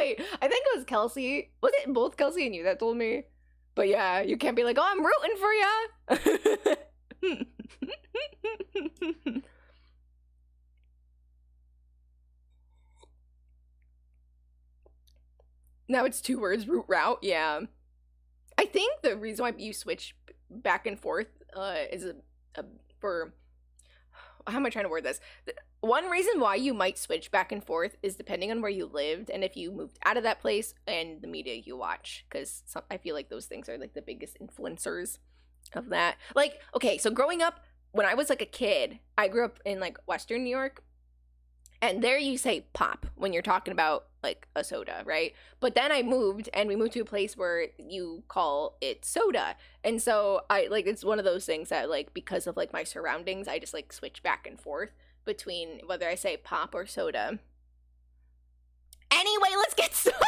Wait, I think it was Kelsey. Was it both Kelsey and you that told me? But yeah, you can't be like, oh, I'm rooting for ya. Now it's 2 words, root route. Yeah. I think the reason why you switch back and forth is for, how am I trying to word this? One reason why you might switch back and forth is depending on where you lived and if you moved out of that place and the media you watch, because I feel like those things are like the biggest influencers of that. Like, okay, so growing up, when I was like a kid, I grew up in like Western New York, and there you say pop when you're talking about like a soda, right? But then I moved, and we moved to a place where you call it soda. And so I like, it's one of those things that like, because of like my surroundings, I just like switch back and forth between whether I say pop or soda. Anyway, let's get started.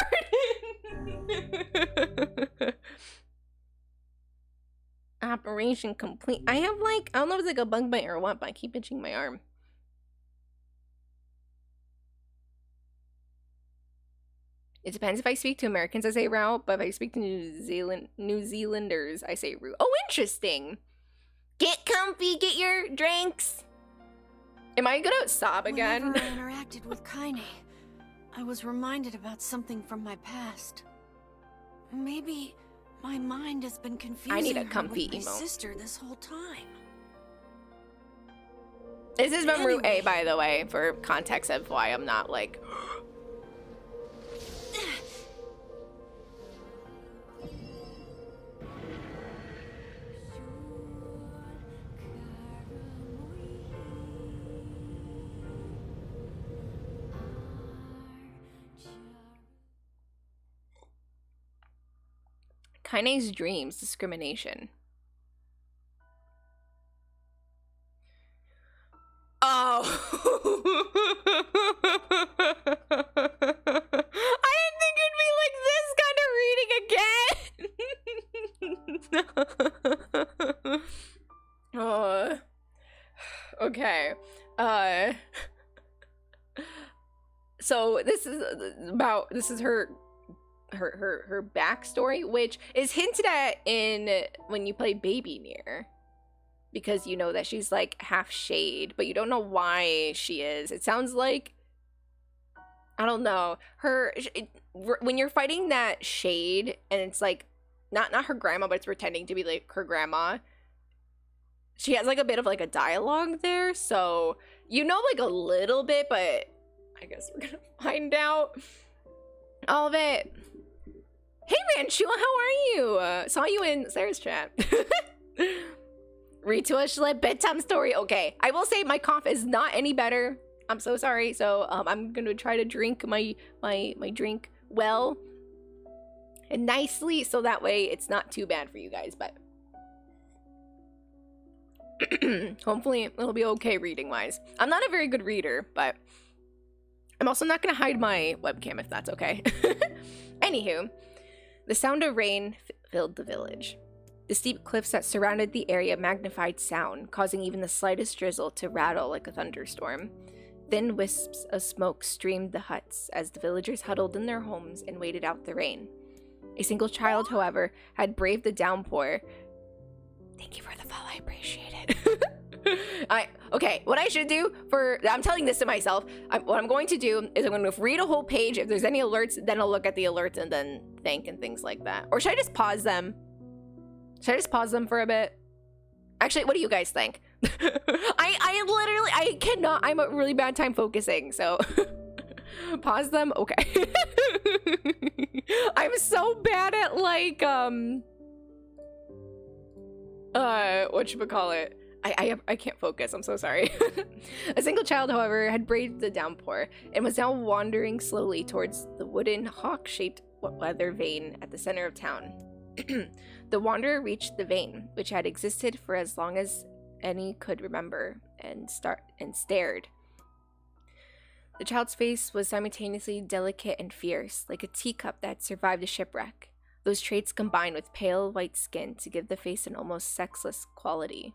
Operation complete. I have like, I don't know if it's like a bug bite or what, but I keep itching my arm. It depends if I speak to Americans, I say route, but if I speak to New Zealanders, I say route. Oh, interesting. Get comfy, get your drinks. Am I gonna sob again? Whenever I interacted with Kaine, I was reminded about something from my past. Maybe my mind has been confusing I need a comfy with my emote. sister this whole time. This is from Route A, by the way, for context of why I'm not like... Kaine's dreams, discrimination. Oh. I didn't think it'd be like this kind of reading again. Okay. So this is her backstory, which is hinted at in when you play Baby Nier, because you know that she's like half shade, but you don't know why she is. It sounds like, I don't know, when you're fighting that shade and it's like not her grandma, but it's pretending to be like her grandma, she has like a bit of like a dialogue there, so you know like a little bit, but I guess we're gonna find out all of it. Hey Ranchua, how are you? Saw you in Sarah's chat. Read to us, Shled, bedtime story. Okay, I will say my cough is not any better. I'm so sorry. So I'm gonna try to drink my drink well and nicely, so that way it's not too bad for you guys. But hopefully it'll be okay reading wise. I'm not a very good reader, but I'm also not gonna hide my webcam if that's okay. Anywho. The sound of rain filled the village. The steep cliffs that surrounded the area magnified sound, causing even the slightest drizzle to rattle like a thunderstorm. Thin wisps of smoke streamed the huts as the villagers huddled in their homes and waited out the rain. A single child, however, had braved the downpour. Thank you for the follow, I appreciate it. Okay, what I should do I'm telling this to myself, what I'm going to do is I'm going to read a whole page. If there's any alerts, then I'll look at the alerts and then think and things like that. Or should I just pause them? Should I just pause them for a bit? Actually, what do you guys think? I cannot, I'm a really bad time focusing, so pause them? Okay. I'm so bad at like, whatchamacallit? I can't focus, I'm so sorry. A single child, however, had braved the downpour and was now wandering slowly towards the wooden hawk-shaped weather vane at the center of town. The wanderer reached the vane, which had existed for as long as any could remember, and stared. The child's face was simultaneously delicate and fierce, like a teacup that had survived a shipwreck. Those traits combined with pale white skin to give the face an almost sexless quality.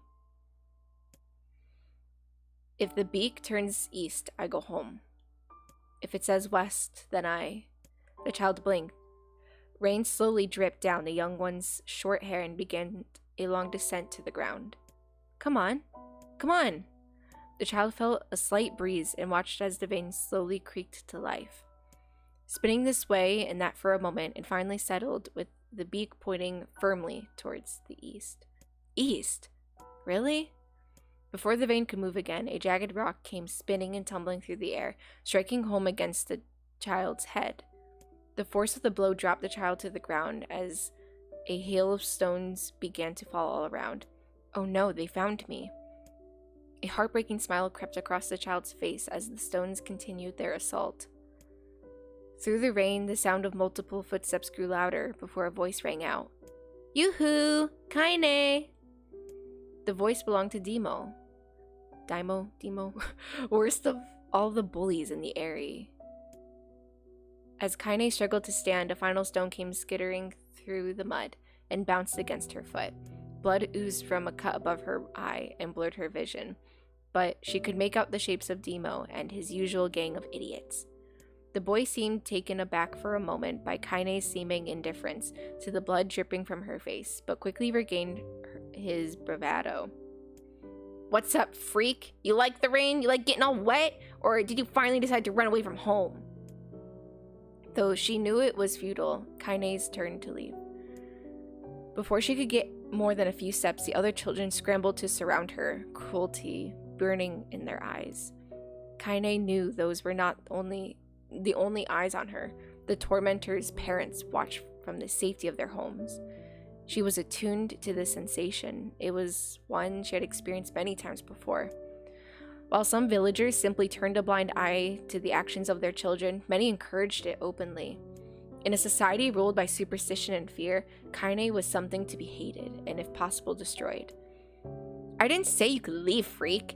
If the beak turns east, I go home. If it says west, then I The child blinked. Rain slowly dripped down the young one's short hair and began a long descent to the ground. Come on. Come on. The child felt a slight breeze and watched as the vein slowly creaked to life. Spinning this way and that for a moment, it finally settled with the beak pointing firmly towards the east. East? Really? Before the vein could move again, a jagged rock came spinning and tumbling through the air, striking home against the child's head. The force of the blow dropped the child to the ground as a hail of stones began to fall all around. Oh no, they found me. A heartbreaking smile crept across the child's face as the stones continued their assault. Through the rain, the sound of multiple footsteps grew louder before a voice rang out. Yoo-hoo! Kaine! The voice belonged to Demo. Demo? Worst of all the bullies in the area. As Kaine struggled to stand, a final stone came skittering through the mud and bounced against her foot. Blood oozed from a cut above her eye and blurred her vision, but she could make out the shapes of Demo and his usual gang of idiots. The boy seemed taken aback for a moment by Kaine's seeming indifference to the blood dripping from her face, but quickly regained his bravado. What's up, freak? You like the rain? You like getting all wet? Or did you finally decide to run away from home? Though she knew it was futile, Kaine's turned to leave. Before she could get more than a few steps, the other children scrambled to surround her, cruelty burning in their eyes. Kaine knew those were not the only eyes on her. The tormentor's parents watched from the safety of their homes. She was attuned to the sensation. It was one she had experienced many times before. While some villagers simply turned a blind eye to the actions of their children, many encouraged it openly. In a society ruled by superstition and fear, Kaine was something to be hated and, if possible, destroyed. I didn't say you could leave, freak.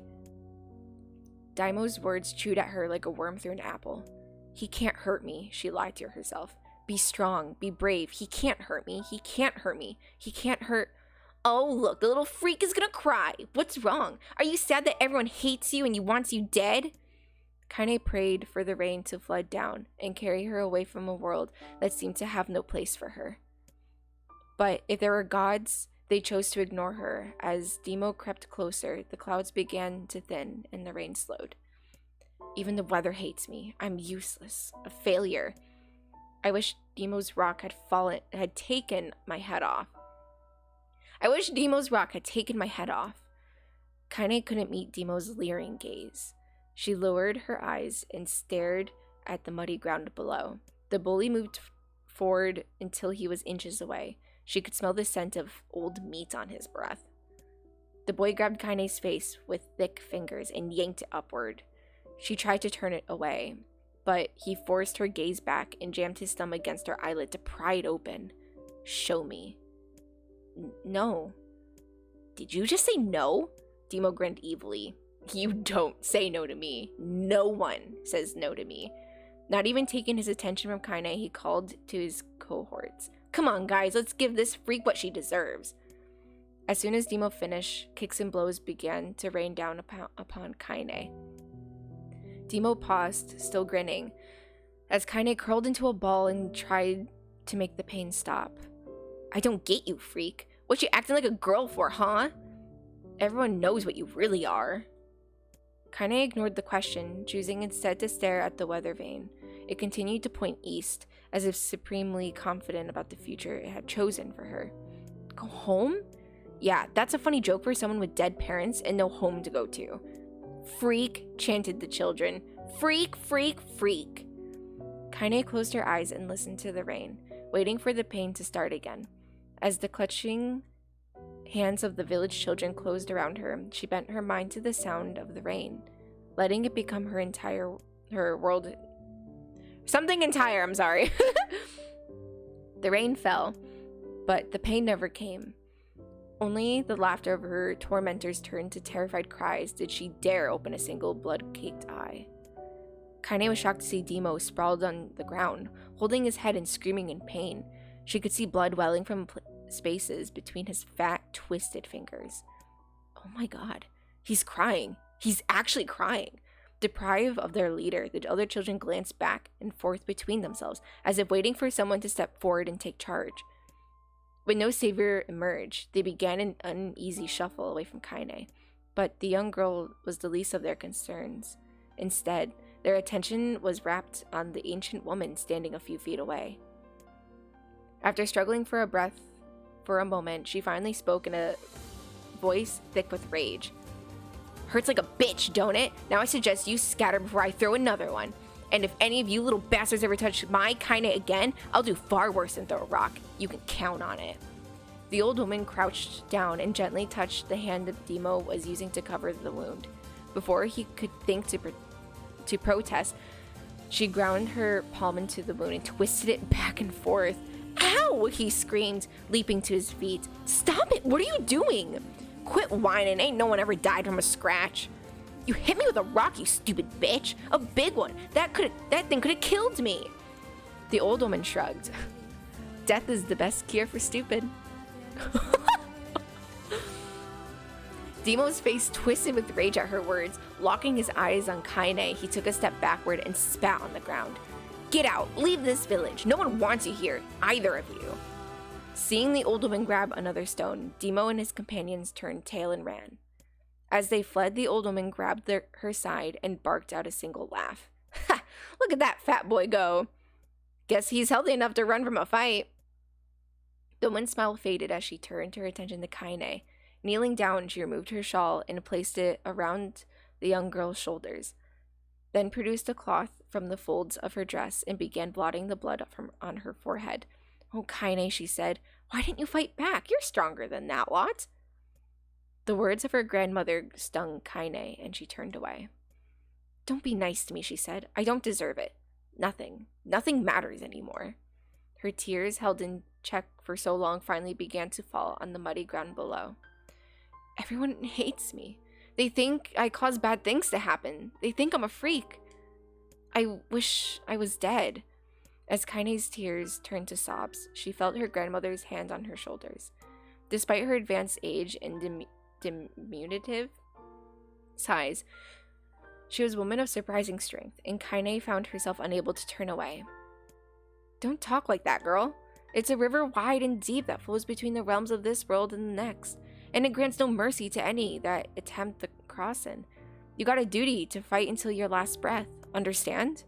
Daimo's words chewed at her like a worm through an apple. He can't hurt me, she lied to herself. Be strong, be brave. He can't hurt me. He can't hurt me. He can't hurt... Oh, look, the little freak is gonna cry. What's wrong? Are you sad that everyone hates you and wants you dead? Kaine prayed for the rain to flood down and carry her away from a world that seemed to have no place for her. But if there were gods, they chose to ignore her. As Demo crept closer, the clouds began to thin and the rain slowed. Even the weather hates me. I'm useless. A failure. I wish Demo's rock had taken my head off. Kaine couldn't meet Demo's leering gaze. She lowered her eyes and stared at the muddy ground below. The bully moved forward until he was inches away. She could smell the scent of old meat on his breath. The boy grabbed Kaine's face with thick fingers and yanked it upward. She tried to turn it away, but he forced her gaze back and jammed his thumb against her eyelid to pry it open. Show me. No. Did you just say no? Demo grinned evilly. You don't say no to me. No one says no to me. Not even taking his attention from Kaine, he called to his cohorts. Come on, guys, let's give this freak what she deserves. As soon as Demo finished, kicks and blows began to rain down upon Kaine. Demo paused, still grinning, as Kaine curled into a ball and tried to make the pain stop. I don't get you, freak. What you acting like a girl for, huh? Everyone knows what you really are. Kaine ignored the question, choosing instead to stare at the weather vane. It continued to point east, as if supremely confident about the future it had chosen for her. Go home? Yeah, that's a funny joke for someone with dead parents and no home to go to. Freak, chanted the children. Freak, freak, freak. Kaine closed her eyes and listened to the rain, waiting for the pain to start again. As the clutching hands of the village children closed around her, she bent her mind to the sound of the rain, letting it become her world. Something entire, I'm sorry. The rain fell, but the pain never came. Only the laughter of her tormentors turned to terrified cries did she dare open a single blood-caked eye. Kaine was shocked to see Demo sprawled on the ground, holding his head and screaming in pain. She could see blood welling from spaces between his fat, twisted fingers. Oh my god, he's crying. He's actually crying. Deprived of their leader, the other children glanced back and forth between themselves, as if waiting for someone to step forward and take charge. When no savior emerged, they began an uneasy shuffle away from Kaine, but the young girl was the least of their concerns. Instead, their attention was wrapped on the ancient woman standing a few feet away. After struggling for a breath for a moment, she finally spoke in a voice thick with rage. "Hurts like a bitch, don't it? Now I suggest you scatter before I throw another one. And if any of you little bastards ever touch my Kaine again, I'll do far worse than throw a rock. You can count on it." The old woman crouched down and gently touched the hand that Demo was using to cover the wound. Before he could think to protest, she ground her palm into the wound and twisted it back and forth. "Ow!" he screamed, leaping to his feet. "Stop it! What are you doing? Quit whining. Ain't no one ever died from a scratch. You hit me with a rock, you stupid bitch. A big one. That thing could have killed me." The old woman shrugged. Death is the best cure for stupid. Demo's face twisted with rage at her words. Locking his eyes on Kaine, he took a step backward and spat on the ground. "Get out! Leave this village! No one wants you here, either of you!" Seeing the old woman grab another stone, Demo and his companions turned tail and ran. As they fled, the old woman grabbed her side and barked out a single laugh. "Ha! Look at that fat boy go! Guess he's healthy enough to run from a fight." The woman's smile faded as she turned her attention to Kaine. Kneeling down, she removed her shawl and placed it around the young girl's shoulders, then produced a cloth from the folds of her dress and began blotting the blood on her forehead. "Oh, Kaine," she said, "why didn't you fight back? You're stronger than that lot." The words of her grandmother stung Kaine, and she turned away. "Don't be nice to me," she said. "I don't deserve it. Nothing matters anymore." Her tears, held in check for so long, finally began to fall on the muddy ground below. "Everyone hates me. They think I cause bad things to happen. They think I'm a freak. I wish I was dead." As Kaine's tears turned to sobs, she felt her grandmother's hand on her shoulders. Despite her advanced age and diminutive size, she was a woman of surprising strength, and Kaine found herself unable to turn away. "Don't talk like that, girl. It's a river wide and deep that flows between the realms of this world and the next, and it grants no mercy to any that attempt the crossing. You got a duty to fight until your last breath. Understand?"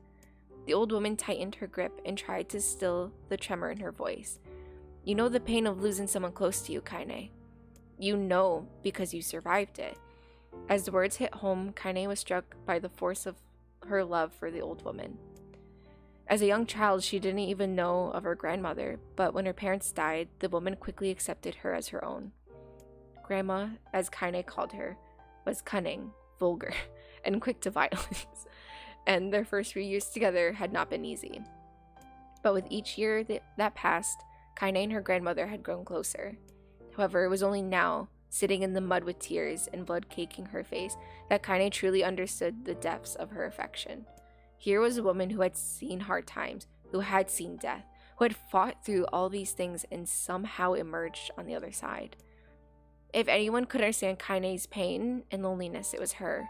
The old woman tightened her grip and tried to still the tremor in her voice. "You know the pain of losing someone close to you, Kaine. You know because you survived it." As the words hit home, Kaine was struck by the force of her love for the old woman. As a young child, she didn't even know of her grandmother, but when her parents died, the woman quickly accepted her as her own. Grandma, as Kaine called her, was cunning, vulgar, and quick to violence, and their first few years together had not been easy. But with each year that passed, Kaine and her grandmother had grown closer. However, it was only now, sitting in the mud with tears and blood caking her face, that Kaine truly understood the depths of her affection. Here was a woman who had seen hard times, who had seen death, who had fought through all these things and somehow emerged on the other side. If anyone could understand Kaine's pain and loneliness, it was her.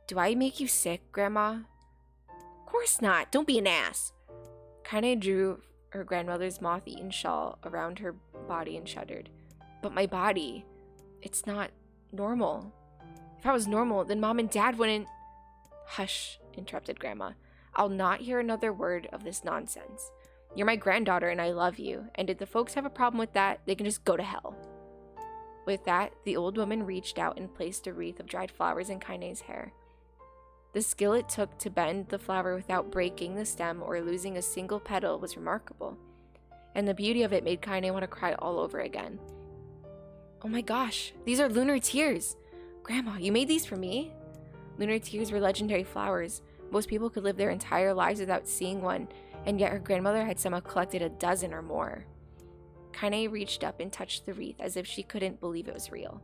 "Do I make you sick, Grandma?" "Of course not. Don't be an ass." Kaine drew her grandmother's moth-eaten shawl around her body and shuddered. "But my body, it's not normal. If I was normal, then Mom and Dad wouldn't—" "Hush," interrupted Grandma. "I'll not hear another word of this nonsense. You're my granddaughter and I love you, and if the folks have a problem with that, they can just go to hell." With that, the old woman reached out and placed a wreath of dried flowers in Kaine's hair. The skill it took to bend the flower without breaking the stem or losing a single petal was remarkable, and the beauty of it made Kaine want to cry all over again. "Oh my gosh, these are lunar tears! Grandma, you made these for me?" Lunar tears were legendary flowers. Most people could live their entire lives without seeing one, and yet her grandmother had somehow collected a dozen or more. Kaine reached up and touched the wreath as if she couldn't believe it was real.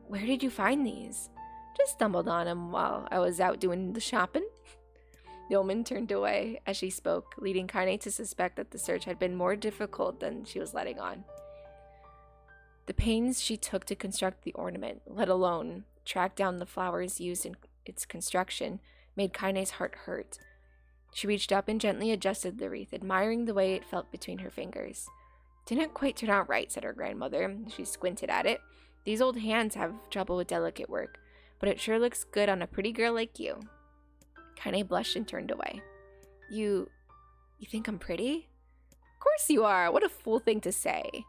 "Where did you find these?" "Just stumbled on them while I was out doing the shopping." The woman turned away as she spoke, leading Kaine to suspect that the search had been more difficult than she was letting on. The pains she took to construct the ornament, let alone track down the flowers used its construction made Kaine's heart hurt. She reached up and gently adjusted the wreath, admiring the way it felt between her fingers. "Didn't quite turn out right," said her grandmother. She squinted at it. "These old hands have trouble with delicate work, but it sure looks good on a pretty girl like you." Kaine blushed and turned away. You think I'm pretty?" "Of course you are. What a fool thing to say."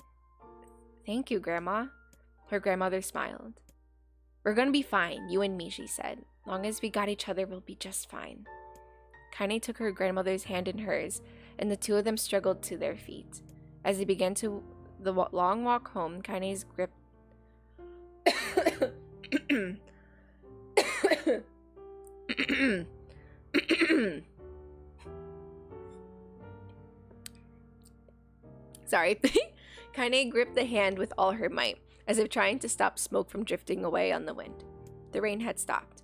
"Thank you, Grandma." Her grandmother smiled. "We're gonna be fine, you and me," she said. "Long as we got each other, we'll be just fine." Kaine took her grandmother's hand in hers, and the two of them struggled to their feet. As they began the long walk home, Kaine's grip Sorry. Kaine gripped the hand with all her might, as if trying to stop smoke from drifting away on the wind. The rain had stopped.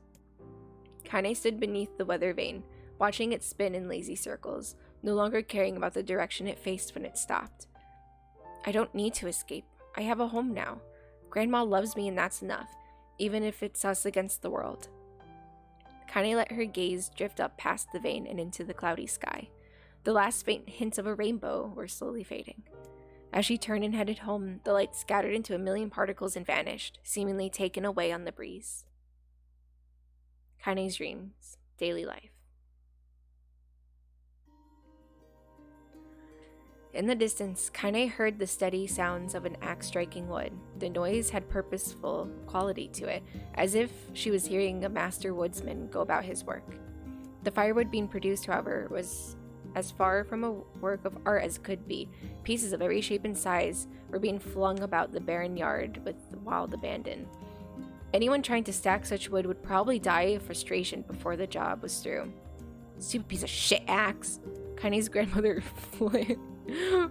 Kaine stood beneath the weather vane, watching it spin in lazy circles, no longer caring about the direction it faced when it stopped. "I don't need to escape. I have a home now. Grandma loves me and that's enough, even if it's us against the world." Kaine let her gaze drift up past the vane and into the cloudy sky. The last faint hints of a rainbow were slowly fading. As she turned and headed home, the light scattered into a million particles and vanished, seemingly taken away on the breeze. Kaine's dreams, daily life. In the distance, Kaine heard the steady sounds of an axe striking wood. The noise had purposeful quality to it, as if she was hearing a master woodsman go about his work. The firewood being produced, however, was as far from a work of art as could be. Pieces of every shape and size were being flung about the barren yard with wild abandon. Anyone trying to stack such wood would probably die of frustration before the job was through. "Stupid piece of shit axe!" Kaine's grandmother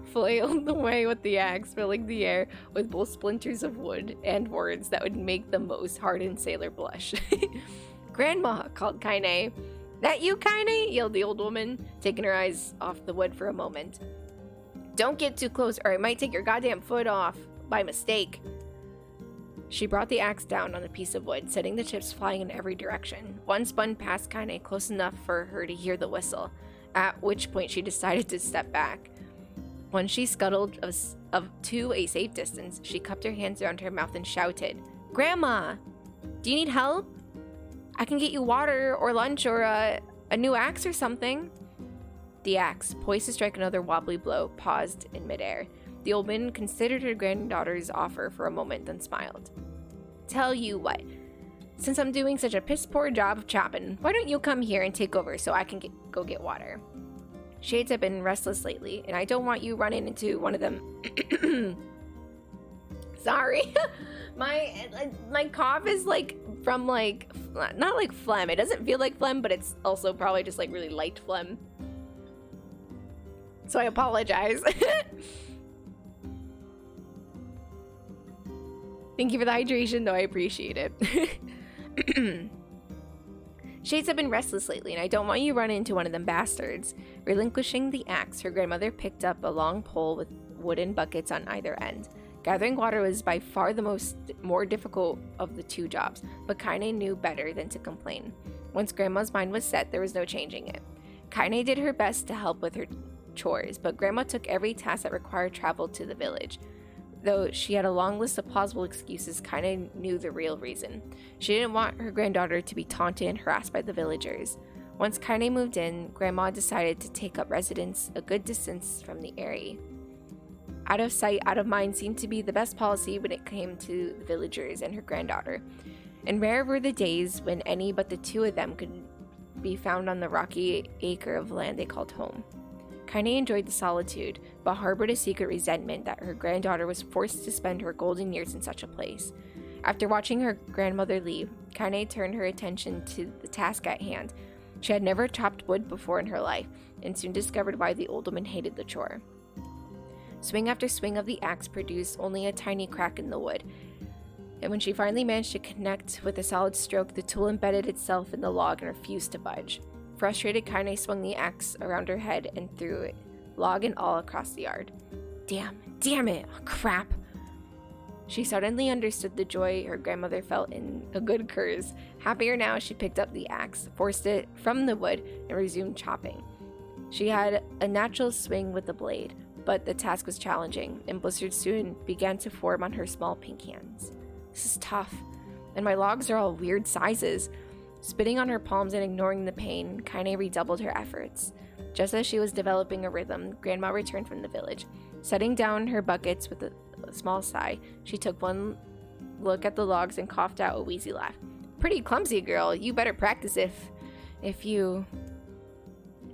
flailed away with the axe, filling the air with both splinters of wood and words that would make the most hardened sailor blush. "Grandma," called Kaine. "That you, Kaine?" yelled the old woman, taking her eyes off the wood for a moment. "Don't get too close or I might take your goddamn foot off by mistake." She brought the axe down on a piece of wood, setting the chips flying in every direction. One spun past Kaine close enough for her to hear the whistle, at which point she decided to step back. When she scuttled to a safe distance, she cupped her hands around her mouth and shouted, "Grandma, do you need help? I can get you water or lunch or a new axe or something." The axe, poised to strike another wobbly blow, paused in midair. The old woman considered her granddaughter's offer for a moment, then smiled. "Tell you what, since I'm doing such a piss-poor job of chopping, why don't you come here and take over so I can go get water? Shades have been restless lately, and I don't want you running into one of them." Sorry. My cough is from not like phlegm. It doesn't feel like phlegm, but it's also probably just really light phlegm. So I apologize. Thank you for the hydration, though. I appreciate it. "Shades have been restless lately, and I don't want you running into one of them bastards." Relinquishing the axe, her grandmother picked up a long pole with wooden buckets on either end. Gathering water was by far the more difficult of the two jobs, but Kaine knew better than to complain. Once Grandma's mind was set, there was no changing it. Kaine did her best to help with her chores, but Grandma took every task that required travel to the village. Though she had a long list of plausible excuses, Kaine knew the real reason. She didn't want her granddaughter to be taunted and harassed by the villagers. Once Kaine moved in, Grandma decided to take up residence a good distance from the area. Out of sight, out of mind seemed to be the best policy when it came to the villagers and her granddaughter. And rare were the days when any but the two of them could be found on the rocky acre of land they called home. Kaine enjoyed the solitude, but harbored a secret resentment that her granddaughter was forced to spend her golden years in such a place. After watching her grandmother leave, Kaine turned her attention to the task at hand. She had never chopped wood before in her life, and soon discovered why the old woman hated the chore. Swing after swing of the axe produced only a tiny crack in the wood, and when she finally managed to connect with a solid stroke, the tool embedded itself in the log and refused to budge. Frustrated, Kaine swung the axe around her head and threw it, log and all, across the yard. Damn it, oh, crap. She suddenly understood the joy her grandmother felt in a good curse. Happier now, she picked up the axe, forced it from the wood, and resumed chopping. She had a natural swing with the blade, but the task was challenging, and blisters soon began to form on her small pink hands. This is tough, and my logs are all weird sizes. Spitting on her palms and ignoring the pain, Kaine redoubled her efforts. Just as she was developing a rhythm, Grandma returned from the village. Setting down her buckets with a small sigh, she took one look at the logs and coughed out a wheezy laugh. Pretty clumsy, girl. You better practice if you...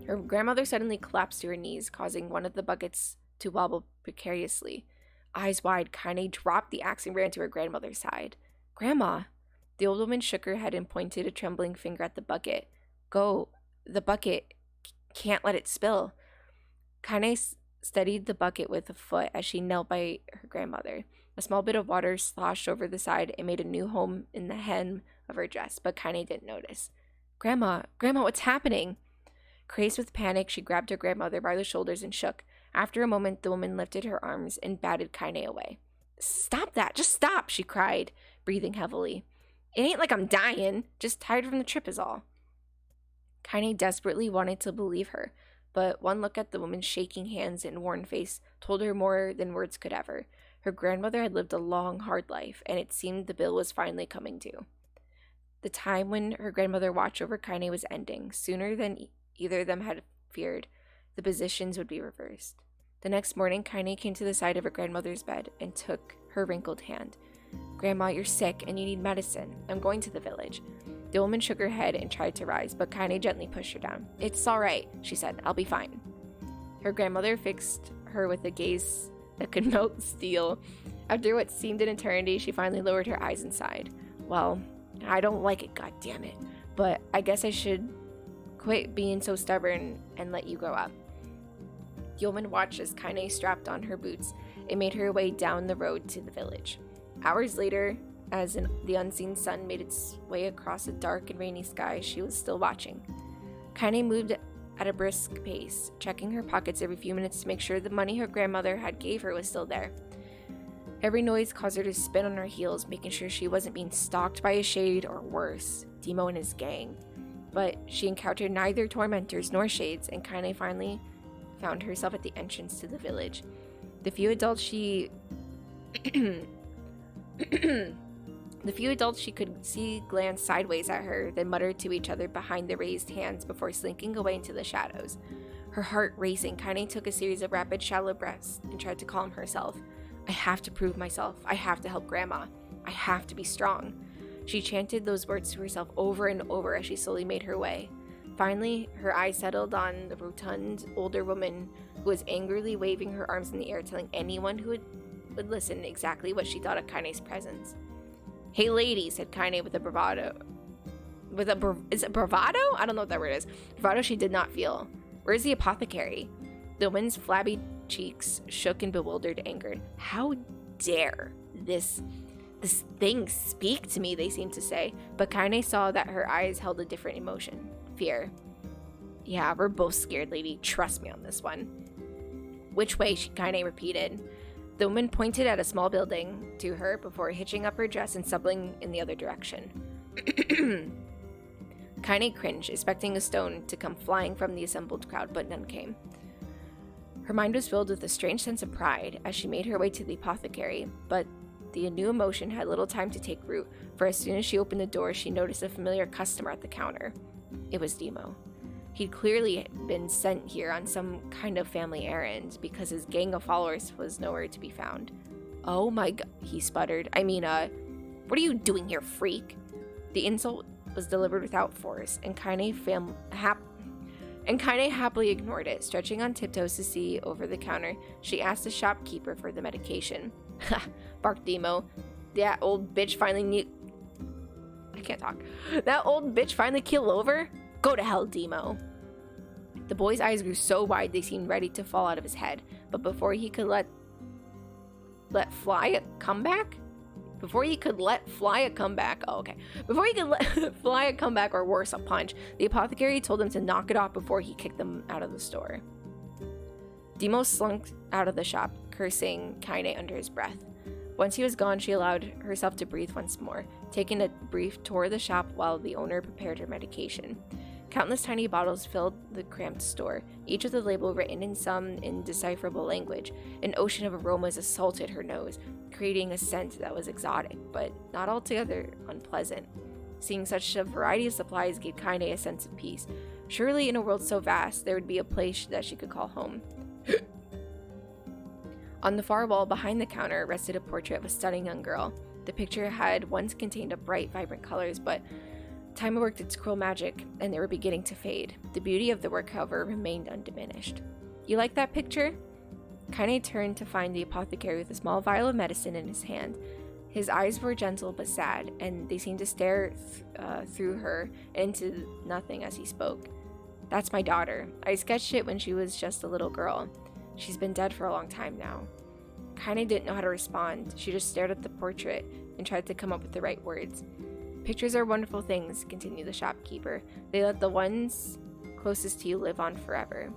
Her grandmother suddenly collapsed to her knees, causing one of the buckets to wobble precariously. Eyes wide, Kaine dropped the axe and ran to her grandmother's side. Grandma! The old woman shook her head and pointed a trembling finger at the bucket. Go. The bucket. Can't let it spill. Kaine steadied the bucket with a foot as she knelt by her grandmother. A small bit of water sloshed over the side and made a new home in the hem of her dress, but Kaine didn't notice. Grandma, what's happening? Crazed with panic, she grabbed her grandmother by the shoulders and shook. After a moment, the woman lifted her arms and batted Kaine away. Stop that! Just stop! She cried, breathing heavily. It ain't like I'm dying. Just tired from the trip is all. Kaine desperately wanted to believe her, but one look at the woman's shaking hands and worn face told her more than words could ever. Her grandmother had lived a long, hard life, and it seemed the bill was finally coming due. The time when her grandmother watched over Kaine was ending. Sooner than either of them had feared, the positions would be reversed. The next morning, Kaine came to the side of her grandmother's bed and took her wrinkled hand. Grandma, you're sick and you need medicine. I'm going to the village. The woman shook her head and tried to rise, but Kaine gently pushed her down. It's all right, she said. I'll be fine. Her grandmother fixed her with a gaze that could melt steel. After what seemed an eternity, she finally lowered her eyes and sighed. Well, I don't like it, goddammit, but I guess I should quit being so stubborn and let you grow up. The woman watched as Kaine strapped on her boots and made her way down the road to the village. Hours later, as the unseen sun made its way across a dark and rainy sky, she was still watching. Kaine moved at a brisk pace, checking her pockets every few minutes to make sure the money her grandmother had gave her was still there. Every noise caused her to spin on her heels, making sure she wasn't being stalked by a shade or worse, Demo and his gang. But she encountered neither tormentors nor shades, and Kaine finally found herself at the entrance to the village. The few adults she could see glanced sideways at her, then muttered to each other behind the raised hands before slinking away into the shadows. Her heart racing, Kaine took a series of rapid, shallow breaths and tried to calm herself. I have to prove myself. I have to help Grandma. I have to be strong. She chanted those words to herself over and over as she slowly made her way. Finally, her eyes settled on the rotund, older woman who was angrily waving her arms in the air, telling anyone who would listen exactly what she thought of Kaine's presence. Hey lady, said Kaine with a bravado. Is it bravado? I don't know what that word is. Bravado she did not feel. Where's the apothecary? The woman's flabby cheeks shook in bewildered anger. How dare this thing speak to me, they seemed to say. But Kaine saw that her eyes held a different emotion. Fear. Yeah, we're both scared, lady. Trust me on this one. Which way? Kaine repeated. The woman pointed at a small building to her before hitching up her dress and stumbling in the other direction. Kaine cringed, expecting a stone to come flying from the assembled crowd, but none came. Her mind was filled with a strange sense of pride as she made her way to the apothecary, but the new emotion had little time to take root, for as soon as she opened the door, she noticed a familiar customer at the counter. It was Demo. He'd clearly been sent here on some kind of family errand, because his gang of followers was nowhere to be found. Oh my god, he sputtered. What are you doing here, freak? The insult was delivered without force, and Kaine happily ignored it. Stretching on tiptoes to see over the counter, she asked the shopkeeper for the medication. Ha! Barked Demo. That old bitch finally That old bitch finally keeled over? Go to hell, Demo. The boy's eyes grew so wide they seemed ready to fall out of his head, but before he could let fly a comeback or worse, a punch, the apothecary told him to knock it off before he kicked them out of the store. Demo slunk out of the shop, cursing Kaine under his breath. Once he was gone, she allowed herself to breathe once more, taking a brief tour of the shop while the owner prepared her medication. Countless tiny bottles filled the cramped store, each with a label written in some indecipherable language. An ocean of aromas assaulted her nose, creating a scent that was exotic, but not altogether unpleasant. Seeing such a variety of supplies gave Kaine a sense of peace. Surely in a world so vast, there would be a place that she could call home. On the far wall behind the counter rested a portrait of a stunning young girl. The picture had once contained bright, vibrant colors, but time had worked its cruel magic, and they were beginning to fade. The beauty of the work, however, remained undiminished. You like that picture? Kaine turned to find the apothecary with a small vial of medicine in his hand. His eyes were gentle but sad, and they seemed to stare through her into nothing as he spoke. That's my daughter. I sketched it when she was just a little girl. She's been dead for a long time now. Kaine didn't know how to respond. She just stared at the portrait and tried to come up with the right words. Pictures are wonderful things, continued the shopkeeper. They let the ones closest to you live on forever.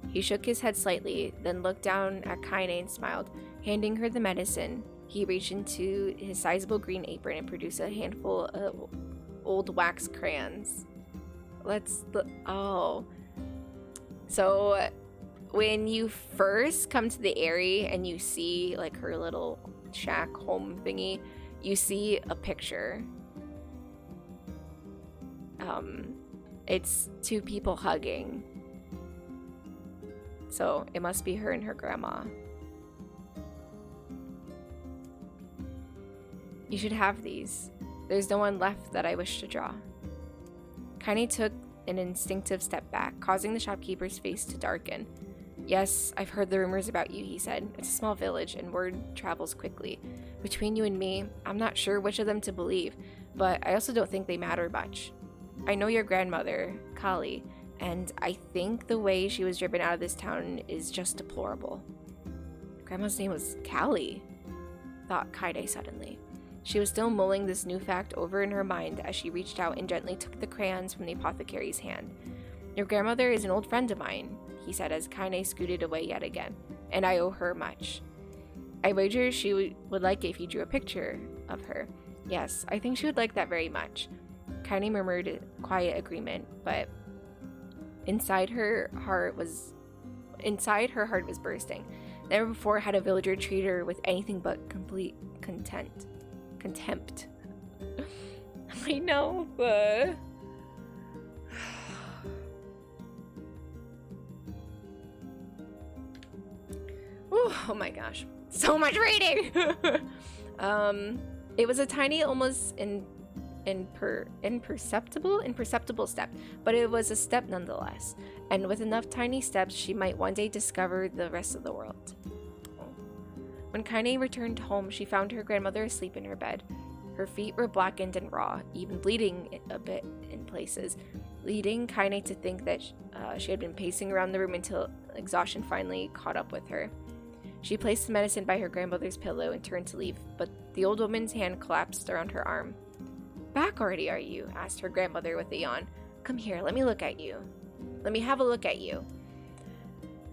He shook his head slightly, then looked down at Kaine and smiled. Handing her the medicine, he reached into his sizable green apron and produced a handful of old wax crayons. Oh. So when you first come to the area and you see like her little shack home thingy, you see a picture. It's two people hugging. So it must be her and her grandma. You should have these. There's no one left that I wish to draw. Kaine took an instinctive step back, causing the shopkeeper's face to darken. Yes, I've heard the rumors about you, he said. It's a small village, and word travels quickly. Between you and me, I'm not sure which of them to believe, but I also don't think they matter much. I know your grandmother, Kali, and I think the way she was driven out of this town is just deplorable. Grandma's name was Kali, thought Kaide suddenly. She was still mulling this new fact over in her mind as she reached out and gently took the crayons from the apothecary's hand. Your grandmother is an old friend of mine, he said as Kaine scooted away yet again, and I owe her much. I wager she would like it if you drew a picture of her. Yes, I think she would like that very much. Kaine murmured quiet agreement, but inside her heart was bursting. Never before had a villager treated her with anything but complete contempt. I know, but oh my gosh, so much reading. It was a tiny, almost imperceptible step, but it was a step nonetheless, and with enough tiny steps she might one day discover the rest of the world. When Kaine returned home, she found her grandmother asleep in her bed. Her feet were blackened and raw, even bleeding a bit in places, leading Kaine to think that she had been pacing around the room until exhaustion finally caught up with her. She placed the medicine by her grandmother's pillow and turned to leave, but the old woman's hand collapsed around her arm. Back already, are you? Asked her grandmother with a yawn. Come here, let me have a look at you.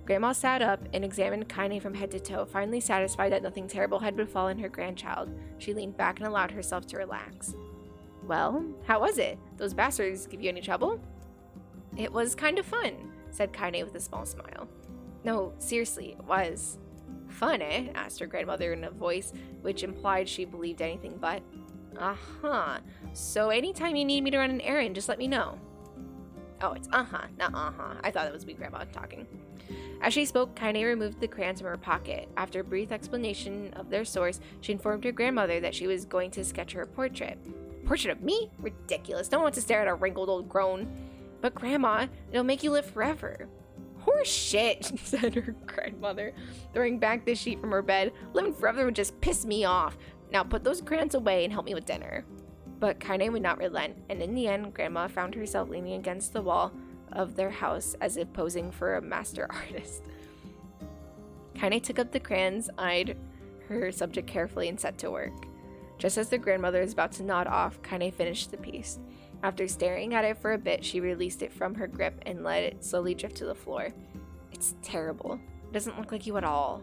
Grandma sat up and examined Kaine from head to toe, finally satisfied that nothing terrible had befallen her grandchild. She leaned back and allowed herself to relax. Well, how was it? Those bastards give you any trouble? It was kind of fun, said Kaine with a small smile. No, seriously, it was. Fun, eh? Asked her grandmother in a voice which implied she believed anything but. Uh-huh. So anytime you need me to run an errand, just let me know. Oh, it's uh-huh, not uh-huh. I thought it was me grandma talking. As she spoke, Kaine removed the crayons from her pocket. After a brief explanation of their source, she informed her grandmother that she was going to sketch her a portrait. Portrait of me? Ridiculous. No one wants to stare at a wrinkled old crone. But Grandma, it'll make you live forever. Horse shit, said her grandmother, throwing back the sheet from her bed. Living forever would just piss me off. Now put those crayons away and help me with dinner. But Kaine would not relent, and in the end, Grandma found herself leaning against the wall of their house as if posing for a master artist. Kaine took up the crayons, eyed her subject carefully, and set to work. Just as the grandmother was about to nod off, Kaine finished the piece. After staring at it for a bit, she released it from her grip and let it slowly drift to the floor. It's terrible. It doesn't look like you at all.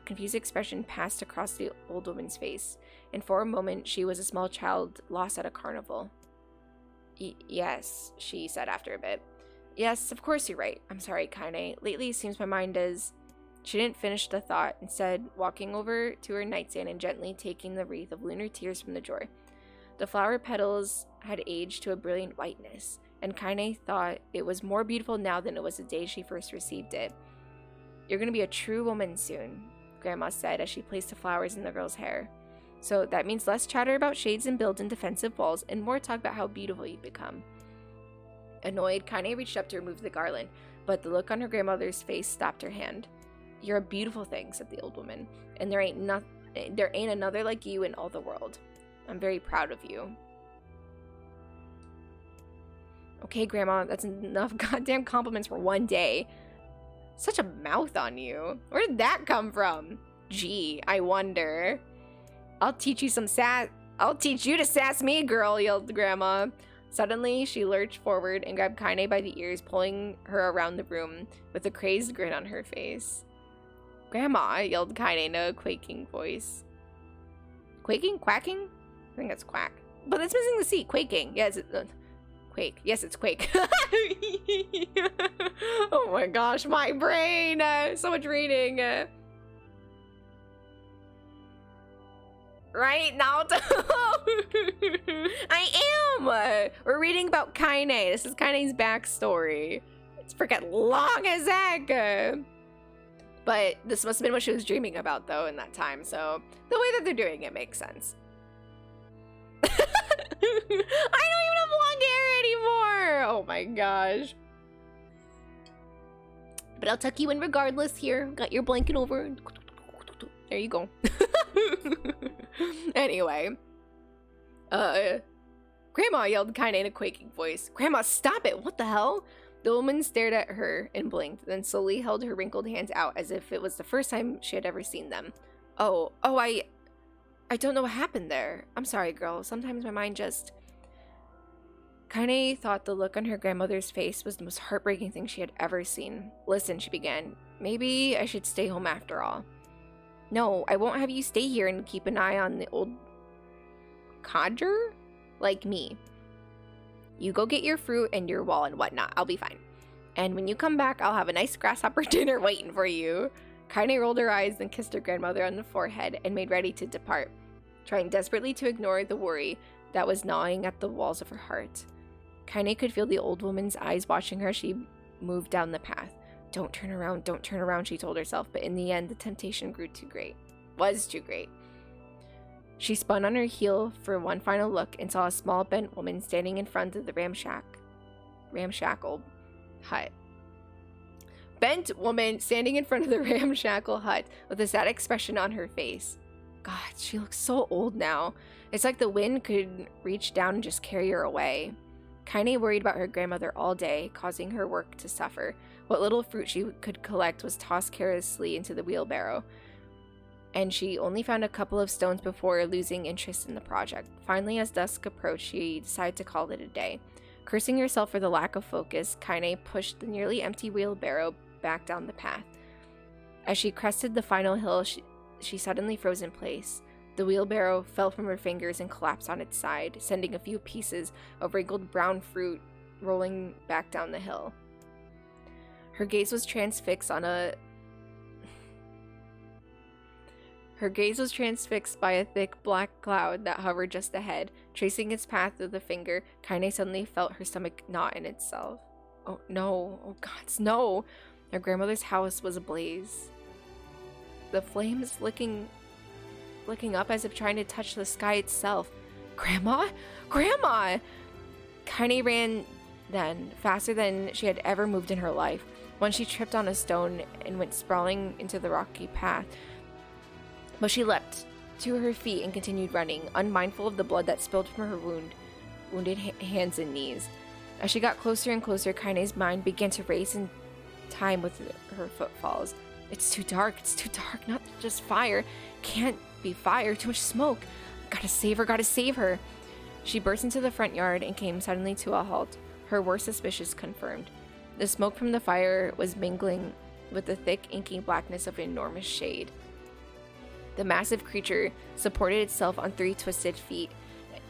A confused expression passed across the old woman's face, and for a moment she was a small child lost at a carnival. Yes, she said after a bit. Yes, of course you're right. I'm sorry, Kaine. Lately it seems my mind is... She didn't finish the thought, instead walking over to her nightstand and gently taking the wreath of lunar tears from the drawer. The flower petals had aged to a brilliant whiteness, and Kaine thought it was more beautiful now than it was the day she first received it. You're going to be a true woman soon, Grandma said as she placed the flowers in the girl's hair. So that means less chatter about shades and build and defensive walls, and more talk about how beautiful you've become. Annoyed, Kaine reached up to remove the garland, but the look on her grandmother's face stopped her hand. You're a beautiful thing, said the old woman, and there ain't another like you in all the world. I'm very proud of you. Okay, Grandma, that's enough goddamn compliments for one day. Such a mouth on you. Where did that come from? Gee, I wonder. I'll teach you to sass me, girl, yelled Grandma. Suddenly, she lurched forward and grabbed Kaine by the ears, pulling her around the room with a crazed grin on her face. Grandma, yelled Kaine in a quaking voice. Quaking? Quacking? I think that's quack. But it's missing the C. Quaking. Yes, Quake. Yes, it's Quake. Oh my gosh, my brain. So much reading. Right, Naoto? I am! We're reading about Kaine. This is Kaine's backstory. It's freaking long as heck. But this must have been what she was dreaming about, though, in that time. So the way that they're doing it makes sense. I don't even have long hair anymore! Oh my gosh. But I'll tuck you in regardless here. Got your blanket over. There you go. Anyway. Grandma, yelled Kaine in a quaking voice. Grandma, stop it! What the hell? The woman stared at her and blinked, then slowly held her wrinkled hands out as if it was the first time she had ever seen them. I don't know what happened there. I'm sorry, girl. Sometimes my mind just... Kaine thought the look on her grandmother's face was the most heartbreaking thing she had ever seen. Listen, she began. Maybe I should stay home after all. No, I won't have you stay here and keep an eye on the old... codger? Like me. You go get your fruit and your wall and whatnot. I'll be fine. And when you come back, I'll have a nice grasshopper dinner waiting for you. Kaine rolled her eyes, then kissed her grandmother on the forehead and made ready to depart, trying desperately to ignore the worry that was gnawing at the walls of her heart. Kaine could feel the old woman's eyes watching her as she moved down the path. Don't turn around, she told herself, but in the end, the temptation was too great. She spun on her heel for one final look and saw a small bent woman standing in front of the ramshackle hut. Bent woman standing in front of the ramshackle hut with a sad expression on her face. God, she looks so old now. It's like the wind could reach down and just carry her away. Kaine worried about her grandmother all day, causing her work to suffer. What little fruit she could collect was tossed carelessly into the wheelbarrow, and she only found a couple of stones before losing interest in the project. Finally, as dusk approached, she decided to call it a day. Cursing herself for the lack of focus, Kaine pushed the nearly empty wheelbarrow back down the path. As she crested the final hill, she suddenly froze in place. The wheelbarrow fell from her fingers and collapsed on its side, sending a few pieces of wrinkled brown fruit rolling back down the hill. Her gaze was transfixed by a thick black cloud that hovered just ahead. Tracing its path with a finger, Kaine suddenly felt her stomach knot in itself. Oh no, oh gods, no! Her grandmother's house was ablaze. The flames licking up as if trying to touch the sky itself. Grandma? Grandma! Kaine ran then, faster than she had ever moved in her life. Once she tripped on a stone and went sprawling into the rocky path. But she leapt to her feet and continued running, unmindful of the blood that spilled from her wounded hands and knees. As she got closer and closer, Kaine's mind began to race in time with her footfalls. It's too dark, not just fire. Can't be fire, too much smoke. Gotta save her. She burst into the front yard and came suddenly to a halt, her worst suspicions confirmed. The smoke from the fire was mingling with the thick, inky blackness of an enormous shade. The massive creature supported itself on 3 twisted feet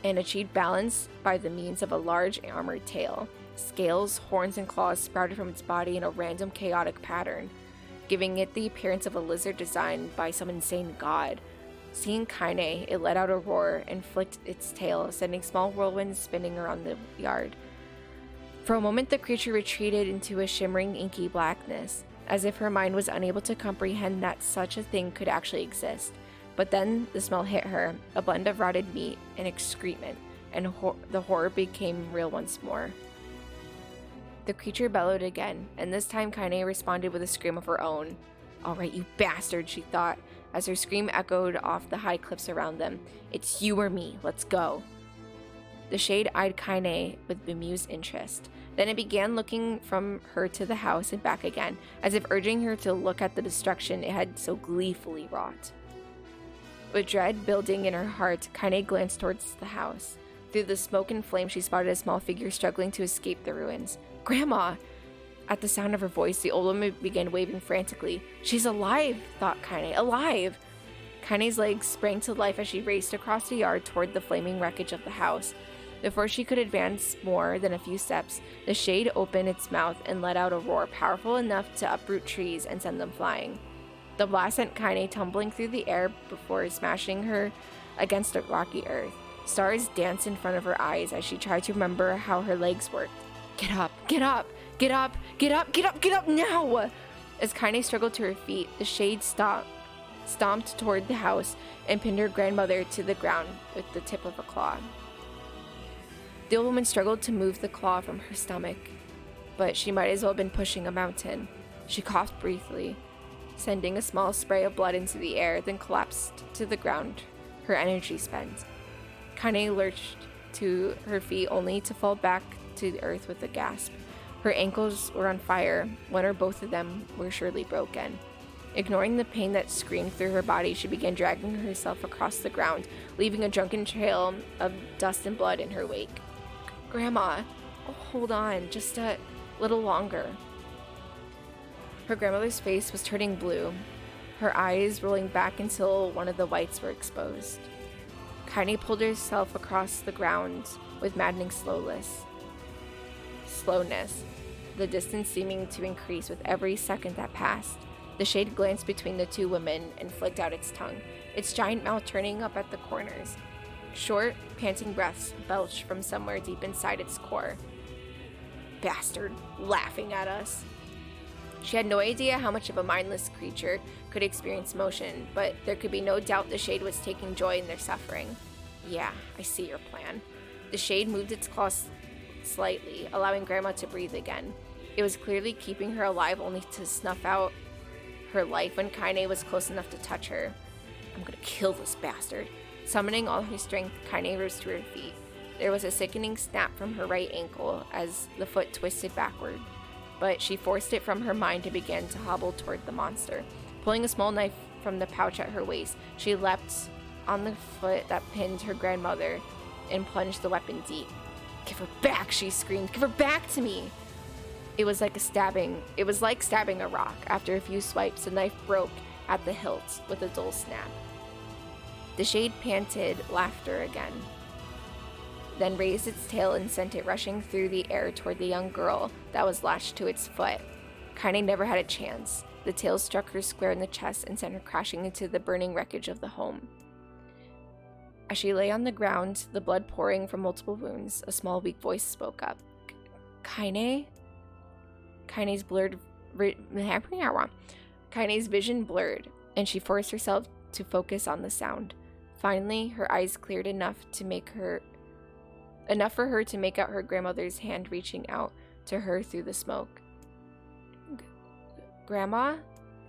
and achieved balance by the means of a large armored tail. Scales, horns, and claws sprouted from its body in a random chaotic pattern, giving it the appearance of a lizard designed by some insane god. Seeing Kaine, it let out a roar and flicked its tail, sending small whirlwinds spinning around the yard. For a moment, the creature retreated into a shimmering, inky blackness, as if her mind was unable to comprehend that such a thing could actually exist. But then the smell hit her, a blend of rotted meat and excrement, and the horror became real once more. The creature bellowed again, and this time Kaine responded with a scream of her own. "All right, you bastard," she thought, as her scream echoed off the high cliffs around them. "It's you or me, let's go." The shade eyed Kaine with bemused interest. Then it began looking from her to the house and back again, as if urging her to look at the destruction it had so gleefully wrought. With dread building in her heart, Kaine glanced towards the house. Through the smoke and flame, she spotted a small figure struggling to escape the ruins. "Grandma!" At the sound of her voice, the old woman began waving frantically. "She's alive!" thought Kaine. "Alive!" Kaine's legs sprang to life as she raced across the yard toward the flaming wreckage of the house. Before she could advance more than a few steps, the shade opened its mouth and let out a roar powerful enough to uproot trees and send them flying. The blast sent Kaine tumbling through the air before smashing her against the rocky earth. Stars danced in front of her eyes as she tried to remember how her legs worked. "Get up! Get up! Get up! Get up! Get up! Get up now!" As Kaine struggled to her feet, the shade stomped toward the house and pinned her grandmother to the ground with the tip of a claw. The old woman struggled to move the claw from her stomach, but she might as well have been pushing a mountain. She coughed briefly, sending a small spray of blood into the air, then collapsed to the ground, her energy spent. Kaine lurched to her feet only to fall back to the earth with a gasp. Her ankles were on fire, one or both of them were surely broken. Ignoring the pain that screamed through her body, she began dragging herself across the ground, leaving a drunken trail of dust and blood in her wake. "Grandma, oh, hold on, just a little longer." Her grandmother's face was turning blue, her eyes rolling back until one of the whites were exposed. Kaine pulled herself across the ground with maddening slowness, the distance seeming to increase with every second that passed. The shade glanced between the two women and flicked out its tongue, its giant mouth turning up at the corners. Short, panting breaths belched from somewhere deep inside its core. "Bastard, laughing at us." She had no idea how much of a mindless creature could experience motion, but there could be no doubt the shade was taking joy in their suffering. "Yeah, I see your plan." The shade moved its claws slightly, allowing Grandma to breathe again. It was clearly keeping her alive only to snuff out her life when Kaine was close enough to touch her. "I'm gonna kill this bastard." Summoning all her strength, Kaine rose to her feet. There was a sickening snap from her right ankle as the foot twisted backward, but she forced it from her mind and began to hobble toward the monster. Pulling a small knife from the pouch at her waist, she leapt on the foot that pinned her grandmother and plunged the weapon deep. "Give her back," she screamed. "Give her back to me!" It was like stabbing a rock. After a few swipes, the knife broke at the hilt with a dull snap. The shade panted laughter again, then raised its tail and sent it rushing through the air toward the young girl that was lashed to its foot. Kaine never had a chance. The tail struck her square in the chest and sent her crashing into the burning wreckage of the home. As she lay on the ground, the blood pouring from multiple wounds, a small weak voice spoke up. "Kaine?" Kaine's vision blurred, and she forced herself to focus on the sound. Finally, her eyes cleared enough for her to make out her grandmother's hand reaching out to her through the smoke. "Grandma?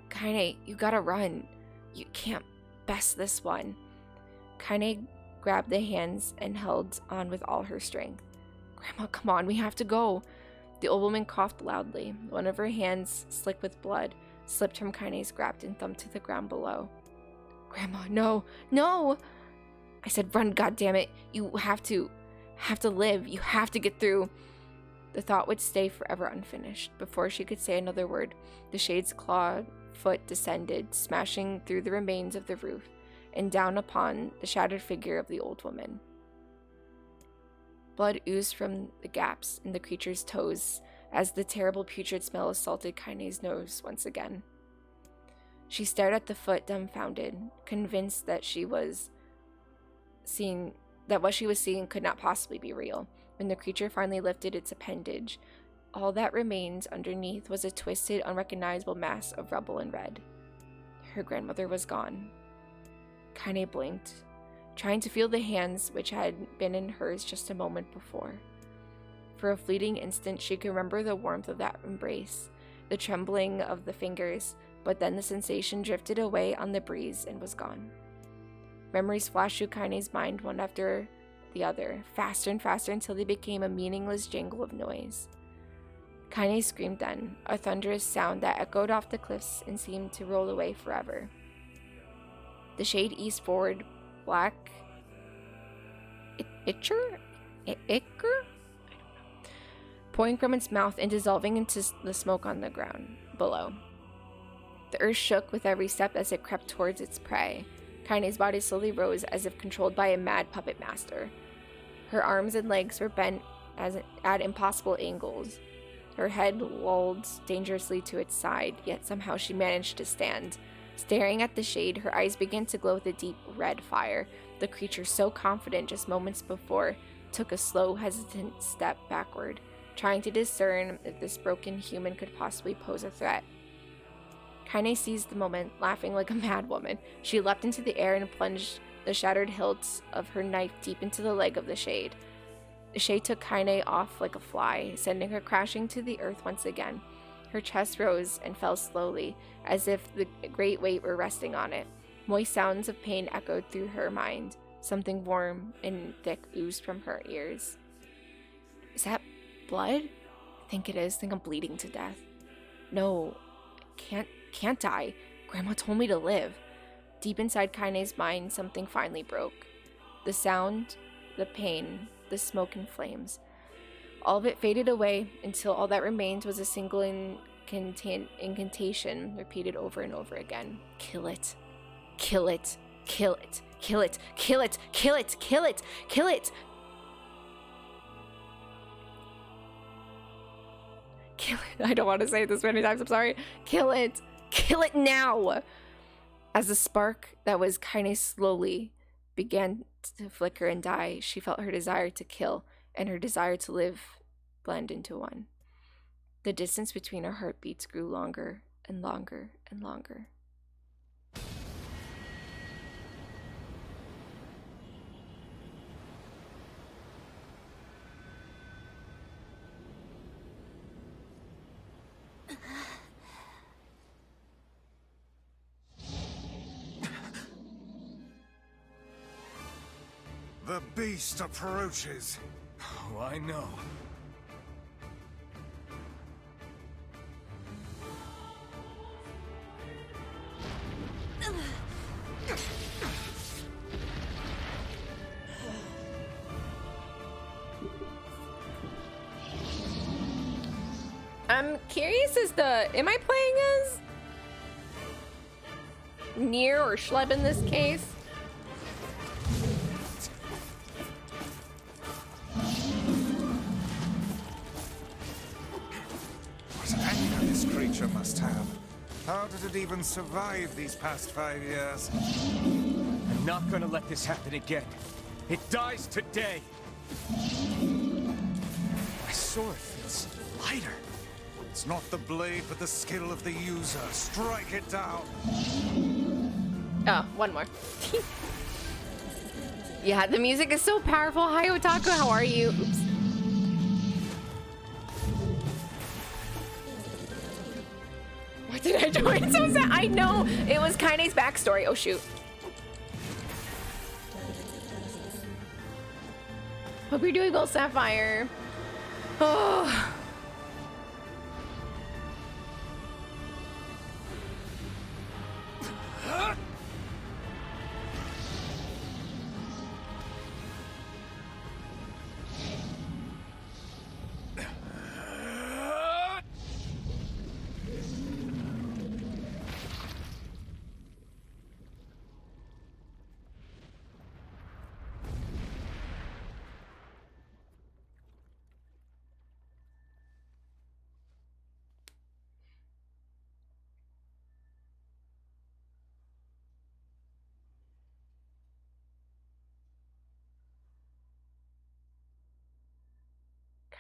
Kaine, you gotta run. You can't best this one." Kaine grabbed the hands and held on with all her strength. "Grandma, come on, we have to go." The old woman coughed loudly. One of her hands, slick with blood, slipped from Kaine's grasp and thumped to the ground below. "Grandma, no, no!" I said, "Run, goddammit. You have to live. You have to get through." The thought would stay forever unfinished. Before she could say another word, the shade's clawed foot descended, smashing through the remains of the roof. and down upon the shattered figure of the old woman. Blood oozed from the gaps in the creature's toes as the terrible putrid smell assaulted Kaine's nose once again. She stared at the foot dumbfounded, convinced that what she was seeing could not possibly be real. When the creature finally lifted its appendage, all that remained underneath was a twisted, unrecognizable mass of rubble and red. Her grandmother was gone. Kaine blinked, trying to feel the hands which had been in hers just a moment before. For a fleeting instant, she could remember the warmth of that embrace, the trembling of the fingers, but then the sensation drifted away on the breeze and was gone. Memories flashed through Kaine's mind one after the other, faster and faster until they became a meaningless jangle of noise. Kaine screamed then, a thunderous sound that echoed off the cliffs and seemed to roll away forever. The shade eased forward, black ichor? Pouring from its mouth and dissolving into the smoke on the ground below. The earth shook with every step as it crept towards its prey. Kaine's body slowly rose as if controlled by a mad puppet master. Her arms and legs were bent at impossible angles. Her head lolled dangerously to its side, yet somehow she managed to stand. Staring at the shade, her eyes began to glow with a deep red fire. The creature, so confident just moments before, took a slow, hesitant step backward, trying to discern if this broken human could possibly pose a threat. Kaine seized the moment, laughing like a mad woman. She leapt into the air and plunged the shattered hilt of her knife deep into the leg of the shade. The shade took Kaine off like a fly, sending her crashing to the earth once again. Her chest rose and fell slowly, as if the great weight were resting on it. Moist sounds of pain echoed through her mind. Something warm and thick oozed from her ears. Is that blood? I think it is. I think I'm bleeding to death. No, can't die. Grandma told me to live. Deep inside Kaine's mind, something finally broke. The sound, the pain, the smoke and flames. All of it faded away until all that remained was a single incantation repeated over and over again. Kill it. Kill it. Kill it. Kill it. Kill it. Kill it. Kill it. Kill it. Kill it. I don't want to say it this many times. I'm sorry. Kill it. Kill it now. As the spark that was Kaine slowly began to flicker and die, she felt her desire to kill and her desire to live blend into one. The distance between our heartbeats grew longer and longer and longer. The beast approaches. Oh, I know. I'm curious am I playing as Nier or Schleb in this case? What anger this creature must have. How did it even survive these past 5 years? I'm not gonna let this happen again. It dies today. My sword feels lighter. It's not the blade, but the skill of the user. Strike it down. Oh, one more. Yeah, the music is so powerful. Hi, Otaku, how are you? Oops. What did I join? So sad. I know. It was Kaine's backstory. Oh, shoot. Hope you're doing well, Sapphire. Oh.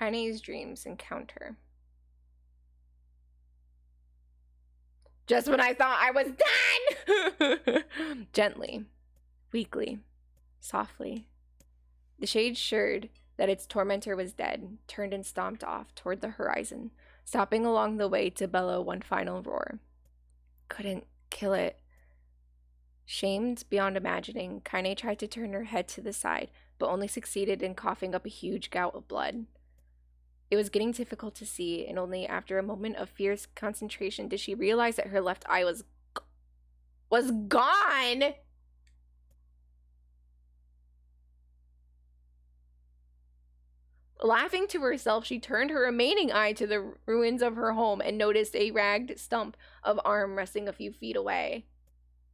Kaine's dreams encounter. Just when I thought I was done! Gently, weakly, softly. The shade assured that its tormentor was dead, turned and stomped off toward the horizon, stopping along the way to bellow one final roar. Couldn't kill it. Shamed beyond imagining, Kaine tried to turn her head to the side, but only succeeded in coughing up a huge gout of blood. It was getting difficult to see, and only after a moment of fierce concentration did she realize that her left eye was gone! Laughing to herself, she turned her remaining eye to the ruins of her home and noticed a ragged stump of arm resting a few feet away.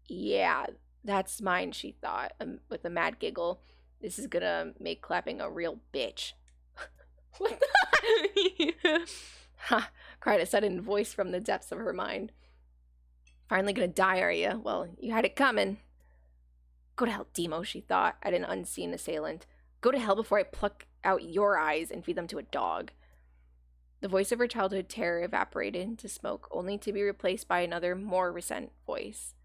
Yeah, that's mine, she thought, with a mad giggle. This is gonna make clapping a real bitch. What the? Ha! Cried a sudden voice from the depths of her mind. Finally gonna die, are you? Well, you had it coming. Go to hell, Demo, she thought, at an unseen assailant. Go to hell before I pluck out your eyes and feed them to a dog. The voice of her childhood terror evaporated into smoke, only to be replaced by another, more recent voice.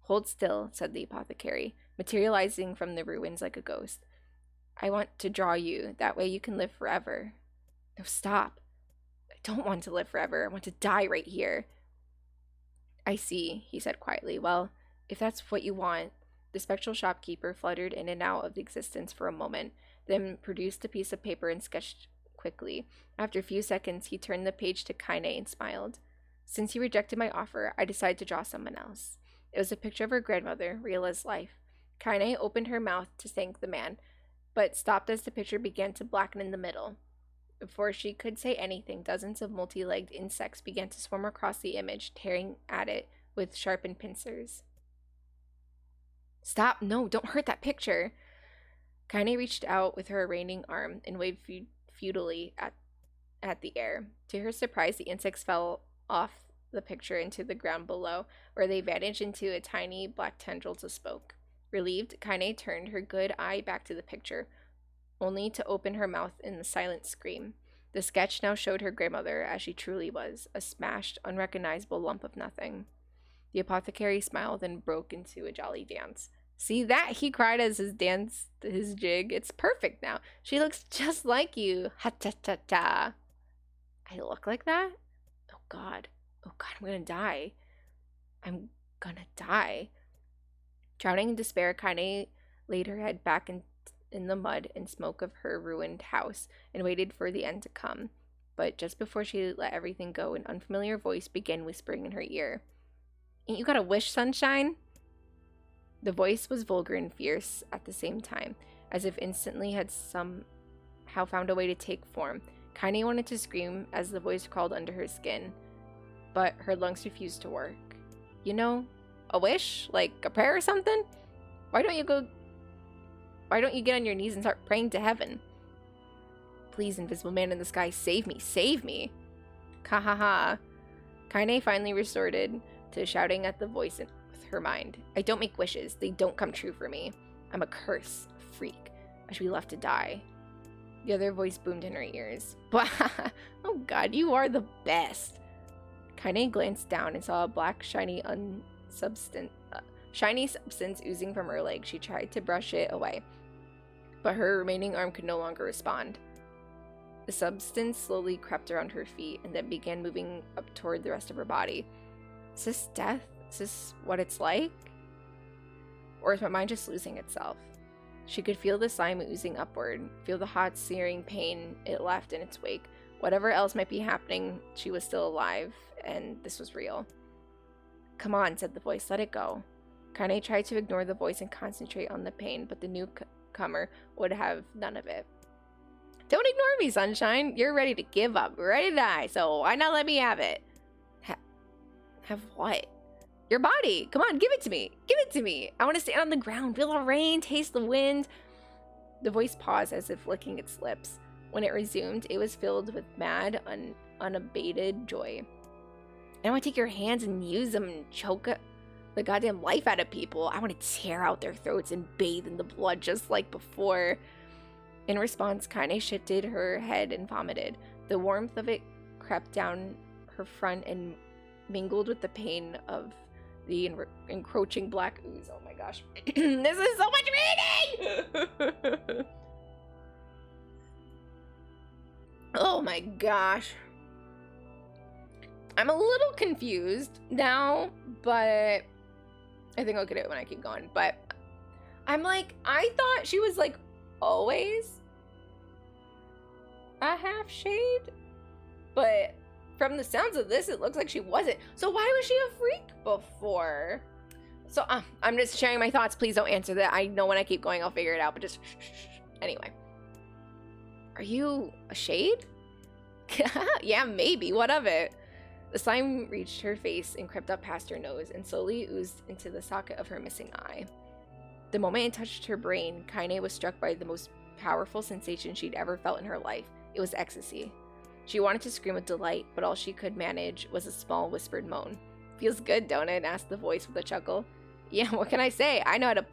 Hold still, said the apothecary, materializing from the ruins like a ghost. I want to draw you. That way you can live forever. No, stop. I don't want to live forever. I want to die right here. I see, he said quietly. Well, if that's what you want. The spectral shopkeeper fluttered in and out of existence for a moment, then produced a piece of paper and sketched quickly. After a few seconds, he turned the page to Kaine and smiled. Since you rejected my offer, I decided to draw someone else. It was a picture of her grandmother, real as life. Kaine opened her mouth to thank the man, but stopped as the picture began to blacken in the middle. Before she could say anything, dozens of multi-legged insects began to swarm across the image, tearing at it with sharpened pincers. Stop! No, don't hurt that picture! Kaine reached out with her reigning arm and waved futilely at the air. To her surprise, the insects fell off the picture into the ground below, where they vanished into a tiny black tendrils of smoke. Relieved, Kaine turned her good eye back to the picture, only to open her mouth in a silent scream. The sketch now showed her grandmother as she truly was, a smashed, unrecognizable lump of nothing. The apothecary smiled and broke into a jolly dance. See that? He cried as his jig. It's perfect now. She looks just like you. Ha-ta-ta-ta. I look like that? Oh God, I'm gonna die. I'm gonna die. Drowning in despair, Kaine laid her head back in the mud and smoke of her ruined house and waited for the end to come. But just before she let everything go, an unfamiliar voice began whispering in her ear. Ain't you got a wish, sunshine? The voice was vulgar and fierce at the same time, as if instantly had somehow found a way to take form. Kaine wanted to scream as the voice crawled under her skin, but her lungs refused to work. You know, a wish? Like a prayer or something? Why don't you get on your knees and start praying to heaven? Please, invisible man in the sky, save me, save me! Ha ha ha. Kaine finally resorted to shouting at the voice with her mind. I don't make wishes. They don't come true for me. I'm a curse, a freak. I should be left to die. The other voice boomed in her ears. Oh God, you are the best. Kaine glanced down and saw a black, shiny substance oozing from her leg. She tried to brush it away, but her remaining arm could no longer respond. The substance slowly crept around her feet and then began moving up toward the rest of her body. Is this death? Is this what it's like? Or is my mind just losing itself? She could feel the slime oozing upward, feel the hot, searing pain it left in its wake. Whatever else might be happening, she was still alive, and this was real. Come on, said the voice, let it go. Kaine tried to ignore the voice and concentrate on the pain, but the newcomer would have none of it. Don't ignore me, sunshine. You're ready to give up, ready to die, so why not let me have it? Have what? Your body! Come on, give it to me! Give it to me! I want to stand on the ground, feel the rain, taste the wind. The voice paused as if licking its lips. When it resumed, it was filled with mad, unabated joy. I want to take your hands and use them and choke the goddamn life out of people. I want to tear out their throats and bathe in the blood just like before. In response, Kaine shifted her head and vomited. The warmth of it crept down her front and mingled with the pain of the encroaching black ooze. Oh my gosh. This is so much reading! Oh my gosh. I'm a little confused now, but I think I'll get it when I keep going. But I'm like, I thought she was like always a half shade, but from the sounds of this, it looks like she wasn't. So why was she a freak before? So I'm just sharing my thoughts. Please don't answer that. I know when I keep going, I'll figure it out, but just anyway. Are you a shade? Yeah, maybe. What of it? The slime reached her face and crept up past her nose and slowly oozed into the socket of her missing eye. The moment it touched her brain, Kaine was struck by the most powerful sensation she'd ever felt in her life. It was ecstasy. She wanted to scream with delight, but all she could manage was a small whispered moan. Feels good, don't it? Asked the voice with a chuckle. Yeah, what can I say? I know how to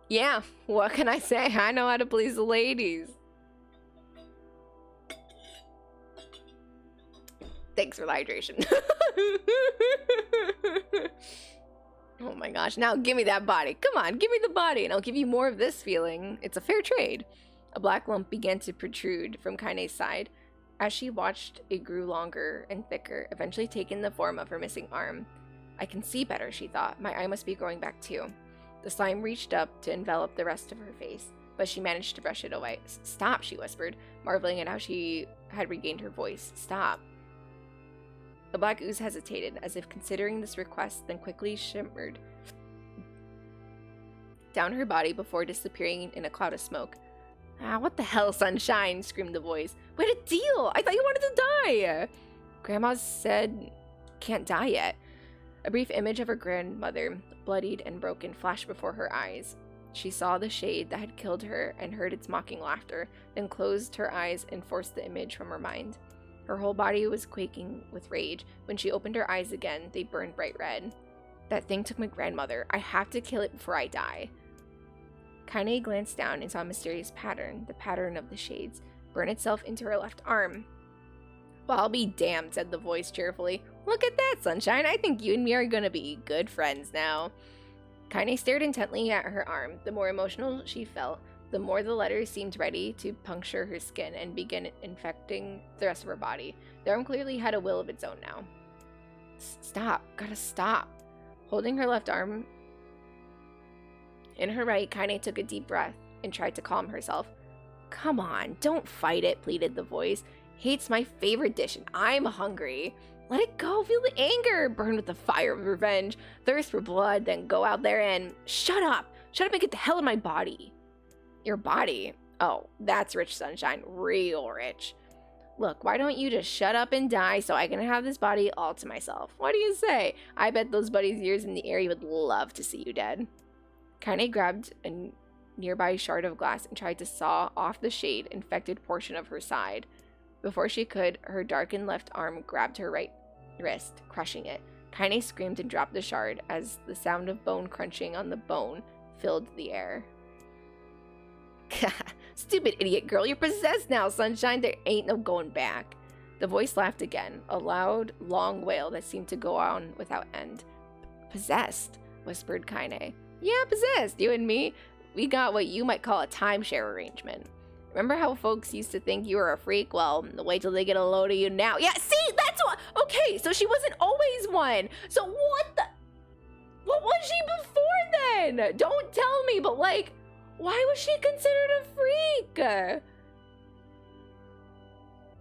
Yeah, what can I say? I know how to please the ladies. Thanks for the hydration. Oh my gosh, now give me that body. Come on, give me the body and I'll give you more of this feeling. It's a fair trade. A black lump began to protrude from Kaine's side. As she watched, it grew longer and thicker, eventually taking the form of her missing arm. I can see better, she thought. My eye must be growing back too. The slime reached up to envelop the rest of her face, but she managed to brush it away. Stop, she whispered, marveling at how she had regained her voice. Stop. The black ooze hesitated, as if considering this request, then quickly shimmered down her body before disappearing in a cloud of smoke. Ah, what the hell, sunshine? Screamed the voice. We had a deal! I thought you wanted to die! Grandma said, can't die yet. A brief image of her grandmother, bloodied and broken, flashed before her eyes. She saw the shade that had killed her and heard its mocking laughter, then closed her eyes and forced the image from her mind. Her whole body was quaking with rage. When she opened her eyes again, they burned bright red. That thing took my grandmother. I have to kill it before I die. Kaine glanced down and saw a mysterious pattern, the pattern of the shades, burn itself into her left arm. Well, I'll be damned, said the voice cheerfully. Look at that, sunshine. I think you and me are gonna be good friends now. Kaine stared intently at her arm. The more emotional she felt, the more the letters seemed ready to puncture her skin and begin infecting the rest of her body. The arm clearly had a will of its own now. Stop. Gotta stop. Holding her left arm in her right, Kaine took a deep breath and tried to calm herself. Come on, don't fight it, pleaded the voice. Hate's my favorite dish and I'm hungry. Let it go, feel the anger, burn with the fire of revenge, thirst for blood, then go out there and shut up and get the hell out of my body. Your body? Oh, that's rich, sunshine, real rich. Look, why don't you just shut up and die so I can have this body all to myself? What do you say? I bet those buddies of yours in the area would love to see you dead. Kaine grabbed a nearby shard of glass and tried to saw off the shade infected portion of her side. Before she could, her darkened left arm grabbed her right wrist, crushing it. Kaine screamed and dropped the shard as the sound of bone crunching on the bone filled the air. Stupid idiot girl, you're possessed now, sunshine. There ain't no going back. The voice laughed again, a loud, long wail that seemed to go on without end. Possessed, whispered Kaine. Yeah, possessed, you and me. We got what you might call a timeshare arrangement. Remember how folks used to think you were a freak? Well, wait till they get a load of you now. Yeah, see, that's what. Okay, so she wasn't always one. So what was she before then? Don't tell me, but like, why was she considered a freak?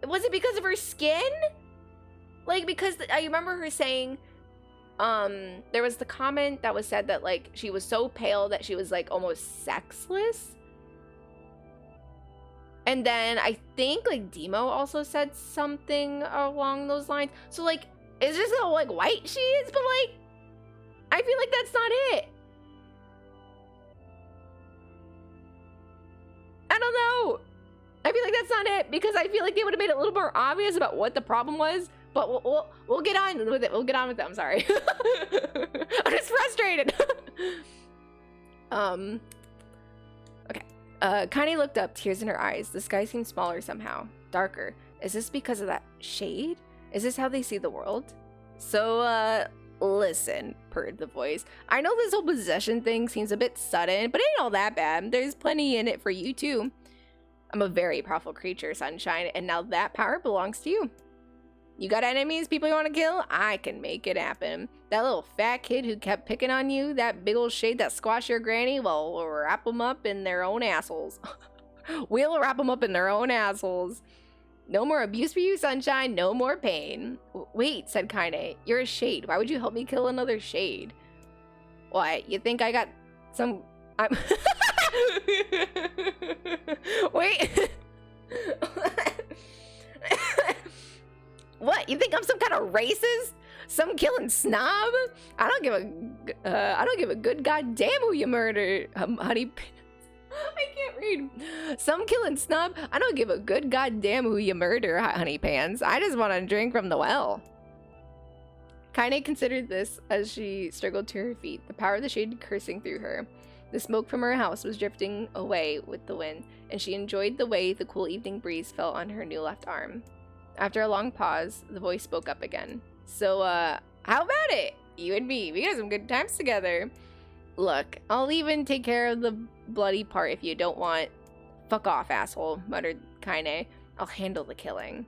Was it because of her skin? Like, because I remember her saying, there was the comment that was said that like she was so pale that she was like almost sexless. And then I think like Demo also said something along those lines. So like, it's just how like white she is, but like, I feel like that's not it. I don't know. I feel like that's not it because I feel like they would have made it a little more obvious about what the problem was But we'll get on with it. We'll get on with it. I'm sorry. I'm just frustrated. Okay. Kaine looked up, tears in her eyes. The sky seemed smaller somehow, darker. Is this because of that shade? Is this how they see the world? So, listen, purred the voice. I know this whole possession thing seems a bit sudden, but it ain't all that bad. There's plenty in it for you, too. I'm a very powerful creature, Sunshine, and now that power belongs to you. You got enemies, people you want to kill? I can make it happen. That little fat kid who kept picking on you, that big old shade that squashed your granny, well, we'll wrap them up in their own assholes. We'll wrap them up in their own assholes. No more abuse for you, Sunshine. No more pain. Wait, said Kaine. You're a shade. Why would you help me kill another shade? What? You think I got some... I'm... Wait. What? You think I'm some kind of racist? Some killing snob? I don't give a good goddamn who you murder, honey. I can't read. Some killing snob? I don't give a good goddamn who you murder, honey pants. I just want to drink from the well. Kaine considered this as she struggled to her feet, the power of the shade coursing through her. The smoke from her house was drifting away with the wind, and she enjoyed the way the cool evening breeze fell on her new left arm. After a long pause, the voice spoke up again. So, how about it? You and me, we got some good times together. Look, I'll even take care of the bloody part if you don't want. Fuck off, asshole, muttered Kaine. I'll handle the killing.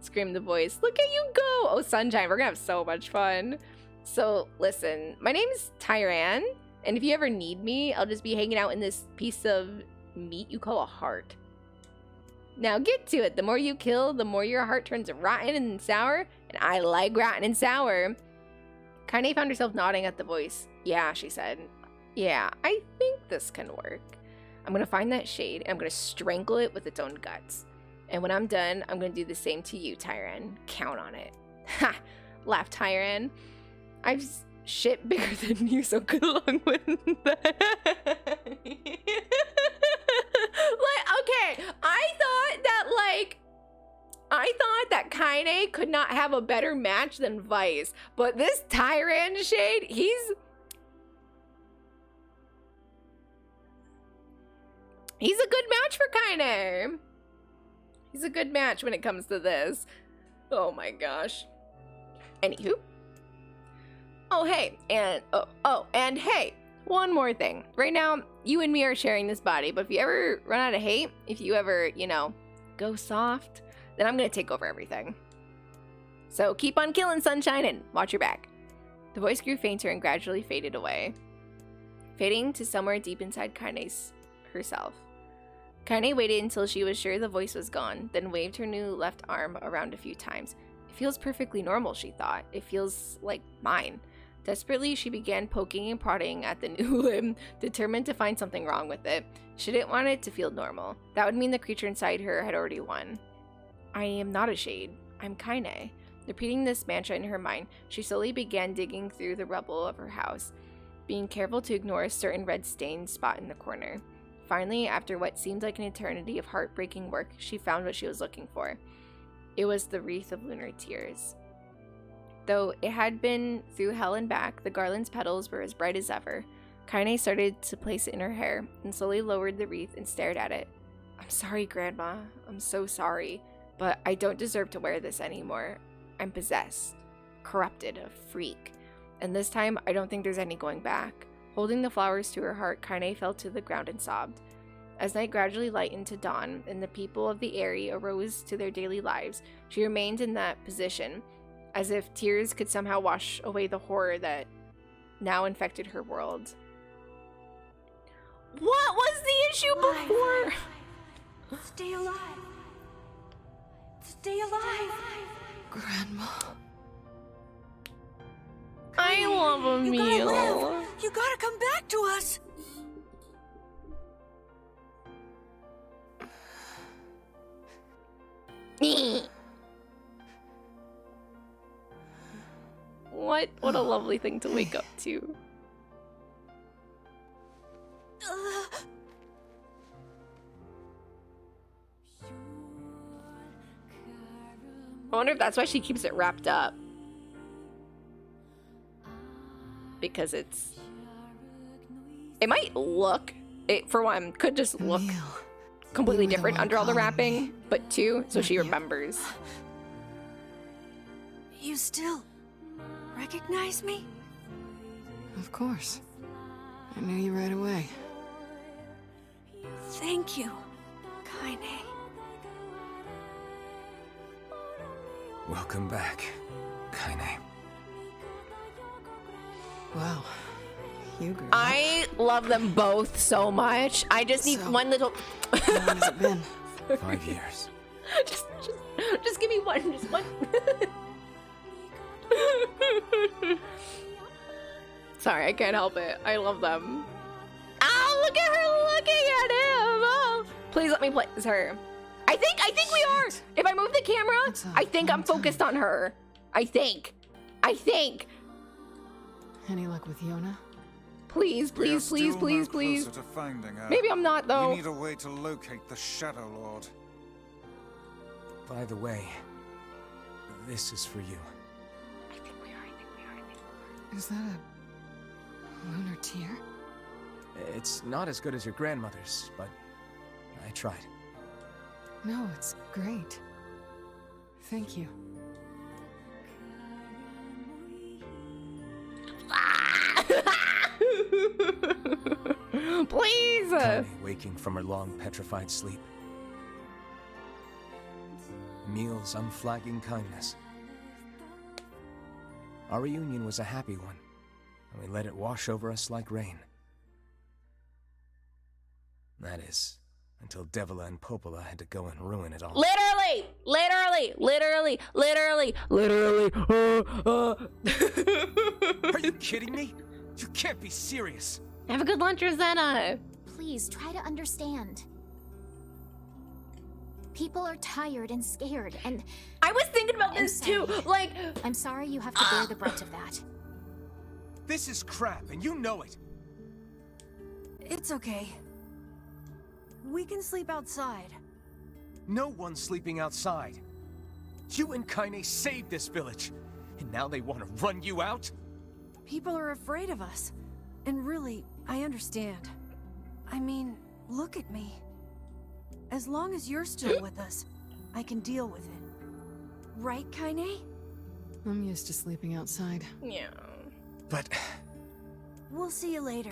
Screamed the voice. Look at you go! Oh, Sunshine, we're gonna have so much fun. So, listen, my name's Tyran, and if you ever need me, I'll just be hanging out in this piece of meat you call a heart. Now get to it. The more you kill, the more your heart turns rotten and sour, and I like rotten and sour. Kaine found herself nodding at the voice. Yeah, she said. Yeah, I think this can work. I'm gonna find that shade, and I'm gonna strangle it with its own guts. And when I'm done, I'm gonna do the same to you, Tyran. Count on it. Ha! Laughed Tyran. I've shit bigger than you, so good luck with that. Okay, I thought that Kaine could not have a better match than Vice, but this Tyran shade, he's a good match for Kaine. He's a good match when it comes to this. Oh my gosh. Anywho. Oh hey, and and hey, one more thing. Right now, you and me are sharing this body, but if you ever run out of hate, if you ever, go soft, then I'm gonna take over everything. So keep on killing, Sunshine, and watch your back. The voice grew fainter and gradually faded away, fading to somewhere deep inside Kaine's herself. Kaine waited until she was sure the voice was gone, then waved her new left arm around a few times. It feels perfectly normal, she thought. It feels like mine. Desperately, she began poking and prodding at the new limb, determined to find something wrong with it. She didn't want it to feel normal. That would mean the creature inside her had already won. I am not a shade. I'm Kaine. Repeating this mantra in her mind, she slowly began digging through the rubble of her house, being careful to ignore a certain red stained spot in the corner. Finally, after what seemed like an eternity of heartbreaking work, she found what she was looking for. It was the wreath of lunar tears. Though it had been through hell and back, the garland's petals were as bright as ever. Kaine started to place it in her hair and slowly lowered the wreath and stared at it. I'm sorry, Grandma. I'm so sorry, but I don't deserve to wear this anymore. I'm possessed, corrupted, a freak, and this time I don't think there's any going back. Holding the flowers to her heart, Kaine fell to the ground and sobbed. As night gradually lightened to dawn and the people of the area arose to their daily lives, she remained in that position, as if tears could somehow wash away the horror that now infected her world. What was the issue before? Stay alive. Stay alive. Grandma. I love a You meal. gotta live. You gotta come back to us. What a lovely thing to wake up to. I wonder if that's why she keeps it wrapped up. Because it might look, for one, could just look completely different under all the wrapping, but two, so she remembers. You still recognize me? Of course. I knew you right away. Thank you, Kaine. Welcome back, Kaine. Wow. You grew up. I love them both so much. I just need one little... How long has it been? 5 years. just give me one. Just one. Sorry, I can't help it. I love them. Oh, look at her looking at him. Oh. Please let me play as her. I think we are. If I move the camera, I think I'm focused on her. I think. Any luck with Yona? Please, We are please, please, still please, no please. closer to finding her. Maybe I'm not, though. We need a way to locate the Shadow Lord. By the way, this is for you. I think we are. Is that a lunar tear? It's not as good as your grandmother's, but I tried. No, it's great. Thank you. Please. Kaine waking from her long petrified sleep. Emil's unflagging kindness. Our reunion was a happy one, and we let it wash over us like rain. That is, until Devila and Popola had to go and ruin it all. Literally. Are you kidding me? You can't be serious. Have a good lunch, Rosetta. Please try to understand. People are tired and scared, and I was thinking about I'm this too. sorry. Like, I'm sorry you have to bear the brunt of that. This is crap, and you know it. It's okay. We can sleep outside. No one's sleeping outside. You and Kaine saved this village, and now they want to run you out? People are afraid of us. And really, I understand. I mean, look at me. As long as you're still with us, I can deal with it. Right, Kaine? I'm used to sleeping outside. yeah. But We'll see you later.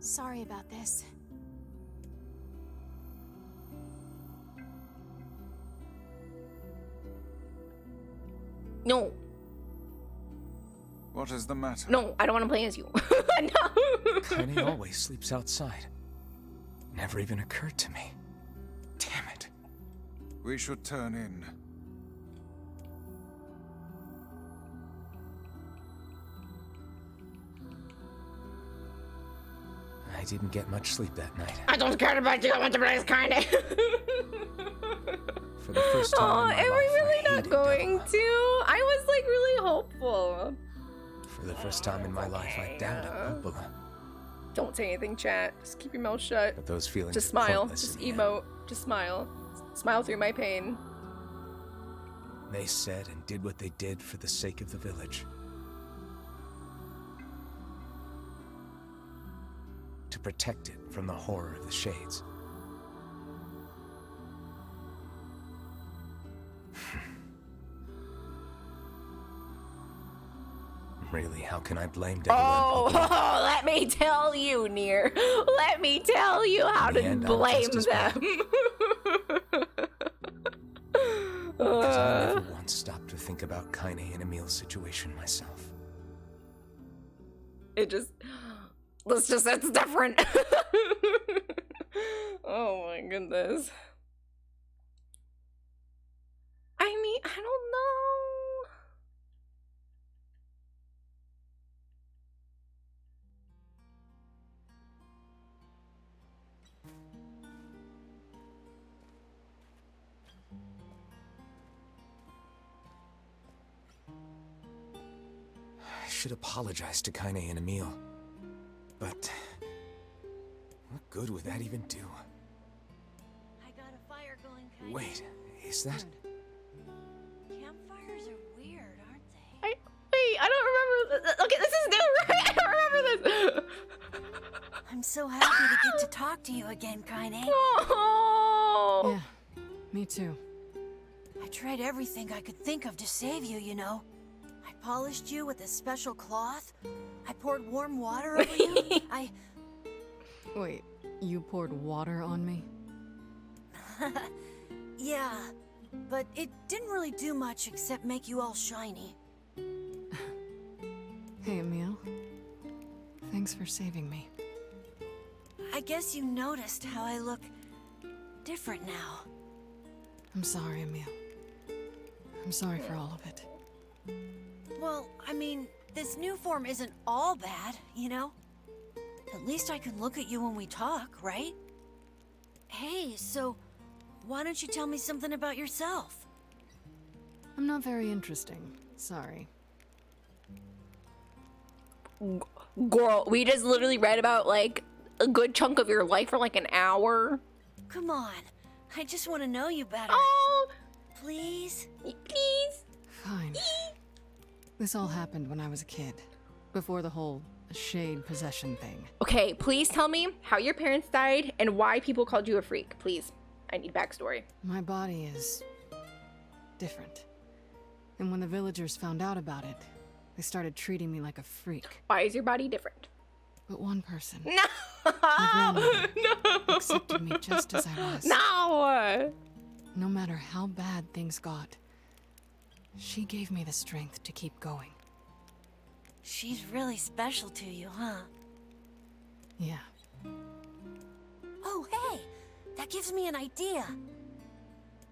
Sorry about this. No, What is the matter? no, I don't want to play as you. No. Kaine always sleeps outside. Never even occurred to me. Damn it. We should turn in. I didn't get much sleep that night. I don't care about you. I want to play as Kaine. For the first Oh, time in my am life, we really I not hated going Devila. to? I was like really hopeful. For the first time in my life, I doubted Popola. Don't say anything, chat. Just keep your mouth shut. But those feelings Just are smile. pointless Just in the end. emote. Just smile. Smile through my pain. They said and did what they did for the sake of the village. To protect it from the horror of the Shades. Really, how can I blame Devila Oh, and Popola? let me tell you, Nier. Let me tell you how In the to end, I'm blame just as bad. them. Because I never once stopped to think about Kaine and Emil's situation myself. It's different. Oh my goodness. I mean, I don't know. I should apologize to Kaine and Emil. But what good would that even do? I got a fire going, Kaine. Wait, is that? I'm so happy to get to talk to you again, Kaine. Oh. Yeah, me too. I tried everything I could think of to save you, you know. I polished you with a special cloth. I poured warm water over you. Wait, you poured water on me? Yeah, but it didn't really do much except make you all shiny. Hey, Emil. Thanks for saving me. I guess you noticed how I look different now. I'm sorry, Emil. I'm sorry for all of it. Well, I mean, this new form isn't all bad, you know? At least I can look at you when we talk, right? Hey, so why don't you tell me something about yourself? I'm not very interesting. Sorry. Girl, we just literally read about like a good chunk of your life for like an hour. Come on, I just want to know you better. Oh, Please? please. Fine. This all happened when I was a kid. Before the whole shade possession thing. Okay, please tell me how your parents died and why people called you a freak. Please, I need backstory. My body is different. And when the villagers found out about it, they started treating me like a freak. Why is your body different? But one person No, grandmother no, accepted me just as I was. no. No matter how bad things got, she gave me the strength to keep going. She's really special to you, huh? Yeah. Oh, hey! That gives me an idea.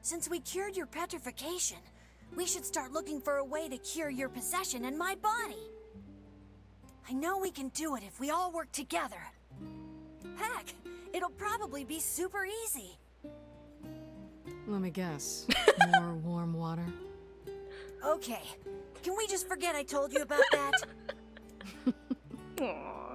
Since we cured your petrification, we should start looking for a way to cure your possession in my body. I know we can do it if we all work together. Heck, it'll probably be super easy. Let me guess. More warm water? Okay, can we just forget I told you about that? Aw.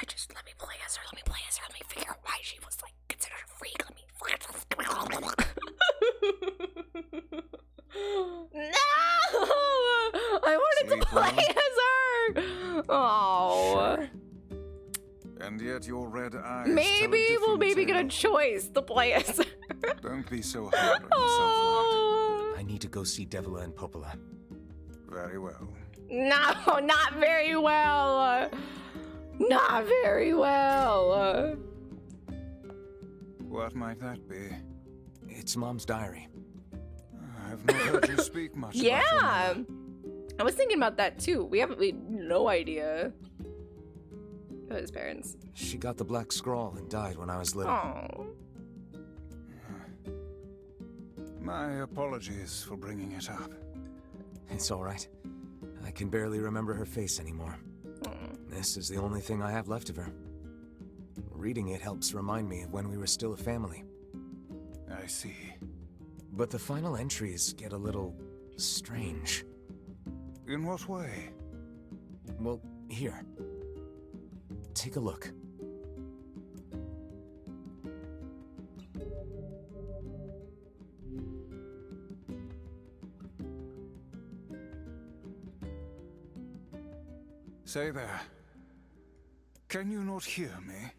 Just let me play as her. Let me play as her. Let me figure out why she was like considered a freak. Let me. No! I wanted to Sleep play well? as her. Oh. Sure. And yet your red eyes Maybe tell a we'll different maybe get a tale. choice to play as her. Don't be so hard on yourself, lad. Oh. I need to go see Devila and Popola. Very well. No, not very well. Not very well. What might that be? It's Mom's diary. I've not heard you speak much about your Yeah. mother. I was thinking about that too. We have no idea about his parents. She got the black scrawl and died when I was little. Oh. My apologies for bringing it up. It's all right. I can barely remember her face anymore. This is the only thing I have left of her. Reading it helps remind me of when we were still a family. I see. But the final entries get a little strange. In what way? Well, here. Take a look. Say there. Can you not hear me?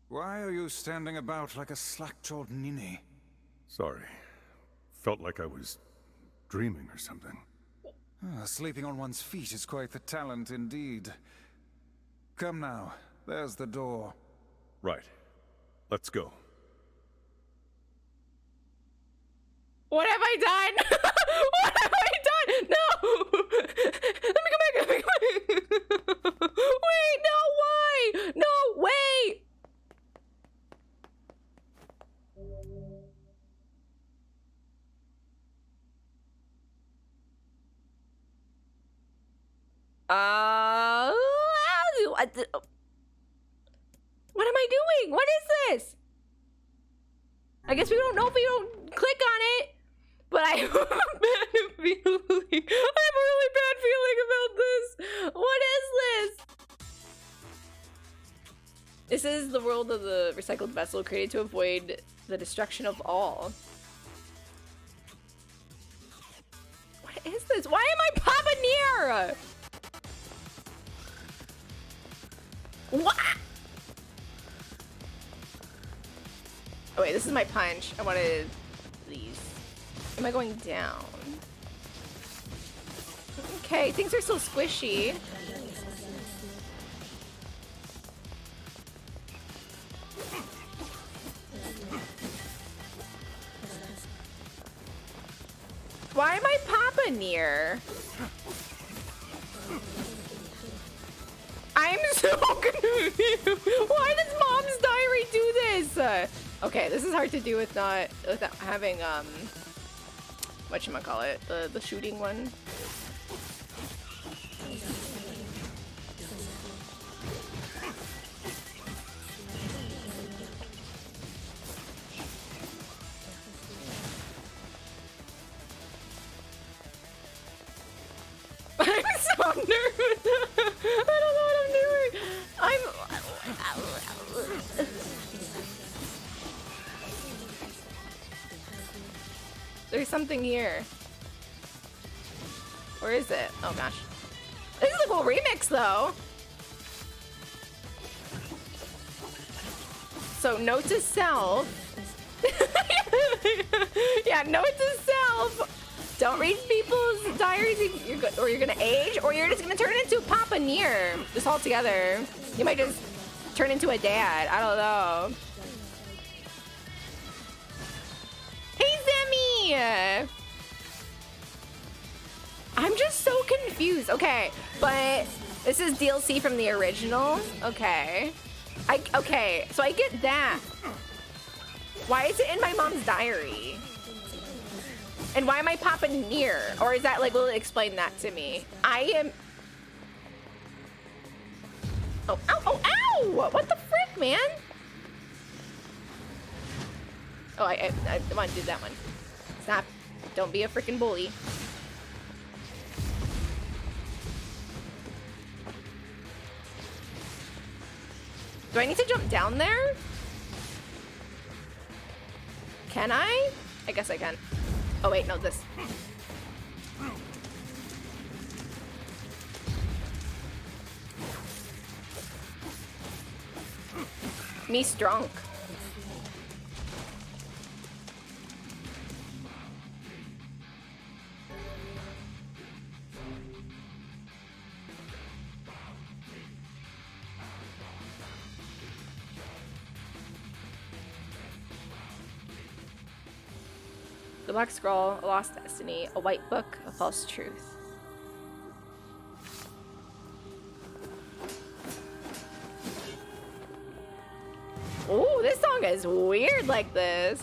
Why are you standing about like a slack-jawed ninny? Sorry. Felt like I was dreaming or something. Sleeping on one's feet is quite the talent indeed. Come now, there's the door. Right. Let's go. What have I done? What have I done? No! Let me go back. Let me go back. Wait, no, why? No, wait! What am I doing? What is this? I guess we don't know if we don't click on it. But I have a bad feeling. I have a really bad feeling about this. What is this? This is the world of the recycled vessel created to avoid the destruction of all. What is this? Why am I Papa Nier? What? Oh wait, this is my punch. I wanted these. Am I going down? Okay, things are so squishy. Why am I Papa Nier? I'm so confused. Why does Mom's Diary do this? Okay, this is hard to do without having whatchamacallit, the shooting one. I'm so nervous. I don't know what I'm doing. There's something here. Where is it? Oh gosh. This is a cool remix though. So note to self. Yeah, note to self. Don't read people's diaries or you're gonna age, or you're just gonna turn into Papa Nier. Just all together. You might just turn into a dad. I don't know. Hey, Zemi! I'm just so confused. Okay, but this is DLC from the original. Okay. Okay, so I get that. Why is it in my mom's diary? And why am I Papa Nier? Or is that like, will it explain that to me? I am... Oh, ow, oh, ow! What the frick, man? Oh, I want to do that one. Stop. Don't be a freaking bully. Do I need to jump down there? Can I? I guess I can. Oh wait, no, this. Me strong. The Black Scroll, a lost destiny, a white book, a false truth. Oh, this song is weird like this.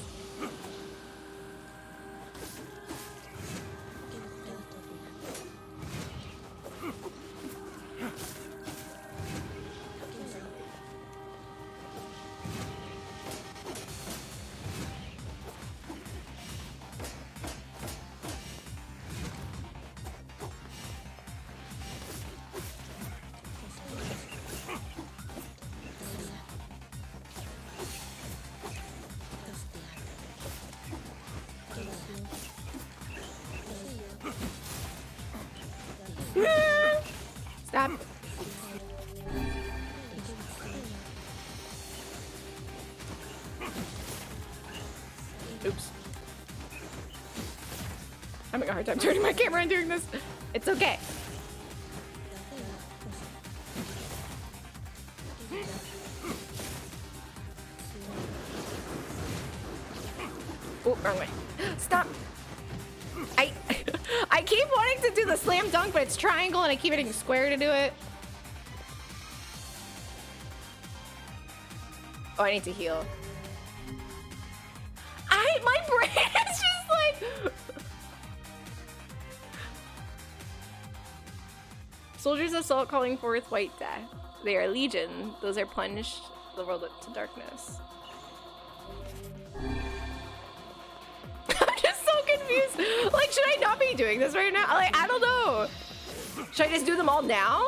Stop. Oops. I'm having a hard time turning my camera and doing this. It's okay. Oh, wrong way. Stop. I keep wanting to do the slam dunk, but it's triangle and I keep hitting square to do it. Oh, I need to heal. My brain is just like... Soldiers assault calling forth white death. They are legion. Those are plunged the world into darkness. confused. Like, should I not be doing this right now? Like, I don't know. Should I just do them all now?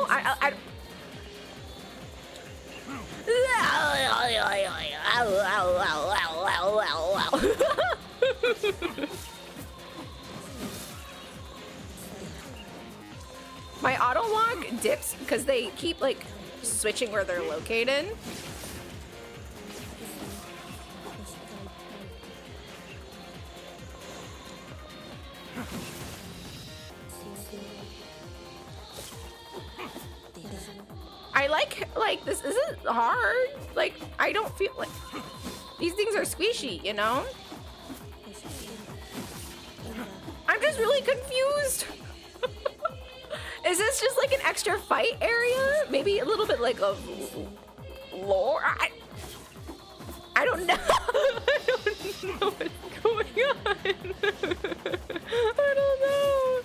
My auto lock dips because they keep like switching where they're located. I like this isn't hard. Like, I don't feel like these things are squishy, you know? I'm just really confused. Is this just like an extra fight area? Maybe a little bit like of lore? I don't know. I don't know what's going on. I don't know.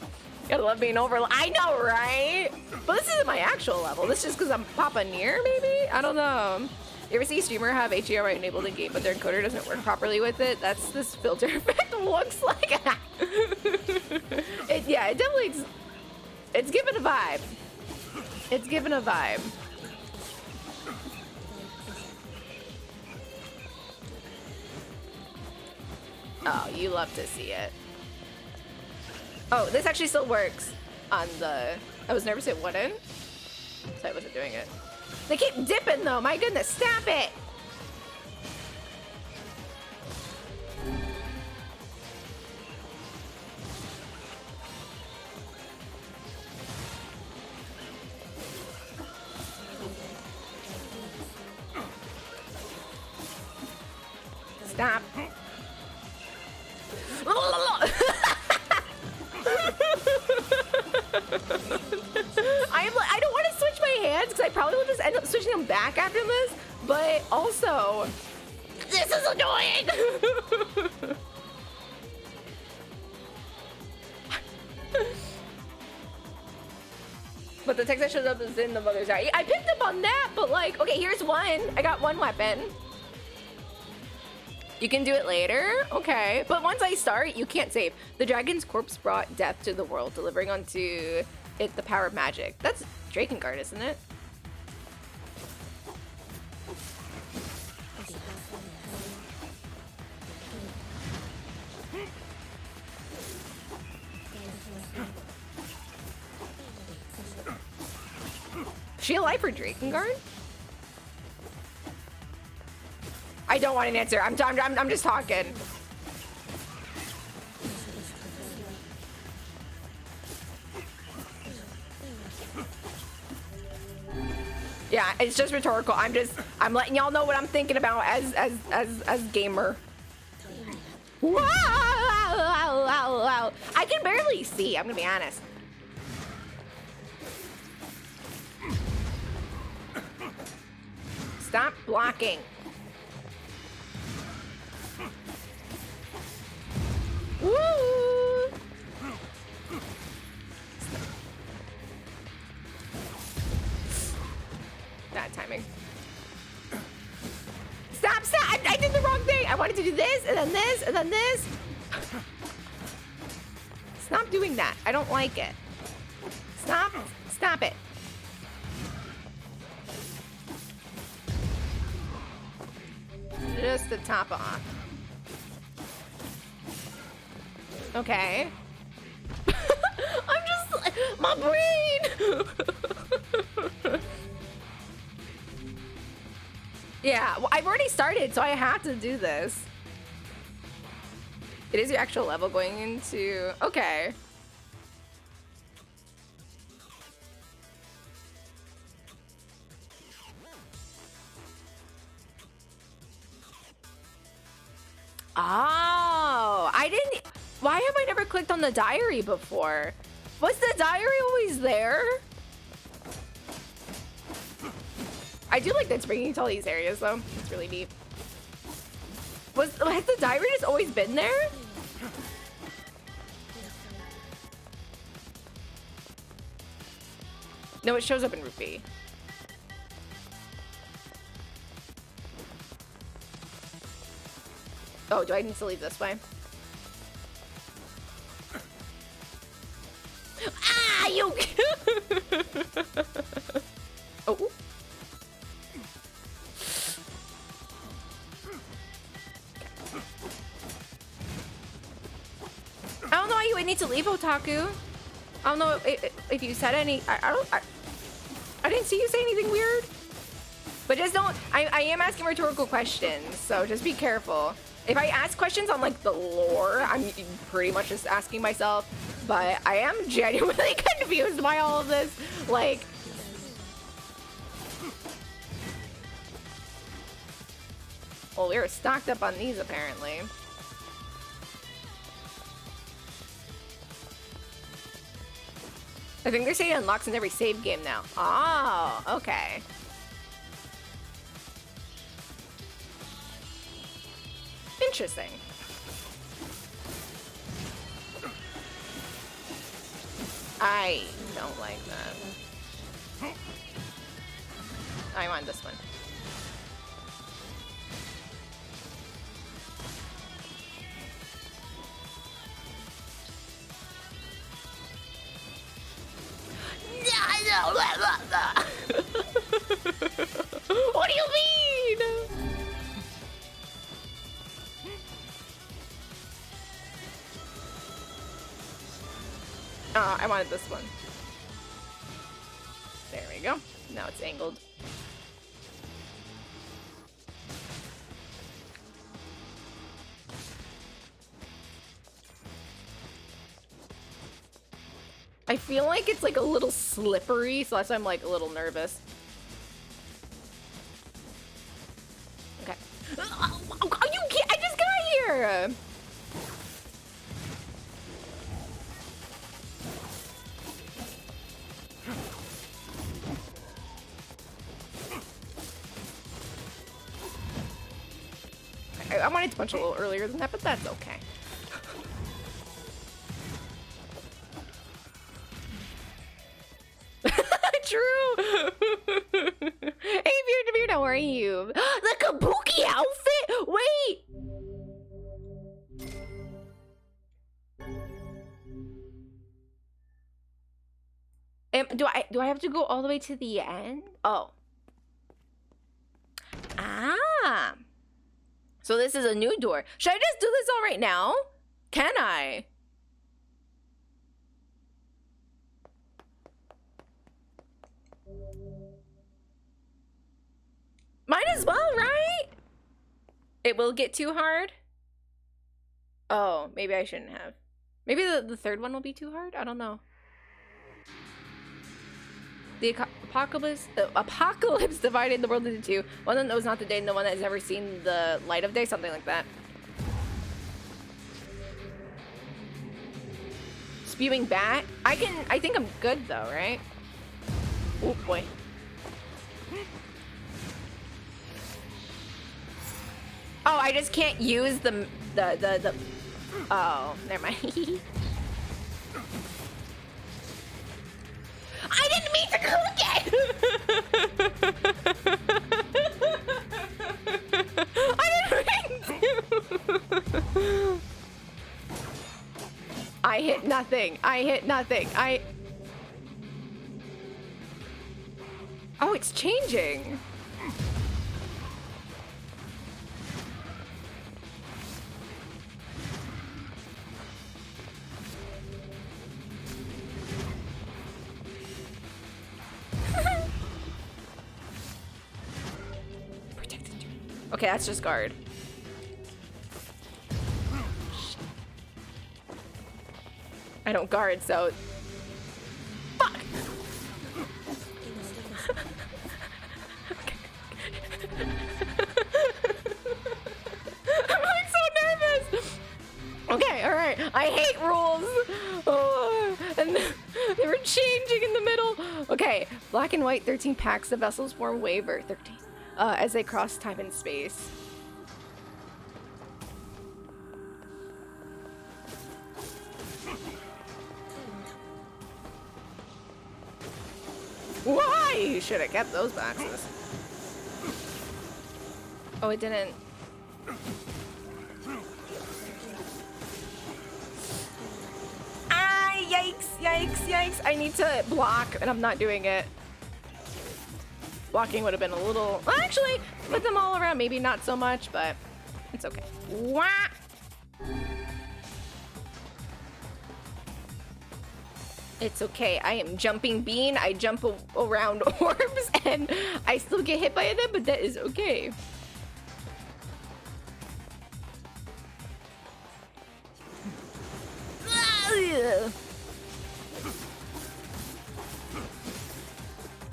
Gotta love being over. I know, right? But this isn't my actual level. This is just because I'm Papa Nier, maybe? I don't know. You ever see a streamer have HDR enabled in game, but their encoder doesn't work properly with it? That's this filter effect looks like. Yeah, it definitely. It's giving a vibe. It's giving a vibe. Oh, you love to see it. Oh, this actually still works on the... I was nervous it wouldn't, so I wasn't doing it. They keep dipping though, my goodness, stop it! Stop. I don't want to switch my hands because I probably will just end up switching them back after this, but also, this is annoying. But the text that shows up is in the mother's eye. I picked up on that, but like, okay, here's one. I got one weapon. You can do it later? Okay. But once I start, you can't save. The dragon's corpse brought death to the world, delivering unto it the power of magic. That's Drakengard, isn't it? Is she alive for Drakengard? I don't want an answer. I'm just talking. Yeah, it's just rhetorical. I'm letting y'all know what I'm thinking about as gamer. Wow! I can barely see. I'm gonna be honest. Stop blocking. Woo! Bad timing. Stop! I did the wrong thing. I wanted to do this, and then this, and then this. Stop doing that. I don't like it. Stop it. Just to top off. Okay. I'm just... My brain! Yeah, well, I've already started, so I have to do this. It is your actual level going into... Okay. Oh, I didn't... Why have I never clicked on the diary before? Was the diary always there? I do like that it's bringing you to all these areas, though. It's really neat. Has the diary just always been there? No, it shows up in Rupee. Oh, do I need to leave this way? Oh. I don't know why you would need to leave, Otaku. I don't know if you said any. I didn't see you say anything weird. But just don't. I am asking rhetorical questions, so just be careful. If I ask questions on like the lore, I'm pretty much just asking myself. But I am genuinely confused by all of this. Like. Well, we were stocked up on these apparently. I think they're saying it unlocks in every save game now. Oh, okay. Interesting. I don't like that. I want this one. What do you mean? I wanted this one. There we go. Now it's angled. I feel like it's like a little slippery, so that's why I'm like a little nervous. Okay. You can't, I just got here! I wanted to punch a little earlier than that, but that's okay. True. Hey, Beard, how are you? The Kabuki outfit? Wait. Do I have to go all the way to the end? Oh. Ah. So this is a new door. Should I just do this all right now? Can I? Might as well, right? It will get too hard. Oh, maybe I shouldn't have. Maybe the third one will be too hard? I don't know. The apocalypse divided the world into two. One that knows not the day and the one that has never seen the light of day. Something like that. Spewing bat? I think I'm good though, right? Oh boy. Oh, I just can't use the oh, never mind. I didn't mean to click it! I didn't mean to! I hit nothing. I hit nothing. Oh, it's changing. Okay, that's just guard. I don't guard, so... Fuck! I'm like so nervous! Okay, alright. I hate rules! Oh, and they were changing in the middle. Okay, black and white, 13 packs. The vessels form waver. 13. As they cross time and space. Why? You should have kept those boxes. Oh, it didn't. Ay, Yikes, yikes, yikes. I need to block, and I'm not doing it. Blocking would have been a little... Actually, put them all around. Maybe not so much, but it's okay. Wah! It's okay. I am jumping bean. I jump around orbs, and I still get hit by them, but that is okay.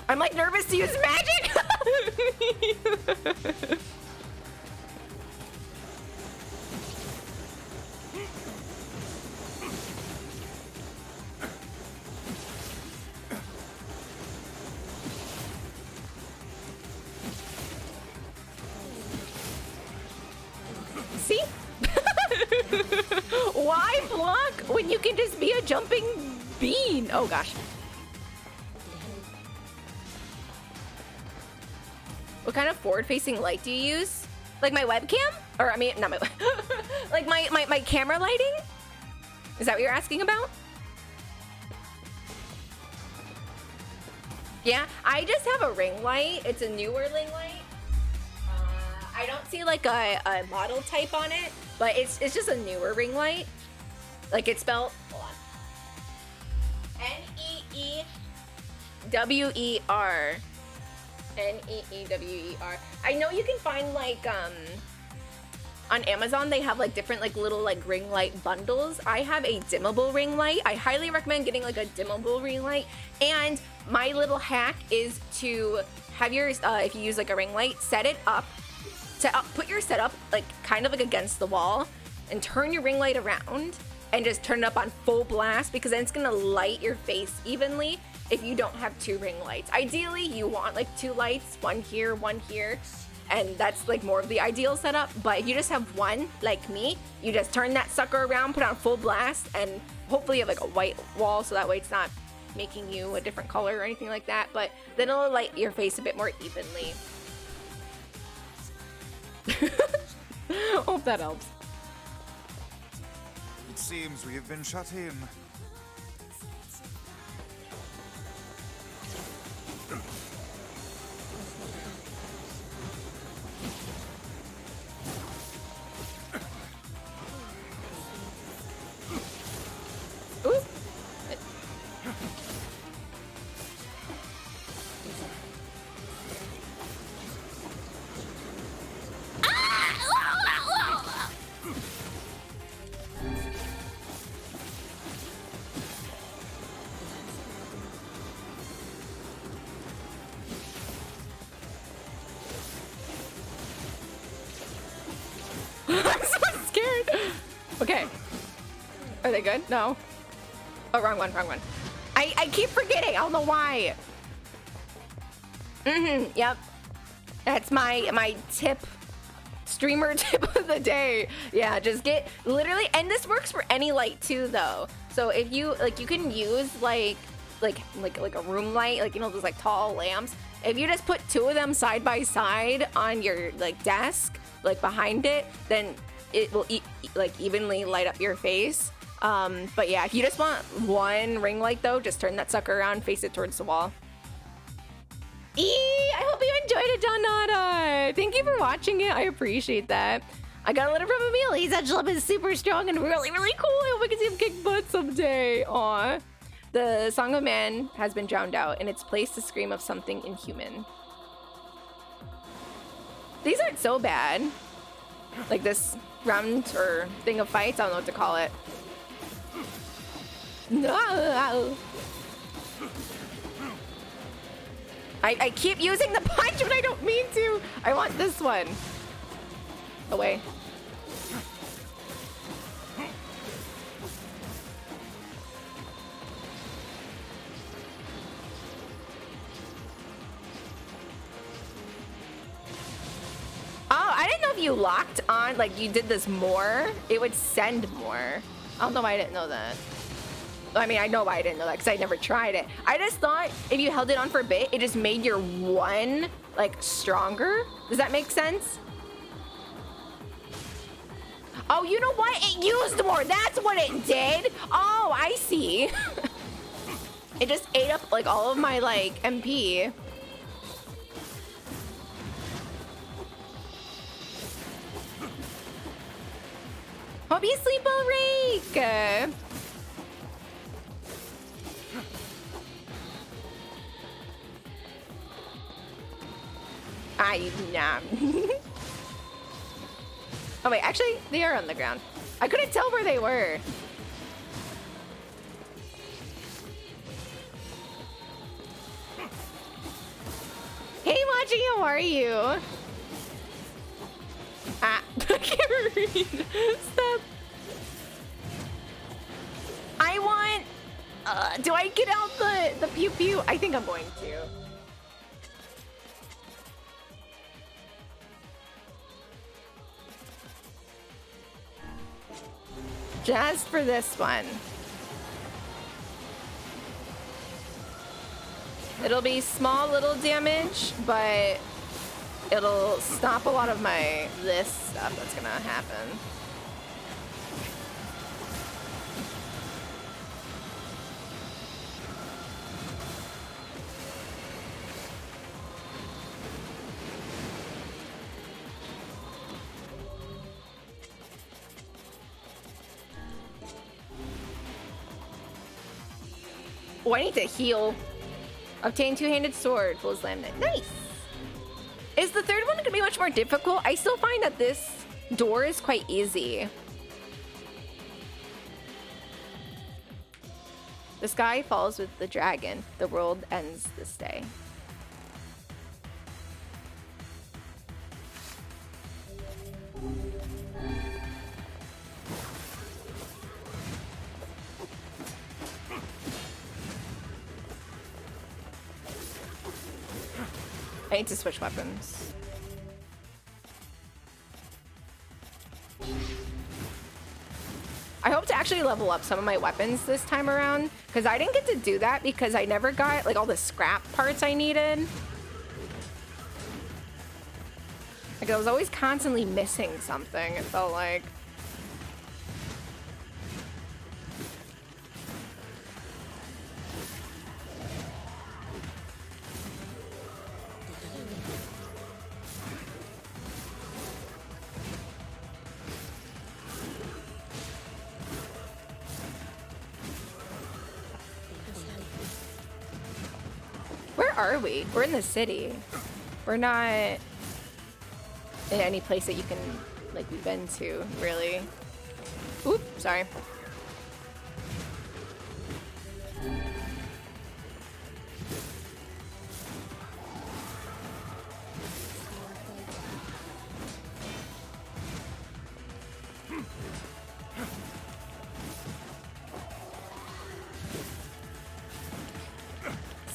I'm like nervous to use magic. See? Why block when you can just be a jumping bean? Oh gosh. What kind of forward-facing light do you use? Like my webcam? Or I mean, not my like my camera lighting? Is that what you're asking about? Yeah, I just have a ring light. It's a newer ring light. I don't see like a model type on it, but it's just a newer ring light. Like it's spelled, hold on. Neewer. Neewer. I know you can find like on Amazon they have like different like little like ring light bundles. I have a dimmable ring light. I highly recommend getting like a dimmable ring light. And my little hack is to have yours if you use like a ring light, put your setup like kind of like against the wall and turn your ring light around and just turn it up on full blast, because then it's gonna light your face evenly if you don't have two ring lights. Ideally you want like two lights, one here, and that's like more of the ideal setup. But if you just have one, like me, you just turn that sucker around, put on full blast, and hopefully you have like a white wall so that way it's not making you a different color or anything like that, but then it'll light your face a bit more evenly. Hope that helps. It seems we have been shut in. Ooh. I'm so scared. Okay. Are they good? No. Oh, wrong one. I keep forgetting. I don't know why. Yep. That's my tip. Streamer tip of the day. Yeah, just get literally, and this works for any light too though. So if you like, you can use like a room light, like, you know, those like tall lamps. If you just put two of them side by side on your like desk, like behind it, then it will like evenly light up your face. But yeah, if you just want one ring light though, just turn that sucker around, face it towards the wall. I hope you enjoyed it, Donata. Thank you for watching it. I appreciate that. I got a letter from Emil. He said Shlub is super strong and really, really cool. I hope we can see him kick butt someday. Aw. The Song of Man has been drowned out. In its place, the scream of something inhuman. These aren't so bad. Like this round or thing of fights. I don't know what to call it. No. I keep using the punch when I don't mean to. I want this one. Away. Oh, I didn't know if you locked on, like you did this more, it would send more. I don't know why I didn't know that. I mean, I know why I didn't know that because I never tried it. I just thought if you held it on for a bit, it just made your one like stronger. Does that make sense? Oh, you know what? It used more. That's what it did. Oh, I see. It just ate up like all of my like MP. Hope you sleep well, Rake. Nah. Oh wait, actually, they are on the ground. I couldn't tell where they were. Hey, Watching, how are you? Ah, I can't read. Stop. I want. Do I get out the pew pew? I think I'm going to. Just for this one. It'll be small little damage, but it'll stop a lot of my this stuff that's gonna happen. Oh, I need to heal. Obtain two-handed sword. Full slam net. Nice. Is the third one gonna be much more difficult? I still find that this door is quite easy. The sky falls with the dragon. The world ends this day. I need to switch weapons. I hope to actually level up some of my weapons this time around, because I didn't get to do that because I never got like all the scrap parts I needed. Like I was always constantly missing something, it felt like. Where are we? We're in the city. We're not in any place that you can, like, we've been to, really. Oop, sorry.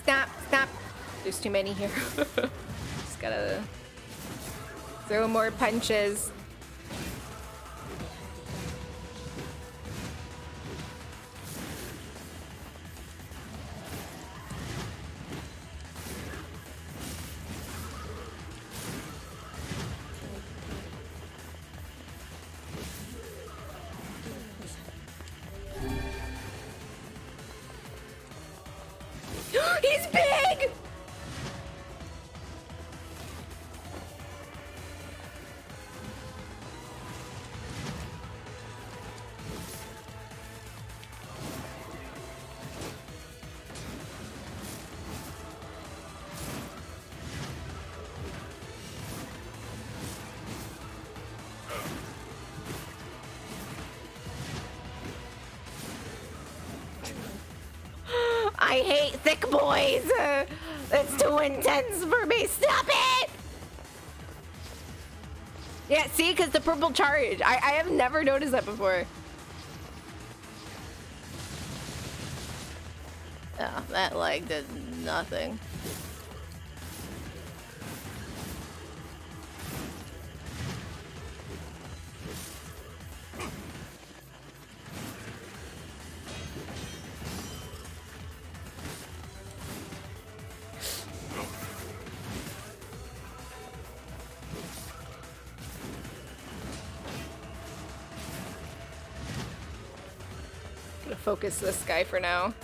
Stop. There's too many here. Just gotta throw more punches. He's big! I hate thick boys. It's too intense for me. Stop it! Yeah, see, because the purple charge. I have never noticed that before. Oh, that leg did nothing. focus this guy for now.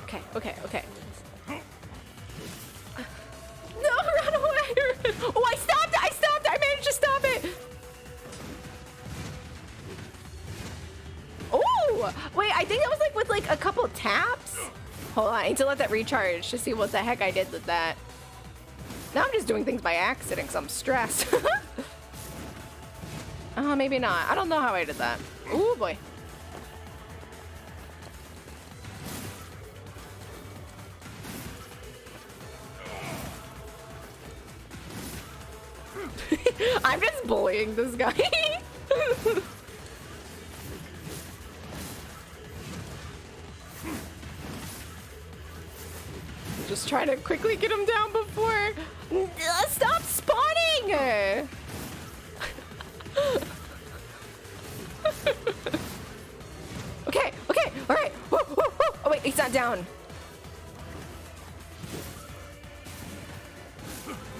Okay, okay, okay. No, run away! Oh, I stopped it! I stopped it! I managed to stop it! Oh! Wait, I think it was like with like a couple taps? Hold on, I need to let that recharge to see what the heck I did with that. Now I'm just doing things by accident because I'm stressed. Oh, maybe not. I don't know how I did that. Ooh, boy. I'm just bullying this guy. Just trying to quickly get him down before... Stop spawning! Okay, okay, alright. Oh wait, he's not down.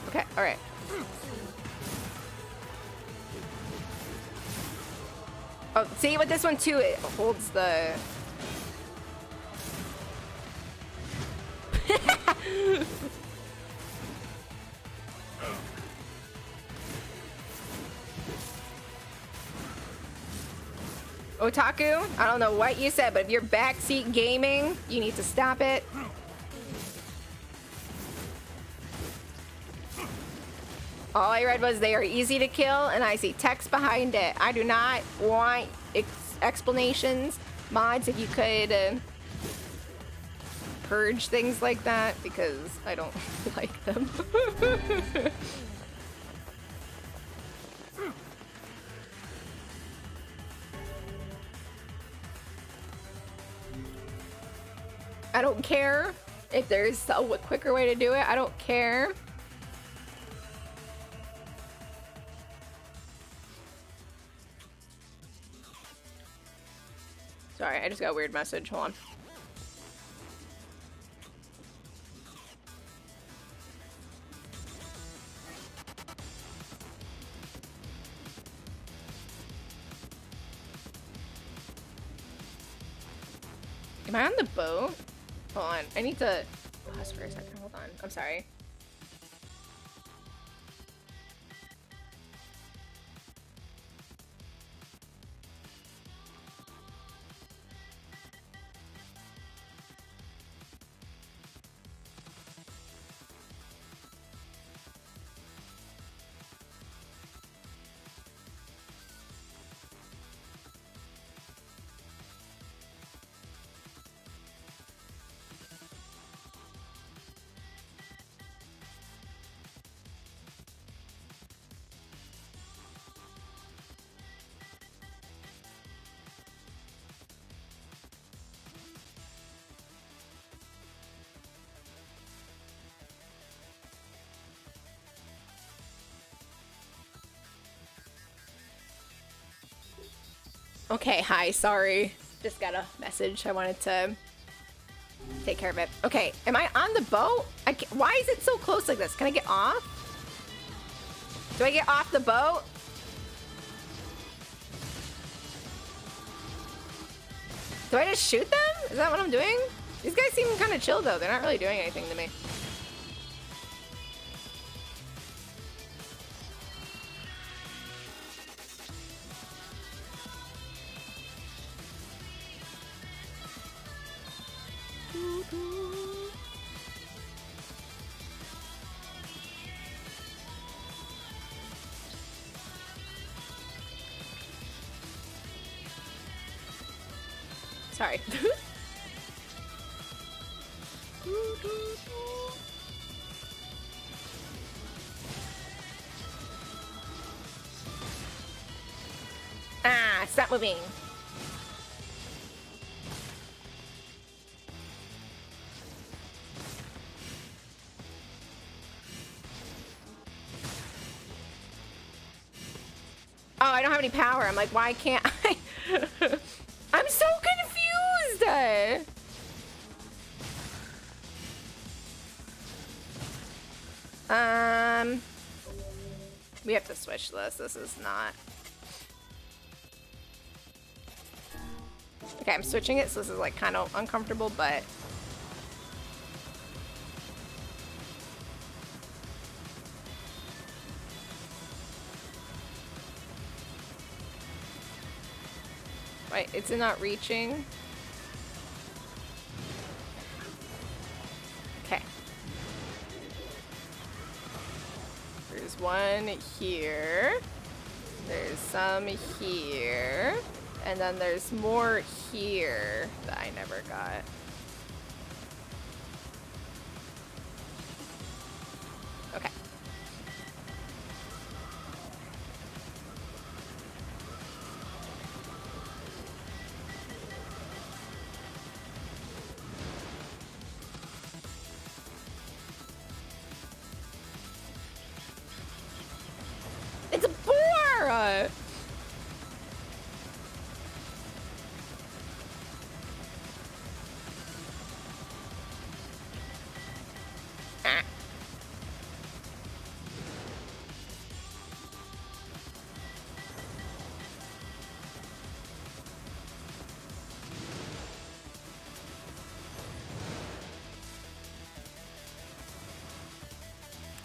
Okay, alright. Oh, see with this one too, it holds the... Otaku, I don't know what you said, but if you're backseat gaming, you need to stop it. All I read was they are easy to kill, and I see text behind it. I do not want explanations. Mods, if you could purge things like that, because I don't like them. I don't care if there's a quicker way to do it. I don't care. Sorry, I just got a weird message. Hold on. Am I on the boat? Hold on. I need to pause for a second. Hold on. I'm sorry. Okay, hi, sorry. Just got a message. I wanted to take care of it. Okay, am I on the boat? Why is it so close like this? Can I get off? Do I get off the boat? Do I just shoot them? Is that what I'm doing? These guys seem kind of chill though. They're not really doing anything to me. Sorry. Ah, stop moving. Oh, I don't have any power. I'm like, why can't I? I'm so confused. We have to switch this. This is not. Okay, I'm switching it, so this is like kind of uncomfortable, but right, it's not reaching. Okay. There's one here. There's some here. And then there's more here that I never got. Okay. It's a boar!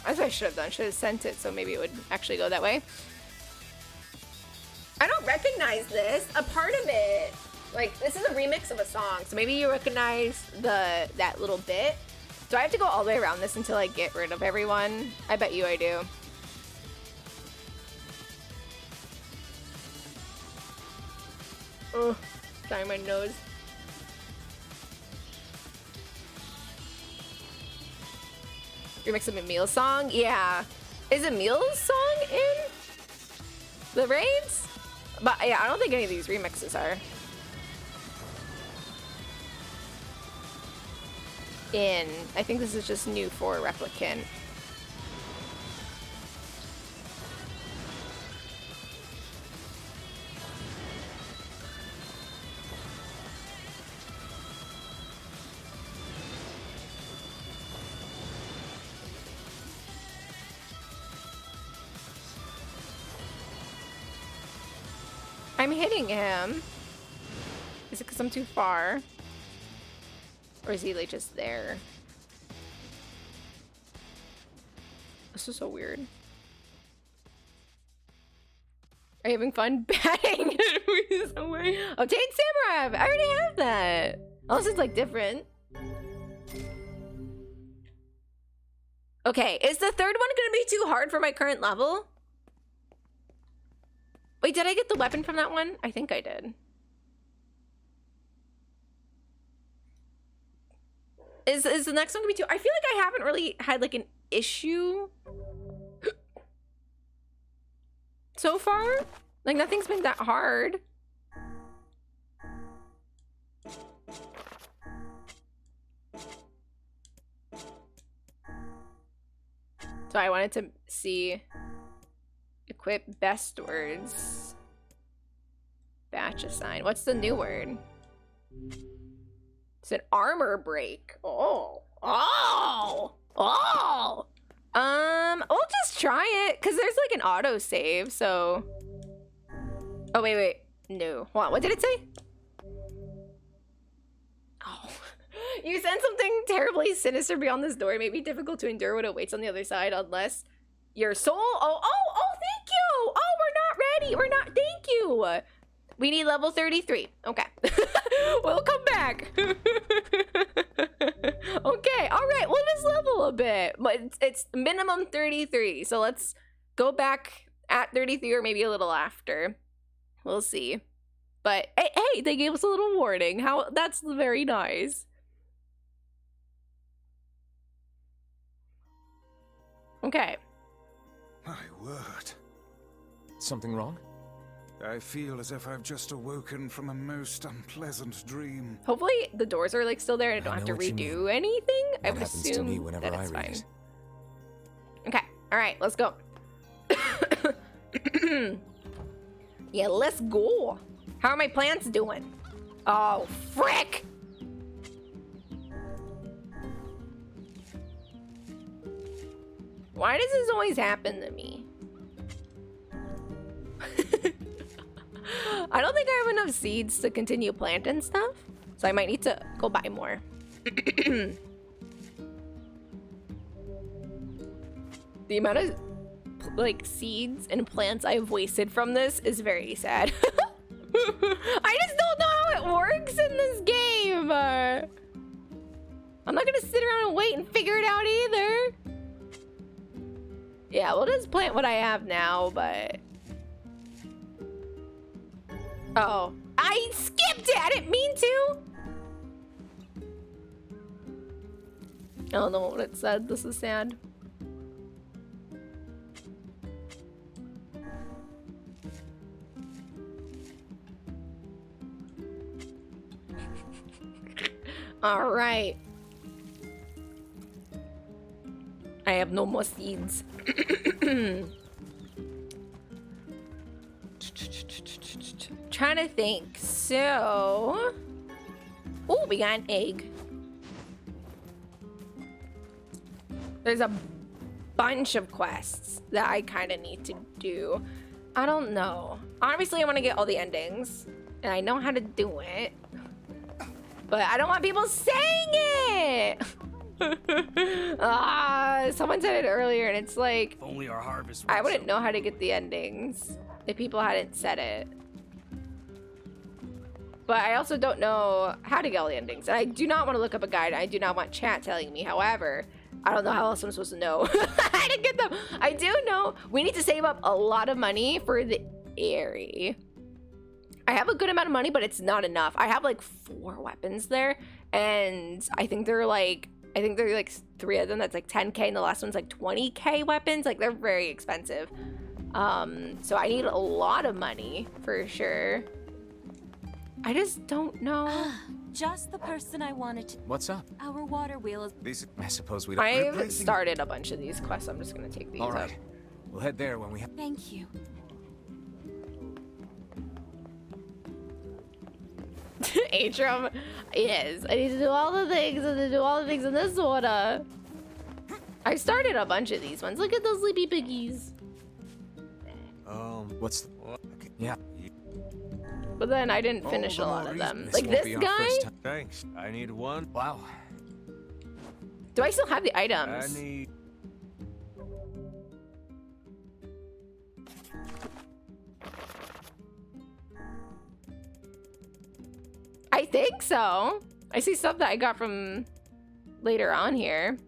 That's what I should have done. Should have sent it so maybe it would actually go that way. I don't recognize this. A part of it, like, this is a remix of a song, so maybe you recognize that little bit. Do I have to go all the way around this until I get rid of everyone? I bet you I do. Ugh, sorry, my nose. Remix of Emil's song? Yeah. Is Emil's song in the raids? But yeah, I don't think any of these remixes are. I think this is just new for Replicant. I'm hitting him. Is it because I'm too far? Or is he like just there? This is so weird. Are you having fun batting enemies away? Obtain Samurai! I already have that! Unless it's like different. Okay, is the third one gonna be too hard for my current level? Wait, did I get the weapon from that one? I think I did. Is the next one gonna be too... I feel like I haven't really had like an issue so far. Like nothing's been that hard. So I wanted to see... Equip best words. Batch assign. What's the new word? It's an armor break. Oh. Oh. Oh. We'll just try it because there's like an auto save. So. Oh wait. No. Hold on. What did it say? Oh. You sent something terribly sinister beyond this door. It may be difficult to endure what awaits on the other side unless your soul. Oh, thank you. Oh, we're not ready. We're not. Thank you. We need level 33. Okay. We'll come back. Okay. All right. We'll just level a bit. But it's minimum 33. So let's go back at 33 or maybe a little after. We'll see. But hey, they gave us a little warning. That's very nice. Okay. My word. Something wrong? I feel as if I've just awoken from a most unpleasant dream. Hopefully the doors are like still there and I don't have to redo anything. I would assume that it's fine. Okay. All right. Let's go. Yeah, let's go. How are my plants doing? Oh, frick. Why does this always happen to me? I don't think I have enough seeds to continue planting stuff, so I might need to go buy more. The amount of like seeds and plants I've wasted from this is very sad. I just don't know how it works in this game. I'm not gonna sit around and wait and figure it out either. Yeah, we'll just plant what I have now, but... Oh, I skipped it! I didn't mean to! I don't know what it said. This is sad. All right. I have no more seeds. Trying to think. So, oh, we got an egg. There's a bunch of quests that I kind of need to do. I don't know. Obviously, I want to get all the endings, and I know how to do it. But I don't want people saying it. Someone said it earlier, and it's like, If only our harvest. I wouldn't know how to get the endings if people hadn't said it. But I also don't know how to get all the endings, and I do not want to look up a guide. I do not want chat telling me. However, I don't know how else I'm supposed to know how to get them. I do know we need to save up a lot of money for the Airy. I have a good amount of money, but it's not enough. I have like 4 weapons there, and I think they're like 3 of them that's like 10k, and the last one's like 20k weapons. Like, they're very expensive. So I need a lot of money for sure. I just don't know. Just the person I wanted to. What's up? Our water wheel is. I suppose we don't. I've started a bunch of these quests. I'm just gonna take these All right. up. We'll head there when we have. Thank you. Atrum, yes. I need to do all the things and to do all the things in this order. I started a bunch of these ones. Look at those sleepy piggies. What's? Okay, yeah. But then I didn't finish a lot of them. Like won't this be our guy? first time. Thanks. I need one. Wow. Do I still have the I items? need. I think so. I see stuff that I got from later on here.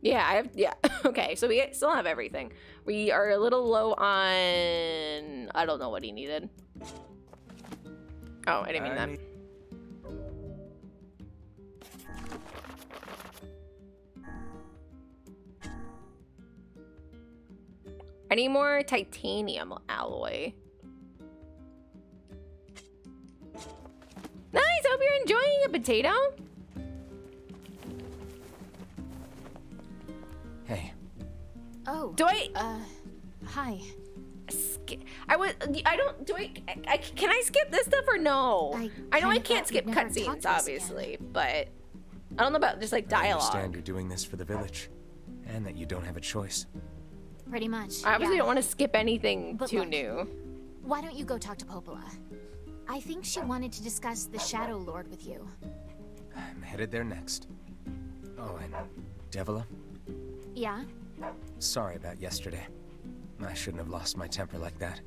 Yeah, I have, yeah. Okay, so we still have everything. We are a little low on, I don't know what he needed. Oh, I didn't mean that. I need more titanium alloy. Nice, hope you're enjoying a potato. Hey. Oh. Do I? Hi. Can I skip this stuff or no? I know I kinda can't thought skip we'd never cutscenes, talk to us obviously, but I don't know about just like I dialogue. understand you're doing this for the village, and that you don't have a choice. Pretty much. I obviously yeah. don't want to skip anything But too look. new. Why don't you go talk to Popola? I think she wanted to discuss the Shadow Lord with you. I'm headed there next. Oh, and Devila, Yeah? sorry about yesterday. I shouldn't have lost my temper like that.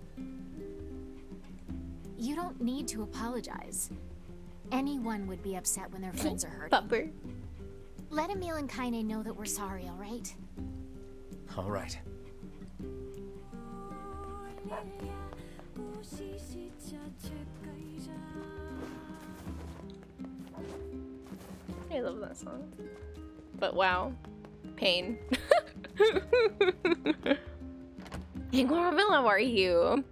You don't need to apologize. Anyone would be upset when their friends are hurting. Pupper. Let Emil and Kaine know that we're sorry, alright? All right. I love that song. But wow. Pain. Hey, Goraville, how are you?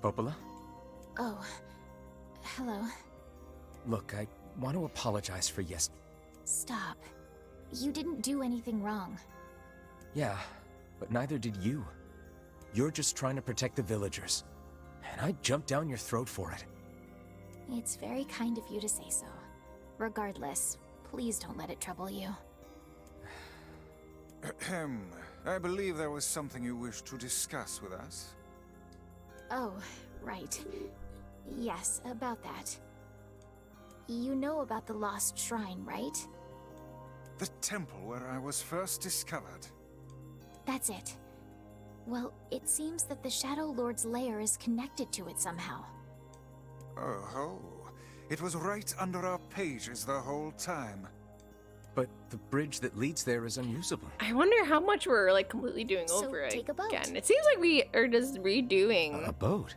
Popola? Oh. Hello. Look, I want to apologize for Stop. You didn't do anything wrong. Yeah, but neither did you. You're just trying to protect the villagers. And I'd jump down your throat for it. It's very kind of you to say so. Regardless, please don't let it trouble you. Ahem. I believe there was something you wished to discuss with us. Oh, right. Yes, about that. You know about the lost shrine, right? The temple where I was first discovered. That's it. Well, it seems that the Shadow Lord's lair is connected to it somehow. Oh ho. It was right under our pages the whole time. But the bridge that leads there is unusable. I wonder how much we're like completely doing So over take a boat. again. It seems like we are just redoing A boat?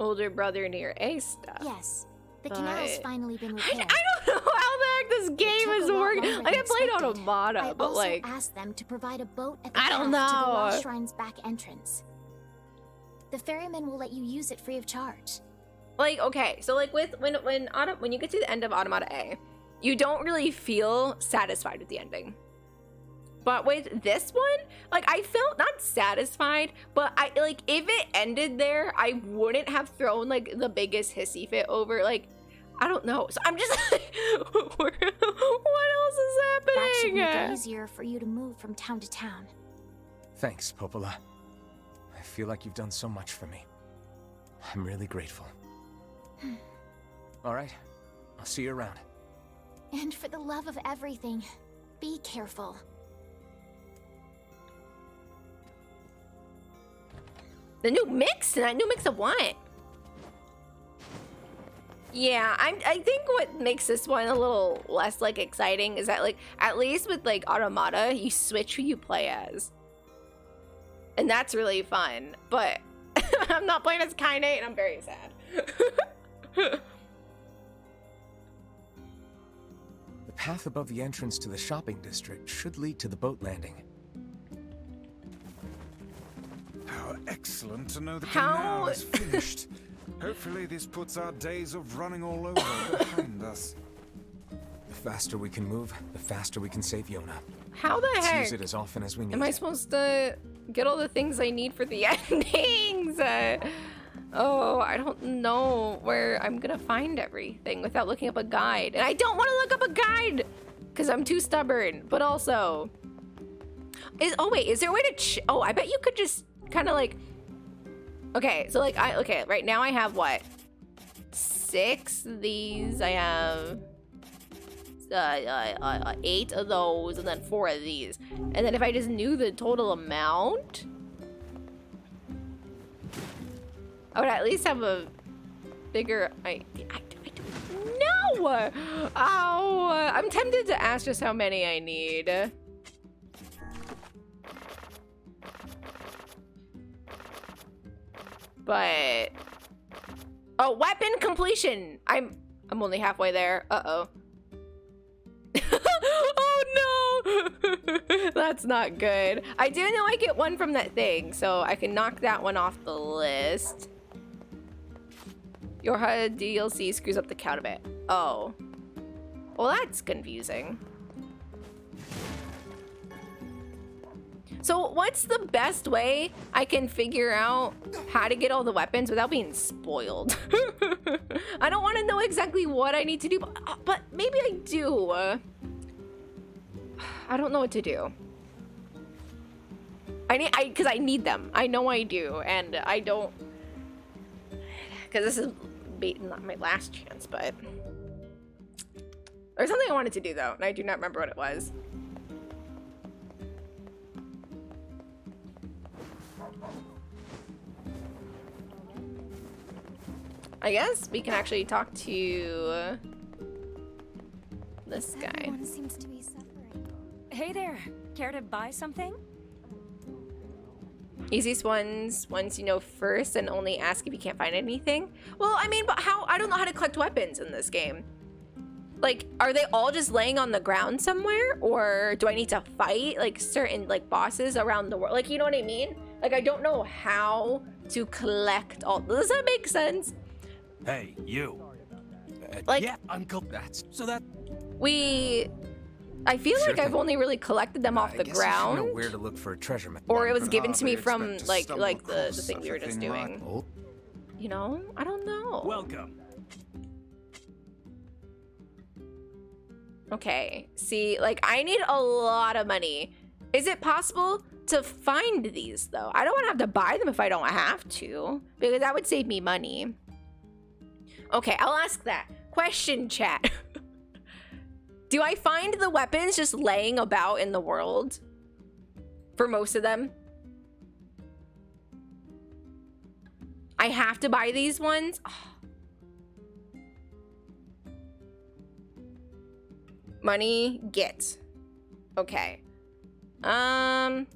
older brother Nier A stuff. Yes, the canal's But- finally been I repaired. don't know how the heck this game took is a lot working. longer Like I than played expected. Automata, I but also like asked them to provide a boat at the I path don't to the know. Lost Shrine's back entrance. The ferryman will let you use it free of charge. okay, so like with when you get to the end of Automata A, you don't really feel satisfied with the ending. But with this one, like I felt not satisfied, but I like if it ended there, I wouldn't have thrown like the biggest hissy fit over. Like I don't know. So I'm just like, what else is That should make it happening? easier for you to move from town to town. Thanks, Popola. I feel like you've done so much for me. I'm really grateful. All right, I'll see you around. And for the love of everything, be careful. The new mix? That new mix of what? Yeah, I think what makes this one a little less like exciting is that like at least with like Automata, you switch who you play as. And that's really fun. But I'm not playing as Kaine and I'm very sad. The path above the entrance to the shopping district should lead to the boat landing. How excellent to know the How- canal is finished. Hopefully this puts our days of running all over behind us. The faster we can move, the faster we can save Yona. How the Let's heck use it as often as we need. am I supposed to get all the things I need for the endings? Oh, I don't know where I'm gonna find everything without looking up a guide. And I don't want to look up a guide because I'm too stubborn. But also, oh wait, is there a way to? Oh, I bet you could just kind of like. Okay, so like okay, right now I have what? 6 of these. I have 8 of those, and then 4 of these. And then if I just knew the total amount, I would at least have a bigger. I don't know. Oh, I'm tempted to ask just how many I need. But oh, weapon completion. I'm only halfway there. Uh-oh. Oh no. That's not good. I do know I get 1 from that thing, so I can knock that one off the list. Your HUD DLC screws up the count a bit. Oh. Well, that's confusing. So what's the best way I can figure out how to get all the weapons without being spoiled? I don't want to know exactly what I need to do, but maybe I do. I don't know what to do. Because I need them. I know I do, and I don't. Because this is not my last chance, but there's something I wanted to do though, and I do not remember what it was. I guess we can actually talk to this guy. Everyone seems to be suffering. Hey there. Care to buy something? Easiest ones you know first and only ask if you can't find anything. Well, I mean, but how? I don't know how to collect weapons in this game. Like, are they all just laying on the ground somewhere? Or do I need to fight like certain like bosses around the world? Like, you know what I mean? Like, I don't know how to collect all. Does that make sense? Hey, you. Like- yeah, Uncle. That's so that. We I feel Sure like I've thing. only really collected them off I the guess I should know ground. where to look for a treasure map. Or it was One given could to me hardly from expect to like stumble the across thing we were such a just thing doing. Oh, You know? I don't know. Welcome. Okay. See, like I need a lot of money. Is it possible to find these though? I don't want to have to buy them if I don't have to, because that would save me money. Okay, I'll ask that. Question, chat. Do I find the weapons just laying about in the world? For most of them? I have to buy these ones? Oh. Money, get. Okay. Some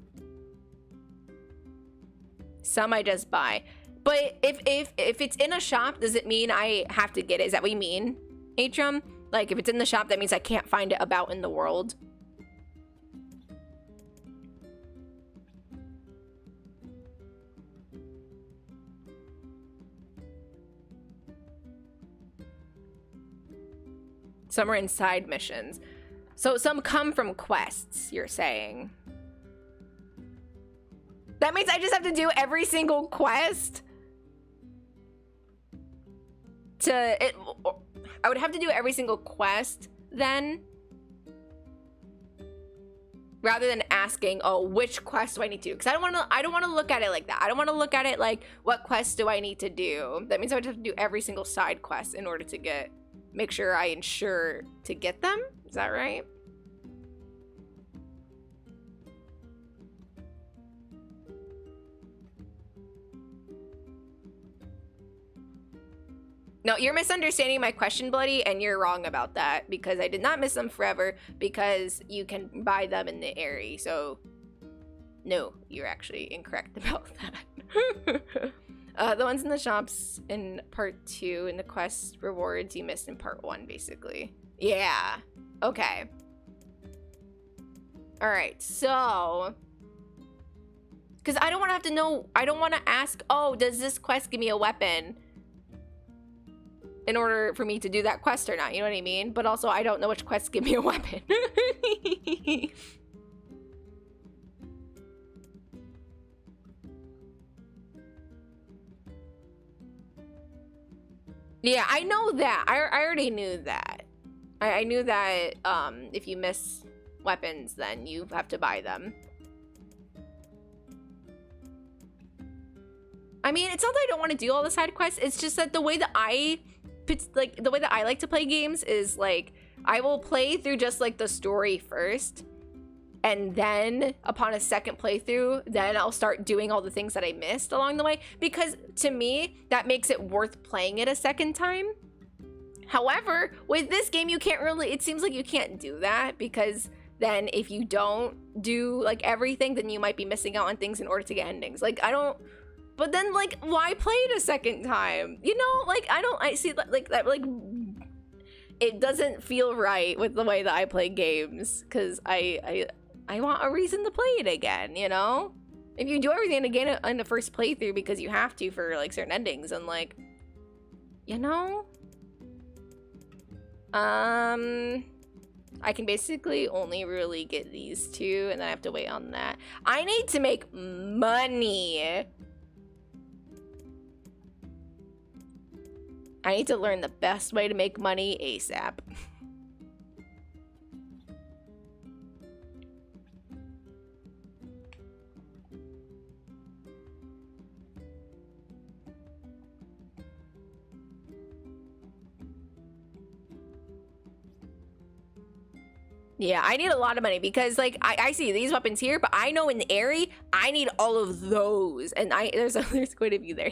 I just buy. But if it's in a shop, does it mean I have to get it? Is that what you mean, Atrum? Like, if it's in the shop, that means I can't find it about in the world? Some are inside missions. So some come from quests, you're saying. That means I just have to do every single quest? I would have to do every single quest then, rather than asking, oh, which quest do I need to do? Because I don't want to look at it like that. I don't want to look at it like, what quest do I need to do? That means I would have to do every single side quest in order to make sure I ensure to get them. Is that right? No, you're misunderstanding my question, Bloody, and you're wrong about that, because I did not miss them forever, because you can buy them in the area. So, no, you're actually incorrect about that. The ones in the shops in part 2 and the quest rewards you missed in part 1, basically. Yeah. Okay. All right. So, because I don't want to have to know. I don't want to ask, oh, does this quest give me a weapon in order for me to do that quest or not? You know what I mean? But also, I don't know which quests give me a weapon. Yeah, I know that. I already knew that. I knew that if you miss weapons, then you have to buy them. I mean, it's not that I don't want to do all the side quests. It's just that the way that I like to play games is like I will play through just like the story first, and then upon a second playthrough, then I'll start doing all the things that I missed along the way, because to me that makes it worth playing it a second time. However, with this game, you can't really, it seems like you can't do that, because then if you don't do like everything, then you might be missing out on things in order to get endings. Like but then like why play it a second time? You know, like I see like that, like it doesn't feel right with the way that I play games, because I want a reason to play it again, you know? If you do everything again in the first playthrough because you have to for like certain endings, and like, you know? I can basically only really get these two, and then I have to wait on that. I need to make money. I need to learn the best way to make money ASAP. Yeah, I need a lot of money, because like I see these weapons here, but I know in the area I need all of those, and there's quite a few there.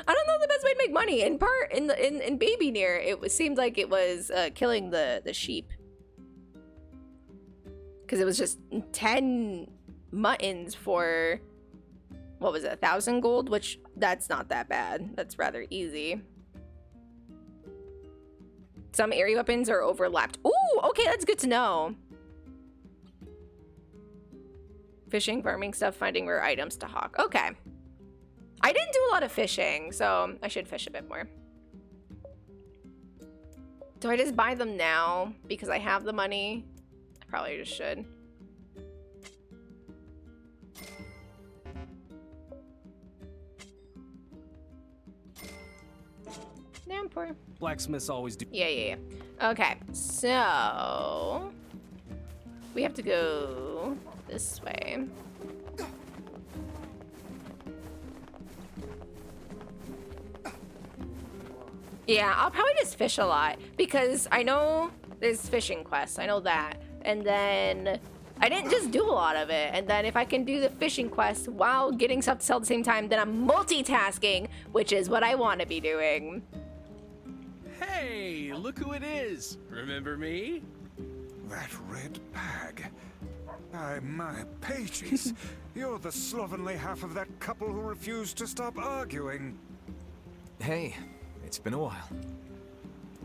I don't know the best way to make money. In Baby Nier, seemed like it was killing the sheep, because it was just 10 muttons for, what was it, 1,000 gold, which that's not that bad. That's rather easy. Some area weapons are overlapped. Ooh, okay, that's good to know. Fishing, farming stuff, finding rare items to hawk. Okay. I didn't do a lot of fishing, so I should fish a bit more. Do I just buy them now because I have the money? I probably just should. Yeah, I'm poor. Blacksmiths always do. Yeah. Okay, so we have to go this way. Yeah, I'll probably just fish a lot because I know there's fishing quests. I know that. And then I didn't just do a lot of it. And then if I can do the fishing quest while getting stuff to sell at the same time, then I'm multitasking, which is what I want to be doing. Hey, look who it is. Remember me? That red bag. My pages. You're the slovenly half of that couple who refused to stop arguing. Hey, it's been a while.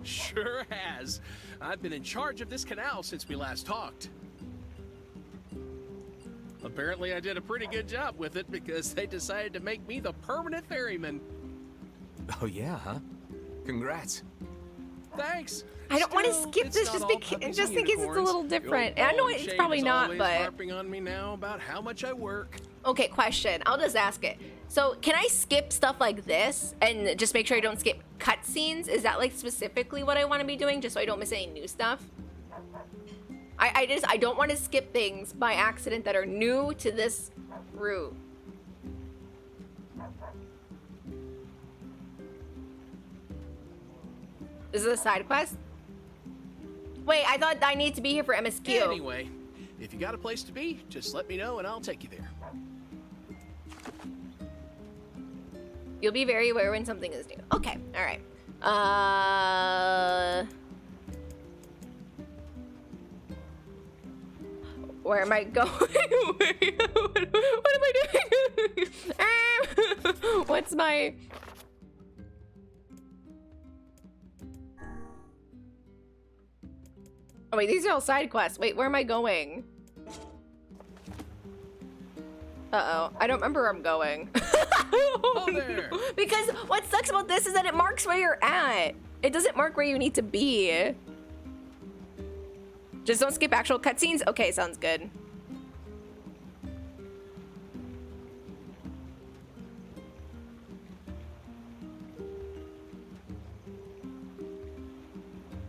Sure has. I've been in charge of this canal since we last talked. Apparently I did a pretty good job with it because they decided to make me the permanent ferryman. Oh yeah, huh? Congrats. Thanks. I don't want to Still, skip it's this not just all because puppies just and in case it's a unicorns. little Your different. old I know ball it's and probably chain is not, always but harping on me now about how much I work. okay, question. I'll just ask it. So, can I skip stuff like this and just make sure I don't skip cutscenes? Is that like specifically what I want to be doing, just so I don't miss any new stuff? I don't want to skip things by accident that are new to this route. Is this a side quest? Wait, I thought I need to be here for MSQ. Anyway, if you got a place to be, just let me know and I'll take you there. You'll be very aware when something is new. Okay, all right. Where am I going? What am I doing? What's my... Oh wait, these are all side quests. Wait, where am I going? Uh-oh, I don't remember where I'm going. Oh, there. Because what sucks about this is that it marks where you're at. It doesn't mark where you need to be. Just don't skip actual cutscenes? Okay, sounds good.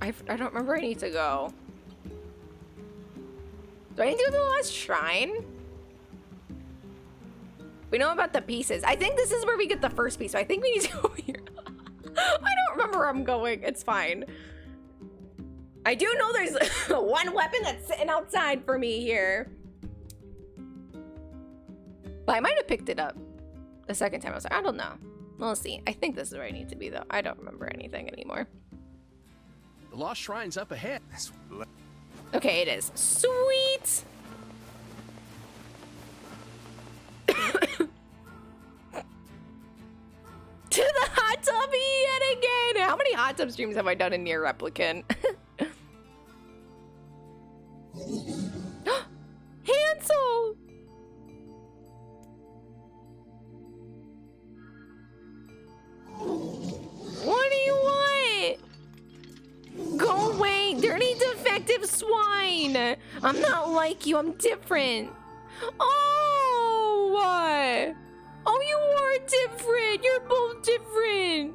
I don't remember where I need to go. Do I need to go to the last shrine? We know about the pieces. I think this is where we get the first piece, so I think we need to go here. I don't remember where I'm going. It's fine. I do know there's one weapon that's sitting outside for me here. But I might have picked it up the second time I was there. I don't know. We'll see. I think this is where I need to be, though. I don't remember anything anymore. The Lost Shrine's up ahead. Okay, it is. Sweet! To the hot tub yet again! How many hot tub streams have I done in Nier Replicant? Hansel! What do you want? Go away, dirty defective swine! I'm not like you, I'm different. Oh! Oh, you are different! You're both different!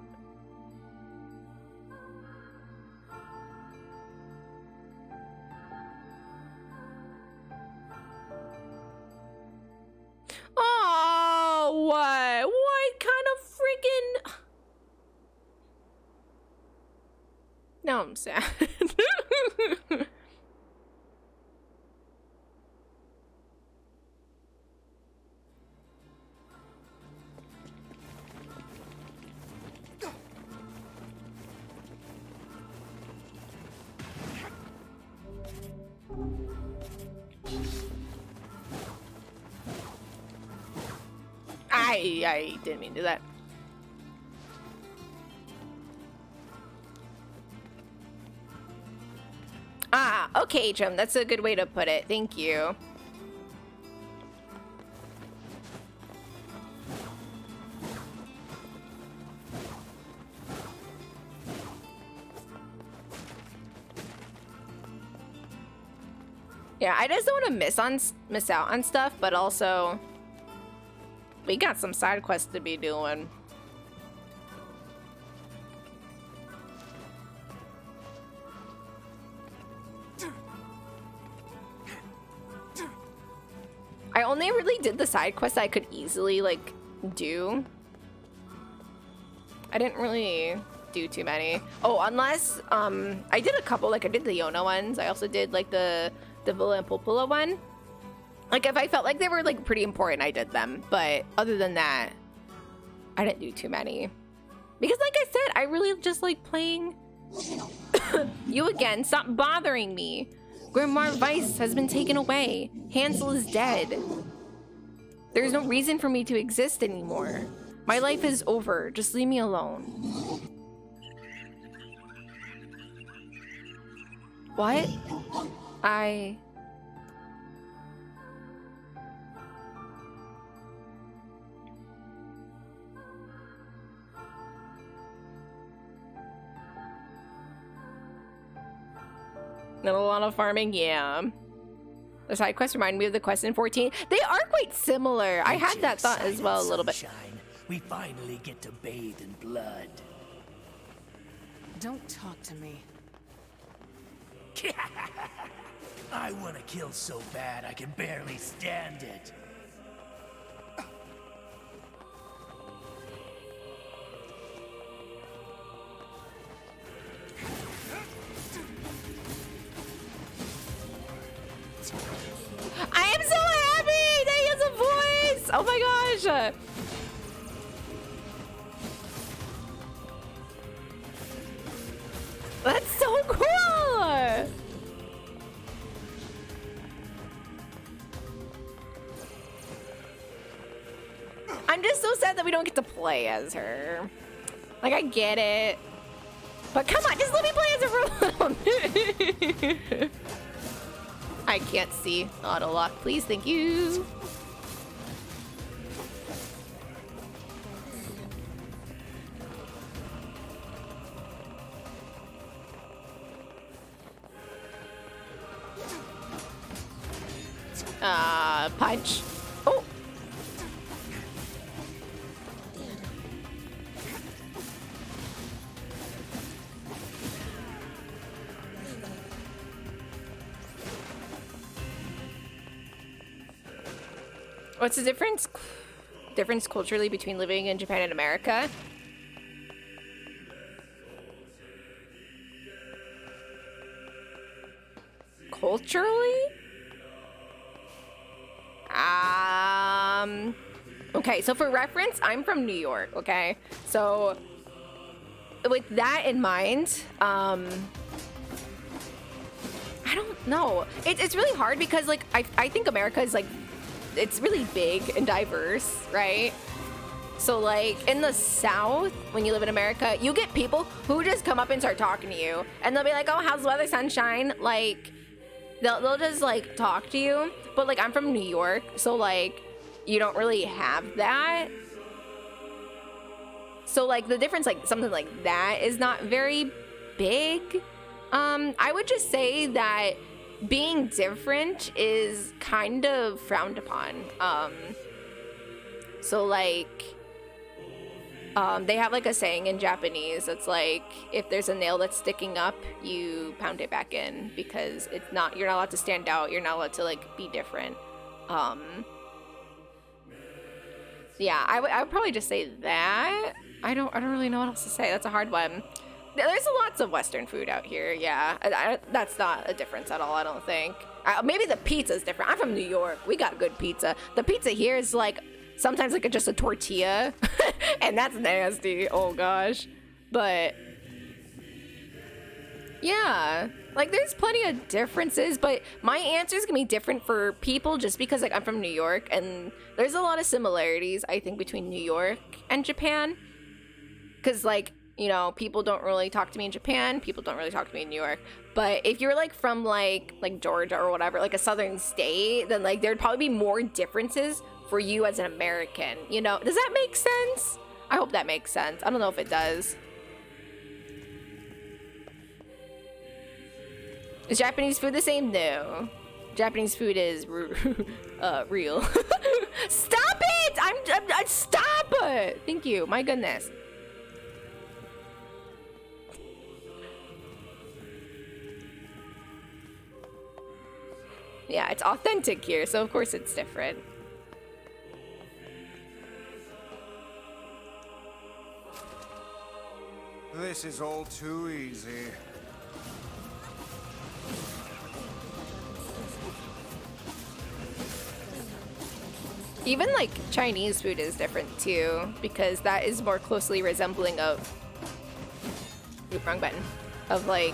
Oh, what? What kind of freaking... Now I'm sad. I didn't mean to do that. Ah, okay, Jim. That's a good way to put it. Thank you. Yeah, I just don't want to miss out on stuff, but also we got some side quests to be doing. I only really did the side quests I could easily like do. I didn't really do too many. Oh, unless I did a couple, like I did the Yona ones. I also did like the Villa and Pulpula one. Like if I felt like they were like pretty important, I did them. But other than that, I didn't do too many. Because like I said, I really just like playing you again. Stop bothering me. Grimoire Weiss has been taken away. Hansel is dead. There's no reason for me to exist anymore. My life is over. Just leave me alone. What? Not a lot of farming, yeah. The side quests remind me of the quest in 14. They are quite similar. I had that thought as well a little bit. We finally get to bathe in blood. Don't talk to me. I want to kill so bad I can barely stand it. I am so happy that he has a voice! Oh my gosh! That's so cool! I'm just so sad that we don't get to play as her. Like, I get it. But come on, just let me play as her for a little. I can't see. Auto lock, please. Thank you. Punch. Oh. What's the difference? Difference culturally between living in Japan and America? Culturally? Okay, so for reference, I'm from New York, okay? So with that in mind, I don't know. It's really hard because like I think America is like, it's really big and diverse, right? So like in the South, when you live in America, you get people who just come up and start talking to you and they'll be like, oh, how's the weather, sunshine? Like they'll just like talk to you. But like I'm from New York, so like you don't really have that. So like the difference, like something like that is not very big. I would just say that being different is kind of frowned upon. So like they have like a saying in Japanese that's like, if there's a nail that's sticking up, you pound it back in, because it's not, you're not allowed to stand out, you're not allowed to like be different. Yeah, I would probably just say that. I don't really know what else to say. That's a hard one. There's lots of Western food out here. Yeah, that's not a difference at all, I don't think. Maybe the pizza's different. I'm from New York. We got good pizza. The pizza here is like sometimes like just a tortilla, and that's nasty. Oh gosh. But yeah, like there's plenty of differences, but my answers can be different for people just because like I'm from New York, and there's a lot of similarities I think between New York and Japan. Because like, you know, people don't really talk to me in Japan, people don't really talk to me in New York. But if you're like from like Georgia or whatever, like a southern state, then like there'd probably be more differences for you as an American, you know? Does that make sense? I hope that makes sense. I don't know if it does. Is Japanese food the same? No. Japanese food is real. Stop it! I'm stop it! Thank you. My goodness. Yeah, it's authentic here, so of course it's different. This is all too easy. Even like Chinese food is different too, because that is more closely resembling of wrong button. Of like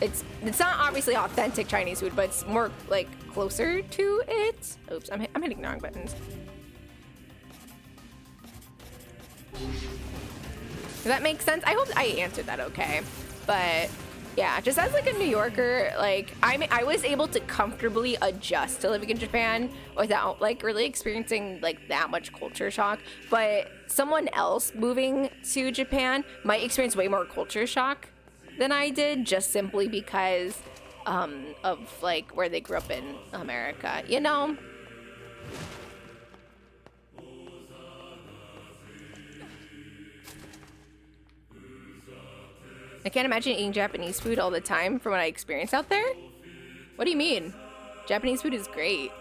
it's not obviously authentic Chinese food, but it's more like closer to it. Oops, I'm hitting the wrong buttons. Does that make sense? I hope I answered that okay. But yeah, just as like a New Yorker, like I was able to comfortably adjust to living in Japan without like really experiencing like that much culture shock. But someone else moving to Japan might experience way more culture shock than I did, just simply because of like where they grew up in America, you know? I can't imagine eating Japanese food all the time from what I experience out there. What do you mean? Japanese food is great.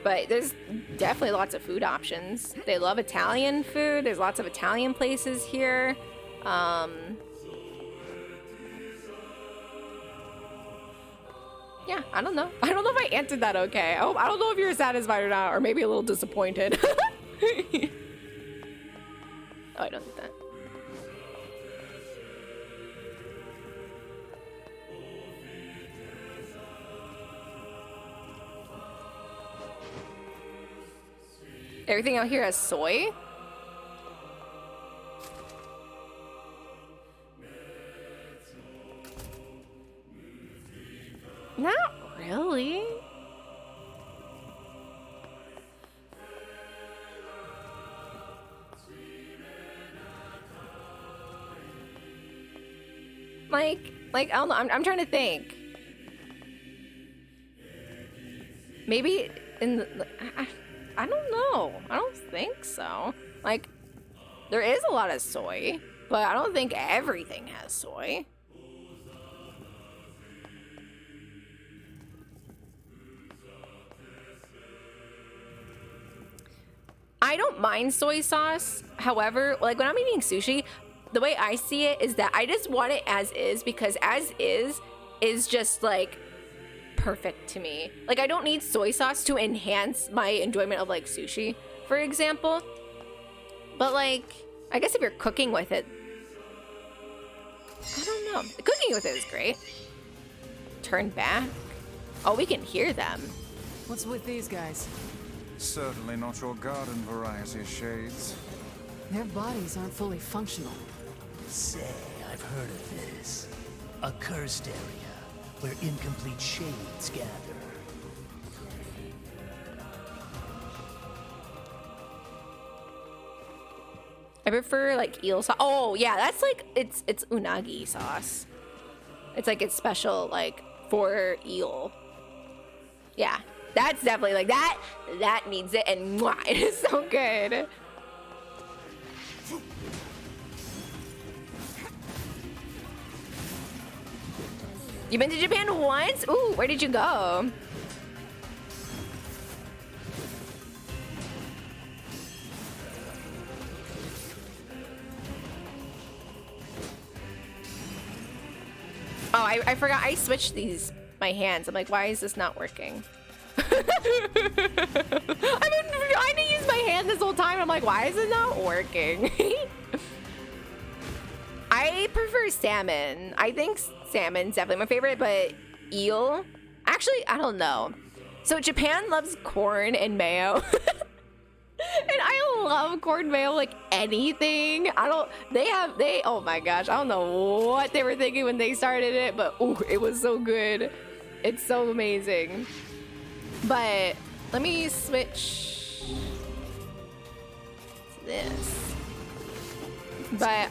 But there's definitely lots of food options. They love Italian food. There's lots of Italian places here. Yeah, I don't know. I don't know if I answered that okay. I don't know if you're satisfied or not, or maybe a little disappointed. Oh, I don't think that. Everything out here has soy? Not really. Like I don't know. I'm trying to think. Maybe in the, I don't know. I don't think so. Like, there is a lot of soy, but I don't think everything has soy. I don't mind soy sauce. However, like when I'm eating sushi, the way I see it is that I just want it as is, because as is just like perfect to me. Like I don't need soy sauce to enhance my enjoyment of like sushi, for example. But like, I guess if you're cooking with it, I don't know. Cooking with it is great. Turn back. Oh, we can hear them. What's with these guys? Certainly not your garden variety, Shades. Their bodies aren't fully functional. Say, I've heard of this. A cursed area where incomplete shades gather. I prefer like eel sauce. Oh yeah, that's like it's unagi sauce. It's like it's special like for eel. Yeah, that's definitely like that needs it, and mwah, it is so good. You been to Japan once? Ooh, where did you go? Oh, I forgot. I switched my hands. I'm like, why is this not working? I've been trying to use my hand this whole time. I'm like, why is it not working? I prefer salmon. I think salmon's definitely my favorite, but eel, actually, I don't know. So Japan loves corn and mayo. And I love corn mayo like anything. Oh my gosh, I don't know what they were thinking when they started it, but ooh, it was so good. It's so amazing. But let me switch to this. But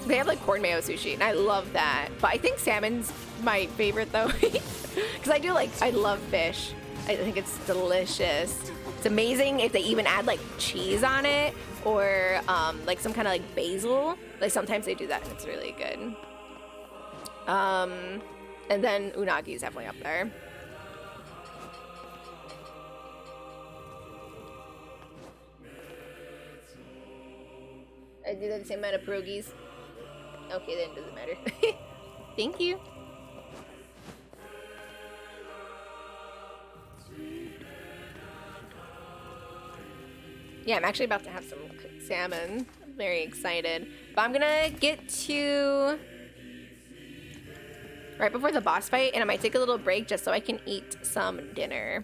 They have like corn mayo sushi, and I love that. But I think salmon's my favorite though, because I love fish. I think it's delicious. It's amazing if they even add like cheese on it or like some kind of like basil. Like sometimes they do that, and it's really good. And then unagi is definitely up there. I do the same amount of pierogies. Okay, then it doesn't matter. Thank you. Yeah, I'm actually about to have some cooked salmon. I'm very excited. But I'm gonna get to right before the boss fight, and I might take a little break just so I can eat some dinner.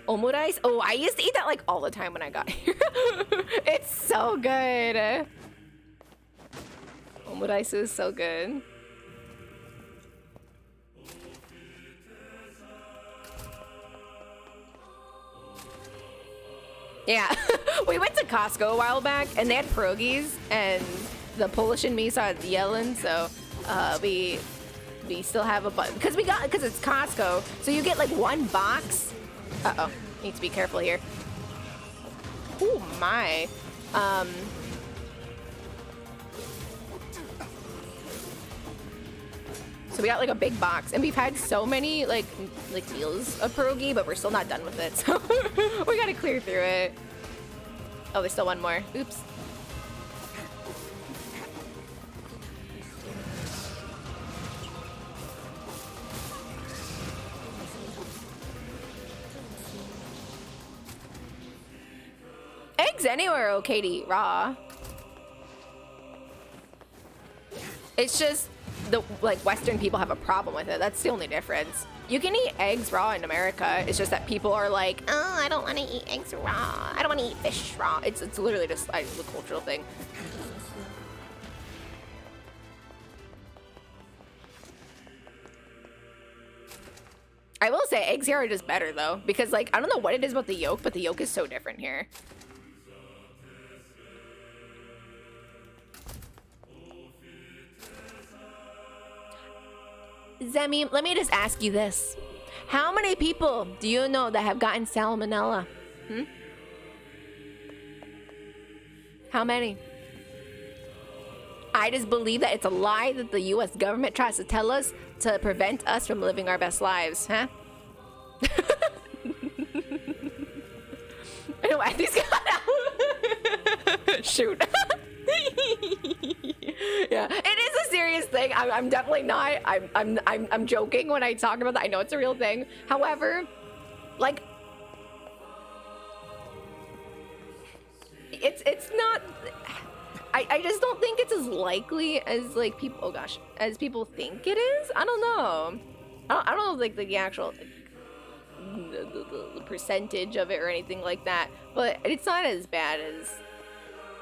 Omurice? Oh, I used to eat that like all the time when I got here. It's so good. Omurice is so good. Yeah, we went to Costco a while back and they had pierogies, and the Polish and me started yelling, so we still have a bunch because it's Costco, so you get like one box. Uh-oh, need to be careful here. Oh my. So we got like a big box, and we've had so many like meals of pierogi, but we're still not done with it. So we gotta clear through it. Oh, there's still one more. Oops. Eggs anywhere are okay to eat raw. It's just the like Western people have a problem with it. That's the only difference. You can eat eggs raw in America. It's just that people are like, oh, I don't want to eat eggs raw. I don't want to eat fish raw. It's literally just a cultural thing. I will say eggs here are just better though, because like I don't know what it is about the yolk, but the yolk is so different here. Zemi, let me just ask you this. How many people do you know that have gotten salmonella? How many? I just believe that it's a lie that the US government tries to tell us to prevent us from living our best lives, huh? Anyway, these got shoot. Yeah, it is a serious thing. I'm definitely not. I'm joking when I talk about that. I know it's a real thing. However, like, it's not. I just don't think it's as likely as like people. Oh gosh, as people think it is. I don't know. I don't know like the actual the percentage of it or anything like that. But it's not as bad as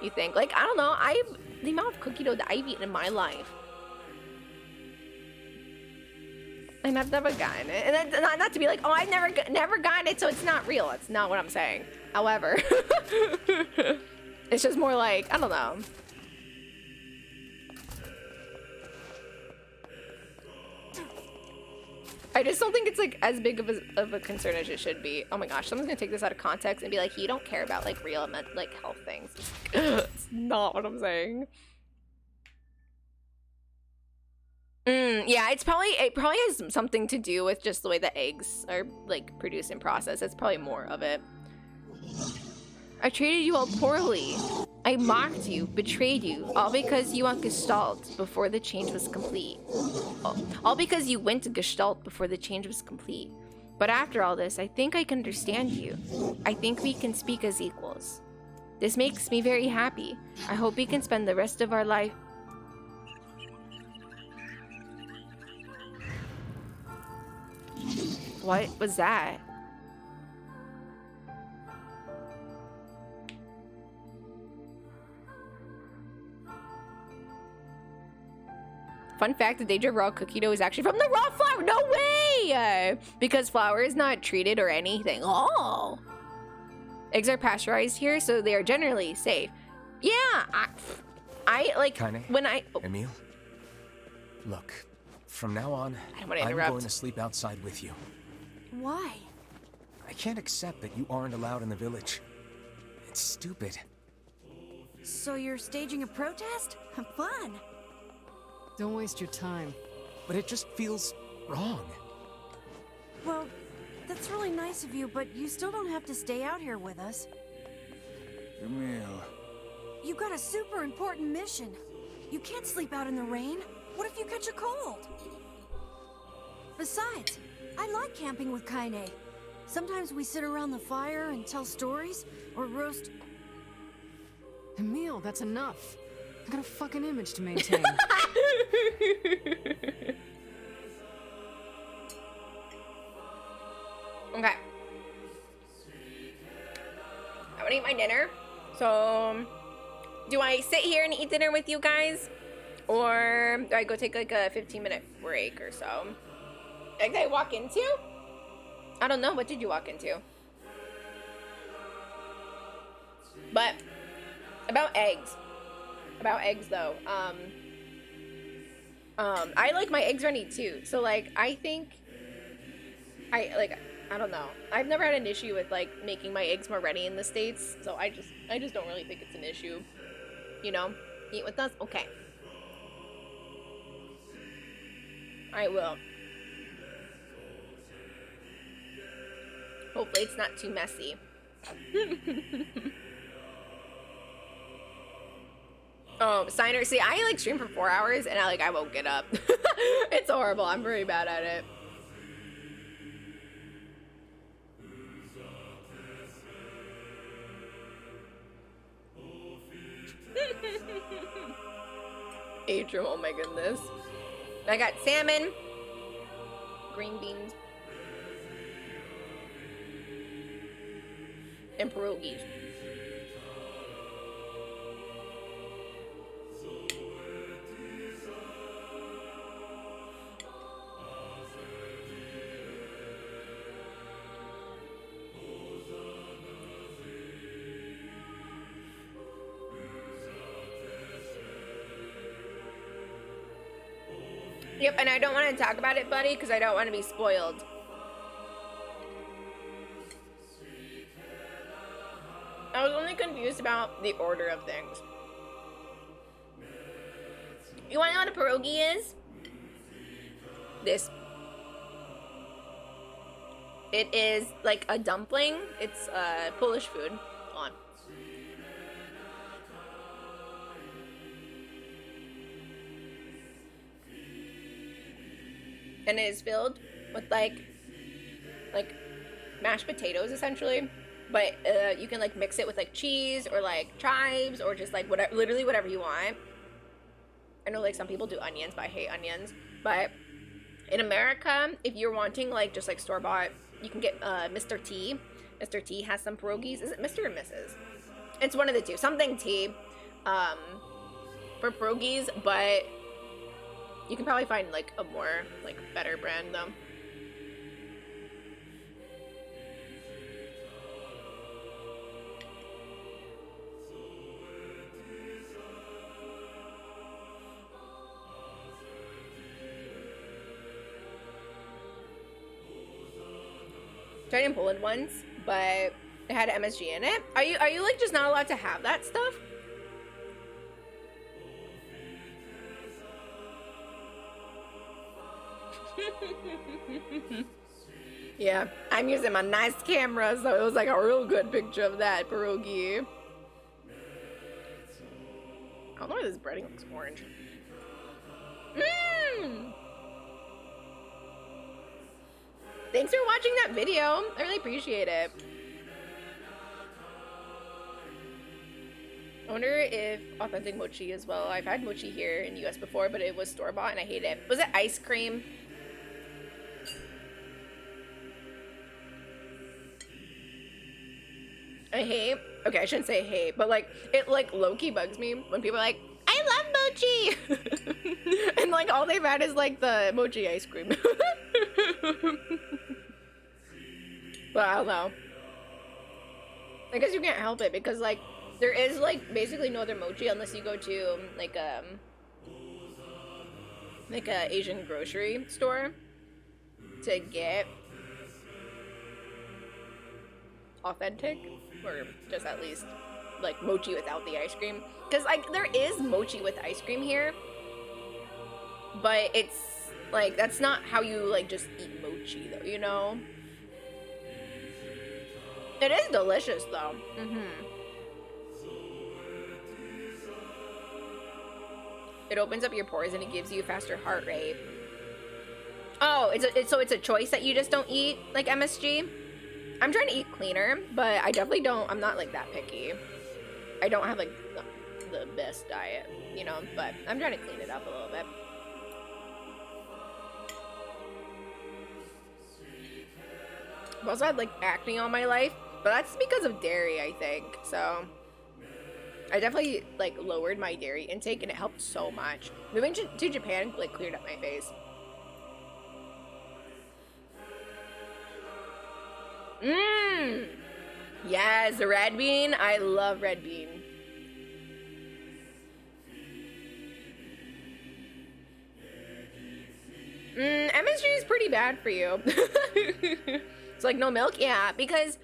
you think. Like, I don't know. The amount of cookie dough that I've eaten in my life, and I've never gotten it. And then, not to be like, oh, I've never gotten it, so it's not real. That's not what I'm saying. However, it's just more like, I don't know. I just don't think it's like as big of a concern as it should be. Oh my gosh, someone's gonna take this out of context and be like, you don't care about like real like health things. It's not what I'm saying. Yeah, it probably has something to do with just the way the eggs are like produced and processed. That's probably more of it. I treated you all poorly. I mocked you, betrayed you, all because you went Gestalt before the change was complete. All because you went to Gestalt before the change was complete. But after all this, I think I can understand you. I think we can speak as equals. This makes me very happy. I hope we can spend the rest of our life. What was that? Fun fact, the Danger raw cookie dough is actually from the raw flour. No way! Because flour is not treated or anything. Oh! Eggs are pasteurized here, so they are generally safe. Yeah, I like Kaine? when I. Oh, Emil? Look, from now on, I don't want to I'm interrupt. going to sleep outside with you. Why? I can't accept that you aren't allowed in the village. It's stupid. So you're staging a protest? Fun. Don't waste your time. But it just feels wrong. Well, that's really nice of you, but you still don't have to stay out here with us. Emil. You got a super important mission. You can't sleep out in the rain. What if you catch a cold? Besides, I like camping with Kaine. Sometimes we sit around the fire and tell stories, or roast... Emil, that's enough. I got a fucking image to maintain. Okay. I want to eat my dinner. So, do I sit here and eat dinner with you guys? Or do I go take like a 15-minute break or so? Like, did I walk into? I don't know. What did you walk into? But, about eggs. About eggs, though. I like my eggs ready, too. So, like, I think... I don't know. I've never had an issue with, like, making my eggs more ready in the States. So, I just don't really think it's an issue. You know? Eat with us? Okay. I will. Hopefully it's not too messy. Oh, Steiner, see, I like stream for 4 hours and I won't get up. It's horrible. I'm very bad at it. Adrian, oh my goodness. I got salmon, green beans, and pierogies. Yep, and I don't want to talk about it, buddy, because I don't want to be spoiled. I was only confused about the order of things. You want to know what a pierogi is? This. It is like a dumpling. It's Polish food. Hold on. And it is filled with like mashed potatoes essentially, but you can like mix it with like cheese or like chives or just like whatever, literally whatever you want. I know like some people do onions, but I hate onions. But in America, if you're wanting like just like store-bought, you can get Mr. T. Mr. T has some pierogies. Is it Mr. or Mrs.? It's one of the two. Something T for pierogies, but you can probably find like a more like better brand though. Tried in Poland once, but it had MSG in it. Are you like just not allowed to have that stuff? Yeah, I'm using my nice camera, so it was like a real good picture of that pierogi. I don't know why this breading looks orange. Thanks for watching that video. I really appreciate it. I wonder if authentic mochi as well. I've had mochi here in the US before, but it was store-bought and I hate it. Was it ice cream? I hate, okay, I shouldn't say hate, but like, it like low-key bugs me when people are like, I love mochi! And like, all they've had is like the mochi ice cream. But I don't know. I guess you can't help it because like, There is like basically no other mochi unless you go to like a Asian grocery store to get authentic, or just at least like mochi without the ice cream. Because like there is mochi with ice cream here, but it's like that's not how you like just eat mochi though, you know? It is delicious though. It opens up your pores and it gives you a faster heart rate. Oh, so it's a choice that you just don't eat like MSG? I'm trying to eat cleaner, but I definitely don't, I'm not like that picky. I don't have like the best diet, you know, but I'm trying to clean it up a little bit. I've also had like acne all my life, but that's because of dairy, I think. So I definitely like lowered my dairy intake and it helped so much. Moving to Japan like cleared up my face. Yes, red bean. I love red bean. MSG is pretty bad for you. It's like no milk? Yeah, because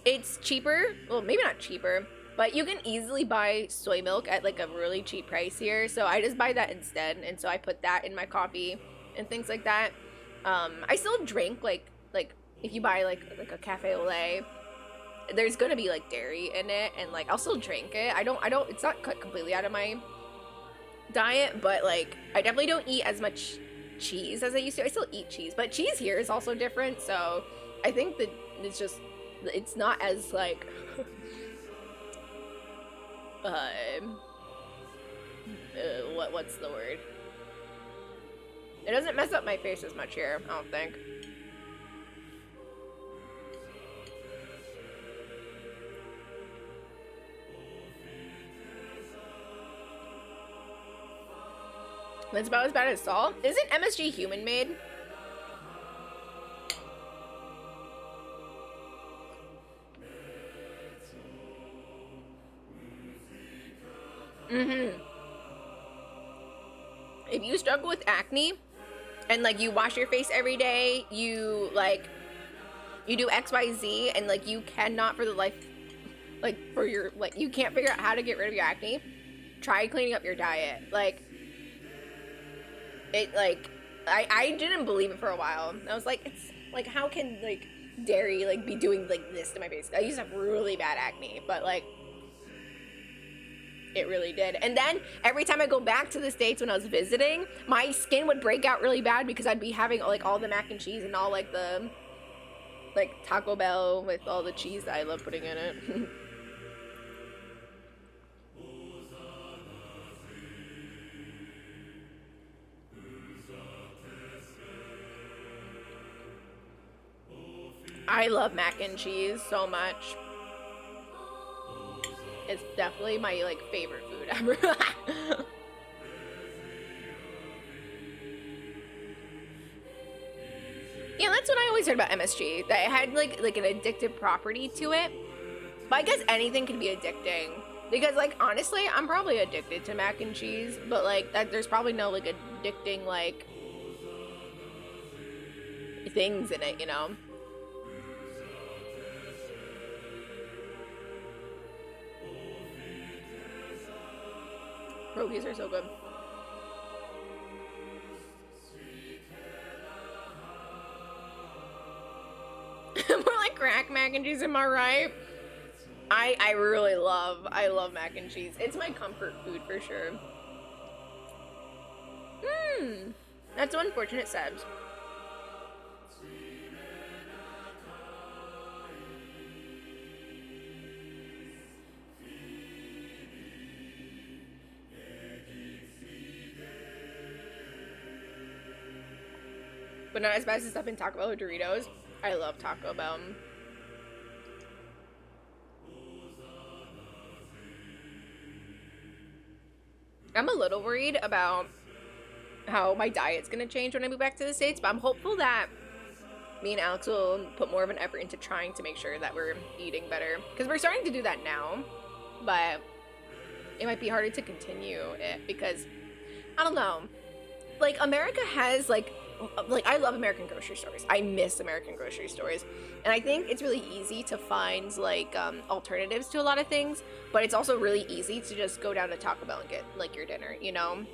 it's cheaper. Well, maybe not cheaper, but you can easily buy soy milk at like a really cheap price here. So I just buy that instead. And so I put that in my coffee and things like that. I still drink like if you buy like a cafe au lait, there's gonna be like dairy in it, and like I'll still drink it. I don't it's not cut completely out of my diet, but like I definitely don't eat as much cheese as I used to. I still eat cheese, but cheese here is also different, so I think that it's not as like what's the word? It doesn't mess up my face as much here, I don't think. It's about as bad as salt. Isn't MSG human made? If you struggle with acne and like you wash your face every day, you do XYZ and like you cannot for the life, like for your, like you can't figure out how to get rid of your acne, try cleaning up your diet. Like it, like I didn't believe it for a while. I was like, it's like, how can like dairy like be doing like this to my face? I used to have really bad acne, but like it really did. And then every time I go back to the States when I was visiting, my skin would break out really bad because I'd be having like all the mac and cheese and all like the like Taco Bell with all the cheese that I love putting in it. I love mac and cheese so much. It's definitely my like favorite food ever. Yeah, that's what I always heard about MSG, that it had like an addictive property to it. But I guess anything can be addicting, because like honestly, I'm probably addicted to mac and cheese, but like that there's probably no like addicting like things in it, you know. Pierogies are so good. More like crack mac and cheese, am I right? I love mac and cheese. It's my comfort food for sure. That's so unfortunate, Sebs. But not as bad as stuff in Taco Bell or Doritos. I love Taco Bell. I'm a little worried about how my diet's gonna change when I move back to the States, but I'm hopeful that me and Alex will put more of an effort into trying to make sure that we're eating better. Because we're starting to do that now, but it might be harder to continue it because I don't know. Like America has like I love American grocery stores. I miss American grocery stores. And I think it's really easy to find like alternatives to a lot of things, but it's also really easy to just go down to Taco Bell and get like your dinner, you know?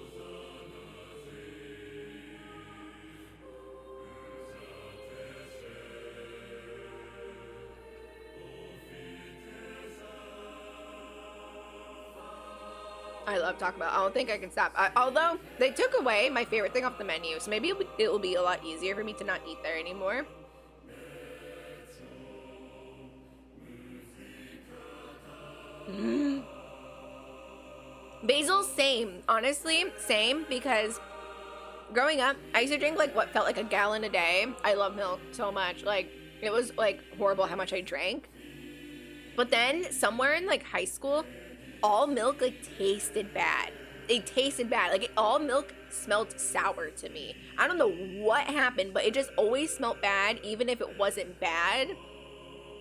I love Taco Bell. I don't think I can stop. Although they took away my favorite thing off the menu, so maybe it will be a lot easier for me to not eat there anymore. Basil, same. Honestly, same. Because growing up, I used to drink like what felt like a gallon a day. I love milk so much. Like it was like horrible how much I drank. But then somewhere in like high school, all milk like tasted bad. It tasted bad. Like all milk smelled sour to me. I don't know what happened, but it just always smelled bad, even if it wasn't bad.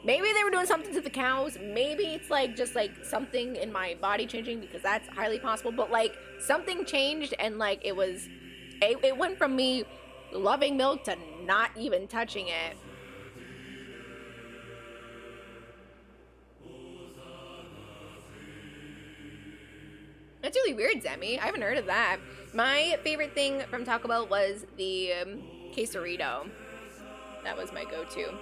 Maybe they were doing something to the cows. Maybe it's like just like something in my body changing, because that's highly possible. But like something changed, and like it went from me loving milk to not even touching it. That's really weird, Zemi. I haven't heard of that. My favorite thing from Taco Bell was the quesarito. That was my go-to.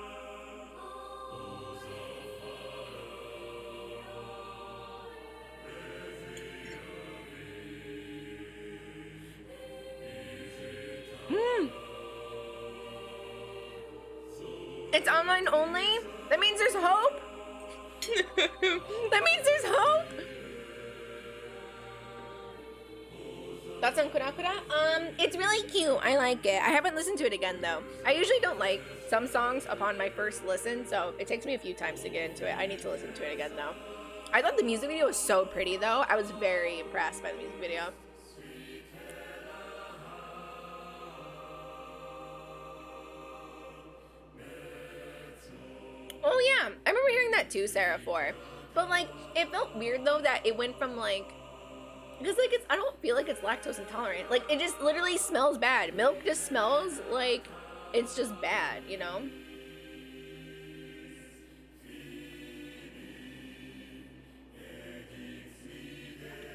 It's online only? That means there's hope? That means there's hope? Thoughts on Kurakura? It's really cute. I like it. I haven't listened to it again, though. I usually don't like some songs upon my first listen, so it takes me a few times to get into it. I need to listen to it again, though. I thought the music video was so pretty, though. I was very impressed by the music video. Oh, yeah. I remember hearing that, too, Sarah, for. But, like, it felt weird, though, that it went from, like... Because, like, I don't feel like it's lactose intolerant. Like, it just literally smells bad. Milk just smells like it's just bad, you know?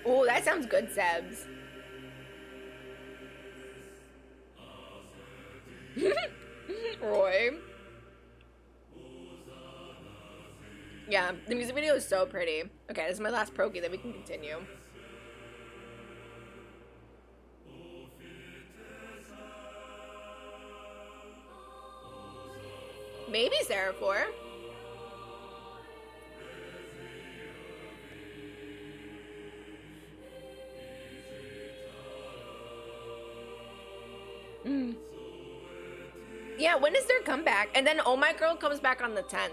Oh, that sounds good, Sebs. Roy. Yeah, the music video is so pretty. Okay, this is my last Proki, then we can continue. Maybe Sarah 4. Yeah, when is their comeback? And then Oh My Girl comes back on the 10th.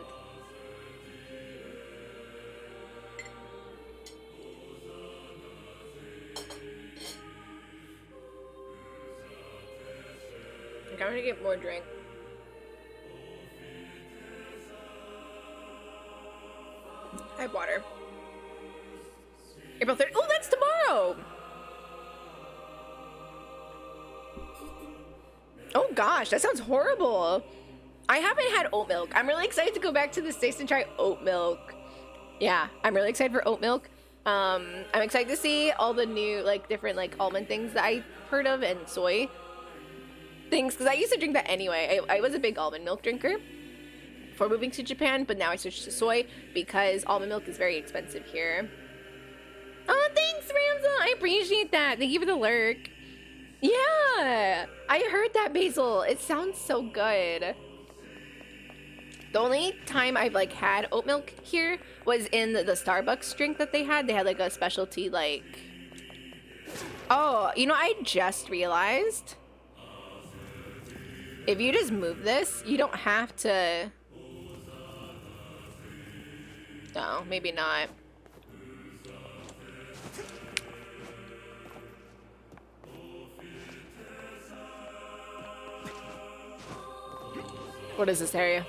Okay, I'm gonna get more drink. I have water. April 3rd. Oh, that's tomorrow. Oh gosh, that sounds horrible. I haven't had oat milk. I'm really excited to go back to the States and try oat milk. Yeah, I'm really excited for oat milk. I'm excited to see all the new, like, different, like, almond things that I heard of and soy things, because I used to drink that anyway. I was a big almond milk drinker before moving to Japan, but now I switched to soy because almond milk is very expensive here. Oh, thanks, Ramza. I appreciate that. Thank you for the lurk. Yeah, I heard that, Basil. It sounds so good. The only time I've like had oat milk here was in the Starbucks drink that they had. They had like a specialty like... Oh, you know, I just realized if you just move this, you don't have to... No, maybe not. What is this area?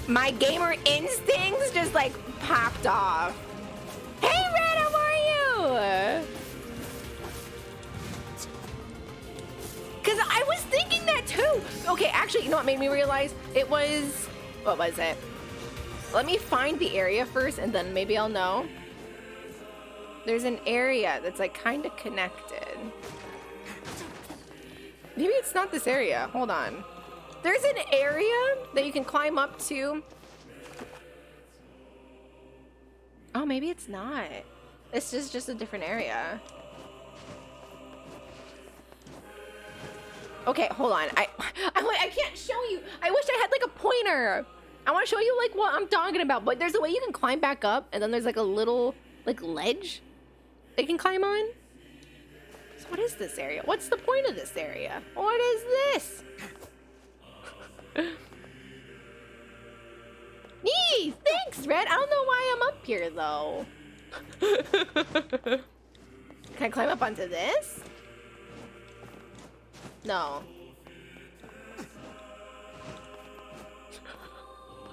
My gamer instincts just like popped off. Hey Red, how are you? Cause I was thinking that too. Okay, actually, you know what made me realize? It was, what was it? Let me find the area first and then maybe I'll know. There's an area that's like kind of connected. Maybe it's not this area, hold on. There's an area that you can climb up to. Oh, maybe it's not. This is just a different area. Okay, hold on. I can't show you. I wish I had like a pointer. I want to show you like what I'm talking about. But there's a way you can climb back up, and then there's like a little like ledge that you can climb on. So what is this area? What's the point of this area? What is this? Yee! Thanks, Red. I don't know why I'm up here though. Can I climb up onto this? No.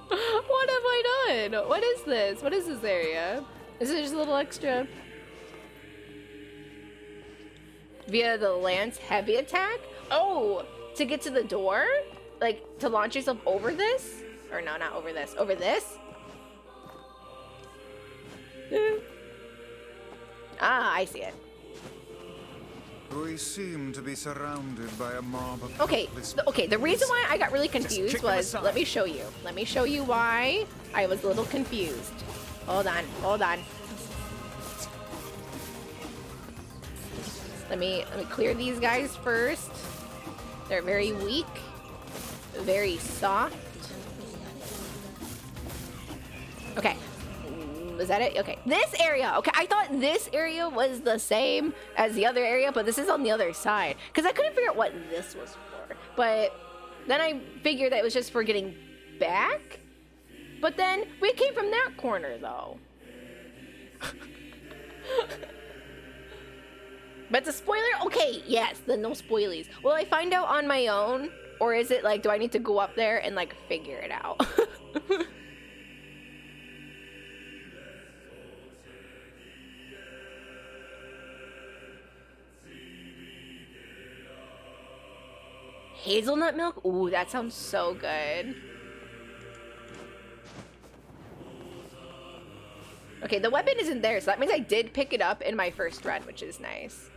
What have I done? What is this? What is this area? Is it just a little extra? Via the Lance heavy attack? Oh, to get to the door? Like, to launch yourself over this? Or no, not over this. Over this? Ah, I see it. We seem to be surrounded by a mob of Okay, the reason why I got really confused was, let me show you. Let me show you why I was a little confused. Hold on, hold on. Let me clear these guys first. They're very weak, very soft. Okay. Is that it? Okay. This area. Okay, I thought this area was the same as the other area, but this is on the other side. Because I couldn't figure out what this was for. But then I figured that it was just for getting back. But then we came from that corner, though. But it's a spoiler? Okay, yes, then no spoilies. Will I find out on my own? Or is it like, do I need to go up there and like figure it out? Hazelnut milk? Ooh, that sounds so good. Okay, the weapon isn't there, so that means I did pick it up in my first run, which is nice.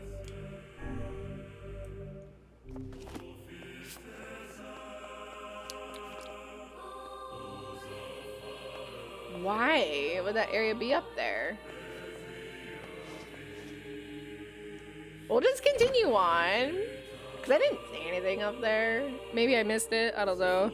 Why would that area be up there? We'll just continue on. Because I didn't see anything up there. Maybe I missed it. I don't know.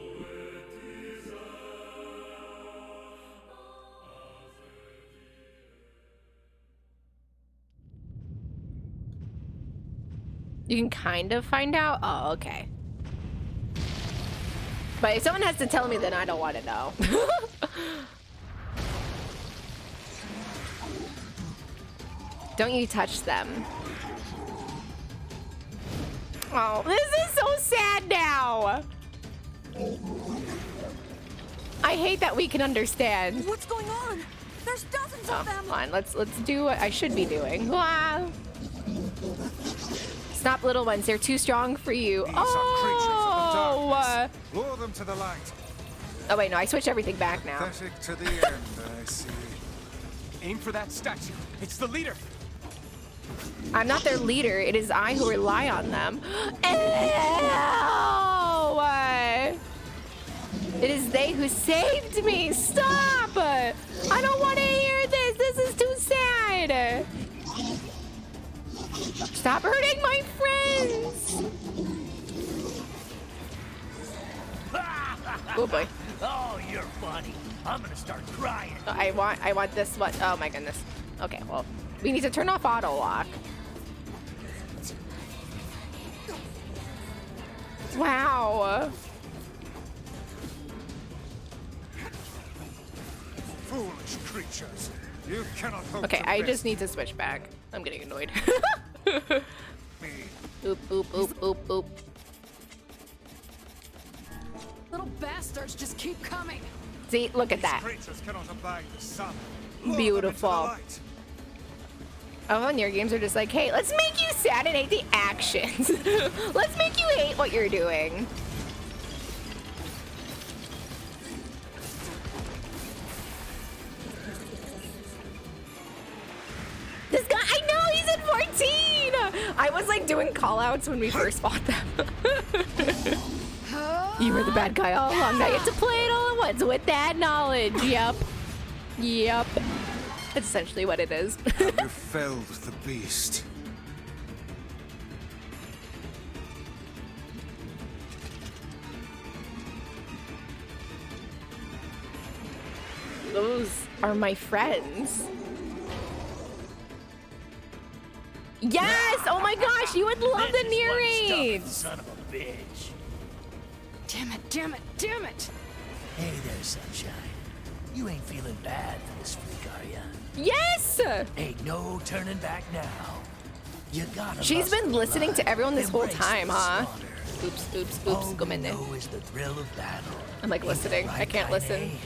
You can kind of find out? Oh, okay. But if someone has to tell me, then I don't want to know. Don't you touch them. Oh, this is so sad now. I hate that we can understand. What's going on? There's dozens of them. Come on, let's do what I should be doing. Wow. Stop, little ones. They're too strong for you. These are creatures of the darkness. Lure them to the light. Oh wait, no, I switched everything back now. Pathetic to the end, I see. Aim for that statue. It's the leader. I'm not their leader. It is I who rely on them. Ew! It is they who saved me. Stop! I don't want to hear this. This is too sad. Stop hurting my friends. Oh boy. Oh, you're funny. I'm gonna start crying. I want this one. Oh my goodness. Okay, well, we need to turn off auto lock. Wow. Foolish creatures. You cannot hope Okay, to I best just need to switch back. I'm getting annoyed. me. Oop, oop, oop, oop, oop. Little bastards just keep coming. See, look at These that. creatures cannot abide the sun. Lure them into the Beautiful. light. Oh, and your games are just like, hey, let's make you sad and hate the actions. Let's make you hate what you're doing. This guy, I know he's in 14. I was like doing call outs when we first fought them. You were the bad guy all along. Now you have to play it all at once with that knowledge. Yep. Yep. That's essentially what it is. Have you felled the beast? Those are my friends. Yes! Oh my gosh, you would love the Nier raids! Son of a bitch. Damn it, damn it, damn it! Hey there, Sunshine. You ain't feeling bad for this freak, are ya? Yes! Ain't no turning back now. You gotta. She's been listening to everyone this whole Embrace time, the huh? slaughter. Oops, oops, All oops, we come in there. know is the thrill of battle. I'm like Ain't that listening. I right, can't listen. Kaine?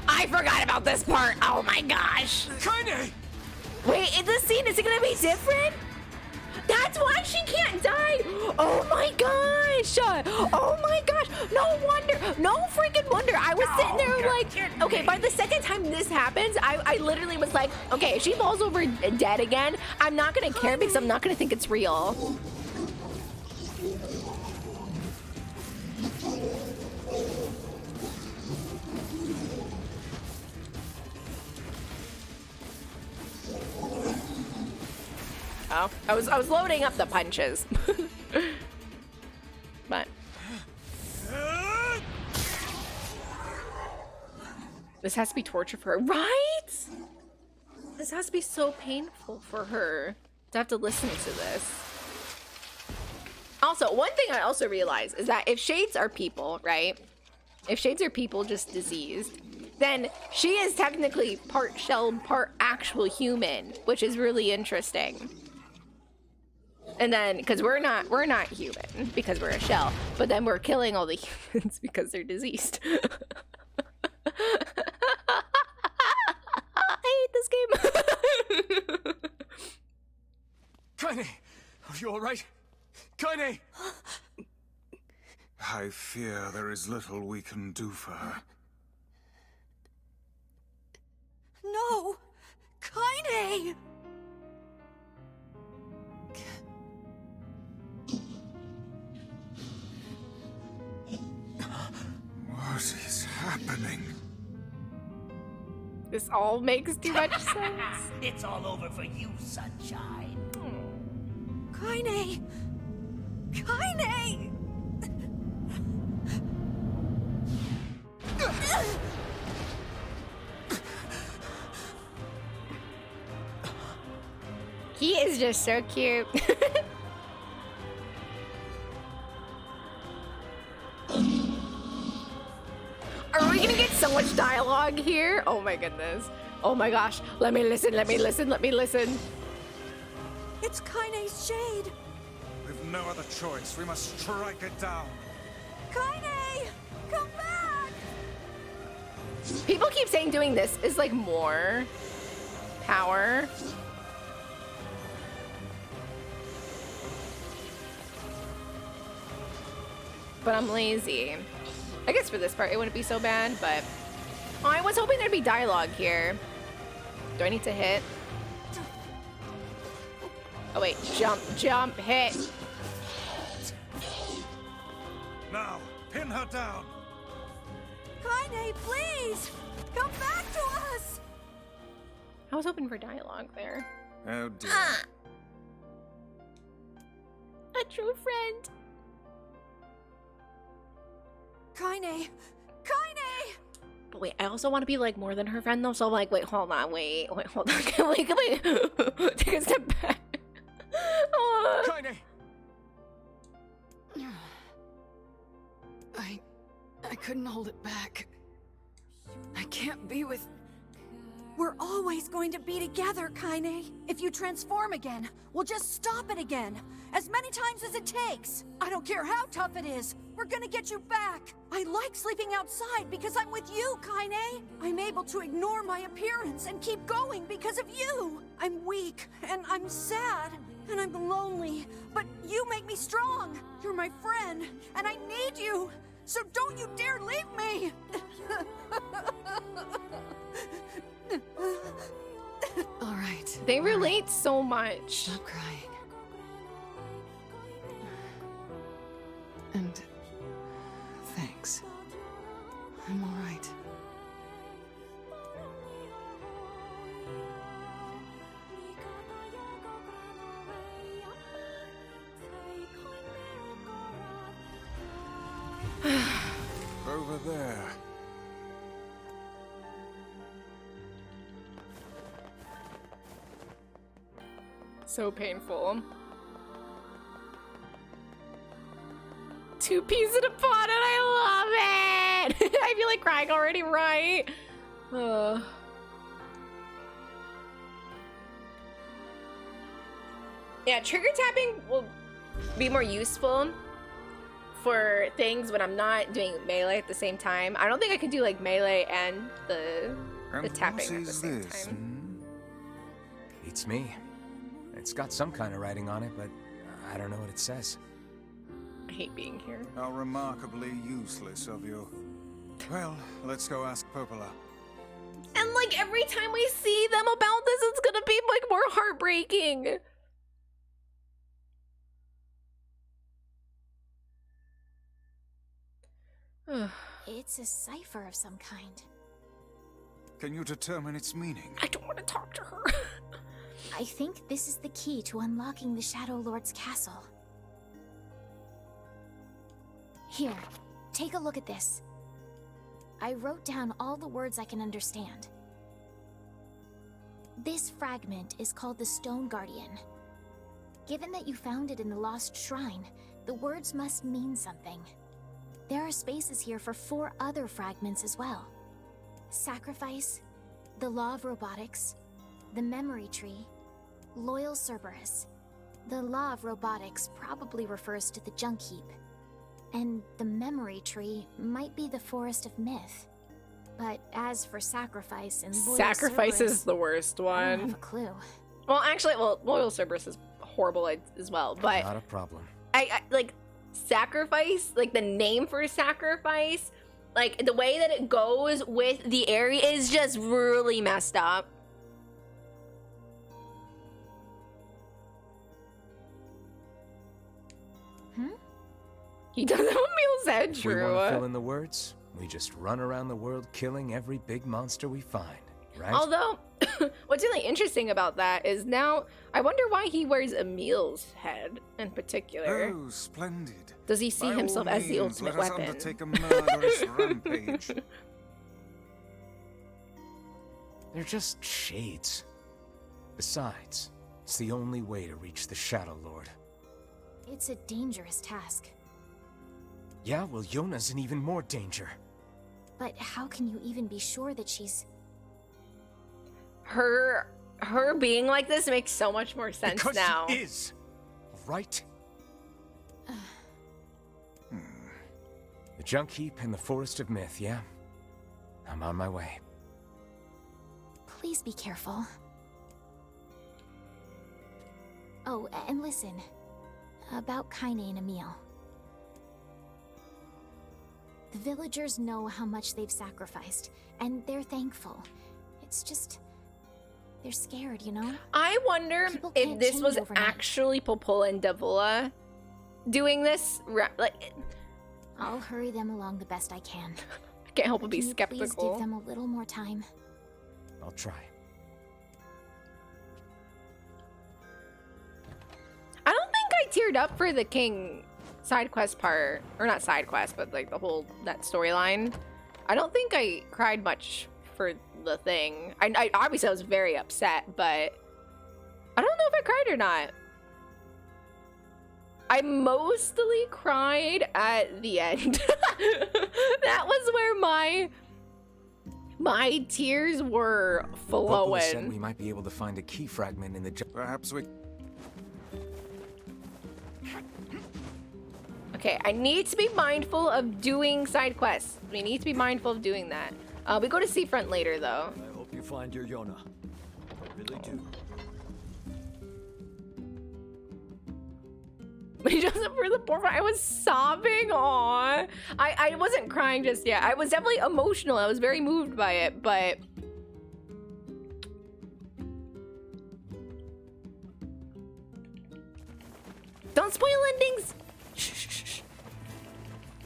I forgot about this part. Oh my gosh. Kaine! Wait, in this scene, is it gonna be different? That's why she can't die. Oh my gosh. Oh my gosh. No wonder. No freaking wonder. I was sitting there like, okay, by the second time this happens, I literally was like, okay, if she falls over dead again, I'm not gonna care because I'm not gonna think it's real. Oh, I was loading up the punches. But this has to be torture for her, right? This has to be so painful for her to have to listen to this. Also, one thing I also realized is that if shades are people, right? If shades are people just diseased, then she is technically part shell, part actual human, which is really interesting. And then, because we're not human because we're a shell, but then we're killing all the humans because they're diseased. I hate this game. Kaine! Are you alright? Kaine! I fear there is little we can do for her. No! Kaine! What is happening? This all makes too much sense. It's all over for you, Sunshine. Kaine! Kaine! He is just so cute. Are we gonna get so much dialogue here? Oh my goodness. Oh my gosh. Let me listen, let me listen, let me listen. It's Kaine's shade! We've no other choice. We must strike it down. Kaine! Come back! People keep saying doing this is like more power. But I'm lazy. I guess for this part it wouldn't be so bad, but oh, I was hoping there'd be dialogue here. Do I need to hit? Oh wait, jump, jump, hit. Now, pin her down. Kaine, please! Come back to us! I was hoping for dialogue there. Oh dear. A true friend. Kaine! Kaine! But wait, I also want to be like more than her friend though, so I'm like, wait, hold on, wait, hold on, wait, take a step back. Kaine! I couldn't hold it back. I can't be with... We're always going to be together, Kaine. If you transform again, we'll just stop it again. As many times as it takes. I don't care how tough it is. We're gonna get you back. I like sleeping outside because I'm with you, Kaine. I'm able to ignore my appearance and keep going because of you. I'm weak, and I'm sad, and I'm lonely. But you make me strong. You're my friend, and I need you. So don't you dare leave me! All right. They relate so much. Stop crying. And thanks. I'm all right. Over there. So painful. 2 peas in a pot, and I love it. I feel like crying already, right? Yeah, trigger tapping will be more useful for things when I'm not doing melee at the same time. I don't think I can do like melee and the tapping at the same time. Beats me. It's got some kind of writing on it, but I don't know what it says. I hate being here. How remarkably useless of you. Well, let's go ask Popola. And like every time we see them about this, it's gonna be like more heartbreaking. It's a cipher of some kind. Can you determine its meaning? I don't want to talk to her. I think this is the key to unlocking the Shadow Lord's castle. Here, take a look at this. I wrote down all the words I can understand. This fragment is called the Stone Guardian. Given that you found it in the Lost Shrine, the words must mean something. There are spaces here for 4 other fragments as well. Sacrifice, the Law of Robotics, the Memory Tree, Loyal Cerberus. The Law of Robotics probably refers to the Junk Heap, and the Memory Tree might be the Forest of Myth. But as for Sacrifice and Loyal Sacrifice Cerberus, is the worst I one. don't have a clue. Well, actually, Loyal Cerberus is horrible as well, but Not a problem. I like Sacrifice, like the name for Sacrifice, like the way that it goes with the area is just really messed up. He doesn't have a meal said, If we want true. to fill in the words, we just run around the world killing every big monster we find, right? Although, what's really interesting about that is now I wonder why he wears Emil's head in particular. Oh, splendid. Does he see By himself all as the means, ultimate let us weapon? undertake a murderous rampage. They're just shades. Besides, it's the only way to reach the Shadow Lord. It's a dangerous task. Yeah, well, Yona's in even more danger. But how can you even be sure that she's... Her being like this makes so much more sense Because now. she is, right? The Junk Heap and the Forest of Myth, yeah? I'm on my way. Please be careful. Oh, and listen. About Kaine and Emil. The villagers know how much they've sacrificed, and they're thankful. It's just... they're scared, you know? I wonder People if can't this change was overnight. actually Popola and Davula doing this. Like, I'll hurry them along the best I can. I can't help but be Can you please skeptical. give them a little more time? I'll try. I don't think I teared up for the king side quest part, or not side quest, but like the whole that storyline. I don't think I cried much for the thing. I obviously I was very upset, but I don't know if I cried or not. I mostly cried at the end. That was where my tears were Popolo said flowing. we might be able to find a key fragment in the. Perhaps we. Okay, I need to be mindful of doing side quests. We need to be mindful of doing that. We go to Seafront later, though. I hope you find your Yona. I really do. Just for the poor I was sobbing. Aw. I wasn't crying just yet. I was definitely emotional. I was very moved by it, but don't spoil endings. Shh.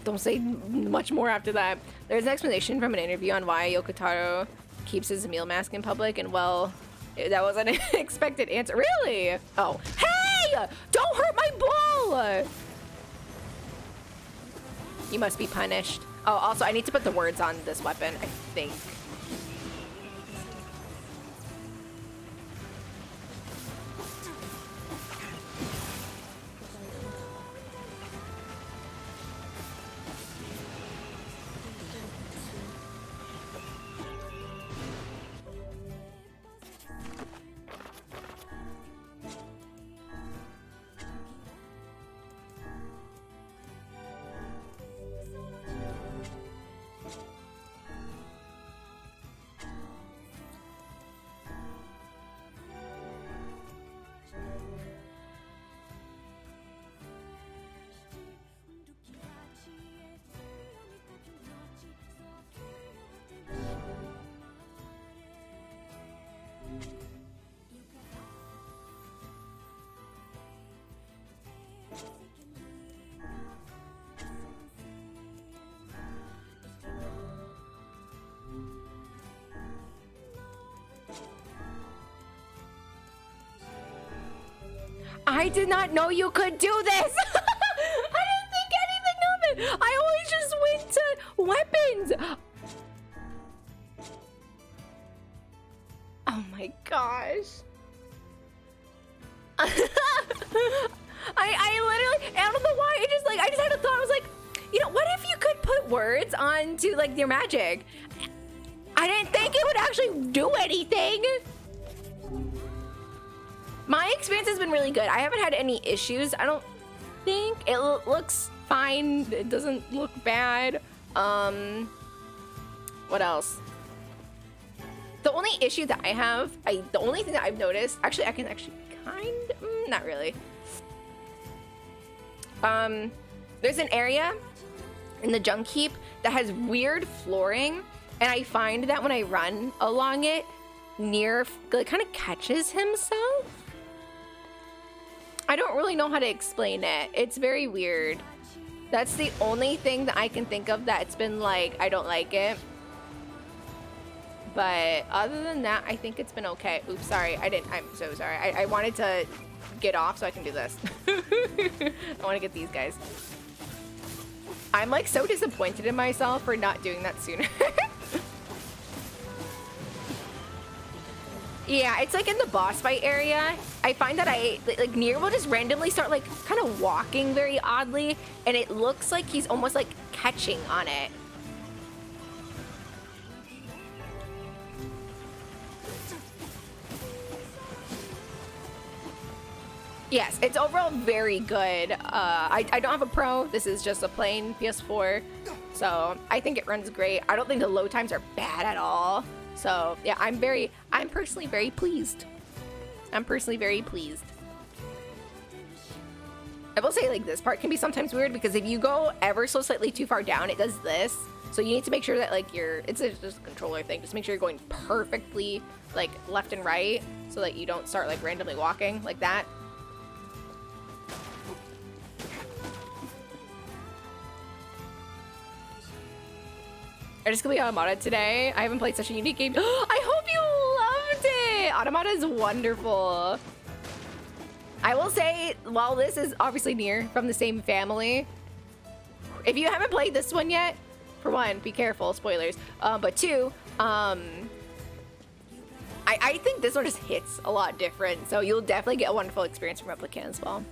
Don't say much more after that. There's an explanation from an interview on why Yokotaro keeps his meal mask in public, and well, that was an unexpected answer. Really? Oh, hey! Don't hurt my ball! You must be punished. Oh, also, I need to put the words on this weapon, I think. I did not know you could do this. I didn't think anything of it. I always just went to weapons. Oh my gosh. I literally, I don't know why. I just had a thought. I was like, you know, what if you could put words onto like your magic? I didn't think it would actually do anything. My experience has been really good. I haven't had any issues. I don't think it looks fine. It doesn't look bad. What else? The only issue that I have, the only thing that I've noticed, actually, I can actually not really. There's an area in the junk heap that has weird flooring, and I find that when I run along it, Nier kind of catches himself. I don't really know how to explain it. It's very weird. That's the only thing that I can think of that's been like, I don't like it. But other than that, I think it's been okay. Oops, sorry. I'm so sorry. I wanted to get off so I can do this. I want to get these guys. I'm like so disappointed in myself for not doing that sooner. Yeah, it's like in the boss fight area, I find that like Nier will just randomly start like kind of walking very oddly, and it looks like he's almost like catching on it. Yes, it's overall very good. I don't have a Pro. This is just a plain PS4, so I think it runs great. I don't think the load times are bad at all. So yeah, I'm personally very pleased. I will say like this part can be sometimes weird because if you go ever so slightly too far down, it does this. So you need to make sure that like it's just a controller thing. Just make sure you're going perfectly like left and right so that you don't start like randomly walking like that. I'm just gonna be Automata today. I haven't played such a unique game. I hope you loved it! Automata is wonderful. I will say, while this is obviously Nier from the same family, if you haven't played this one yet, for one, be careful, spoilers. But two, I think this one just hits a lot different. So you'll definitely get a wonderful experience from Replicant as well.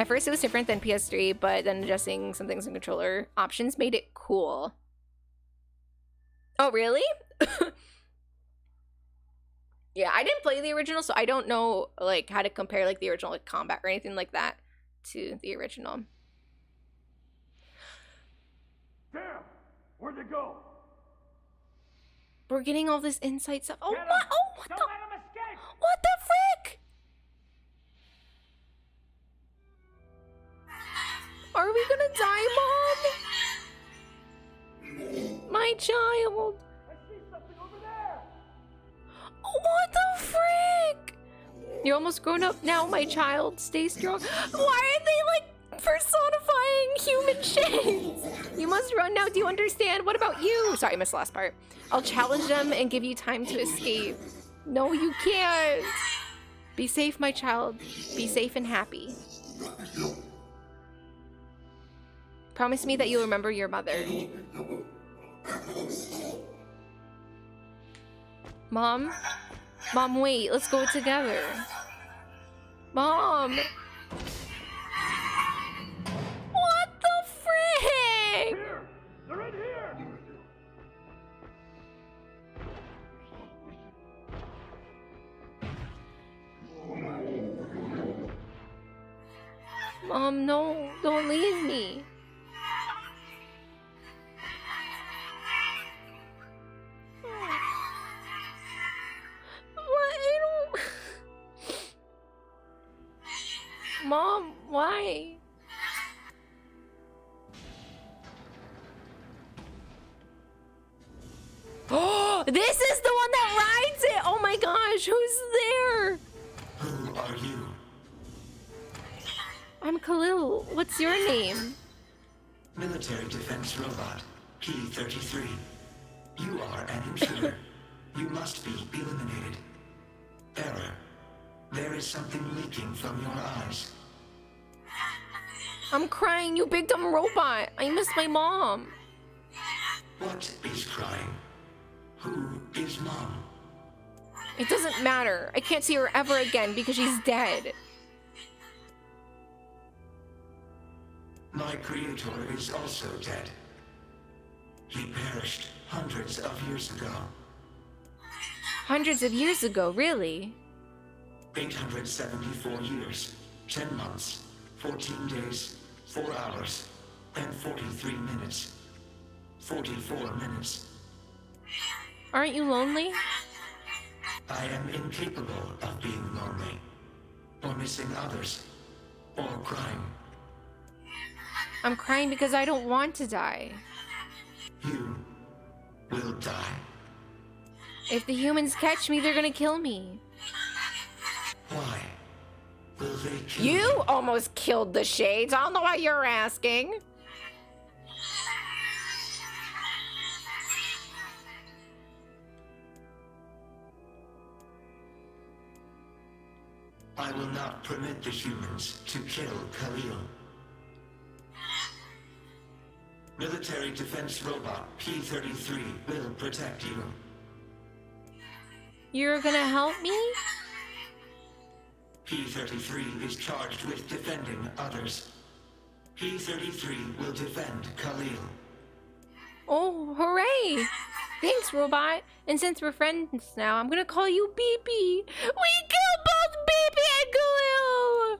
At first it was different than PS3, but then adjusting some things in controller options made it cool. Oh, really? Yeah, I didn't play the original, so I don't know like how to compare like the original like combat or anything like that to the original. Damn! Where'd they go? We're getting all this inside stuff. Oh, Get 'em! what? Oh, what Don't the? let 'em escape! What the frick? Are we gonna die, Mom? My child. I see something over there! What the frick? You're almost grown up now, my child. Stay strong. Why are they like personifying human shapes? You must run now. Do you understand? What about you? Sorry, I missed the last part. I'll challenge them and give you time to escape. No, you can't. Be safe, my child. Be safe and happy. Promise me that you'll remember your mother. Mom? Mom, wait. Let's go together. Mom! What the frick? Here! They're in here! Mom, no. Don't leave me. Mom, why? Oh, this is the one that rides it! Oh my gosh, who's there? Who are you? I'm Khalil. What's your name? Military defense robot, P-33. You are an intruder. You must be eliminated. Error. There is something leaking from your eyes. I'm crying, you big dumb robot. I miss my mom. What is crying? Who is Mom? It doesn't matter. I can't see her ever again because she's dead. My creator is also dead. He perished hundreds of years ago. Hundreds of years ago, really? 874 years, 10 months, 14 days, 4 hours, and 43 minutes. 44 minutes. Aren't you lonely? I am incapable of being lonely, or missing others, or crying. I'm crying because I don't want to die. You will die. If the humans catch me, they're gonna kill me. Why will they kill You almost killed the Shades. I don't know why you're asking. I will not permit the humans to kill Khalil. Military defense robot P-33 will protect you. You're gonna help me? P-33 is charged with defending others. P-33 will defend Khalil. Oh, hooray! Thanks, robot. And since we're friends now, I'm gonna call you BB. We killed both BB and Khalil!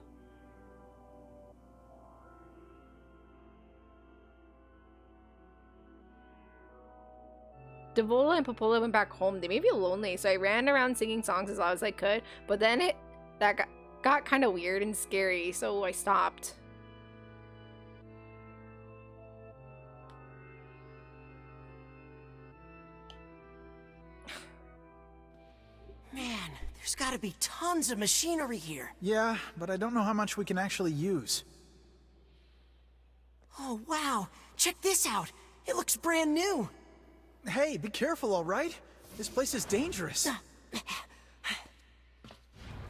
Devola and Popola went back home. They may be lonely, so I ran around singing songs as loud as I could, but then that got kind of weird and scary, so I stopped. Man, there's gotta be tons of machinery here. Yeah, but I don't know how much we can actually use. Oh, wow. Check this out. It looks brand new. Hey, be careful, all right? This place is dangerous.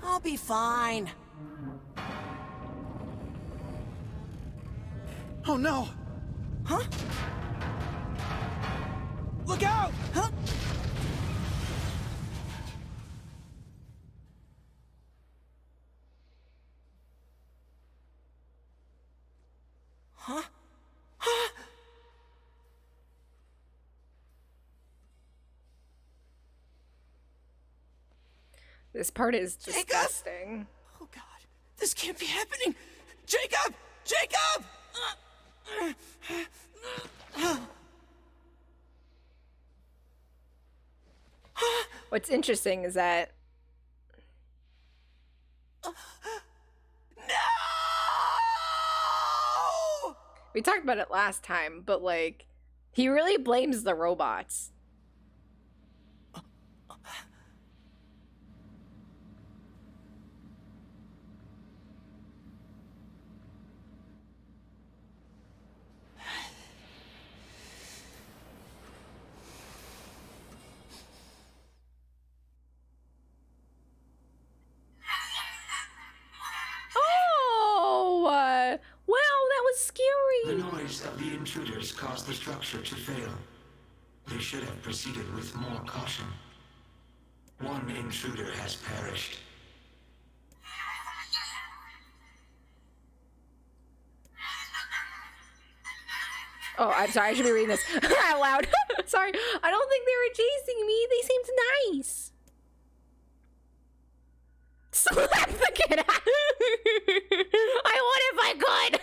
I'll be fine. Oh, no! Huh? Look out! Huh? Huh? Huh? This part is disgusting. Oh God, this can't be happening! Jacob! Jacob! What's interesting is that we talked about it last time, but like he really blames the robots. Wow, that was scary. The noise of the intruders caused the structure to fail. They should have proceeded with more caution. One intruder has perished. Oh, I'm sorry. I should be reading this out loud. Sorry. I don't think they were chasing me. They seemed nice. Slap the kid out. I would if I could.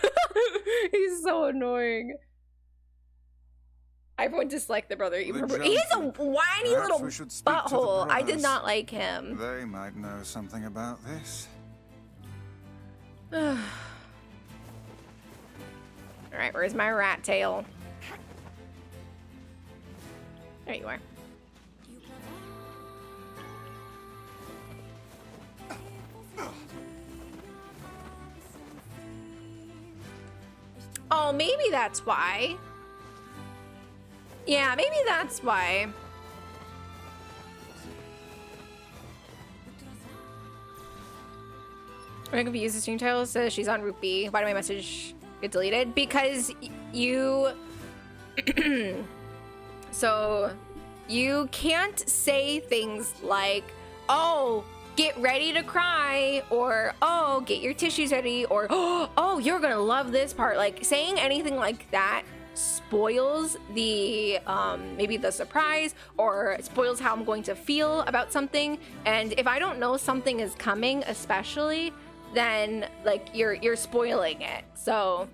He's so annoying. Everyone disliked the brother. He's a whiny little butthole. I did not like him. They might know something about this. All right, where's my rat tail? There you are. Oh, maybe that's why. Yeah, maybe that's why. I'm confused. The stream title says she's on Route B. Why did my message get deleted? Because you... So, you can't say things like, oh, get ready to cry, or oh, get your tissues ready, or oh, you're gonna love this part. Like, saying anything like that spoils the maybe the surprise, or spoils how I'm going to feel about something. And if I don't know something is coming, especially, then like you're spoiling it. So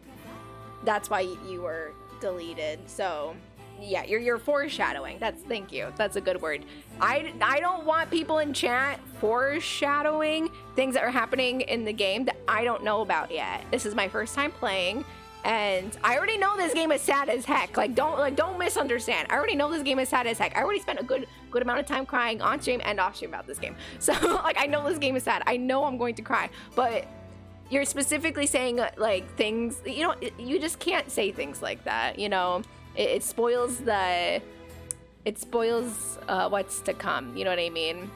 that's why you were deleted. So yeah, you're foreshadowing. Thank you. That's a good word. I don't want people in chat foreshadowing things that are happening in the game that I don't know about yet. This is my first time playing, and I already know this game is sad as heck. Don't misunderstand. I already know this game is sad as heck. I already spent a good amount of time crying on stream and off stream about this game. So like, I know this game is sad. I know I'm going to cry, but you're specifically saying like things, you know, you just can't say things like that, you know. It spoils what's to come, you know what I mean?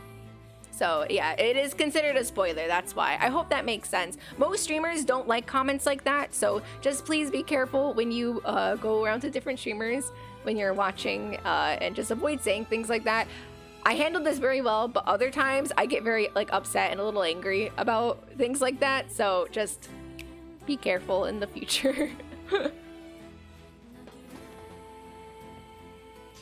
So yeah, it is considered a spoiler, that's why. I hope that makes sense. Most streamers don't like comments like that, so just please be careful when you go around to different streamers when you're watching, and just avoid saying things like that. I handled this very well, but other times I get very like upset and a little angry about things like that, so just be careful in the future.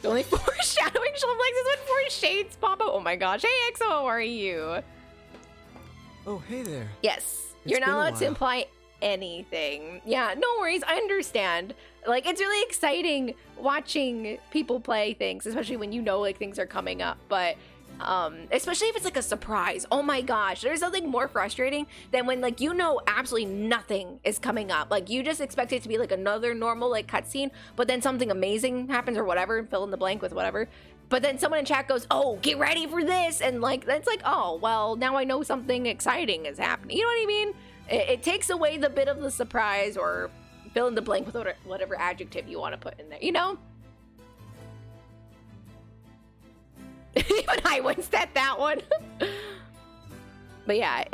The only foreshadowing Shalom likes is when 4 shades pop up. Oh my gosh. Hey EXO, how are you? Oh, hey there. Yes. You're not allowed to imply anything. Yeah, no worries. I understand. Like, it's really exciting watching people play things, especially when you know like things are coming up. But especially if it's like a surprise. Oh my gosh, there's nothing more frustrating than when like you know absolutely nothing is coming up. Like you just expect it to be like another normal like cutscene, but then something amazing happens or whatever, fill in the blank with whatever. But then someone in chat goes, oh, get ready for this, and like that's like, oh well, now I know something exciting is happening. You know what I mean? It takes away the bit of the surprise, or fill in the blank with whatever adjective you want to put in there, you know? Even I wouldn't set that one. But yeah,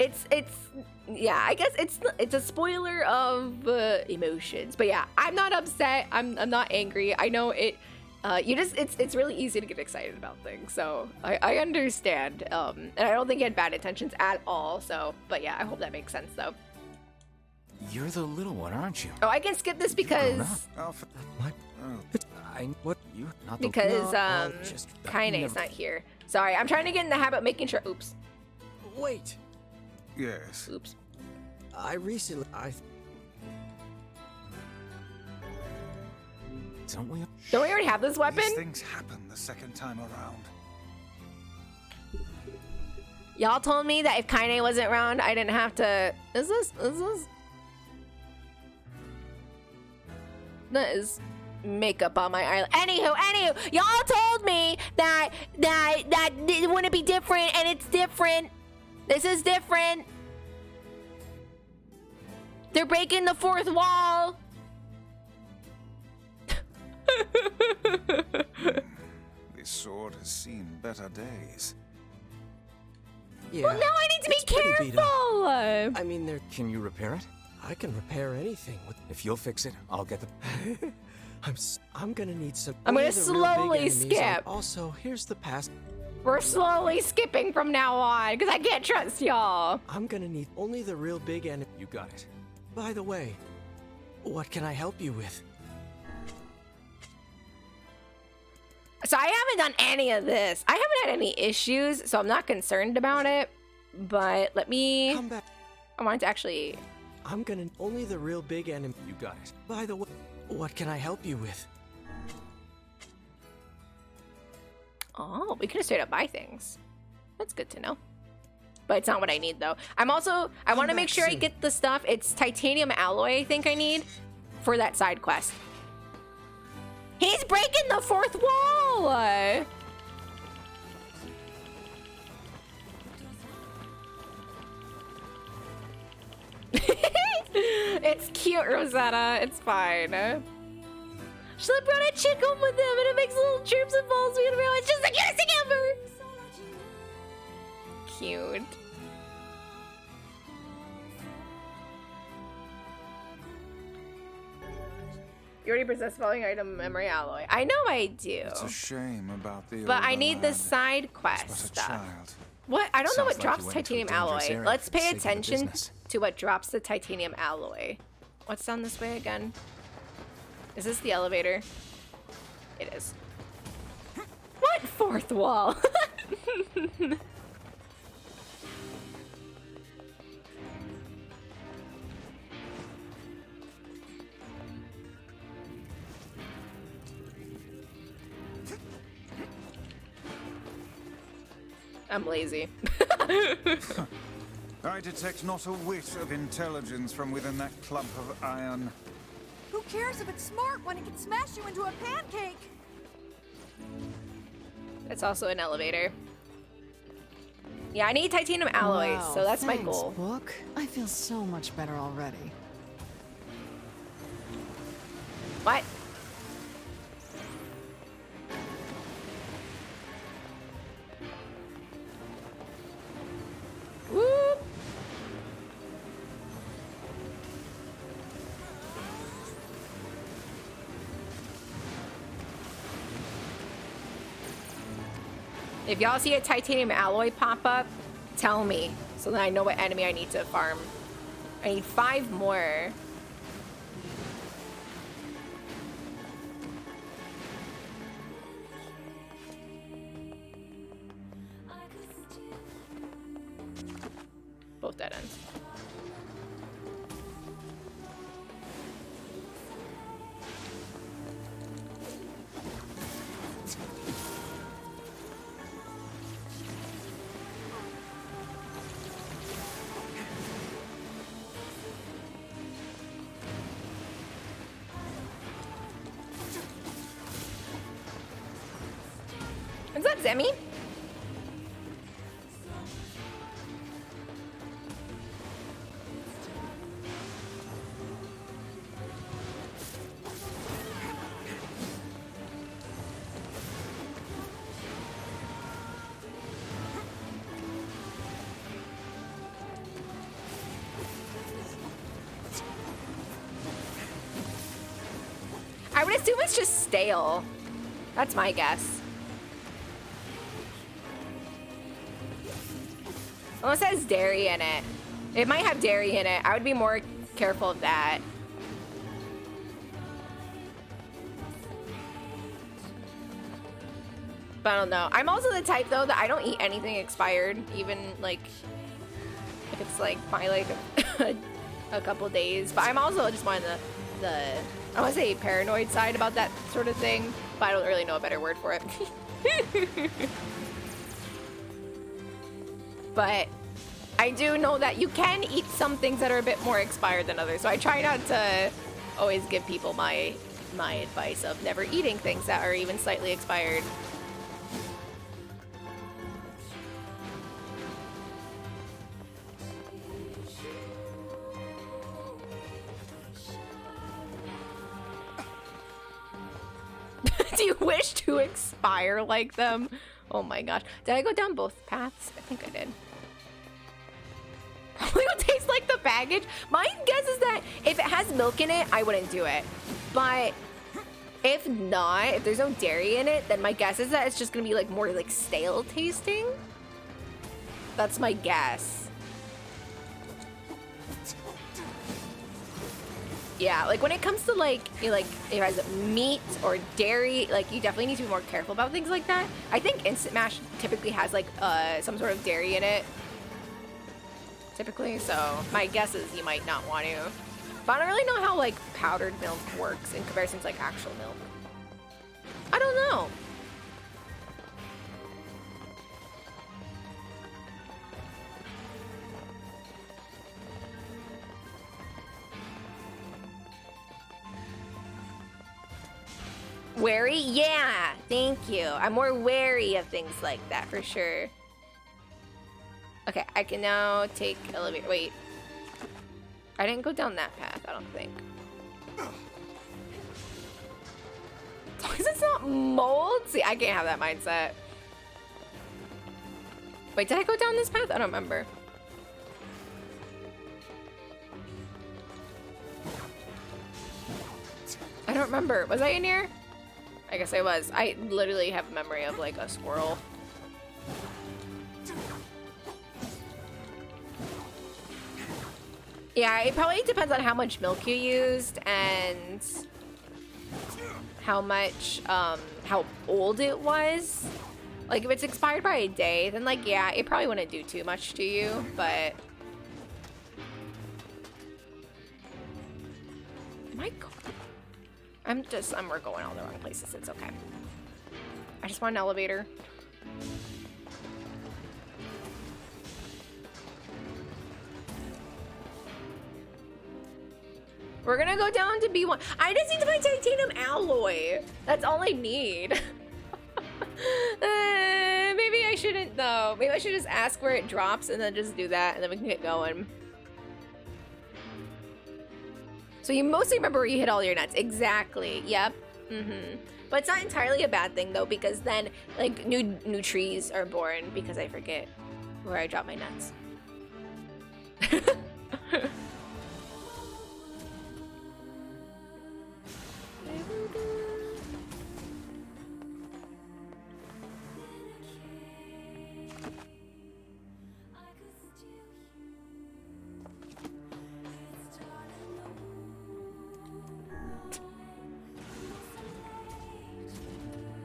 yeah, I guess it's a spoiler of emotions. But yeah, I'm not upset. I'm not angry. I know it. It's really easy to get excited about things. So I understand. And I don't think he had bad intentions at all. So, but yeah, I hope that makes sense though. You're the little one, aren't you? Oh, I can skip this because Kaine's not here. Sorry, I'm trying to get in the habit of making sure. Oops. Wait. Yes. Oops. Don't we already have this weapon? These things happen the second time around. Y'all told me that if Kaine wasn't around, I didn't have to. Is this? That is makeup on my eyelid. Anywho, y'all told me that it wouldn't be different, and it's different. This is different. They're breaking the fourth wall. This sword has seen better days. Yeah. Well, now I need to be careful. I mean, Can you repair it? I can repair anything with. If you'll fix it, I'll get the. I'm gonna need some. I'm gonna only the real big slowly enemies skip. Also, here's the past. We're slowly skipping from now on because I can't trust y'all. I'm gonna need only the real big enemy. You got it. By the way, what can I help you with? So I haven't done any of this. I haven't had any issues, so I'm not concerned about it. But let me. Come back. I wanted to actually. I'm gonna only the real big enemy. You got it. By the way, what can I help you with? Oh, we could just straight up buy things. That's good to know. But it's not what I need though. I want to make sure I get the stuff. It's titanium alloy I think I need for that side quest. He's breaking the fourth wall! It's cute, Rosetta. It's fine. She brought a chick home with him and it makes little chirps and falls me in the mail. It's just the cutest thing ever! Cute. You already possess following item memory alloy. I know I do. It's a shame about the. But I need the side quest stuff. What? I don't know what drops titanium alloy. Let's pay attention to what drops the titanium alloy. What's down this way again? Is this the elevator? It is. What fourth wall? I'm lazy. I detect not a whit of intelligence from within that clump of iron. Who cares if it's smart when it can smash you into a pancake? It's also an elevator. Yeah, I need titanium alloys, Wow, so that's my thanks, goal. Book. I feel so much better already. What? Whoop. If y'all see a titanium alloy pop up, tell me so that I know what enemy I need to farm. I need 5 more. Both dead ends. Is that Zemi? I would assume it's just stale. That's my guess. Unless it has dairy in it. It might have dairy in it. I would be more careful of that. But I don't know. I'm also the type though that I don't eat anything expired, even like if it's like by like a couple days. But I'm also just on the I want to say paranoid side about that sort of thing, but I don't really know a better word for it. But I do know that you can eat some things that are a bit more expired than others. So I try not to always give people my advice of never eating things that are even slightly expired. Do you wish to expire like them? Oh my gosh. Did I go down both paths? I think I did. Probably would taste like the baggage. My guess is that if it has milk in it, I wouldn't do it. But if not, if there's no dairy in it, then my guess is that it's just gonna be like more like stale tasting. That's my guess. Yeah, like when it comes to like, you know, like it has meat or dairy, like you definitely need to be more careful about things like that. I think Instant Mash typically has like some sort of dairy in it. Typically, so my guess is you might not want to. But I don't really know how like powdered milk works in comparison to like actual milk. I don't know. Wary? Yeah, thank you. I'm more wary of things like that for sure. Okay, I can now take elevator. Wait. I didn't go down that path, I don't think. As long as it's not mold? See, I can't have that mindset. Wait, did I go down this path? I don't remember. I don't remember. Was I in here? I guess I was. I literally have memory of like a squirrel. Yeah, it probably depends on how much milk you used and how much, how old it was. Like if it's expired by a day, then like, yeah, it probably wouldn't do too much to you, but. Am I going? we're going all the wrong places. It's okay. I just want an elevator. We're gonna go down to B1. I just need to find titanium alloy. That's all I need. Maybe I shouldn't though. Maybe I should just ask where it drops and then just do that and then we can get going. So you mostly remember where you hit all your nuts. Exactly. Yep. But it's not entirely a bad thing though, because then like new trees are born because I forget where I drop my nuts.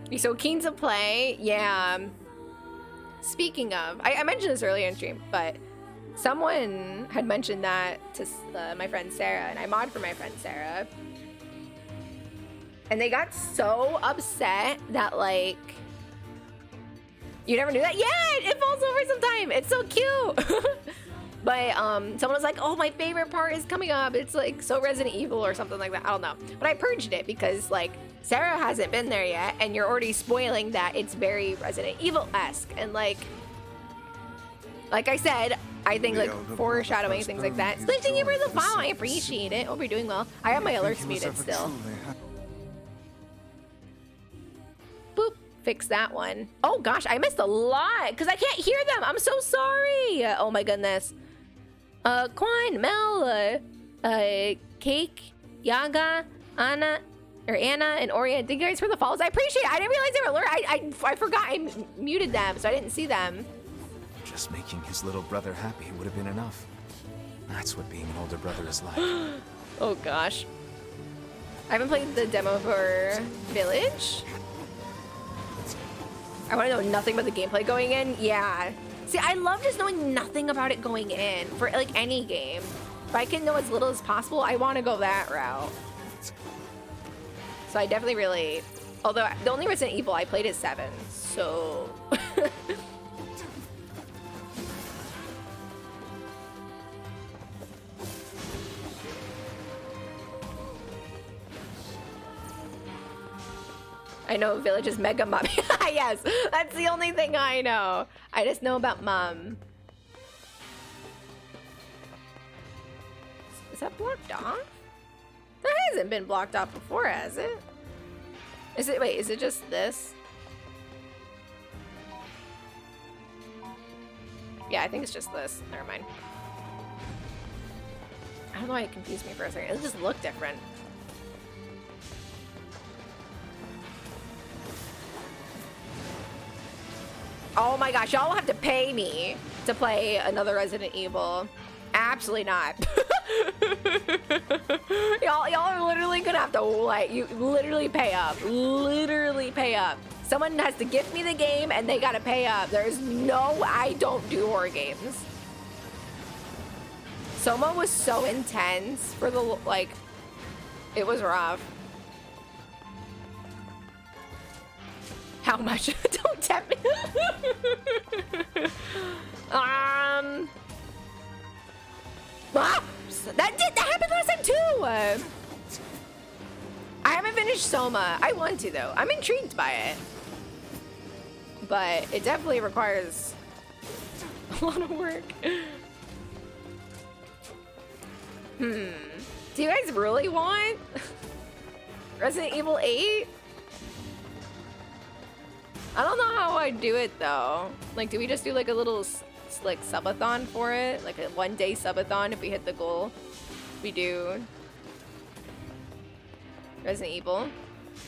You're so keen to play? Yeah. Speaking of, I mentioned this earlier in stream, but someone had mentioned that to my friend Sarah, and I mod for my friend Sarah. And they got so upset that, like, you never knew that? Yeah, it falls over sometime. It's so cute. But someone was like, oh, my favorite part is coming up. It's like so Resident Evil or something like that. I don't know. But I purged it because like Sarah hasn't been there yet and you're already spoiling that it's very Resident Evil-esque. And like I said, I think like foreshadowing, things like that. So thank you for the follow. I appreciate it. Hope you're doing well. I have my alerts muted still. Boop. Fix that one. Oh gosh, I missed a lot because I can't hear them. I'm so sorry. Oh my goodness. Quan, Mel, Cake, Yaga, Anna, and Orient. Thank you guys for the follows. I appreciate it. I didn't realize they were alert. I forgot I muted them, so I didn't see them. Just making his little brother happy would have been enough. That's what being an older brother is like. Oh gosh. I haven't played the demo for Village. I want to know nothing about the gameplay going in. Yeah. See, I love just knowing nothing about it going in for like any game. If I can know as little as possible, I want to go that route. So I definitely really, although the only Resident Evil I played is 7, so. I know Village is Mega Mom. Yes, that's the only thing I know. I just know about Mom. Is that blocked off? That hasn't been blocked off before, has it? Is it, wait, is it just this? Yeah, I think it's just this. Never mind. I don't know why it confused me for a second. It just looked different. Oh my gosh, y'all have to pay me to play another Resident Evil. Absolutely not. Y'all are literally gonna have to, like, you literally pay up. Literally pay up. Someone has to gift me the game and they gotta pay up. There's no, I don't do horror games. Soma was so intense for the, like, it was rough. How much? Don't tempt me. That happened last time too. I haven't finished Soma. I want to though. I'm intrigued by it, but it definitely requires a lot of work. Do you guys really want Resident Evil 8? I don't know how I do it though. Like, do we just do like a little like subathon for it? Like a 1-day subathon if we hit the goal? We do Resident Evil.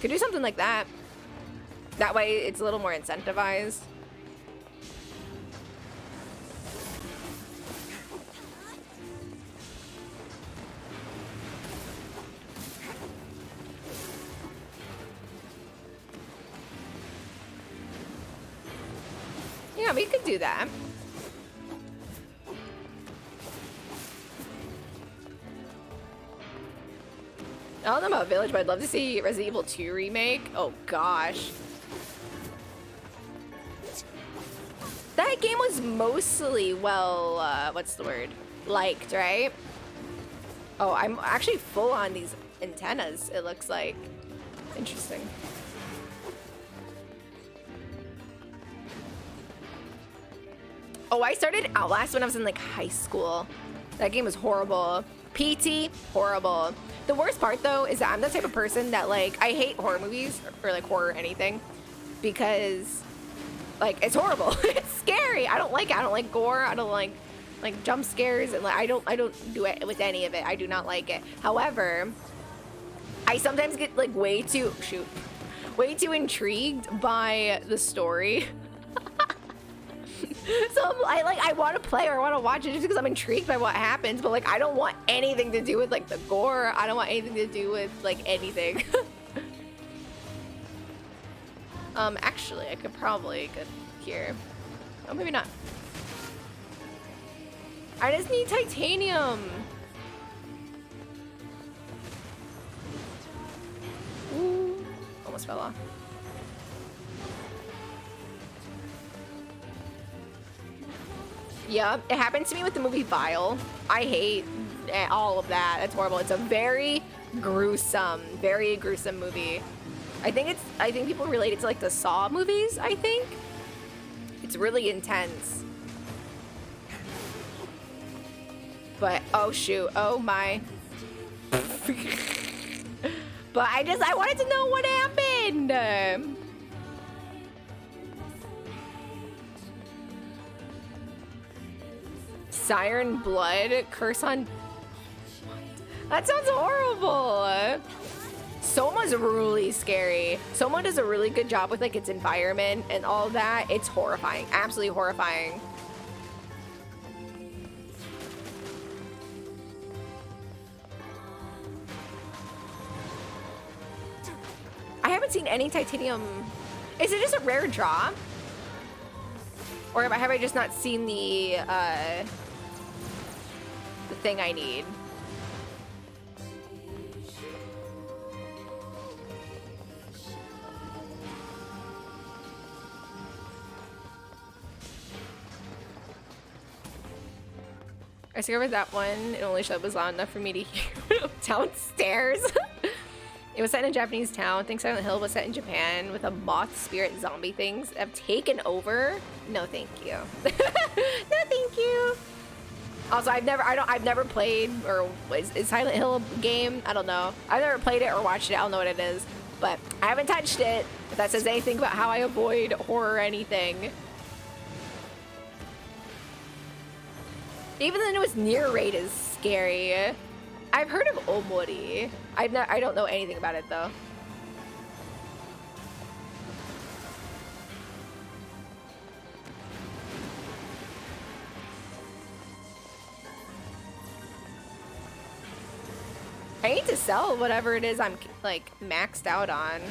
Could do something like that. That way it's a little more incentivized. Yeah, we could do that. I don't know about Village, but I'd love to see Resident Evil 2 remake. Oh gosh. That game was mostly, well, what's the word? Liked, right? Oh, I'm actually full on these antennas, it looks like. Interesting. Oh, I started Outlast when I was in like high school. That game was horrible. PT, horrible. The worst part though is that I'm the type of person that, like, I hate horror movies or like horror anything because like it's horrible. It's scary. I don't like it. I don't like gore. I don't like jump scares, and like I don't do it with any of it. I do not like it. However, I sometimes get like way too intrigued by the story. So I want to play or I want to watch it just because I'm intrigued by what happens, but like I don't want anything to do with like the gore. I don't want anything to do with like anything. Actually, I could probably get here. Oh, maybe not. I just need titanium. Ooh, almost fell off. Yeah, it happened to me with the movie Vile. I hate all of that. That's horrible. It's a very gruesome movie. I think people relate it to like the Saw movies, I think. It's really intense. But oh shoot, oh my. But I wanted to know what happened. Siren Blood, Curse on... That sounds horrible. Soma's really scary. Soma does a really good job with like its environment and all that. It's horrifying, absolutely horrifying. haven't seen any titanium. Is it just a rare draw? Or have I just not seen the thing I need? I discovered that one. It only showed was loud enough for me to hear downstairs. It was set in a Japanese town. I think Silent Hill was set in Japan with a moth spirit zombie things have taken over. No, thank you. No, thank you. Also, I've never played, or is Silent Hill a game? I don't know. I've never played it or watched it. I don't know what it is, but I haven't touched it. If that says anything about how I avoid horror or anything. Even the newest Nier raid is scary. I've heard of Omori. I don't know anything about it though. I need to sell whatever it is I'm like maxed out on.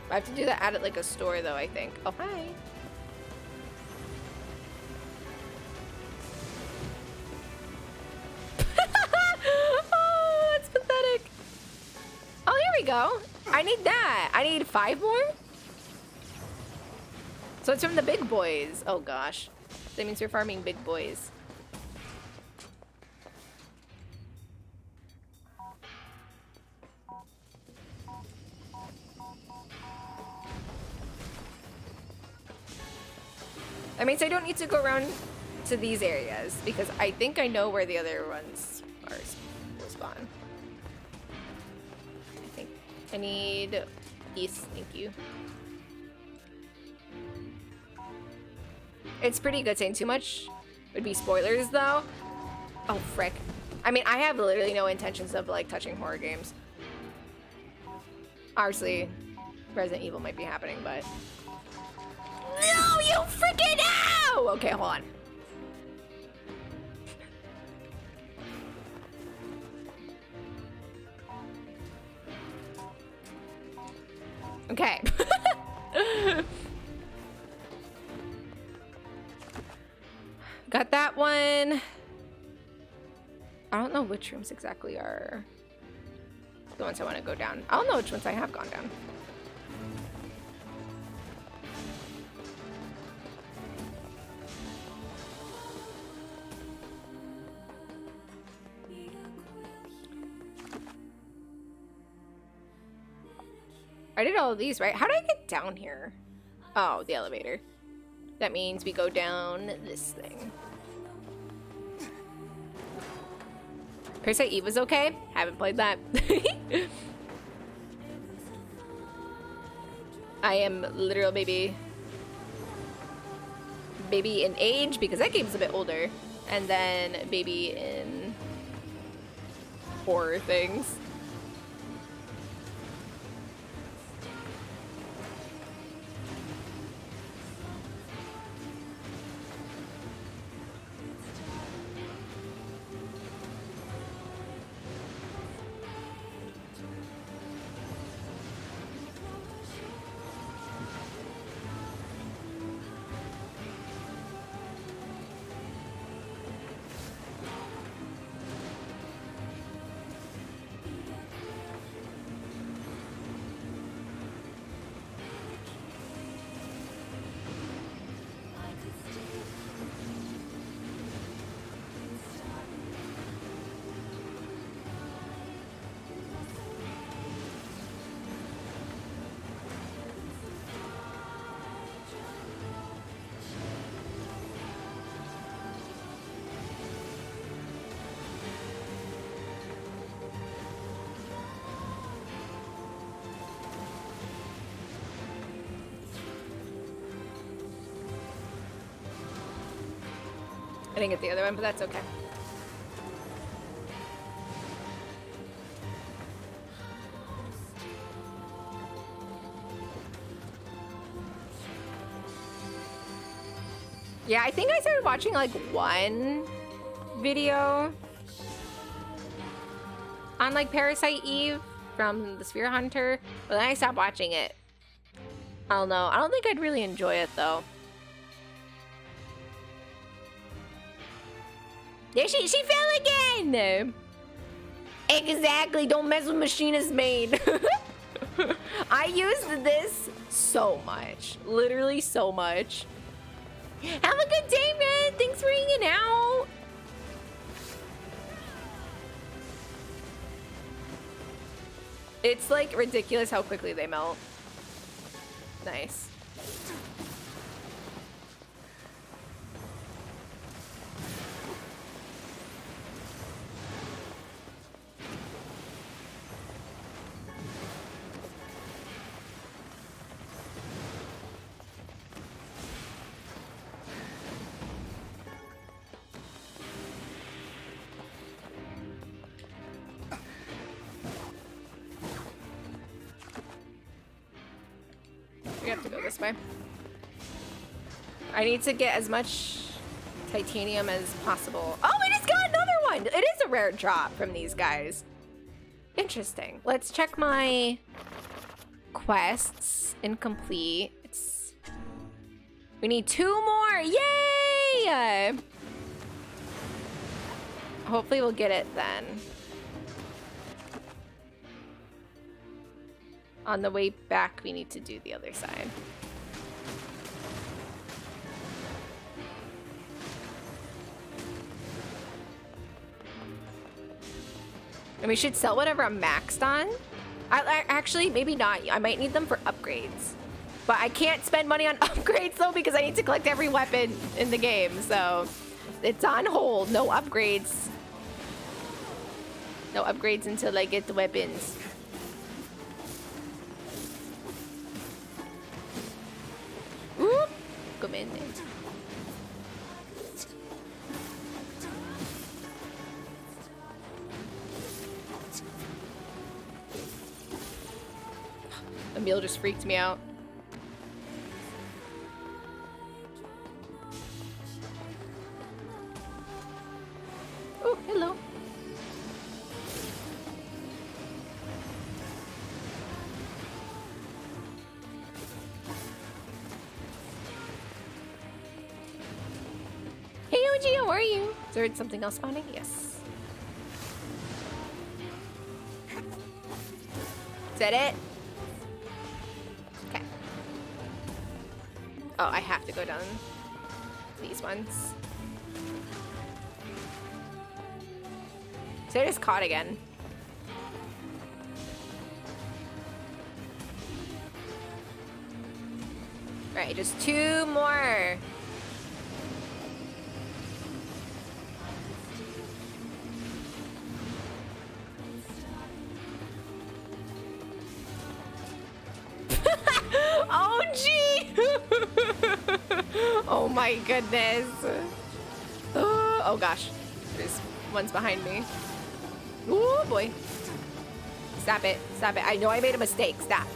I have to do that at like a store though, I think. Oh, hi. Oh, that's pathetic. Oh, here we go. I need that. I need 5 more? So it's from the big boys. Oh gosh. That means you're farming big boys. I mean, so I don't need to go around to these areas because I think I know where the other ones will spawn. I think I need east. Thank you. It's pretty good. Saying too much would be spoilers, though. Oh frick! I mean, I have literally no intentions of like touching horror games. Obviously, Resident Evil might be happening, but. No, you freaking no! Okay, hold on. Okay. Got that one. I don't know which rooms exactly are the ones I want to go down. I don't know which ones I have gone down. I did all of these, right? How did I get down here? Oh, the elevator. That means we go down this thing. Parasite Eve was okay. Haven't played that. I am literal baby in age because that game's a bit older. And then baby in horror things. I didn't get the other one, but that's okay. Yeah, I think I started watching like one video on like Parasite Eve from the Sphere Hunter, but then I stopped watching it. I don't know. I don't think I'd really enjoy it though. Yeah, she fell again! Exactly, don't mess with Machina's main. I used this so much. Literally so much. Have a good day, man! Thanks for hanging out! It's like ridiculous how quickly they melt. Nice. We have to go this way. I need to get as much titanium as possible. Oh, we just got another one! It is a rare drop from these guys. Interesting. Let's check my quests. Incomplete. We need 2 more! Yay! Hopefully we'll get it then. On the way back, we need to do the other side. And we should sell whatever I'm maxed on. I actually, maybe not. I might need them for upgrades. But I can't spend money on upgrades though because I need to collect every weapon in the game. So it's on hold. No upgrades. No upgrades until I get the weapons. Oop! Come in there. Emil just freaked me out. Oh, hello. Hey, OG, how are you? Is there something else spawning? Yes. Is that it? Okay. Oh, I have to go down these ones. So I just caught again. Right, just 2 more. Oh, gee! Oh my goodness. Oh gosh. There's one's behind me. Oh boy. Stop it. Stop it. I know I made a mistake. Stop.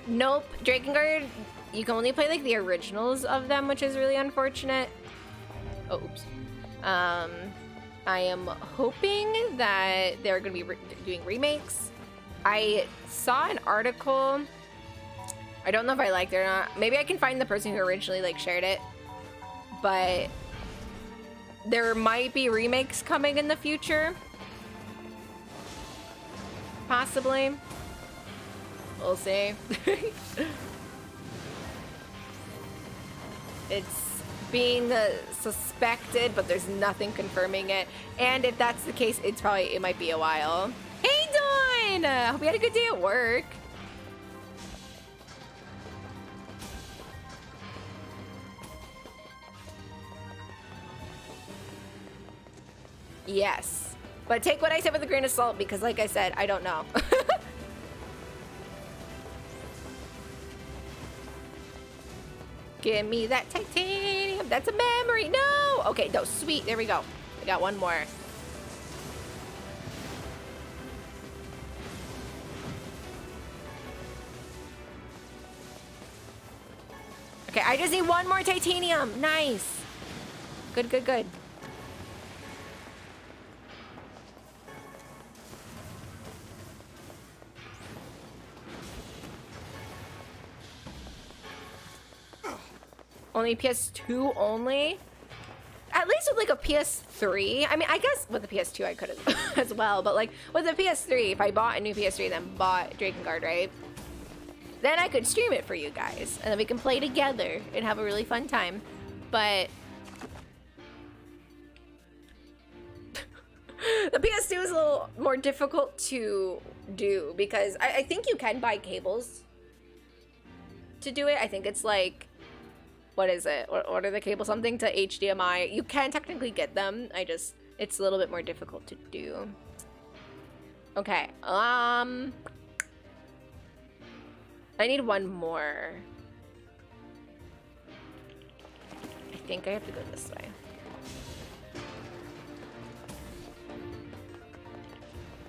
Nope, Drakengard, you can only play like the originals of them, which is really unfortunate. Oh, oops. I am hoping that they're going to be doing remakes. I saw an article. I don't know if I liked it or not. Maybe I can find the person who originally like shared it. But there might be remakes coming in the future. Possibly. We'll see. It's being suspected, but there's nothing confirming it. And if that's the case, it might be a while. Hey, on! Hope you had a good day at work. Yes. But take what I said with a grain of salt because, like I said, I don't know. Give me that titanium. That's a memory. No! Okay, no, sweet. There we go. I got one more. Okay, I just need one more titanium. Nice. Good, good, good. Only PS2 only? At least with like a PS3. I mean, I guess with the PS2 I could have as well, but like with the PS3, if I bought a new PS3 then bought Drakengard, right? Then I could stream it for you guys and then we can play together and have a really fun time. But the PS2 is a little more difficult to do because I think you can buy cables to do it. I think it's like, what is it? Order the cable something to HDMI. You can technically get them. It's a little bit more difficult to do. Okay. I need one more. I think I have to go this way.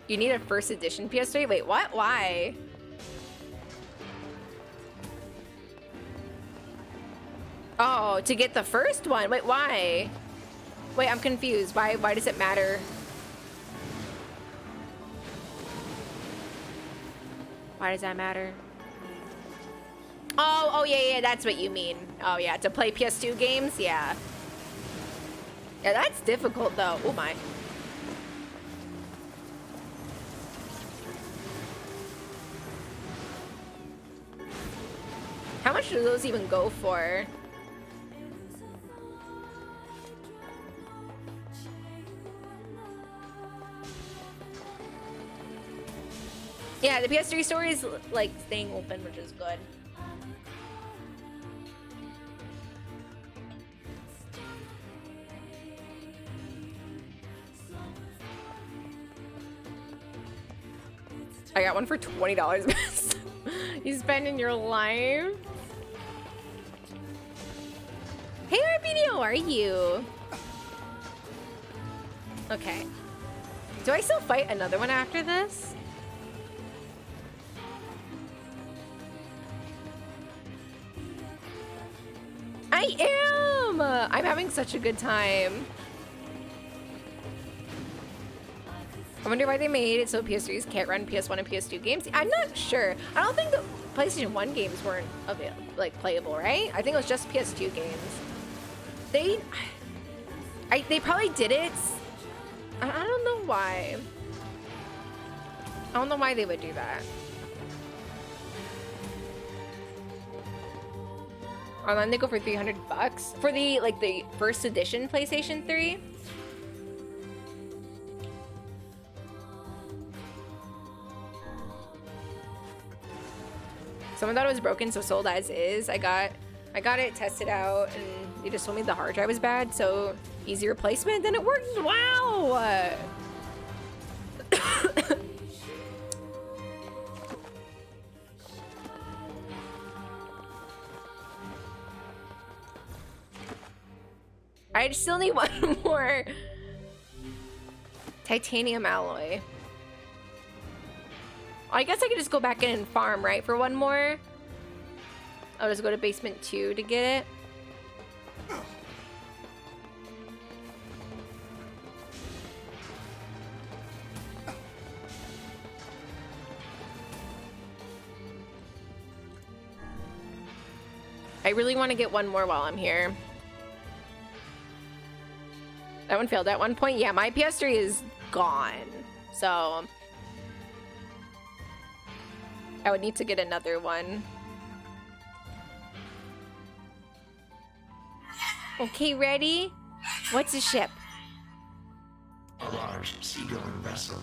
You need a first edition PS3? Wait, what? Why? Oh, to get the first one? Wait, why? Wait, I'm confused. Why does it matter? Why does that matter? Oh, yeah, that's what you mean. Oh, yeah, to play PS2 games? Yeah. Yeah, that's difficult, though. Oh, my. How much do those even go for? Yeah, the PS3 store is like staying open, which is good. I got one for $20. You spend in your life? Hey, RBD, how are you? Okay. Do I still fight another one after this? I am! I'm having such a good time. I wonder why they made it so PS3s can't run PS1 and PS2 games. I'm not sure. I don't think the PlayStation 1 games weren't available, like playable, right? I think it was just PS2 games. They probably did it. I don't know why. I don't know why they would do that. And then they go for $300 for the first edition PlayStation 3. Someone thought it was broken, so sold as is. I got it tested out, and they just told me the hard drive was bad, so easy replacement. Then it worked. Wow. I still need one more titanium alloy. I guess I could just go back in and farm, right, for one more? I'll just go to basement 2 to get it. I really want to get one more while I'm here. That one failed at one point. Yeah, my PS3 is gone. So I would need to get another one. Okay, ready? What's a ship? A large seagoing vessel.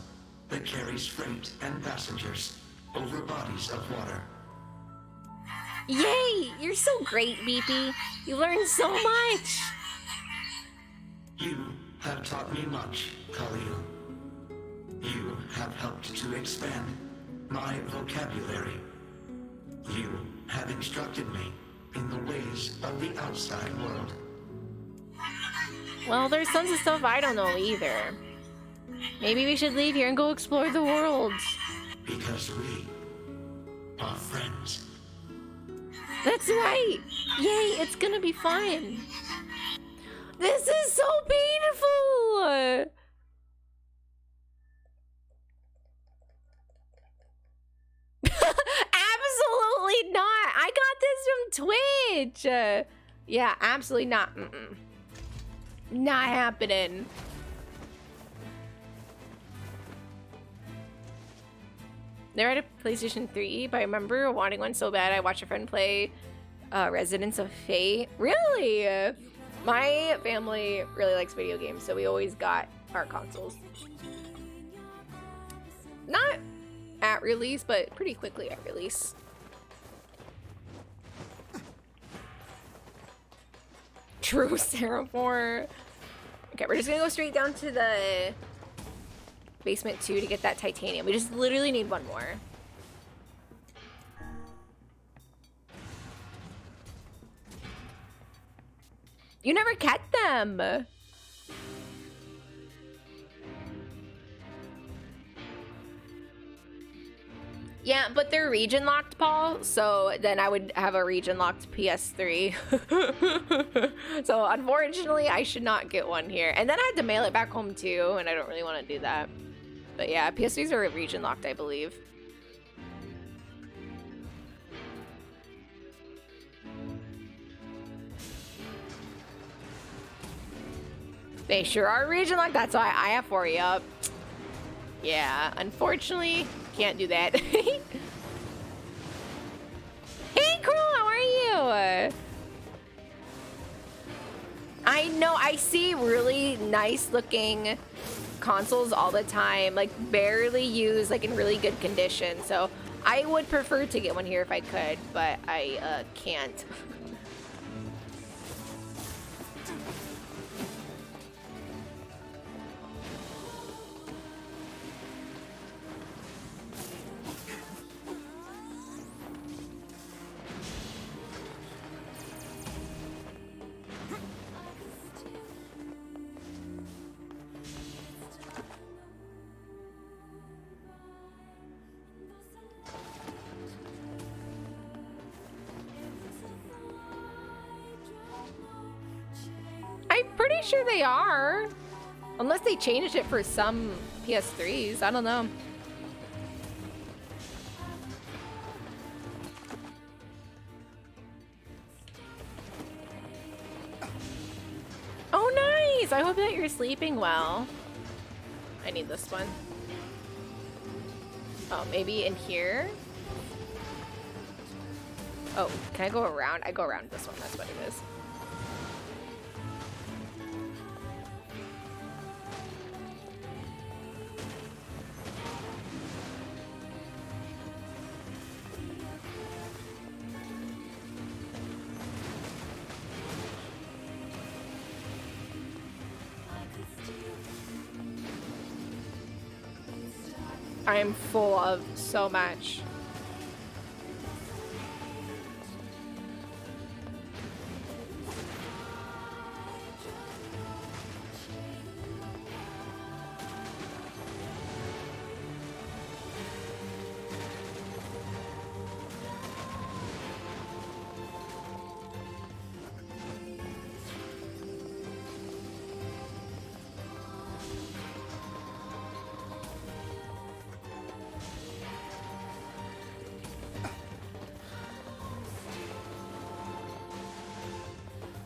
that carries freight and passengers over bodies of water. Yay! You're so great, BP. You learned so much. You have taught me much, Khalil. You have helped to expand my vocabulary. You have instructed me in the ways of the outside world. Well, there's tons of stuff I don't know either. Maybe we should leave here and go explore the world. Because we are friends. That's right! Yay, it's gonna be fun. This is so painful! Absolutely not! I got this from Twitch! Yeah, absolutely not. Not happening. They're at a PlayStation 3, but I remember wanting one so bad. I watched a friend play Residence of Fate. Really? My family really likes video games, so we always got our consoles. Not at release, but pretty quickly at release. True, Seraphore. Okay, we're just gonna go straight down to the basement 2 to get that titanium. We just literally need one more. You never kept them. Yeah, but they're region locked, Paul. So then I would have a region locked PS3. So unfortunately, I should not get one here. And then I had to mail it back home too, and I don't really want to do that. But yeah, PS3s are region locked, I believe. They sure are region locked. That's why I have 4 up. Yeah, unfortunately, can't do that. Hey, Cruel, how are you? I know, I see really nice looking consoles all the time, like barely used, like in really good condition. So I would prefer to get one here if I could, but I can't. Pretty sure they are. Unless they changed it for some PS3s. I don't know. Oh, nice! I hope that you're sleeping well. I need this one. Oh, maybe in here? Oh, can I go around? I go around this one. That's what it is. I am full of so much.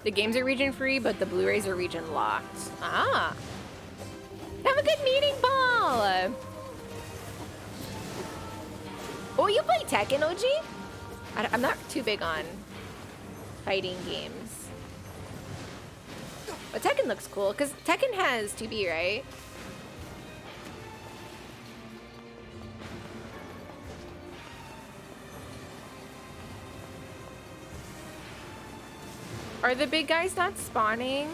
The games are region free, but the Blu-rays are region locked. Ah. Have a good meeting, Paul. Oh, you play Tekken, OG? I'm not too big on fighting games. But Tekken looks cool, because Tekken has 2B, right? Are the big guys not spawning?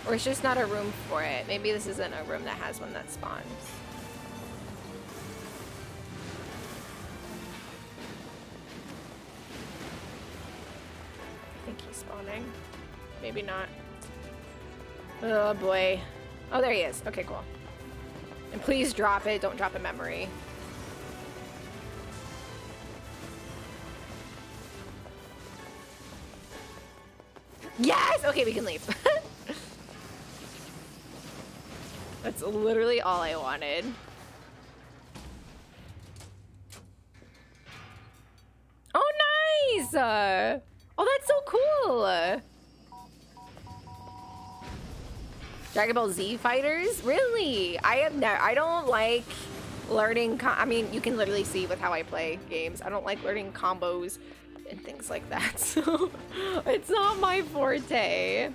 Or it's just not a room for it? Maybe this isn't a room that has one that spawns. I think he's spawning. Maybe not. Oh boy. Oh, there he is. Okay, cool. And please drop it. Don't drop a memory. Yes! Okay, we can leave. That's literally all I wanted. Oh, nice! Oh, that's so cool! Dragon Ball Z fighters? Really? I don't like learning, I mean, you can literally see with how I play games. I don't like learning combos and things like that, so it's not my forte.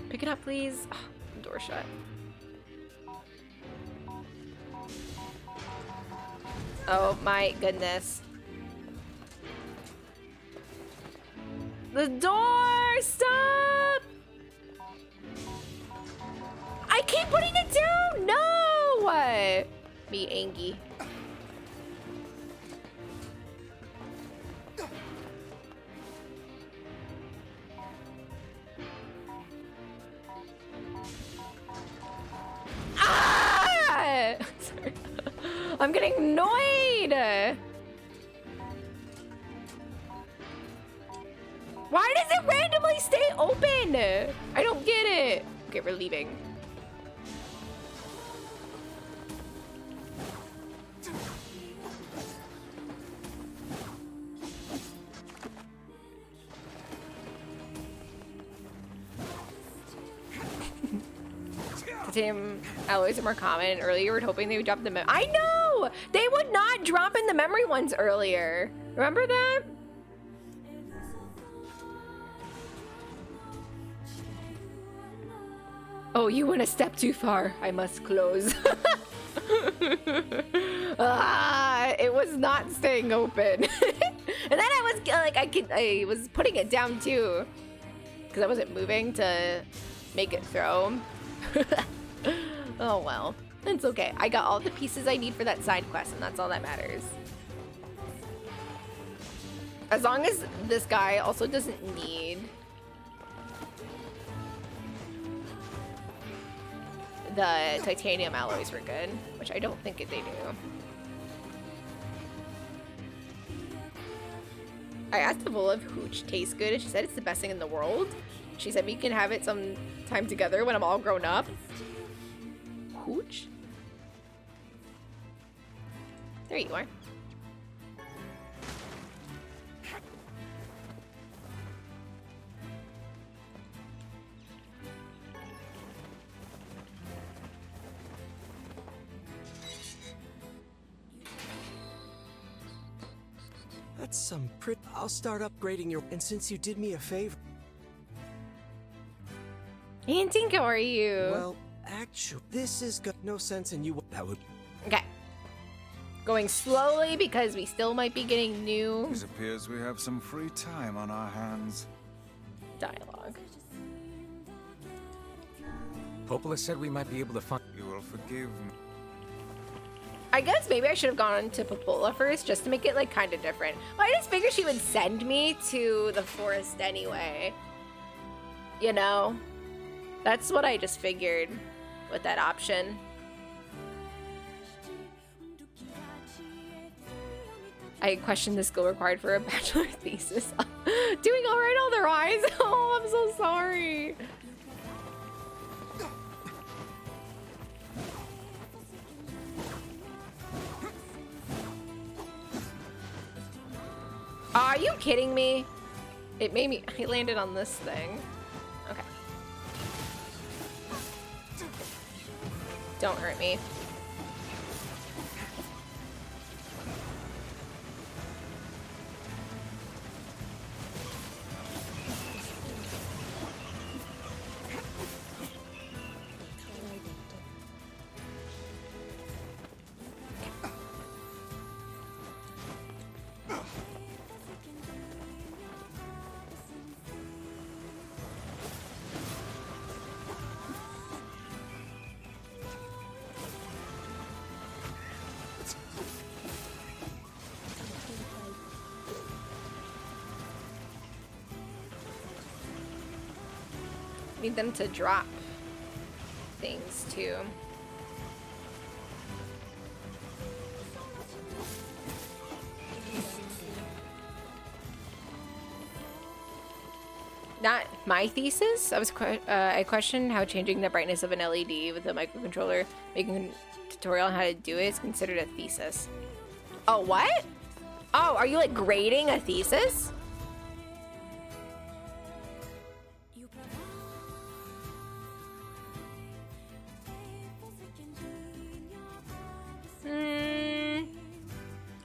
Pick it up, please. Oh, door shut. Oh my goodness. The door! Stop! I keep putting it down! No! Be angry. Ah! Sorry. I'm getting annoyed! Why does it randomly stay open? I don't get it. Okay, we're leaving. Titanium alloys are more common. Earlier, you were hoping they would drop the memory. I know! They would not drop in the memory ones earlier. Remember that? Oh, you went a step too far. I must close. It was not staying open. And then I was like, I was putting it down too, because I wasn't moving to make it throw. Oh well, it's okay. I got all the pieces I need for that side quest, and that's all that matters. As long as this guy also doesn't need the titanium alloys, were good, which I don't think they do. I asked Avola if hooch tastes good, and she said it's the best thing in the world. She said we can have it some time together when I'm all grown up. Hooch? There you are. That's some pretty... I'll start upgrading your... And since you did me a favor... Auntie, how are you? Well, actually, this is good. No sense in you... That would... Okay. Going slowly because we still might be getting new... It appears we have some free time on our hands. Dialogue. Popola said we might be able to find... You will forgive me. I guess maybe I should have gone to Popola first just to make it like kind of different. But I just figured she would send me to the forest anyway. You know? That's what I just figured with that option. I questioned the skill required for a bachelor thesis. Doing all right otherwise. Oh, I'm so sorry. Are you kidding me? It made me... I landed on this thing. Okay. Don't hurt me. need them to drop things too. Not my thesis. I questioned how changing the brightness of an LED with a microcontroller, making a tutorial on how to do it, is considered a thesis. Oh, what? Oh, are you like grading a thesis?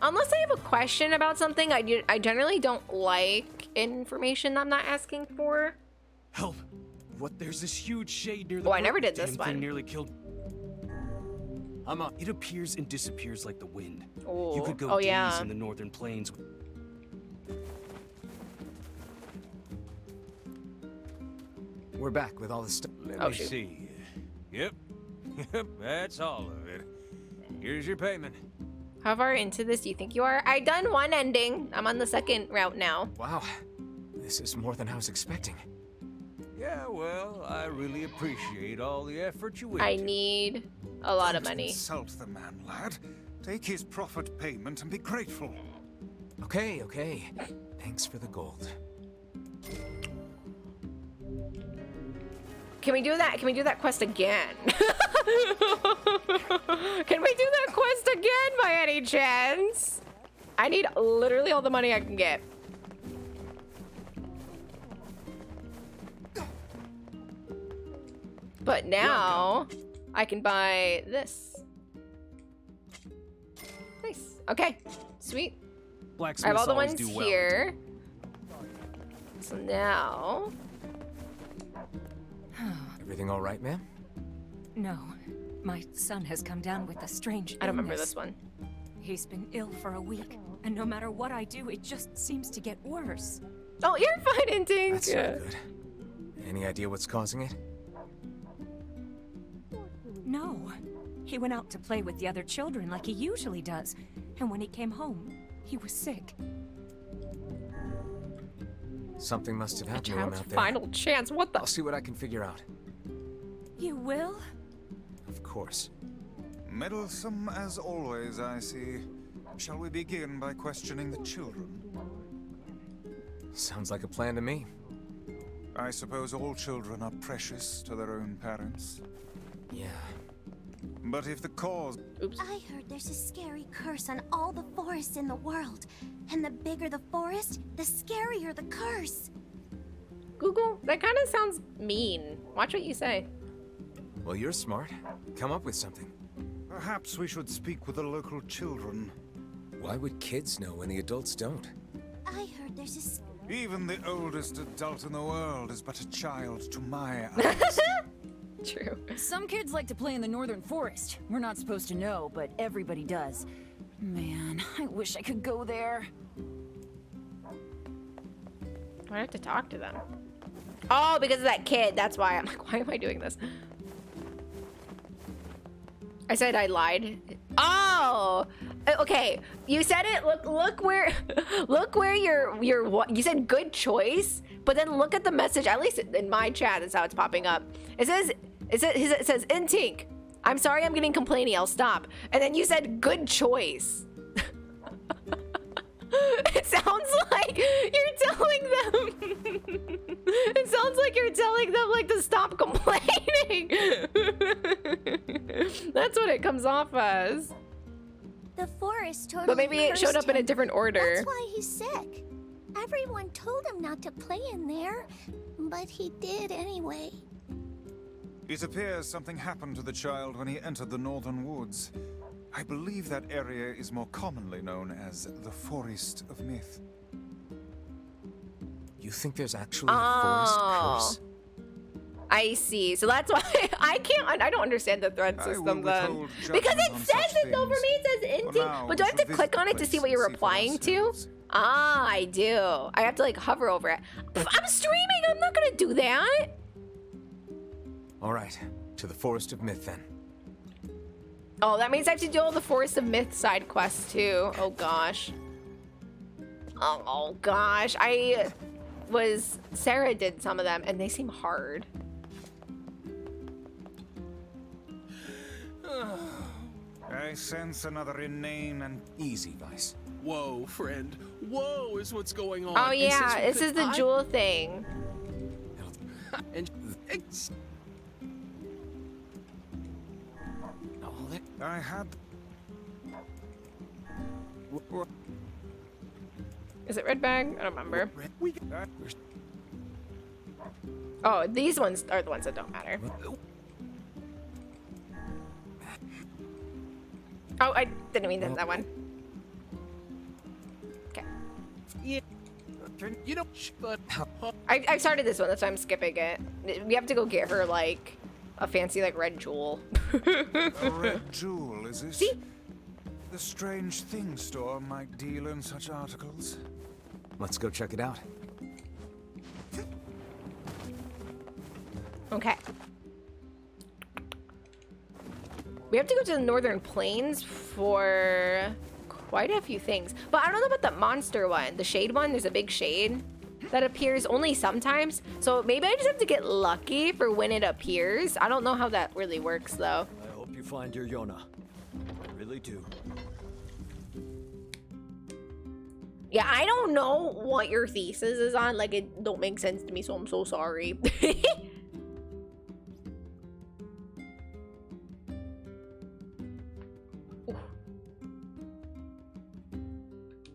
Unless I have a question about something, I generally don't like information I'm not asking for. Help! What? There's this huge shade near the Oh, I never brook. did this Damn thing one. Nearly killed. I'm up. It appears and disappears like the wind. Oh, You could go days yeah. in the northern plains. We're back with all the stuff. Let me see. Yep. Yep, that's all of it. Here's your payment. How far into this do you think you are? I done one ending. I'm on the second route now. Wow. This is more than I was expecting. Yeah, well, I really appreciate all the effort you went I to. need a lot of Don't money. insult the man, lad. Take his profit payment and be grateful. Okay, okay. Thanks for the gold. Can we do that? Can we do that quest again? Can we do that quest again by any chance? I need literally all the money I can get. But now I can buy this. Nice. Okay. Sweet. I have all the ones here. So now. Everything all right, ma'am? No. My son has come down with a strange I don't remember illness. this one. He's been ill for a week, and no matter what I do, it just seems to get worse. Oh, you're fine, Intink. That's not good. Any idea what's causing it? No. He went out to play with the other children like he usually does, and when he came home, he was sick. Something must have happened to him Child's out there. final chance. What the? I'll see what I can figure out. You will? Of course. Meddlesome as always, I see. Shall we begin by questioning the children? Sounds like a plan to me. I suppose all children are precious to their own parents. Yeah. But if the cause... Oops. I heard there's a scary curse on all the forests in the world. And the bigger the forest, the scarier the curse. Google, that kind of sounds mean. Watch what you say. Well, you're smart. Come up with something. Perhaps we should speak with the local children. Why would kids know when the adults don't? I heard there's a... Even the oldest adult in the world is but a child to my eyes. True. Some kids like to play in the northern forest. We're not supposed to know, but everybody does. Man, I wish I could go there. I have to talk to them. Oh, because of that kid. That's why. I'm like, why am I doing this? I said I lied. Oh, okay. You said it. Look where, look where you said good choice, but then look at the message. At least in my chat, that's how it's popping up. It says Intink. I'm sorry, I'm getting complainy. I'll stop. And then you said good choice. It sounds like you're telling them. It sounds like you're telling them like to stop complaining. That's what it comes off as. The forest totally But maybe it showed up in a cursed him. different order. That's why he's sick. Everyone told him not to play in there, but he did anyway. It appears something happened to the child when he entered the northern woods. I believe that area is more commonly known as the Forest of Myth. You think there's actually a forest curse? I see. So that's why I don't understand the thread system then. Because it says it though, for me it says Intink. But do I have to click on it to see what you're replying to? Ah, I do. I have to like hover over it. I'm streaming, I'm not gonna do that. All right, to the Forest of Myth then. Oh, that means I have to do all the Forest of Myth side quests too. Oh gosh. Oh gosh. Sarah did some of them and they seem hard. I sense another inane and easy vice. Whoa, friend. Whoa is what's going on. Oh And yeah, since we this is the could- jewel thing. And it's... I had... Is it red bag? I don't remember. Oh, these ones are the ones that don't matter. Oh, I didn't mean that one. Okay. Yeah. You know, but... I started this one, that's why I'm skipping it. We have to go get her, like, a fancy, like, red jewel. A red jewel, is it? See? The strange thing store might deal in such articles. Let's go check it out. Okay. We have to go to the Northern Plains for quite a few things. But I don't know about the monster one. The shade one, there's a big shade that appears only sometimes. So maybe I just have to get lucky for when it appears. I don't know how that really works, though. I hope you find your Yona. I really do. Yeah, I don't know what your thesis is on. Like, it don't make sense to me, so I'm so sorry.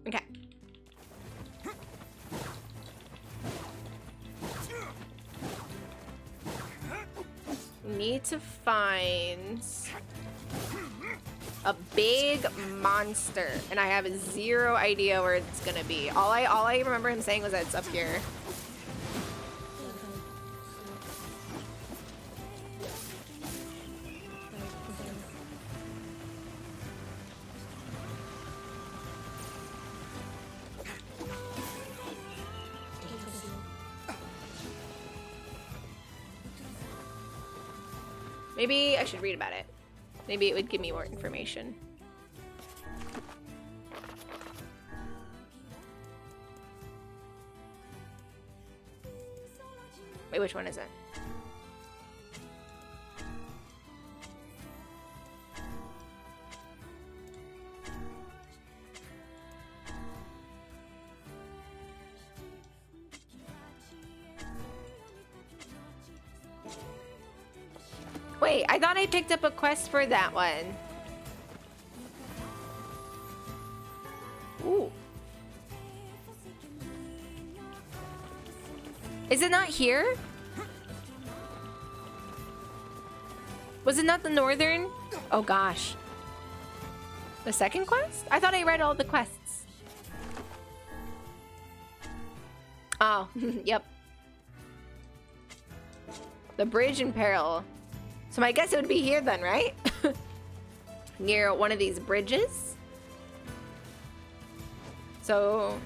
Okay. Need to find a big monster, and I have zero idea where it's gonna be. All I remember him saying was that it's up here. Maybe I should read about it. Maybe it would give me more information. Wait, which one is it? Wait, I thought I picked up a quest for that one. Ooh. Is it not here? Was it not the northern? Oh gosh. The second quest? I thought I read all the quests. Oh, yep. The bridge in peril. So I guess it would be here then, right? Near one of these bridges. So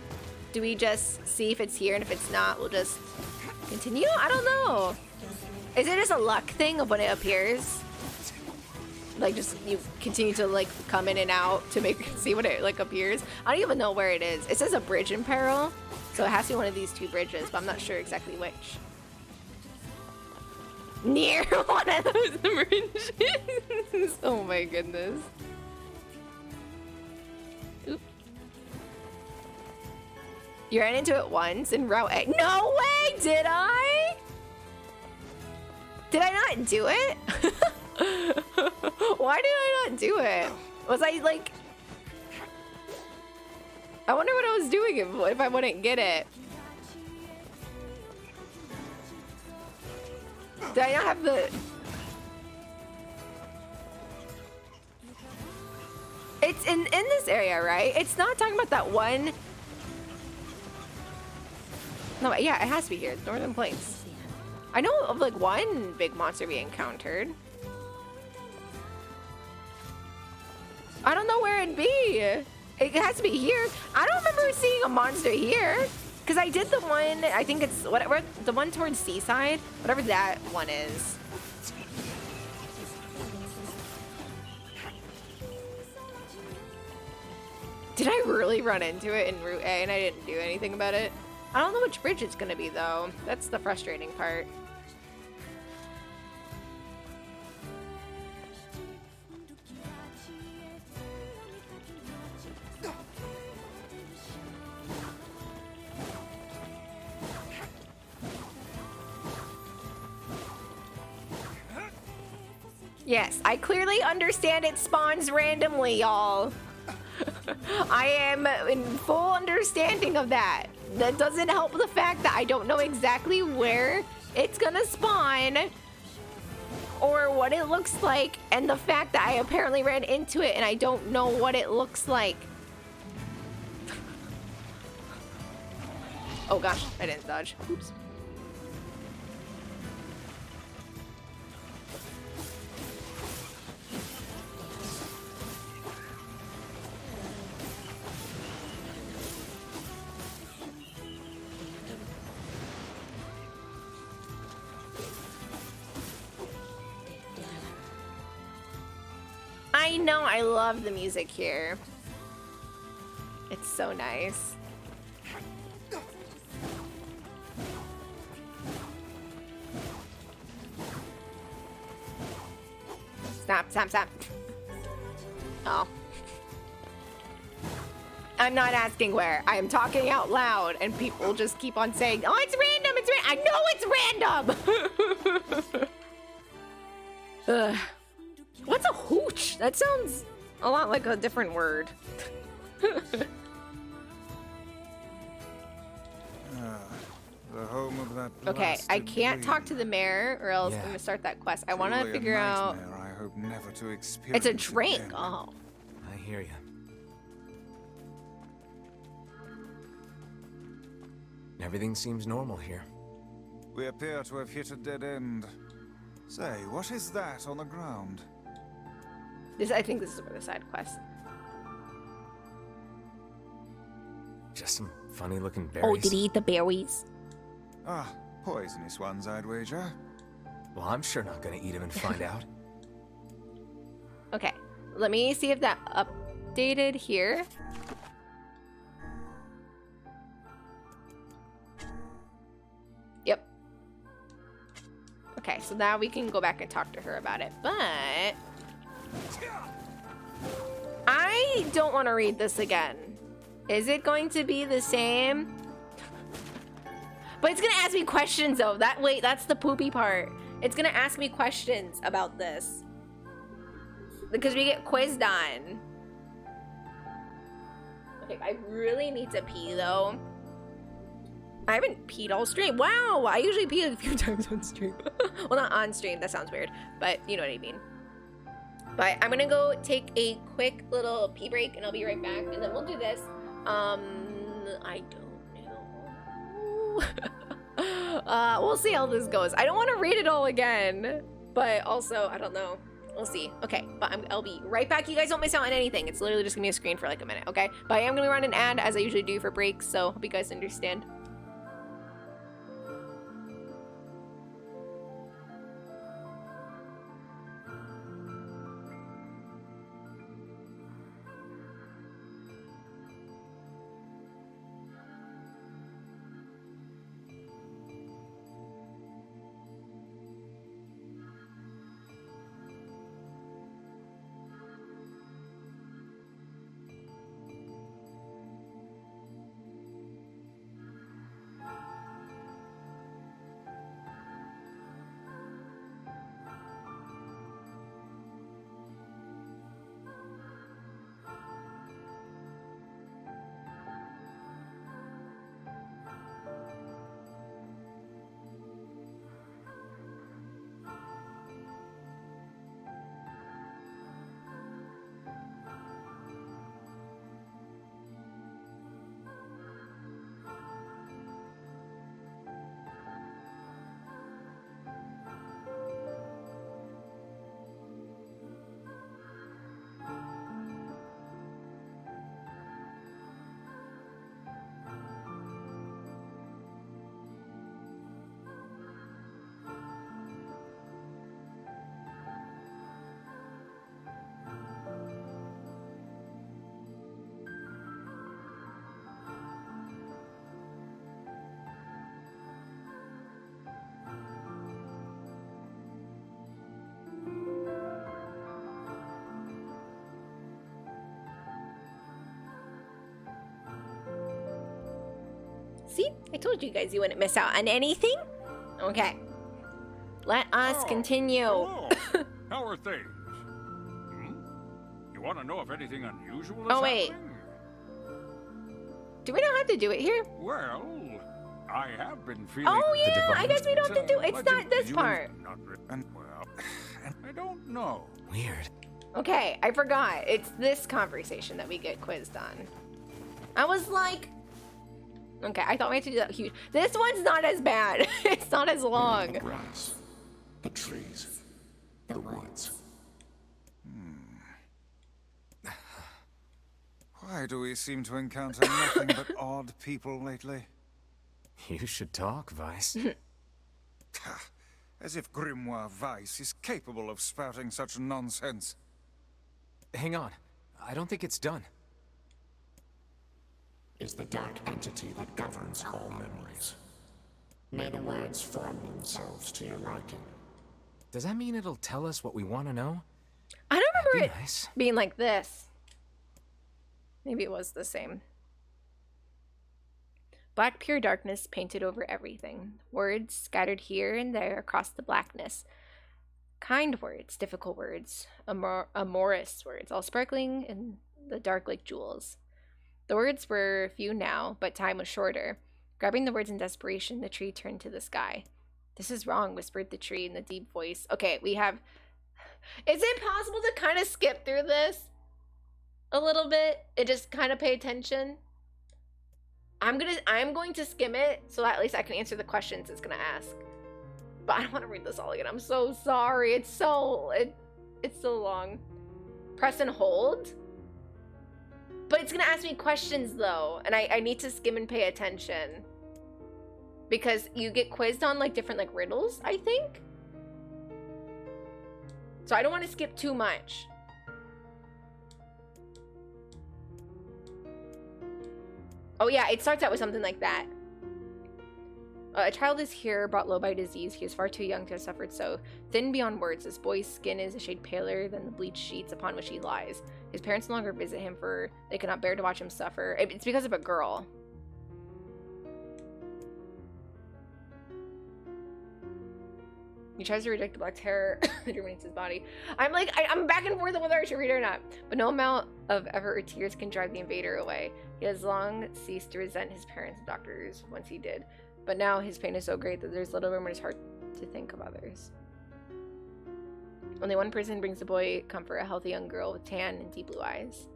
do we just see if it's here, and if it's not, we'll just continue? I don't know. Is it just a luck thing of when it appears? Like, just you continue to like come in and out to see when it like appears? I don't even know where it is. It says a bridge in peril, so it has to be one of these two bridges, but I'm not sure exactly which. Near one of those bridges. Oh my goodness. Oop. You ran into it once in Route A. No way! Did I? Did I not do it? Why did I not do it? Was I like... I wonder what I was doing if I wouldn't get it. Did I not have the... It's in this area, right? It's not talking about that one... No, yeah, it has to be here. Northern Plains. I know of like one big monster we encountered. I don't know where it'd be. It has to be here. I don't remember seeing a monster here. Because I did the one, I think it's whatever, the one towards Seaside, whatever that one is. Did I really run into it in Route A and I didn't do anything about it? I don't know which bridge it's gonna be though. That's the frustrating part. Yes, I clearly understand it spawns randomly, y'all. I am in full understanding of that. That doesn't help the fact that I don't know exactly where it's gonna spawn or what it looks like, and the fact that I apparently ran into it and I don't know what it looks like. Oh gosh, I didn't dodge. Oops. I know, I love the music here. It's so nice. Stop. Oh. I'm not asking where. I am talking out loud and people just keep on saying, oh, it's random, I know it's random! Ugh. What's a hooch? That sounds a lot like a different word. The home of that Okay, I blasted can't talk to dream. the mayor or else I'm gonna start that quest. I want to Truly a figure out... nightmare I hope never to experience It's a drink. again. Oh. I hear you. Everything seems normal here. We appear to have hit a dead end. Say, what is that on the ground? I think this is for the side quest. Just some funny looking berries. Oh, did he eat the berries? Ah, poisonous ones, I'd wager. Well, I'm sure not gonna eat them and find out. Okay, let me see if that updated here. Yep. Okay, so now we can go back and talk to her about it, but I don't want to read this again. Is it going to be the same? But it's gonna ask me questions though. Wait, that's the poopy part. It's gonna ask me questions about this. Because we get quizzed on. Okay, I really need to pee though. I haven't peed all stream. Wow, I usually pee a few times on stream. Well, not on stream, that sounds weird. But you know what I mean. But I'm gonna go take a quick little pee break and I'll be right back. And then we'll do this. I don't know. We'll see how this goes. I don't want to read it all again. But also, I don't know. We'll see. Okay, but I'll be right back. You guys don't miss out on anything. It's literally just gonna be a screen for like a minute, okay? But I am gonna run an ad as I usually do for breaks, so hope you guys understand. See? I told you guys you wouldn't miss out on anything. Okay. Let us continue. How How are things? Hmm? You want to know if anything unusual is Oh, wait. happening? Do we not have to do it here? Well, I have been feeling... Oh, yeah, I guess we don't have to do it. It's not this You- part. And, well, I don't know. Weird. Okay, I forgot. It's this conversation that we get quizzed on. I was like... Okay, I thought we had to do that huge. This one's not as bad. It's not as long. The grass, the trees, the woods. Why do we seem to encounter nothing but odd people lately? You should talk, Vice. As if Grimoire Weiss is capable of spouting such nonsense. Hang on. I don't think it's done. Is the dark entity that governs all memories. May the words form themselves to your liking. Does that mean it'll tell us what we want to know? I don't remember it Nice. being like this. Maybe it was the same. Black pure darkness painted over everything. Words scattered here and there across the blackness. Kind words, difficult words, amorous words, all sparkling in the dark like jewels. The words were few now, but time was shorter. Grabbing the words in desperation, the tree turned to the sky. "This is wrong," whispered the tree in the deep voice. Okay, we have... Is it possible to kind of skip through this a little bit and just kind of pay attention? I'm going to skim it so at least I can answer the questions it's gonna ask. But I don't want to read this all again. I'm so sorry. It's so long. Press and hold. But it's gonna ask me questions though, and I need to skim and pay attention because you get quizzed on like different like riddles, I think. So I don't want to skip too much. Oh yeah, it starts out with something like that. A child is here, brought low by disease. He is far too young to have suffered so. Thin beyond words, this boy's skin is a shade paler than the bleached sheets upon which he lies. His parents no longer visit him, for they cannot bear to watch him suffer. It's because of a girl. He tries to reject the black terror that germinates his body. I'm like, I'm back and forth on whether I should read it or not. But no amount of effort or tears can drive the invader away. He has long ceased to resent his parents and doctors once he did. But now his pain is so great that there's little room in his heart to think of others. Only one person brings the boy comfort, a healthy young girl with tan and deep blue eyes.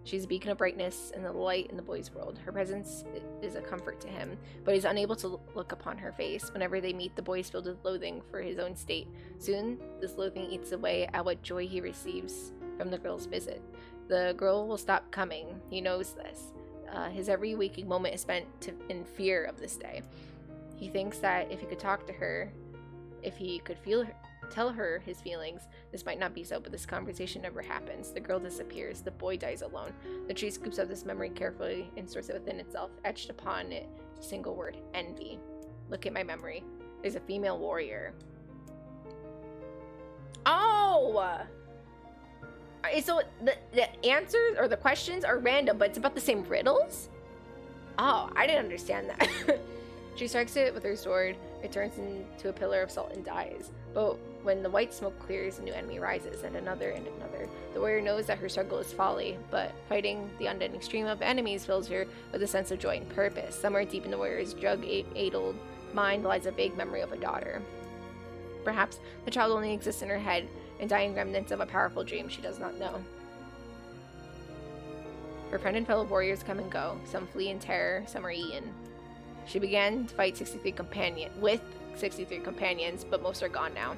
She's a beacon of brightness and the light in the boy's world. Her presence is a comfort to him, but he's unable to look upon her face. Whenever they meet, the boy is filled with loathing for his own state. Soon, this loathing eats away at what joy he receives from the girl's visit. The girl will stop coming. He knows this. His every waking moment is spent in fear of this day. He thinks that if he could talk to her, if he could tell her his feelings, this might not be so, but this conversation never happens. The girl disappears. The boy dies alone. The tree scoops up this memory carefully and stores it within itself. Etched upon it, a single word: envy. Look at my memory. There's a female warrior. Oh! So the answers or the questions are random, but it's about the same riddles? Oh, I didn't understand that. She strikes it with her sword. It turns into a pillar of salt and dies. But when the white smoke clears, a new enemy rises, and another and another. The warrior knows that her struggle is folly, but fighting the unending stream of enemies fills her with a sense of joy and purpose. Somewhere deep in the warrior's drug-addled mind lies a vague memory of a daughter. Perhaps the child only exists in her head, and dying remnants of a powerful dream she does not know. Her friend and fellow warriors come and go. Some flee in terror, some are eaten. She began to fight 63 companions, but most are gone now.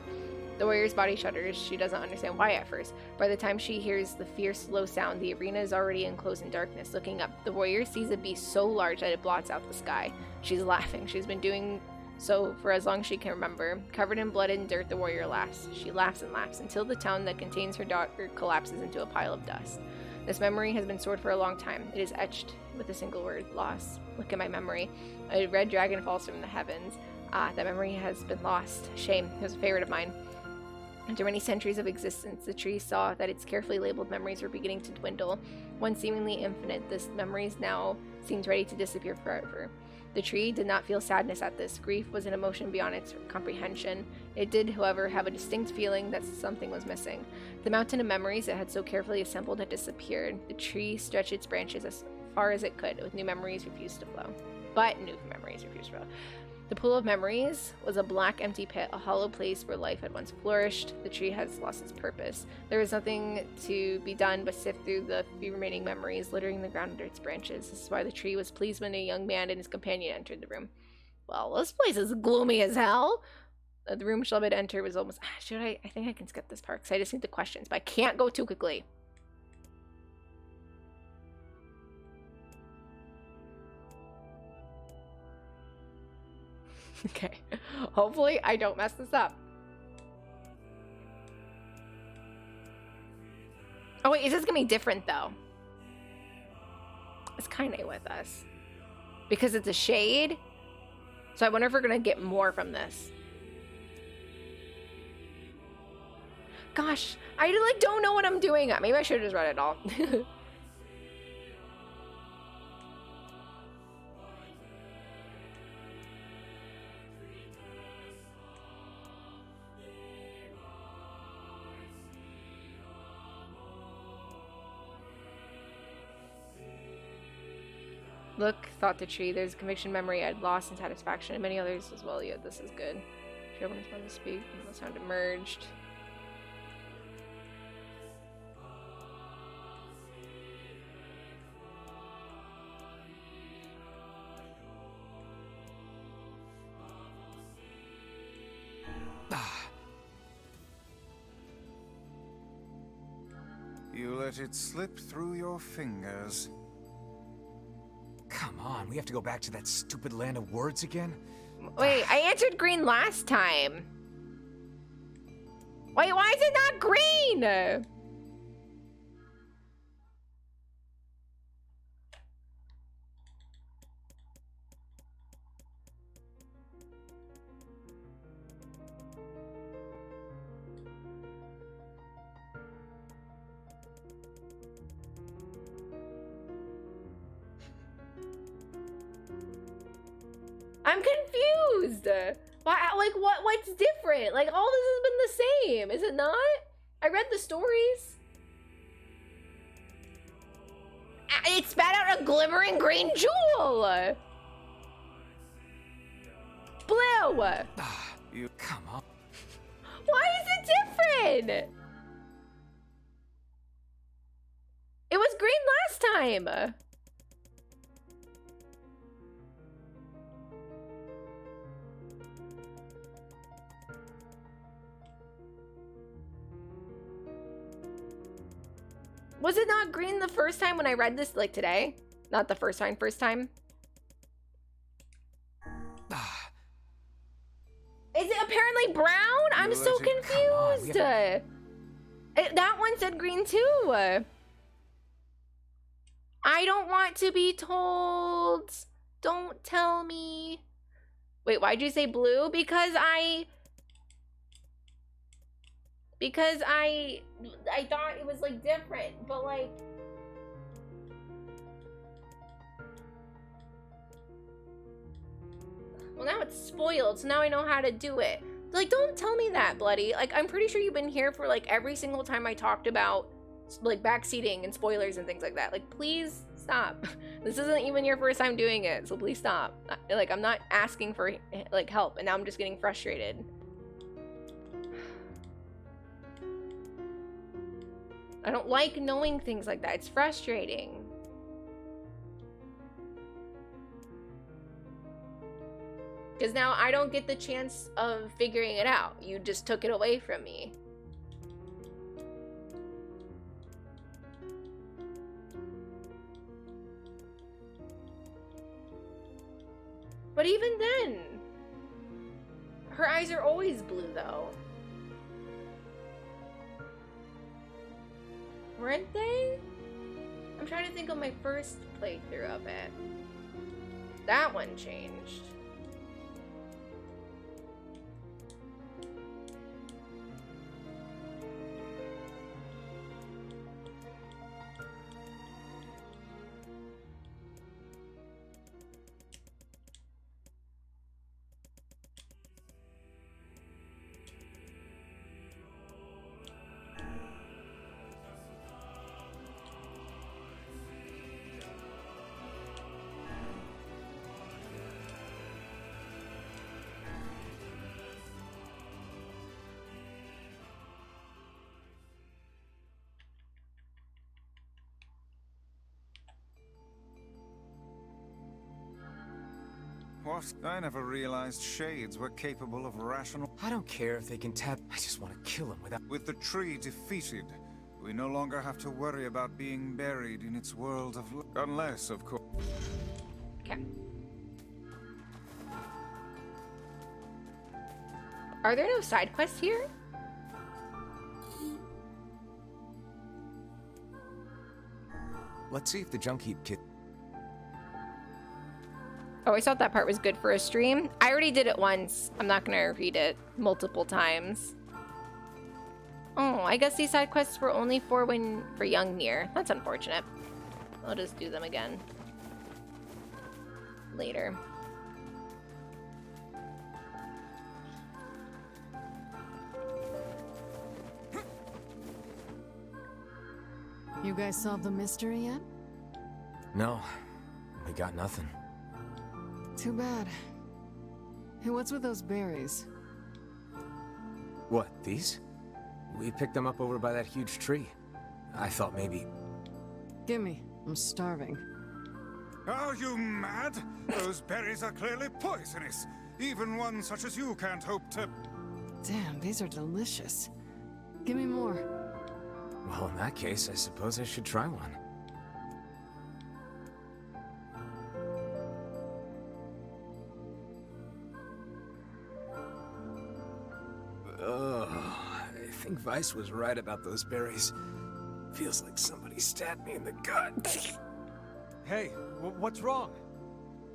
The warrior's body shudders. She doesn't understand why at first. By the time she hears the fierce, low sound, the arena is already enclosed in darkness. Looking up, the warrior sees a beast so large that it blots out the sky. She's laughing. She's been doing so for as long as she can remember. Covered in blood and dirt, the warrior laughs. She laughs and laughs until the town that contains her daughter collapses into a pile of dust. This memory has been stored for a long time. It is etched with a single word: loss. Look at my memory. A red dragon falls from the heavens. Ah, that memory has been lost. Shame. It was a favorite of mine. After many centuries of existence, the tree saw that its carefully labeled memories were beginning to dwindle. One seemingly infinite, this memories now seemed ready to disappear forever. The tree did not feel sadness at this. Grief was an emotion beyond its comprehension. It did, however, have a distinct feeling that something was missing. The mountain of memories it had so carefully assembled had disappeared. The tree stretched its branches as far as it could, with new memories refused to flow. But new memories refused to flow. The pool of memories was a black, empty pit, a hollow place where life had once flourished. The tree has lost its purpose. There was nothing to be done but sift through the few remaining memories, littering the ground under its branches. This is why the tree was pleased when a young man and his companion entered the room. Well, this place is gloomy as hell. The room Shelby had entered was almost... Should I? I think I can skip this part because I just need the questions, but I can't go too quickly. Okay, hopefully I don't mess this up. Oh wait, is this gonna be different though? It's kind of with us. Because it's a shade. So I wonder if we're gonna get more from this. Gosh, I like don't know what I'm doing. Maybe I should have just read it all. Look, thought the tree. There's a conviction memory I'd lost and satisfaction, and many others as well. Yeah, this is good. Tree opened its mouth to speak, and the sound emerged. You let it slip through your fingers. Come on, we have to go back to that stupid land of words again? Wait, I answered green last time. Wait, why is it not green? I'm confused. Why? Like, what's different? Like, all this has been the same, is it not? I read the stories. It spat out a glimmering green jewel. Blue. You come on. Why is it different? It was green last time. Was it not green the first time when I read this, like today? Not the first time, first time? Is it apparently brown? I'm so confused. That one said green too. I don't want to be told. Don't tell me. Wait, why'd you say blue? Because I thought it was like different, but like well, now it's spoiled, so now I know how to do it. Like, don't tell me that, Bloody. Like, I'm pretty sure you've been here for like every single time I talked about like backseating and spoilers and things like that. Like, please stop. This isn't even your first time doing it, so please stop. Like, I'm not asking for like help, and now I'm just getting frustrated. I don't like knowing things like that. It's frustrating. Because now I don't get the chance of figuring it out. You just took it away from me. But even then, her eyes are always blue though. Weren't they? I'm trying to think of my first playthrough of it. That one changed. What? I never realized shades were capable of rational... I don't care if they can tap. I just want to kill him without... With the tree defeated, we no longer have to worry about being buried in its world of... Unless, of course... Okay. Are there no side quests here? Let's see if the junk heap kit... Oh, I thought that part was good for a stream. I already did it once. I'm not gonna read it multiple times. Oh, I guess these side quests were only for young Nier. That's unfortunate. I'll just do them again later. You guys solved the mystery yet? No, we got nothing. Too bad. Hey, what's with those berries? What, these? We picked them up over by that huge tree. I thought maybe... Gimme. I'm starving. Are you mad? Those berries are clearly poisonous. Even one such as you can't hope to... Damn, these are delicious. Give me more. Well, in that case, I suppose I should try one. I think Vice was right about those berries. Feels like somebody stabbed me in the gut. Hey, what's wrong?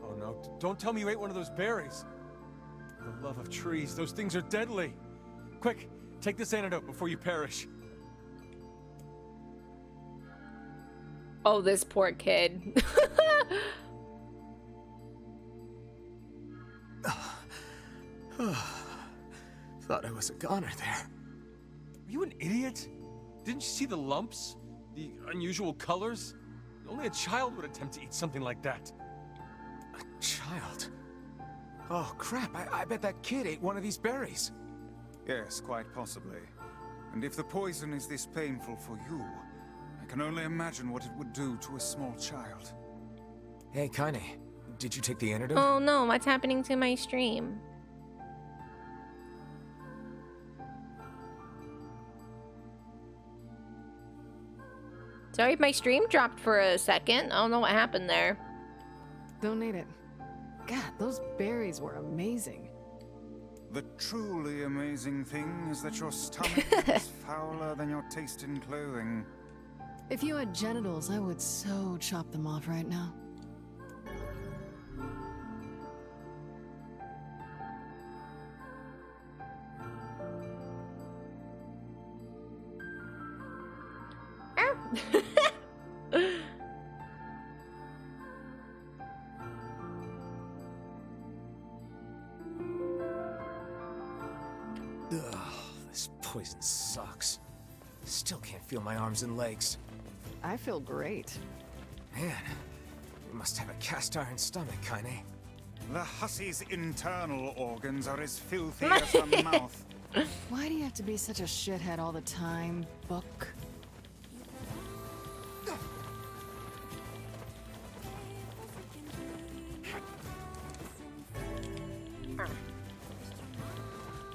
Oh no, don't tell me you ate one of those berries. For the love of trees, those things are deadly. Quick, take this antidote before you perish. Oh, this poor kid. Thought I was a goner there. Are you an idiot? Didn't you see the lumps? The unusual colors? Only a child would attempt to eat something like that. A child? Oh, crap. I bet that kid ate one of these berries. Yes, quite possibly. And if the poison is this painful for you, I can only imagine what it would do to a small child. Hey, Kaine, did you take the antidote? Oh no, what's happening to my stream? Sorry, my stream dropped for a second. I don't know what happened there. Don't need it. God, those berries were amazing. The truly amazing thing is that your stomach is fouler than your taste in clothing. If you had genitals, I would so chop them off right now. Ugh, this poison sucks. Still can't feel my arms and legs. I feel great. Man, you must have a cast iron stomach, Kaine. The hussy's internal organs are as filthy as her mouth. Why do you have to be such a shithead all the time, Book?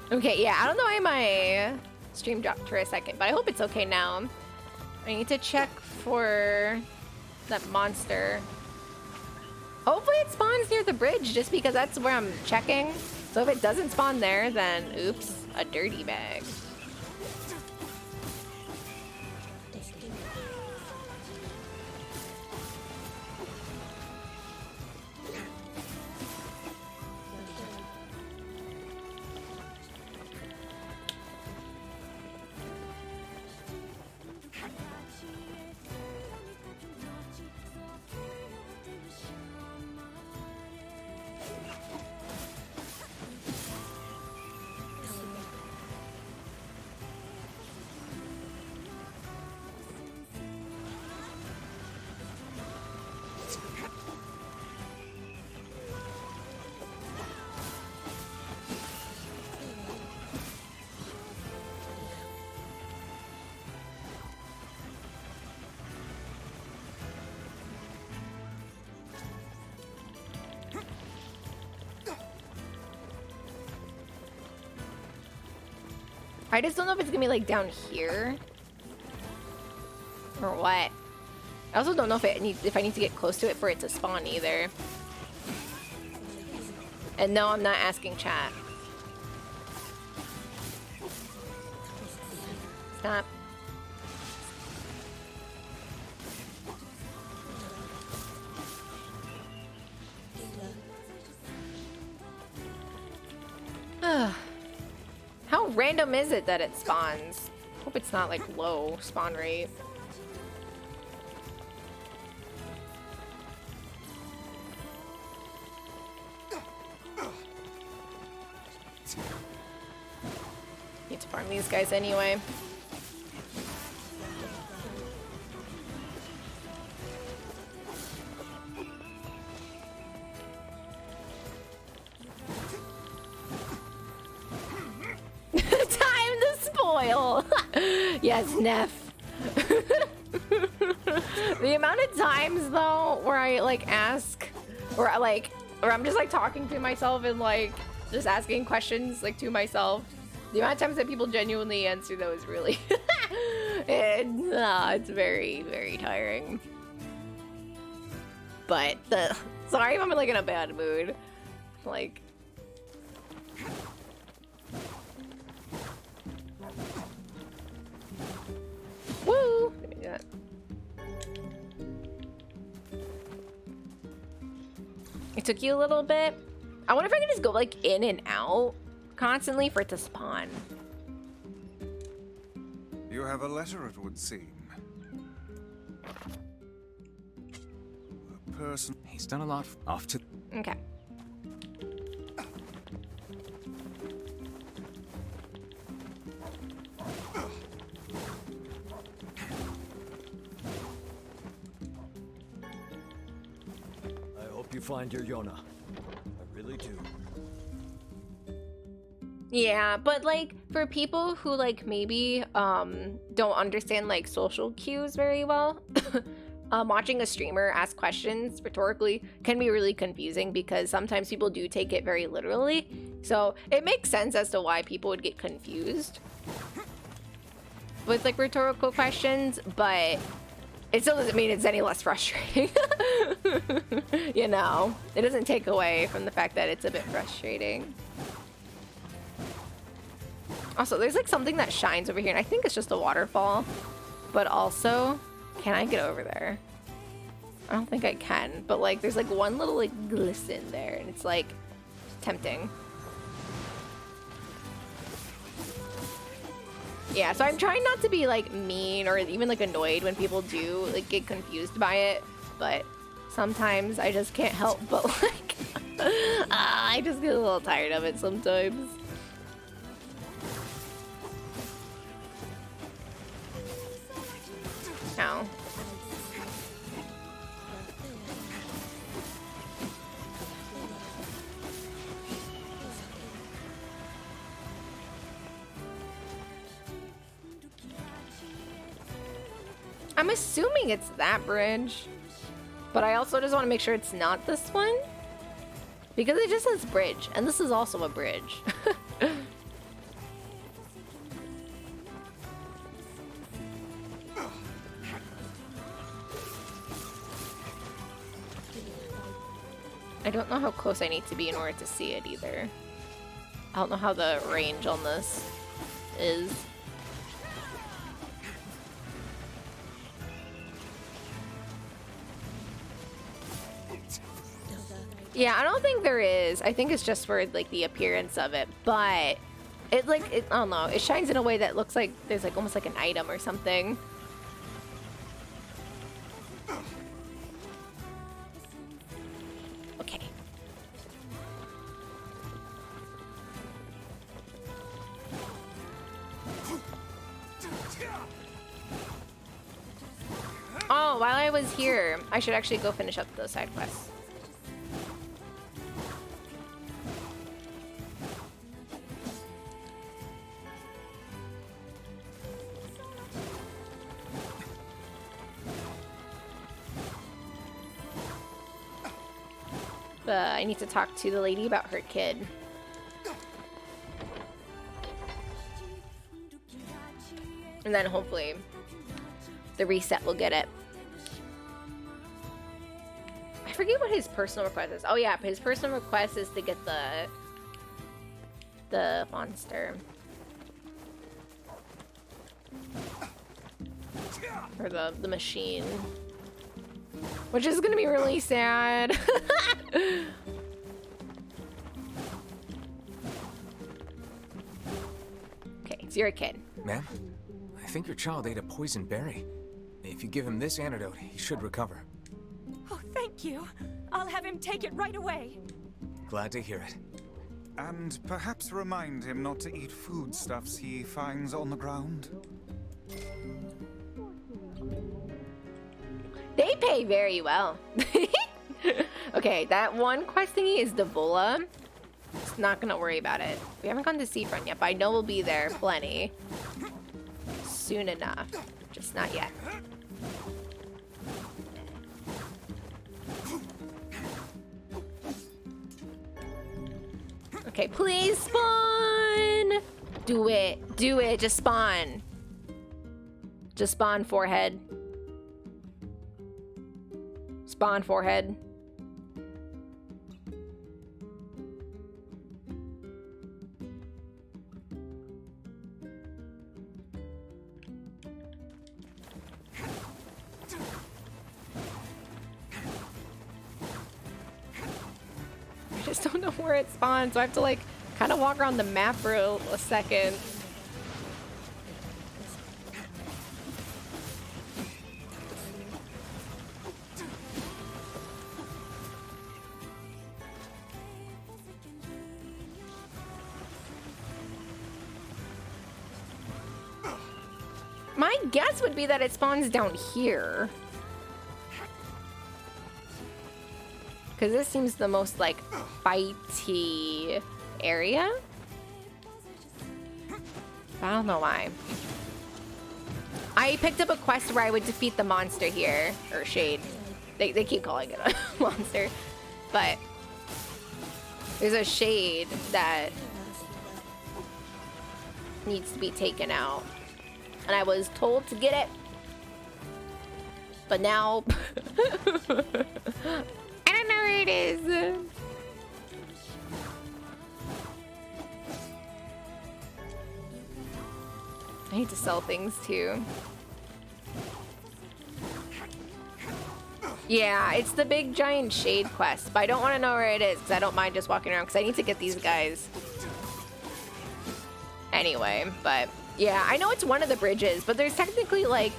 Okay, yeah, I don't know why my stream dropped for a second, but I hope it's okay now. I need to check for that monster. Hopefully it spawns near the bridge, just because that's where I'm checking. So if it doesn't spawn there, then oops, a dirty bag. I just don't know if it's gonna be like down here or what. I also don't know if I need to get close to it for it to spawn either. And no, I'm not asking chat. Stop. How random is it that it spawns? Hope it's not like low spawn rate. Need to farm these guys anyway. Time to spoil. Yes, Neff. The amount of times though where I like ask, or I'm just like talking to myself and like just asking questions like to myself. The amount of times that people genuinely answer those really, it's very, very tiring. But sorry if I'm like in a bad mood. Like. Woo! Let me do that. It took you a little bit. I wonder if I can just go like in and out constantly for it to spawn. You have a letter, it would seem. A person. He's done a lot. Off to. Okay. I hope you find your Yona. I really do. Yeah, but like for people who like maybe don't understand like social cues very well, watching a streamer ask questions rhetorically can be really confusing because sometimes people do take it very literally. So it makes sense as to why people would get confused with like rhetorical questions, but it still doesn't mean it's any less frustrating. You know, it doesn't take away from the fact that it's a bit frustrating. Also, there's like something that shines over here, and I think it's just a waterfall. But also, can I get over there? I don't think I can, but like there's like one little like glisten there, and it's like tempting. Yeah, so I'm trying not to be like mean or even like annoyed when people do like get confused by it, but sometimes I just can't help but like I just get a little tired of it sometimes. Ow. I'm assuming it's that bridge, but I also just want to make sure it's not this one because it just says bridge, and this is also a bridge. I don't know how close I need to be in order to see it either. I don't know how the range on this is. Yeah, I don't think there is. I think it's just for like the appearance of it, but it like I don't know. It shines in a way that looks like there's like almost like an item or something. Okay. Oh, while I was here, I should actually go finish up the side quests. I need to talk to the lady about her kid. And then hopefully the reset will get it. I forget what his personal request is. Oh yeah, his personal request is to get the monster. Or the machine. Which is gonna be really sad. Okay, so you're a kid. Ma'am, I think your child ate a poison berry. If you give him this antidote, he should recover. Oh, thank you. I'll have him take it right away. Glad to hear it. And perhaps remind him not to eat foodstuffs he finds on the ground. They pay very well. Okay, that one quest thingy is Devola. Just not gonna worry about it. We haven't gone to Seafront yet, but I know we'll be there plenty. Soon enough. Just not yet. Okay, please spawn! Do it. Do it. Just spawn. Just spawn, forehead. Spawn, forehead. I just don't know where it spawns, so I have to like kind of walk around the map for a second. My guess would be that it spawns down here. Because this seems the most, like, fighty area. I don't know why. I picked up a quest where I would defeat the monster here. Or Shade. They keep calling it a monster. But there's a Shade that needs to be taken out. And I was told to get it. But now... I don't know where it is. I need to sell things too. Yeah, it's the big giant shade quest, but I don't want to know where it is because I don't mind just walking around because I need to get these guys. Anyway, but yeah, I know it's one of the bridges, but there's technically like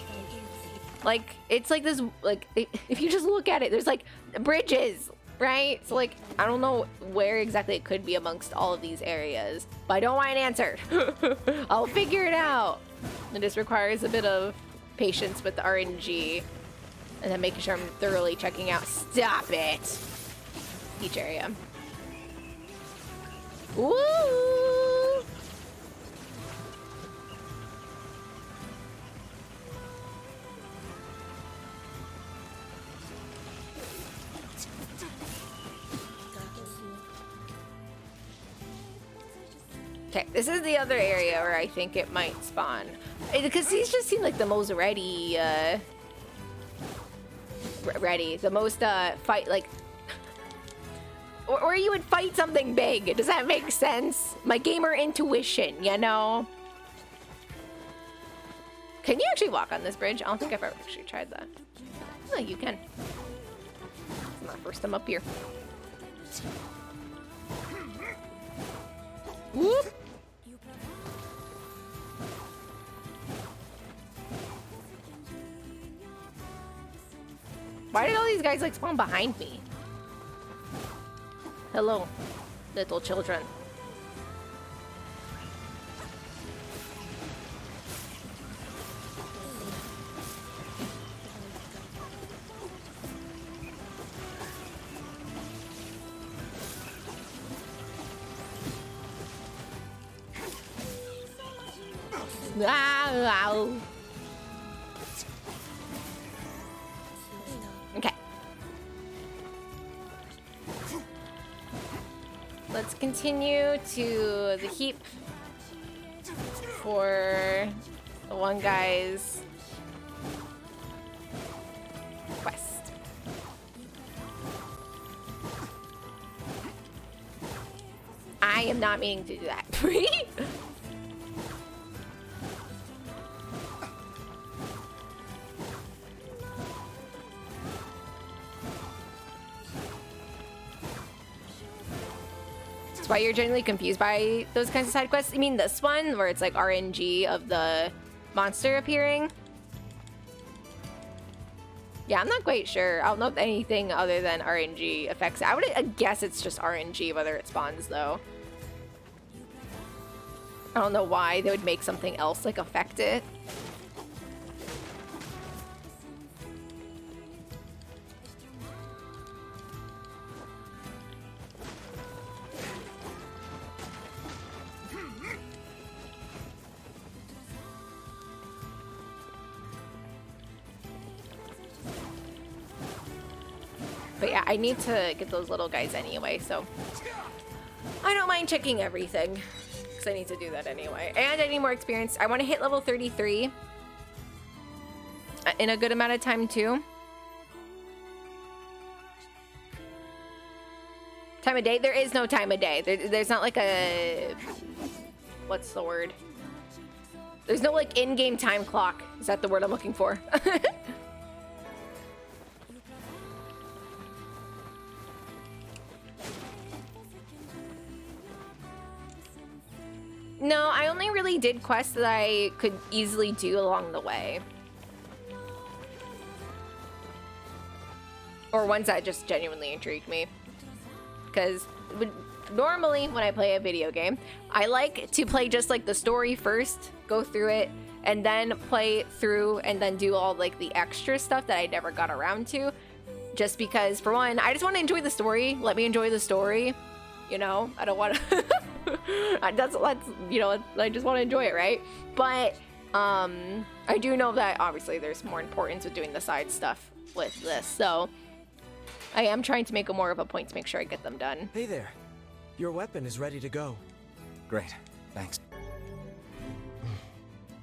it's like this, like if you just look at it, there's like bridges, right? So like I don't know where exactly it could be amongst all of these areas, but I don't want an answer. I'll figure it out. It just requires a bit of patience with the RNG and then making sure I'm thoroughly checking out. Stop it. Each area. Woo! Okay, this is the other area where I think it might spawn. Because these just seem like the most ready, the most, fight, like... or you would fight something big. Does that make sense? My gamer intuition, you know? Can you actually walk on this bridge? I don't think I've ever actually tried that. Oh, you can. It's not the first time up here. Whoop! Why did all these guys like spawn behind me? Hello, little children. Okay. Let's continue to the heap for The one guy's quest. I am not meaning to do that. That's why you're generally confused by those kinds of side quests. You mean this one where it's like RNG of the monster appearing? Yeah, I'm not quite sure. I don't know if anything other than RNG affects it. I would guess it's just RNG whether it spawns though. I don't know why they would make something else like affect it. But yeah, I need to get those little guys anyway, so I don't mind checking everything because I need to do that anyway. And I need more experience. I want to hit level 33 in a good amount of time too. Time of day? There is no time of day. There's not like a... What's the word? There's no like in-game time clock. Is that the word I'm looking for? No, I only really did quests that I could easily do along the way. Or ones that just genuinely intrigued me. Because normally when I play a video game, I like to play just like the story first, go through it, and then play through and then do all like the extra stuff that I never got around to. Just because, for one, I just want to enjoy the story. Let me enjoy the story. You know, I don't want to... that's you know, I just want to enjoy it, right? But I do know that obviously there's more importance with doing the side stuff with this, so I am trying to make more of a point to make sure I get them done. Hey there. Your weapon is ready to go. Great. Thanks.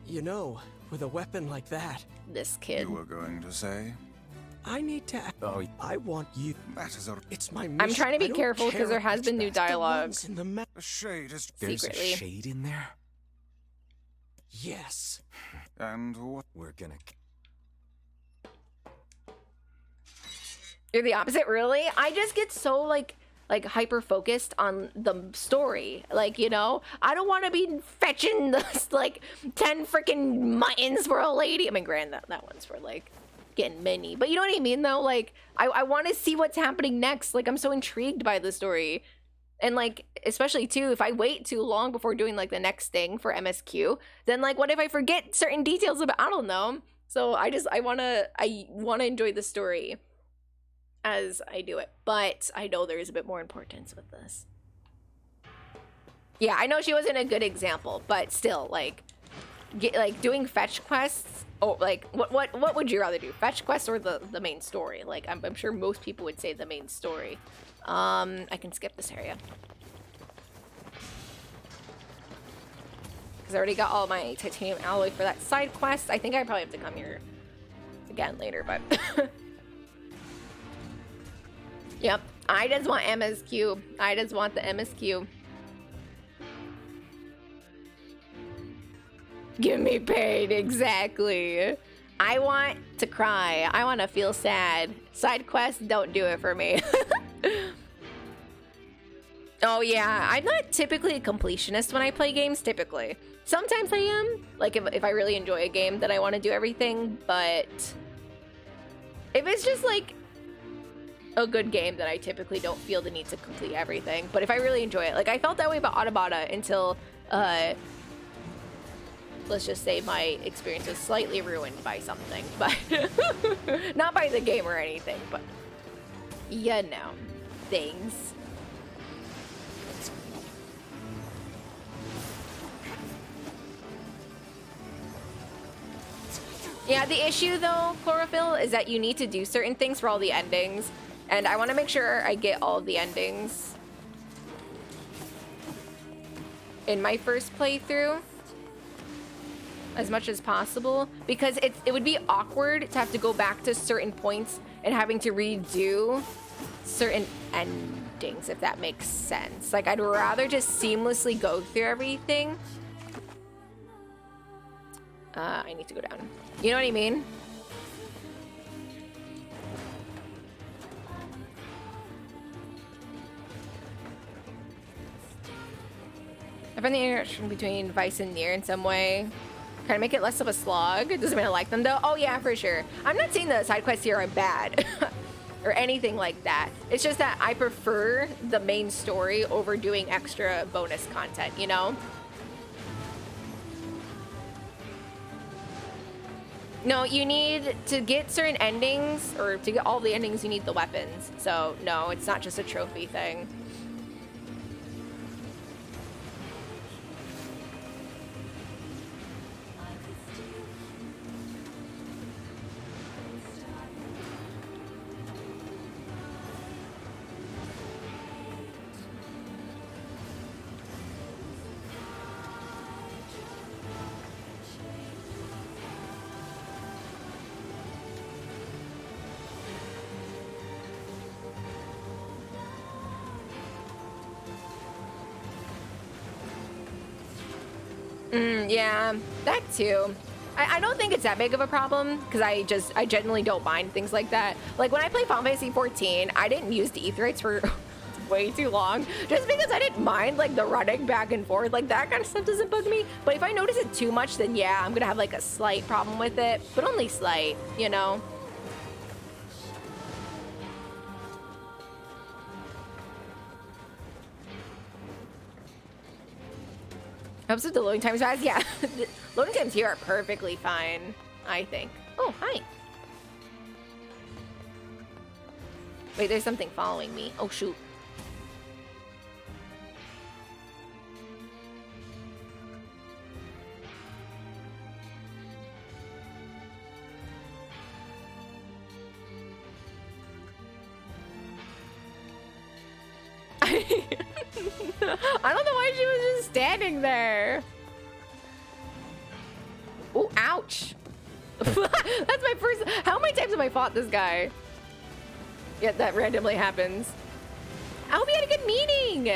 You know, with a weapon like that... This kid. You were going to say? I need to... Oh, I want you... It's my mission. I'm trying to be careful because there has been new dialogue. The shade is... There's secretly. a shade in there? Yes. And what? We're gonna... You're the opposite, really? I just get so like hyper focused on the story. Like, you know, I don't want to be fetching this like 10 freaking muttons for a lady. I mean, granted, that one's for like getting many, but you know what I mean though? Like I want to see what's happening next. Like I'm so intrigued by the story. And like, especially too, if I wait too long before doing like the next thing for MSQ, then like what if I forget certain details about, I don't know. So I want to enjoy the story as I do it, but I know there is a bit more importance with this. Yeah, I know she wasn't a good example, but still, like, doing fetch quests. Oh, like, what would you rather do, fetch quests or the main story? Like, I'm sure most people would say the main story. I can skip this area because I already got all my titanium alloy for that side quest. I think I probably have to come here again later, but. Yep, I just want MSQ. I just want the MSQ. Give me pain, exactly. I want to cry. I want to feel sad. Side quests don't do it for me. Oh yeah, I'm not typically a completionist when I play games, typically. Sometimes I am, like if I really enjoy a game, then I want to do everything, but if it's just like a good game, then I typically don't feel the need to complete everything. But if I really enjoy it, like I felt that way about Automata until, let's just say my experience was slightly ruined by something, but not by the game or anything, but you know, things. Yeah, the issue though, Chlorophyll, is that you need to do certain things for all the endings. And I want to make sure I get all of the endings in my first playthrough. as much as possible, because it would be awkward to have to go back to certain points and having to redo certain endings, if that makes sense. Like, I'd rather just seamlessly go through everything. I need to go down. You know what I mean? I find the interaction between Vice and Nier in some way kind of make it less of a slog. It doesn't mean I like them though. Oh yeah, for sure. I'm not saying the side quests here are bad or anything like that. It's just that I prefer the main story over doing extra bonus content, you know? No, you need to get certain endings, or to get all the endings, you need the weapons. So no, it's not just a trophy thing. Yeah, that too. I don't think it's that big of a problem, because I genuinely don't mind things like that. Like when I played Final Fantasy 14, I didn't use the Aetherites for way too long, just because I didn't mind like the running back and forth. Like that kind of stuff doesn't bug me. But if I notice it too much, then yeah, I'm gonna have like a slight problem with it, but only slight, you know? Helps with the loading times fast. Yeah, the loading times here are perfectly fine, I think. Oh, hi. Wait, there's something following me. Oh, shoot. I don't know why she was just standing there. Oh, ouch. That's my first. How many times have I fought this guy? Yeah, that randomly happens. I hope you had a good meeting.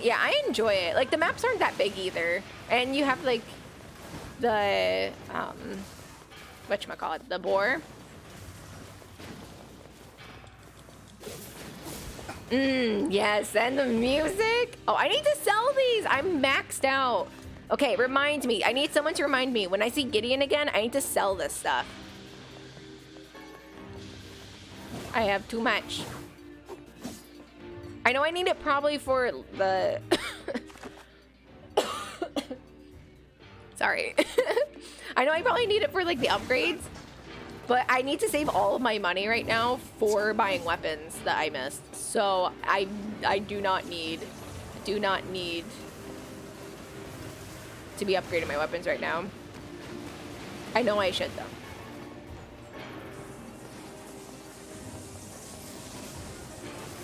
Yeah, I enjoy it. Like the maps aren't that big either, and you have like the whatchamacallit, the boar. Yes, and the music. Oh, I need to sell these. I'm maxed out. Okay, remind me. I need someone to remind me. When I see Gideon again, I need to sell this stuff. I have too much. I know I need it probably for the... Sorry. I know I probably need it for like the upgrades, but I need to save all of my money right now for buying weapons that I missed. So I do not need to be upgrading my weapons right now. I know I should though.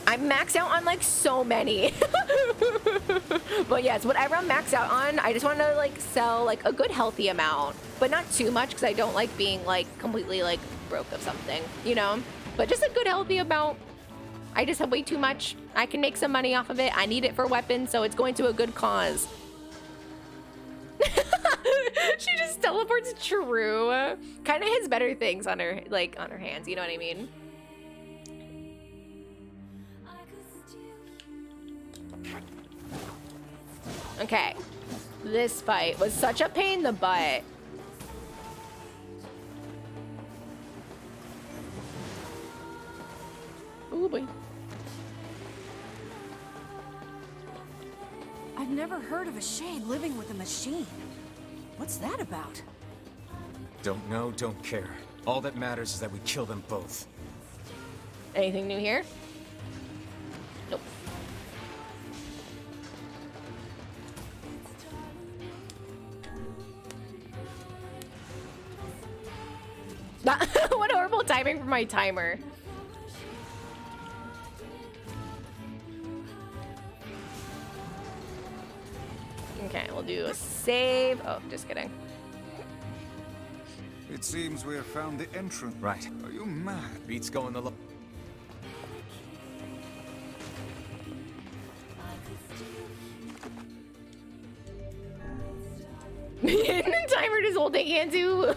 I'm maxed out on like so many. But yes, whatever I'm maxed out on, I just want to like sell like a good healthy amount, but not too much because I don't like being like completely like broke of something, you know? But just a good healthy amount. I just have way too much. I can make some money off of it. I need it for weapons, so it's going to a good cause. She just teleports. True. Kind of has better things on her, like on her hands, you know what I mean? Okay, this fight was such a pain in the butt. Oh boy. I've never heard of a shade living with a machine. What's that about? Don't know, don't care. All that matters is that we kill them both. Anything new here? Nope. What a saving for my timer. Okay, we'll do a save. Oh, just kidding. It seems we have found the entrance. Right. Are you mad? Beats going the The timer just holding hand too.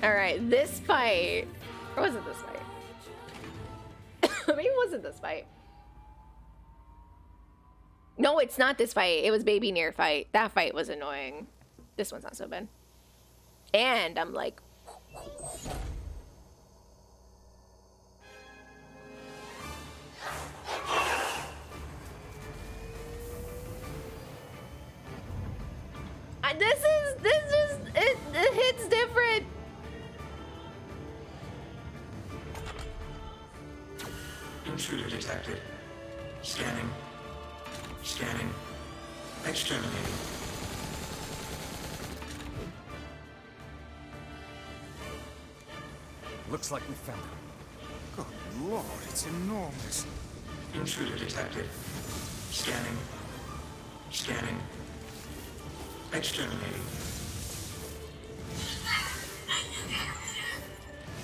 Alright, this fight. Or was it this fight? Maybe it wasn't this fight. No, it's not this fight. It was Baby Nier fight. That fight was annoying. This one's not so bad. And I'm like... it hits different. Intruder detected. Scanning. Scanning. Exterminating. Looks like we found him. Good lord, it's enormous. Intruder detected. Scanning. Scanning. Exterminating.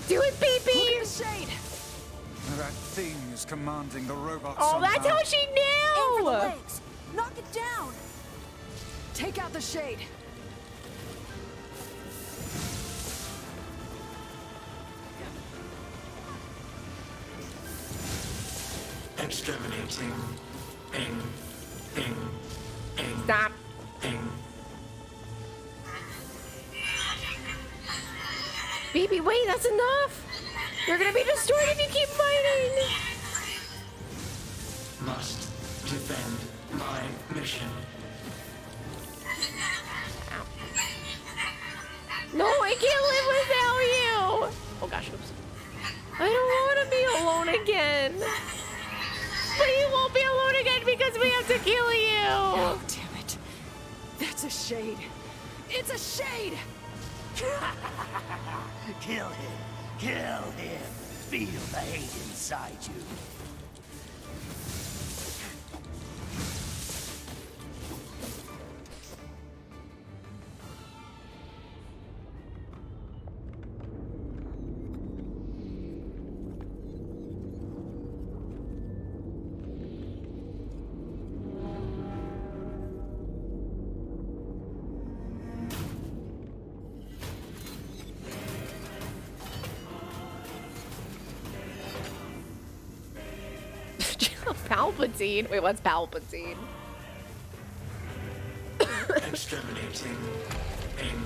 Do it, baby! Look at the shade! That thing is commanding the robots. Oh, somehow. that's how she Aim for the knew! legs. Knock it down. Take out the shade. Exterminating. Ing. Ing. Ing. Stop. Ing. Baby, wait, that's enough! You're gonna be destroyed if you keep fighting! Must defend my mission. No, I can't live without you! Oh gosh, oops. I don't want to be alone again. But you won't be alone again because we have to kill you! Oh, damn it. That's a shade. It's a shade! Kill him. Kill him. Feel the hate inside you. Palpatine? Wait, what's Palpatine? Exterminating. Ing.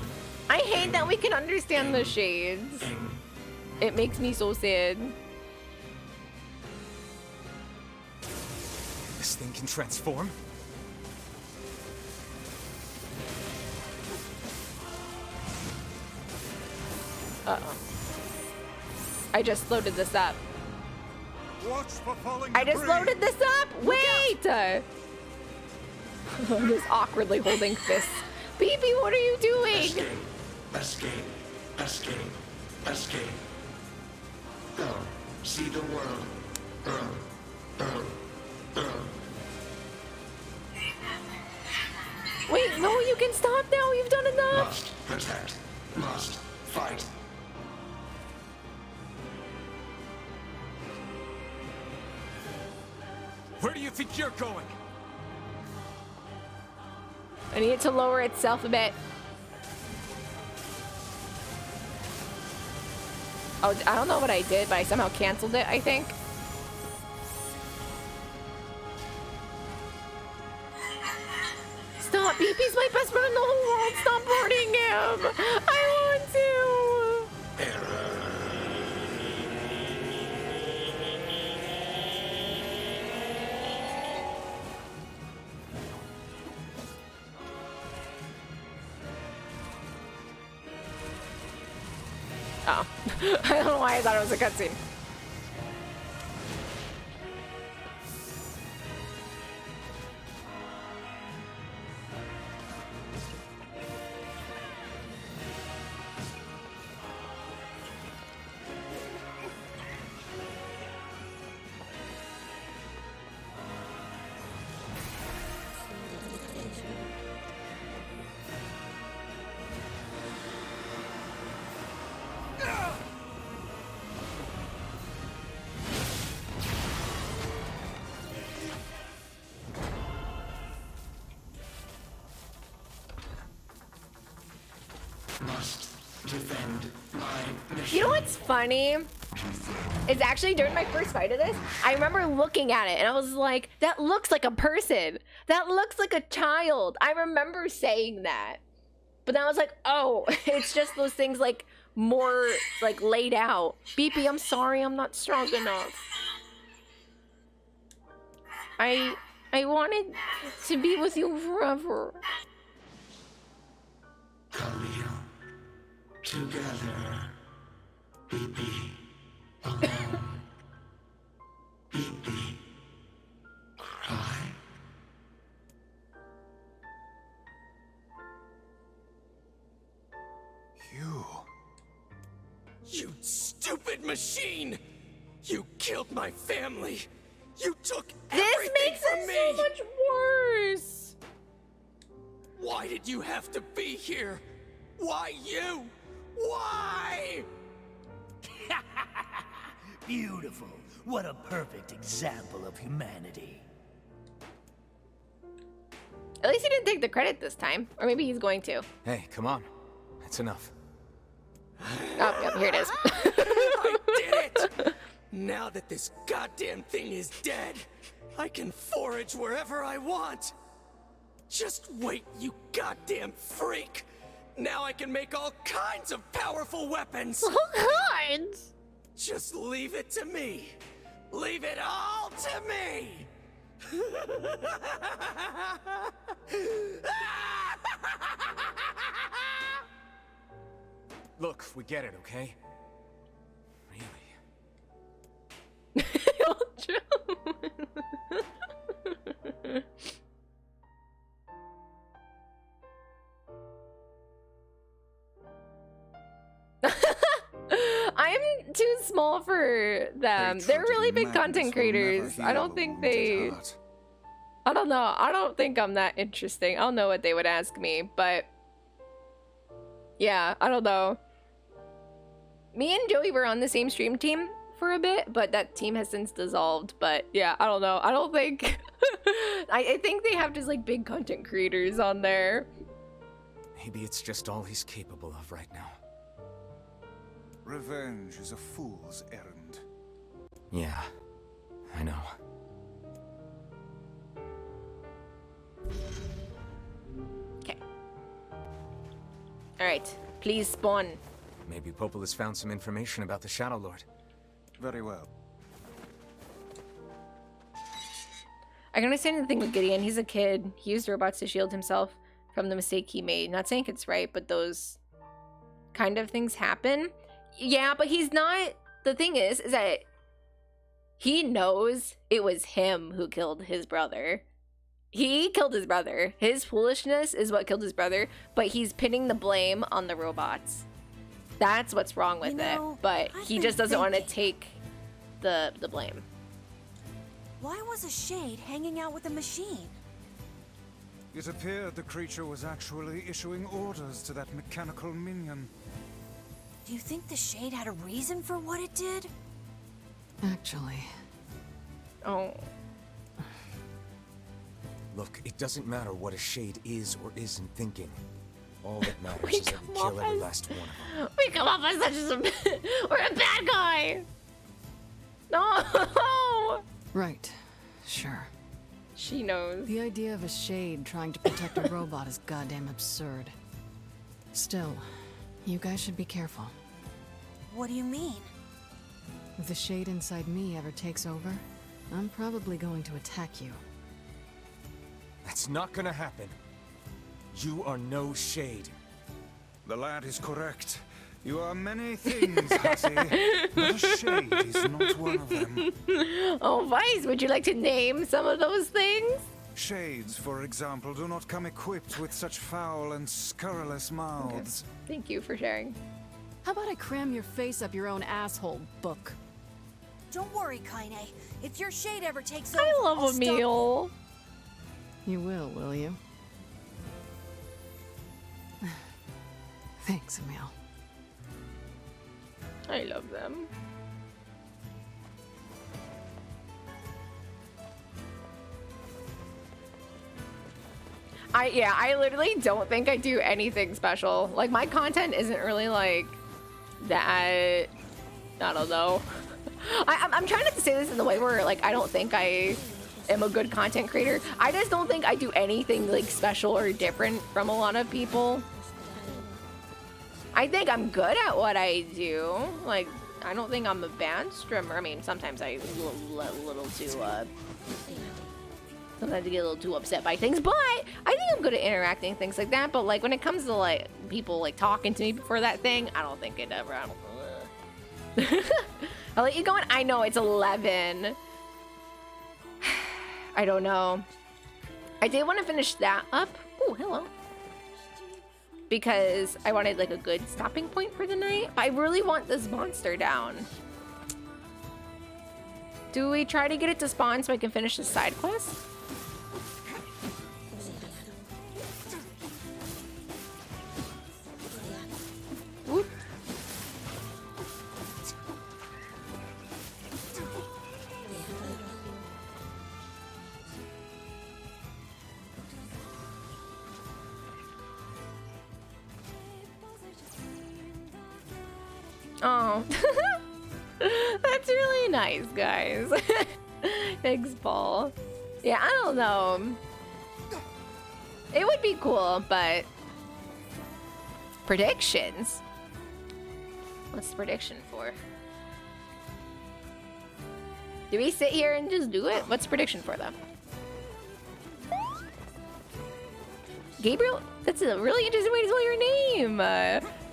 I hate that we can understand the shades. Ing. It makes me so sad. This thing can transform? Uh-oh. I just loaded this up. Watch for falling I just debris. loaded this up! Wait! I'm just awkwardly holding fists. BB, what are you doing? Escape. Escape. Escape. Escape. Go. See the world. Earl. Earl. Earl. Wait, no, you can stop now. You've done enough. Must protect. Must fight. Where do you think you're going? I need it to lower itself a bit. Oh, I don't know what I did, but I somehow canceled it, I think. Stop! BP's my best friend in the whole world! Stop burning him! I want to! Oh. I don't know why I thought it was a cutscene. You know what's funny? It's actually during my first fight of this, I remember looking at it and I was like, that looks like a person. That looks like a child. I remember saying that. But then I was like, oh, it's just those things like more like laid out. BP, I'm sorry, I'm not strong enough. I wanted to be with you forever. Khalil, together. BP, alone. BP, cry. You stupid machine! You killed my family! You took everything makes from it me! so much worse! Why did you have to be here? Why you? Why? Beautiful. What a perfect example of humanity. At least he didn't take the credit this time. Or maybe he's going to. Hey, come on. That's enough. Oh, yep, here it is. I did it! Now that this goddamn thing is dead, I can forage wherever I want. Just wait, you goddamn freak! Now I can make all kinds of powerful weapons! All kinds? Just leave it to me! Leave it all to me! Look, we get it, okay? I'm too small for them. They're really big content creators. I don't think they... I don't know. I don't think I'm that interesting. I don't know what they would ask me, but... Yeah, I don't know. Me and Joey were on the same stream team for a bit, but that team has since dissolved. But yeah, I don't know. I don't think... I think they have just like big content creators on there. Maybe it's just all he's capable of right now. Revenge is a fool's errand. Yeah, I know. Okay. Alright, please spawn. Maybe Popol has found some information about the Shadow Lord. Very well. I can understand the thing with Gideon. He's a kid. He used robots to shield himself from the mistake he made. Not saying it's right, but those kind of things happen. Yeah, but he's not... The thing is that he knows it was him who killed his brother. He killed his brother. His foolishness is what killed his brother, but he's pinning the blame on the robots. That's what's wrong with it. But he just doesn't want to take the blame. Why was a shade hanging out with a machine? It appeared the creature was actually issuing orders to that mechanical minion. Do you think the shade had a reason for what it did? Actually. Oh. Look, it doesn't matter what a shade is or isn't thinking. All that matters is that we kill every last one of them. We come off as such a... We're a bad guy! No! Right. Sure. She knows. The idea of a shade trying to protect a robot is goddamn absurd. Still, you guys should be careful. What do you mean? If the shade inside me ever takes over, I'm probably going to attack you. That's not gonna happen. You are no shade. The lad is correct. You are many things, Hussy, but a shade is not one of them. Oh, Vice, would you like to name some of those things? Shades, for example, do not come equipped with such foul and scurrilous mouths. Okay. Thank you for sharing. How about I cram your face up your own asshole, book? Don't worry, Kaine. If your shade ever takes over, I love a meal. You will you? Thanks, Emil. I love them. I literally don't think I do anything special. Like, my content isn't really like That I don't know. I'm trying not to say this in the way where like I don't think I am a good content creator. I just don't think I do anything like special or different from a lot of people. I think I'm good at what I do. Like, I don't think I'm a bad streamer. I mean, sometimes I get a little too upset by things, but I think I'm good at interacting, things like that. But like when it comes to like people like talking to me before that thing, I don't think it ever. I'll let you go in. I know it's 11. I don't know. I did want to finish that up. Oh, hello. Because I wanted like a good stopping point for the night. But I really want this monster down. Do we try to get it to spawn so I can finish the side quest? Whoop. Oh, that's really nice, guys. Thanks, Paul. Yeah, I don't know. It would be cool, but predictions. What's the prediction for? Do we sit here and just do it? What's the prediction for them? Gabriel, that's a really interesting way to spell your name.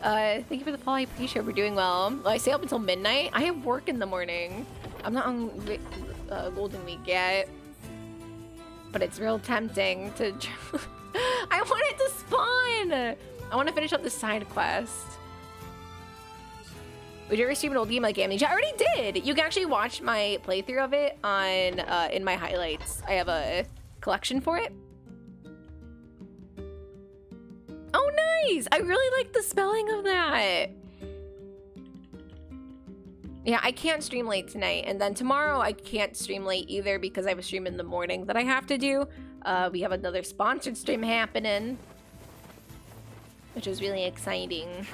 Thank you for the follow. I appreciate we're doing well. I stay up until midnight. I have work in the morning. I'm not on Golden Week yet, but it's real tempting to. I want it to spawn. I want to finish up the side quest. Would you ever stream an old game like Amnesia? I already did. You can actually watch my playthrough of it on in my highlights. I have a collection for it. Oh, nice! I really like the spelling of that. Yeah, I can't stream late tonight, and then tomorrow I can't stream late either because I have a stream in the morning that I have to do. We have another sponsored stream happening, which is really exciting.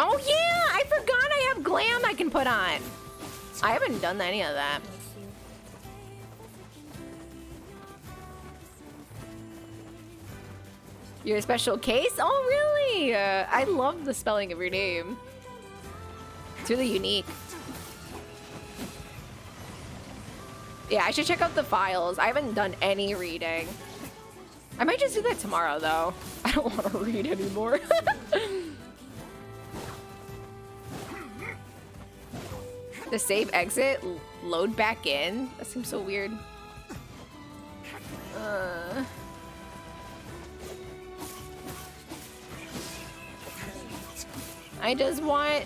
Oh yeah, I forgot I have glam I can put on. I haven't done any of that. You're a special case? Oh really? I love the spelling of your name. It's really unique. Yeah, I should check out the files. I haven't done any reading. I might just do that tomorrow though. I don't want to read anymore. The save exit, load back in? That seems so weird. I just want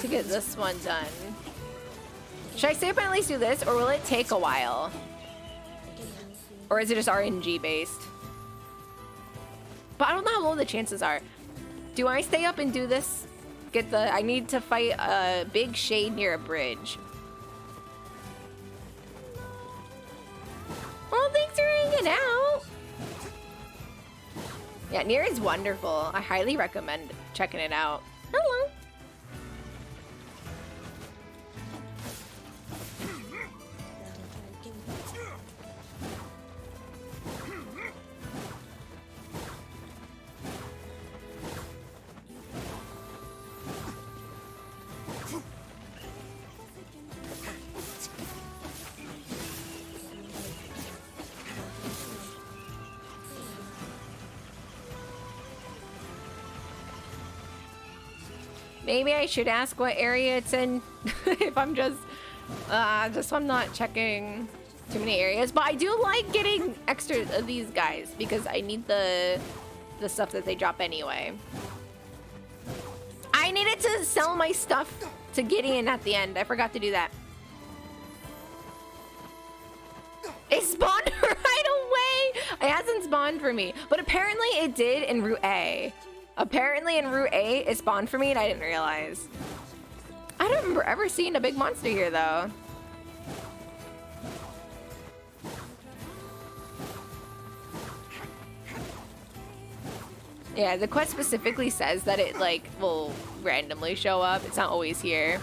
to get this one done. Should I save and at least do this, or will it take a while? Or is it just RNG based? But I don't know how low the chances are. Do I stay up and do this? I need to fight a big shade near a bridge. Well, thanks for hanging out. Yeah, Nier is wonderful. I highly recommend checking it out. Hello. Maybe I should ask what area it's in if I'm just so I'm not checking too many areas. But I do like getting extra of these guys because I need the stuff that they drop anyway. I needed to sell my stuff to Gideon at the end. I forgot to do that. It spawned right away. It hasn't spawned for me, but apparently it did in Route A. Apparently in Route A, it spawned for me and I didn't realize. I I don't remember ever seeing a big monster here, though. Yeah, the quest specifically says that it, like, will randomly show up. It's not always here.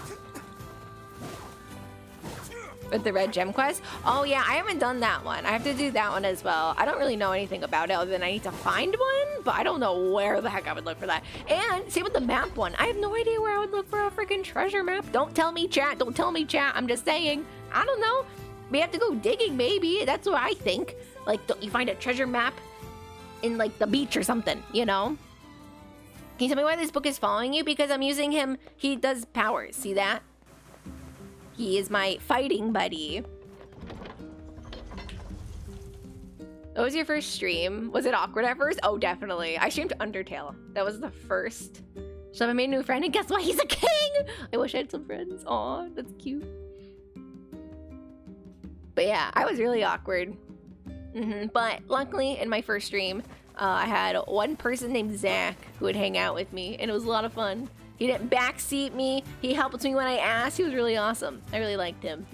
With the red gem quest? Oh yeah, I haven't done that one. I have to do that one as well. I don't really know anything about it other than I need to find one, but I don't know where the heck I would look for that. And same with the map one. I have no idea where I would look for a freaking treasure map. Don't tell me, chat. Don't tell me, chat. I'm just saying. I don't know. We have to go digging, maybe. That's what I think. Like, you find a treasure map in, like, the beach or something, you know? Can you tell me why this book is following you? Because I'm using him. He does powers. See that? He is my fighting buddy. What was your first stream? Was it awkward at first? Oh, definitely. I streamed Undertale. That was the first. So I made a new friend, and guess what? He's a king! I wish I had some friends. Aw, that's cute. But yeah, I was really awkward. But luckily, in my first stream, I had one person named Zach who would hang out with me, and it was a lot of fun. He didn't backseat me. He helped me when I asked. He was really awesome. I really liked him.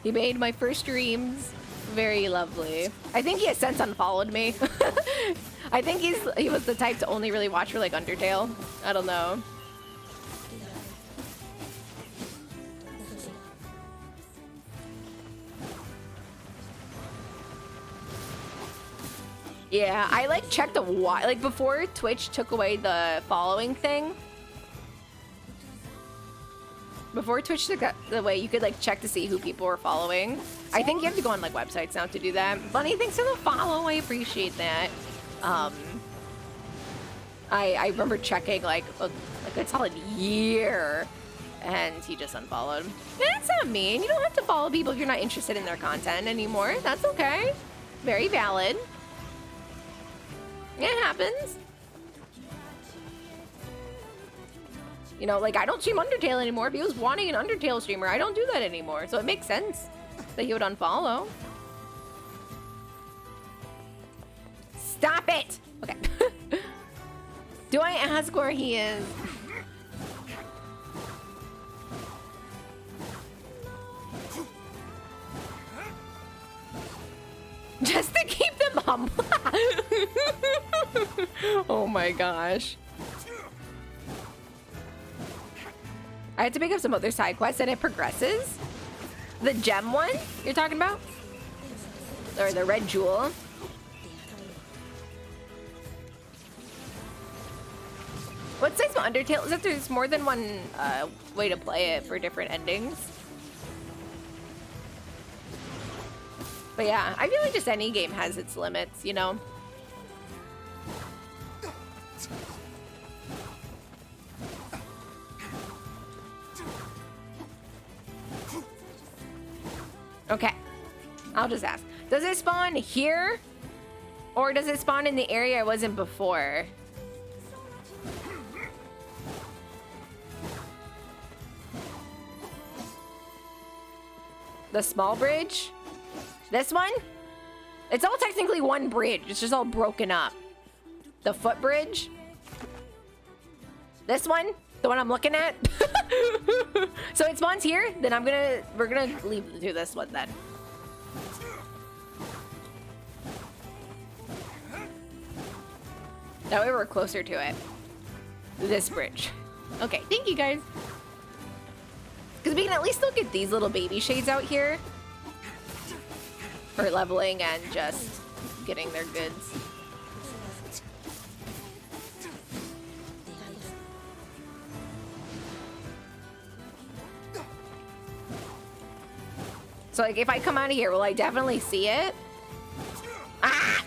He made my first streams very lovely. I think he has since unfollowed me. I think he was the type to only really watch for like Undertale. I don't know. Yeah, I like checked a while, like before Twitch took away the following thing. Before Twitch took that away, you could like check to see who people were following. I think you have to go on like websites now to do that. Bunny, thanks for the follow. I appreciate that. I remember checking like a good solid year, and he just unfollowed. That's not mean. You don't have to follow people if you're not interested in their content anymore. That's okay. Very valid. It happens. You know, like, I don't stream Undertale anymore. If he was wanting an Undertale streamer, I don't do that anymore. So it makes sense that he would unfollow. Stop it! Okay. Do I ask where he is? Just to keep them humble. Oh my gosh. I had to pick up some other side quests and it progresses. The gem one you're talking about? Or the red jewel? What's nice about Undertale is that there's more than one way to play it for different endings. But yeah, I feel like just any game has its limits, you know? Okay, I'll just ask. Does it spawn here? Or does it spawn in the area I was in before? The small bridge? This one? It's all technically one bridge. It's just all broken up. The footbridge? This one? The one I'm looking at? So it spawns here? Then we're gonna leave to this one then. That way we're closer to it. This bridge. Okay, thank you guys. Because we can at least look at these little baby shades out here. For leveling and just getting their goods. So like if I come out of here, will I definitely see it? Ah!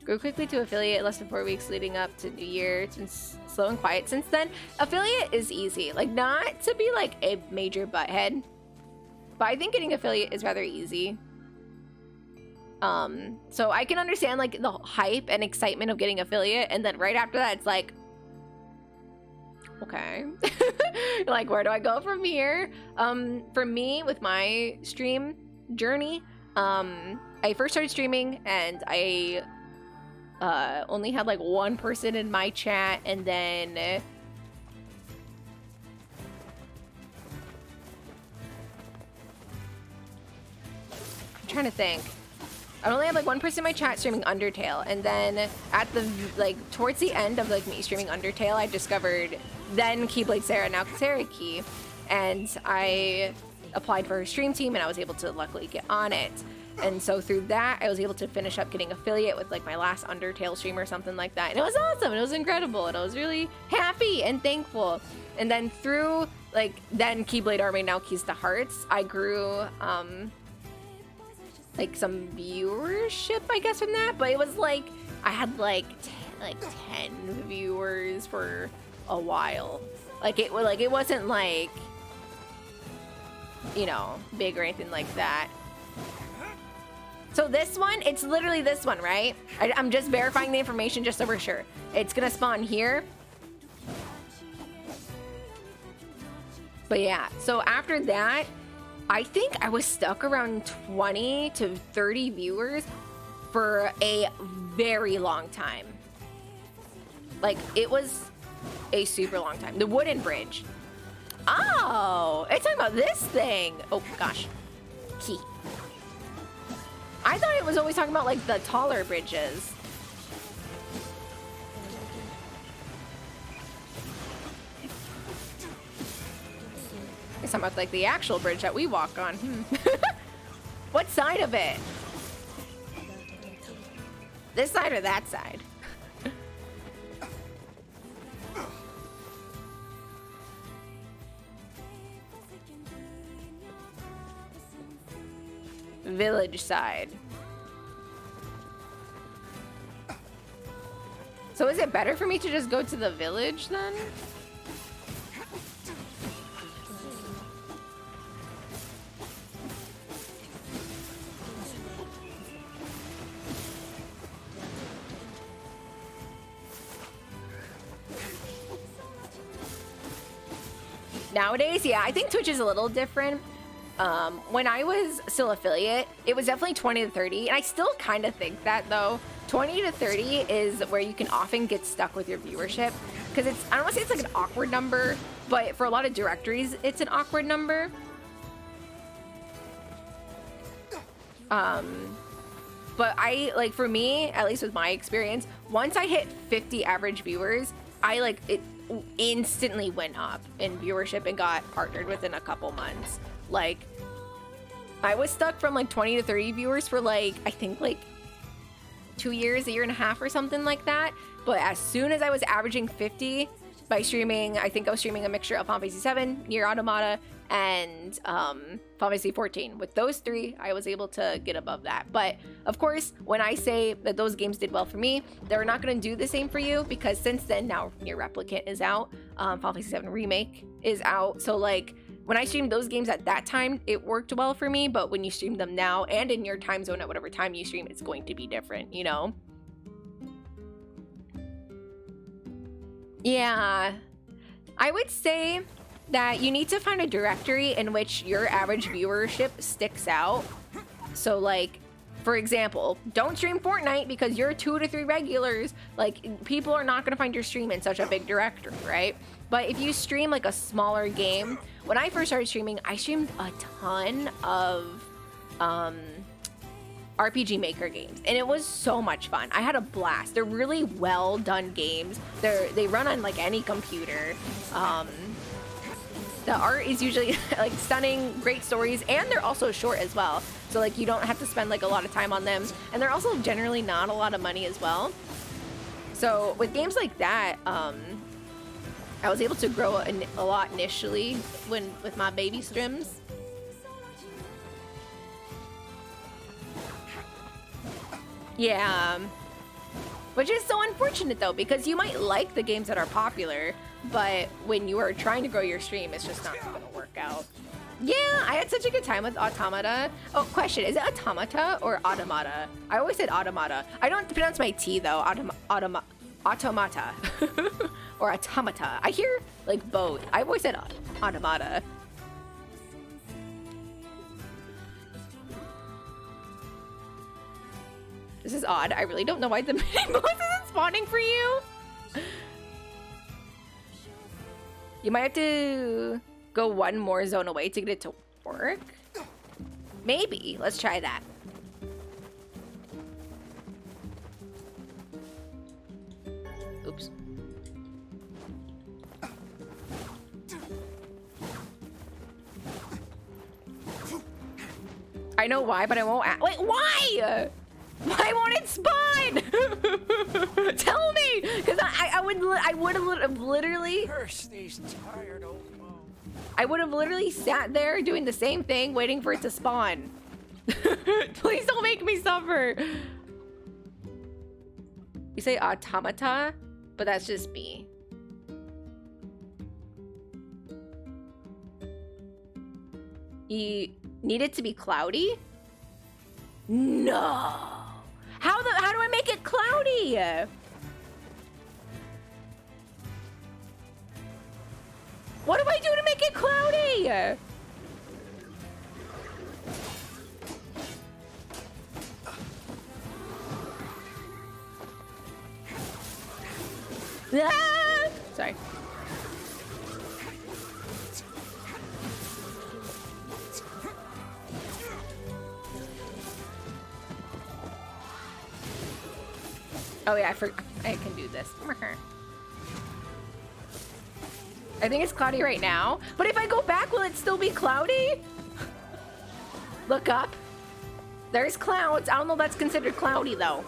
Grew quickly to affiliate less than 4 weeks leading up to New Year. It's been slow and quiet since then. Affiliate is easy. Like, not to be like a major butthead, but I think getting affiliate is rather easy. So I can understand like the hype and excitement of getting affiliate, and then right after that it's like, okay. Like, where do I go from here? For me, with my stream journey, I first started streaming and I only had like one person in my chat, and then I'm trying to think. I only had like one person in my chat streaming Undertale, and then at the towards the end of like me streaming Undertale, I discovered then Keyblade Sarah, now Sarah Key, and I applied for her stream team, and I was able to luckily get on it. And so through that, I was able to finish up getting affiliate with like my last Undertale stream or something like that. And it was awesome. And it was incredible. And I was really happy and thankful. And then through like then Keyblade Army, now Keys to Hearts, I grew like some viewership, I guess, from that. But it was like I had like 10 viewers for a while. It wasn't like, you know, big or anything like that. So this one, it's literally this one, right? I'm just verifying the information just so we're sure. It's gonna spawn here. But yeah, so after that, I think I was stuck around 20 to 30 viewers for a very long time. Like, it was a super long time. The wooden bridge. Oh, it's talking about this thing. Oh gosh, key. I thought it was always talking about like the taller bridges. It's talking about like the actual bridge that we walk on. What side of it? This side or that side? Village side. So is it better for me to just go to the village then? Nowadays, yeah, I think Twitch is a little different. When I was still affiliate, it was definitely 20 to 30, and I still kind of think that though. 20 to 30 is where you can often get stuck with your viewership, because it's, I don't want to say it's like an awkward number, but for a lot of directories, it's an awkward number. But I, like, for me, at least with my experience, once I hit 50 average viewers, I like it instantly went up in viewership and got partnered within a couple months. Like, I was stuck from like 20 to 30 viewers for like, I think like 2 years, a year and a half or something like that. But as soon as I was averaging 50 by streaming, I think I was streaming a mixture of Final Fantasy 7, Nier Automata, and Final Fantasy 14. With those three, I was able to get above that. But of course, when I say that those games did well for me, they're not going to do the same for you, because since then, now Nier Replicant is out, Final Fantasy 7 Remake is out. So like, when I streamed those games at that time, it worked well for me, but when you stream them now and in your time zone at whatever time you stream, it's going to be different, you know? Yeah, I would say that you need to find a directory in which your average viewership sticks out. So like, for example, don't stream Fortnite because you're 2 to 3 regulars. Like, people are not gonna find your stream in such a big directory, right? But if you stream like a smaller game, when I first started streaming, I streamed a ton of RPG Maker games, and it was so much fun. I had a blast. They're really well done games. They run on like any computer. The art is usually like stunning, great stories, and they're also short as well. So like, you don't have to spend like a lot of time on them, and they're also generally not a lot of money as well. So with games like that, I was able to grow a lot initially with my baby streams. Yeah, which is so unfortunate though, because you might like the games that are popular, but when you are trying to grow your stream, it's just not going to work out. Yeah, I had such a good time with Automata. Oh, question, is it Automata or Automata? I always said Automata. I don't pronounce my T though. Automata. Or Automata. I hear like both. I always said Automata. This is odd. I really don't know why the mini boss isn't spawning for you. You might have to go one more zone away to get it to work. Maybe. Let's try that. Oops. I know why, but I won't. Wait, why? Why won't it spawn? Tell me, because I would have literally. Curse these tired old bones. I would have literally sat there doing the same thing, waiting for it to spawn. Please don't make me suffer. You say automata, but that's just me. You need it to be cloudy? No. How do I make it cloudy? What do I do to make it cloudy? Ah! Sorry. Oh yeah, I can do this. I think it's cloudy right now, but if I go back, will it still be cloudy? Look up. There's clouds. I don't know if that's considered cloudy though.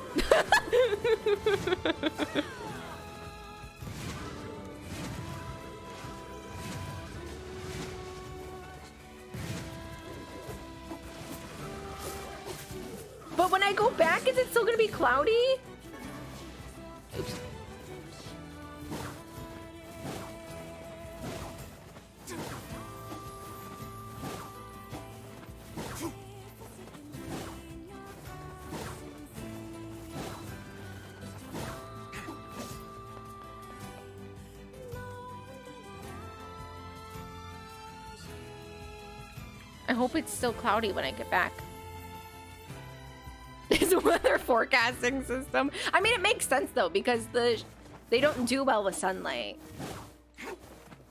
But when I go back, is it still gonna be cloudy? Oops. I hope it's still cloudy when I get back. This weather forecasting system. I mean, it makes sense though because they don't do well with sunlight.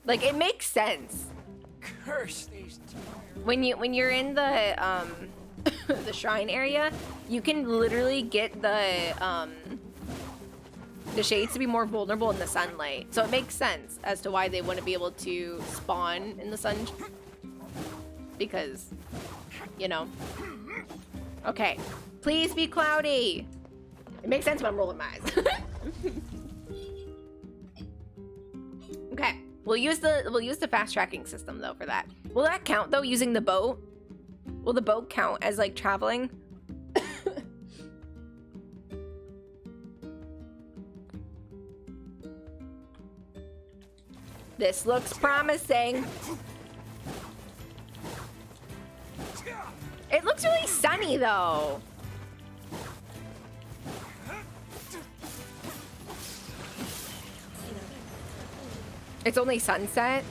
Like it makes sense. Curse these. When you're in the the shrine area, you can literally get the shades to be more vulnerable in the sunlight. So it makes sense as to why they wouldn't be able to spawn in the sun. Because, you know. Okay. Please be cloudy. It makes sense when I'm rolling my eyes. Okay. We'll use the fast tracking system though for that. Will that count though using the boat? Will the boat count as like traveling? This looks promising. It looks really sunny though. It's only sunset.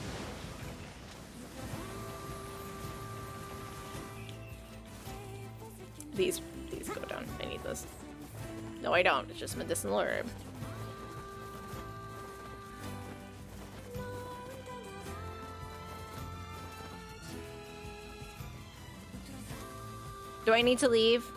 These go down. I need this. No, I don't. It's just medicinal herb. Do I need to leave?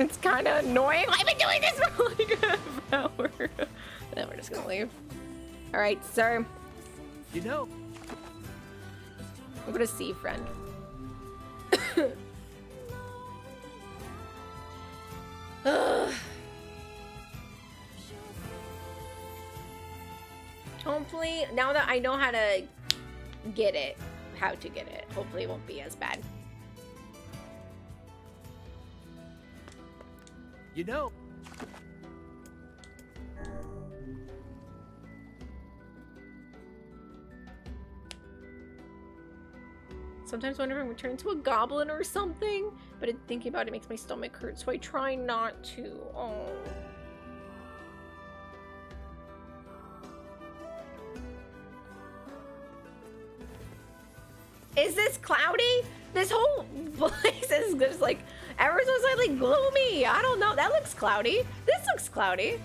It's kind of annoying. I've been doing this for like a half hour. Then we're just gonna leave. All right, sir. You know. I'm gonna see, friend. Hopefully, now that I know how to get it, hopefully it won't be as bad. You know. Sometimes wonder if I'm gonna turn into a goblin or something, but thinking about it makes my stomach hurt, so I try not to. Oh. Is this cloudy? This whole place is just like ever so slightly gloomy. I don't know. That looks cloudy. This looks cloudy.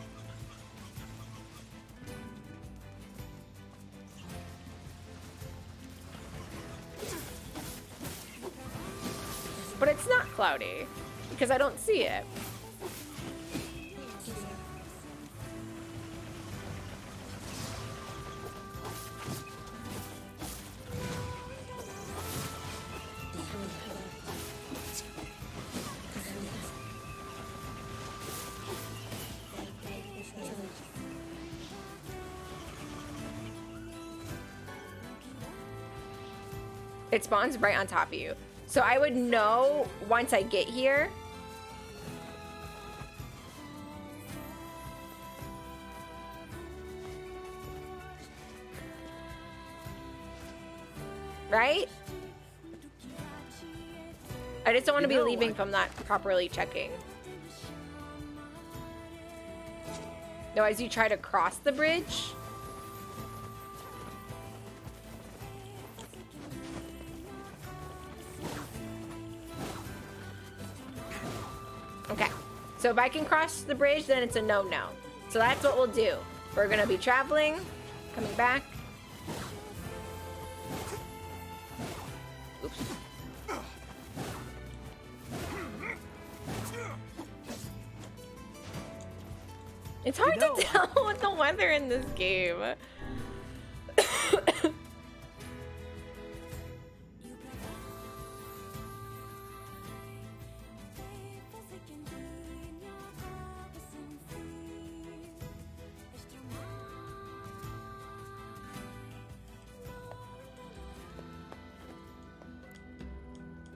But it's not cloudy because I don't see it. It spawns right on top of you. So I would know once I get here. Right? I just don't want to be leaving from not properly checking. No, as you try to cross the bridge. Okay, so if I can cross the bridge, then it's a no-no. So that's what we'll do. We're gonna be traveling, coming back. Oops. It's hard to tell with the weather in this game.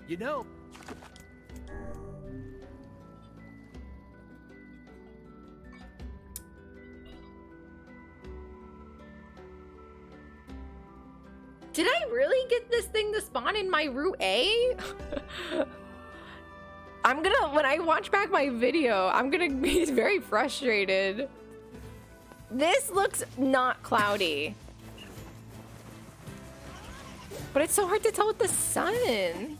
You know. Did I really get this thing to spawn in my Route A? I'm gonna, when I watch back my video, I'm gonna be very frustrated. This looks not cloudy. But it's so hard to tell with the sun.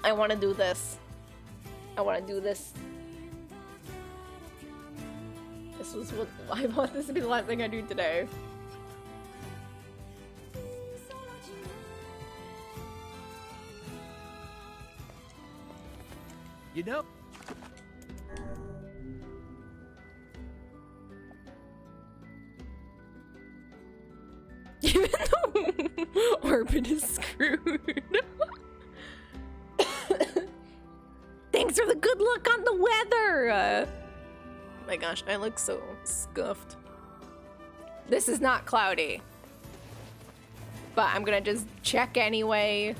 I want to do this. I want to do this. This was what I want this to be the last thing I do today. You know. Even though Orbit is screwed. Thanks for the good luck on the weather. Oh my gosh, I look so scuffed. This is not cloudy. But I'm gonna just check anyway.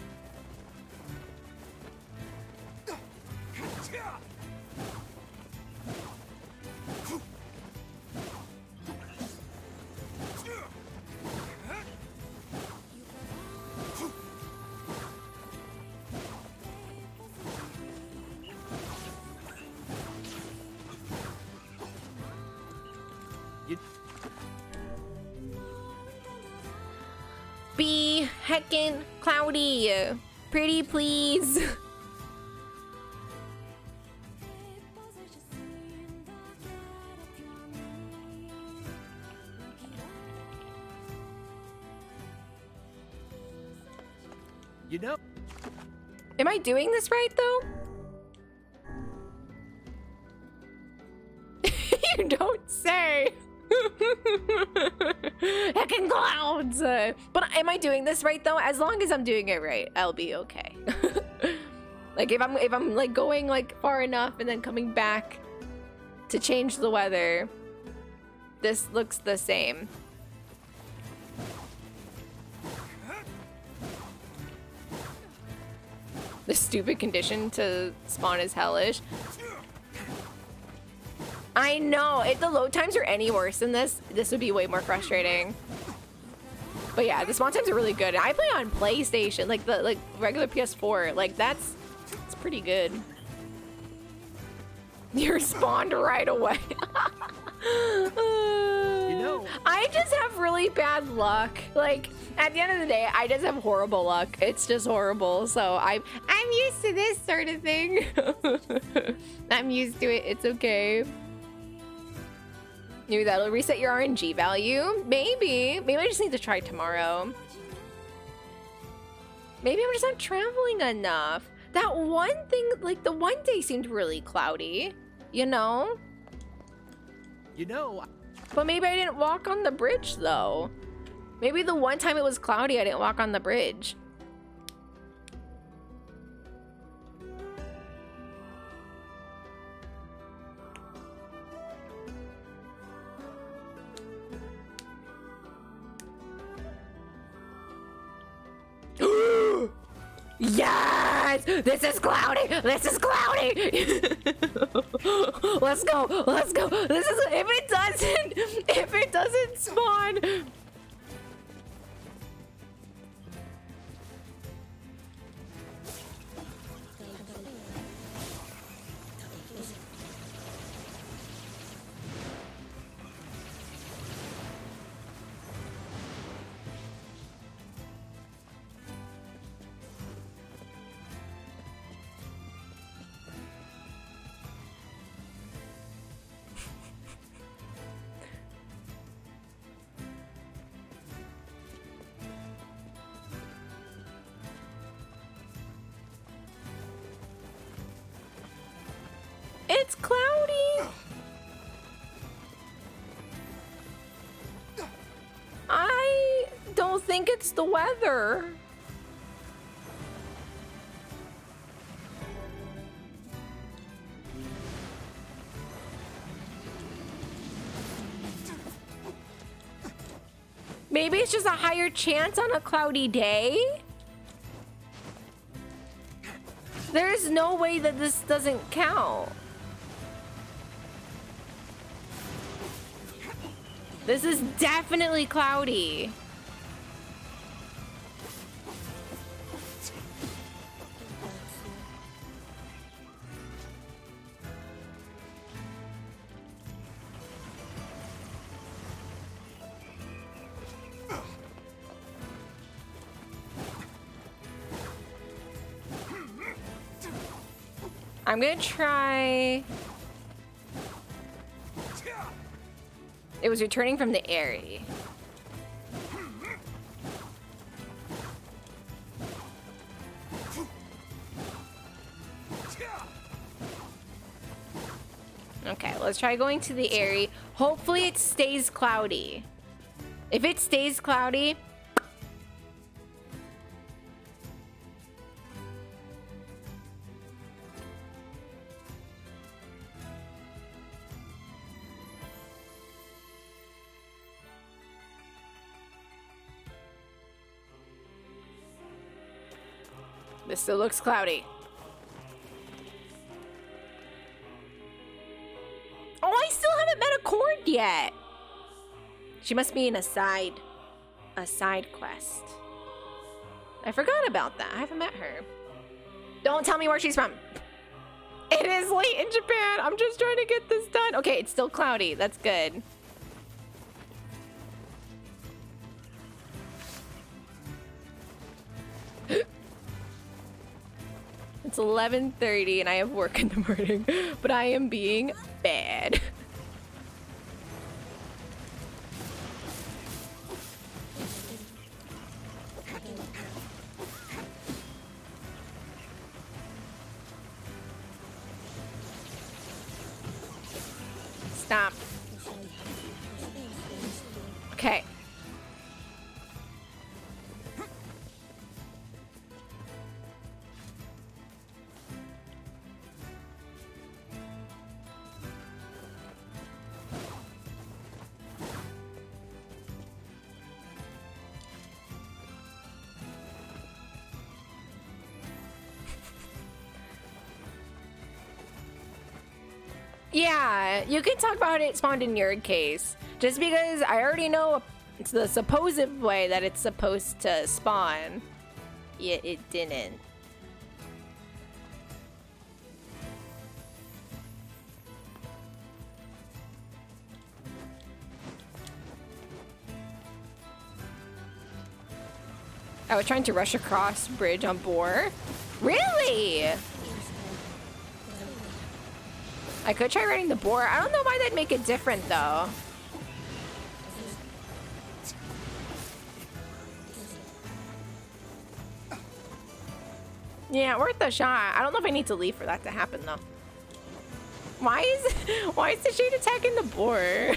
Be heckin' cloudy. Pretty please. You know. Am I doing this right though? You don't say. Heckin' clouds. But am I doing this right though? As long as I'm doing it right, I'll be okay. Like if I'm like going like far enough and then coming back to change the weather, this looks the same. The stupid condition to spawn is hellish. I know, if the load times are any worse than this would be way more frustrating. But yeah, the spawn times are really good. I play on PlayStation, like the regular PS4. Like it's pretty good. You're spawned right away. You know, I just have really bad luck. Like at the end of the day, I just have horrible luck. It's just horrible. So I'm used to this sort of thing. I'm used to it. It's okay. Maybe that'll reset your RNG value. Maybe I just need to try tomorrow. Maybe I'm just not traveling enough. That one thing, like the one day seemed really cloudy, you know? You know, but maybe I didn't walk on the bridge though. Maybe the one time it was cloudy, I didn't walk on the bridge. Yes! This is cloudy! This is cloudy! Let's go! Let's go! This is if it doesn't spawn. It's cloudy. I don't think it's the weather. Maybe it's just a higher chance on a cloudy day. There's no way that this doesn't count. This is definitely cloudy. I'm gonna try. It was returning from the Airy. Okay, let's try going to the Airy. Hopefully it stays cloudy. If it stays cloudy, this still looks cloudy. Oh, I still haven't met a Cord yet. She must be in a side quest. I forgot about that. I haven't met her. Don't tell me where she's from. It is late in Japan. I'm just trying to get this done. Okay, it's still cloudy. That's good. It's 11:30 and I have work in the morning, but I am being bad. Stop. Okay. Yeah, you can talk about it spawned in your case. Just because I already know it's the supposed way that it's supposed to spawn. Yeah, it didn't. I was trying to rush across bridge on boar. Really? I could try riding the boar. I don't know why that'd make it different though. Yeah, worth a shot. I don't know if I need to leave for that to happen though. Why is the shade attacking the boar?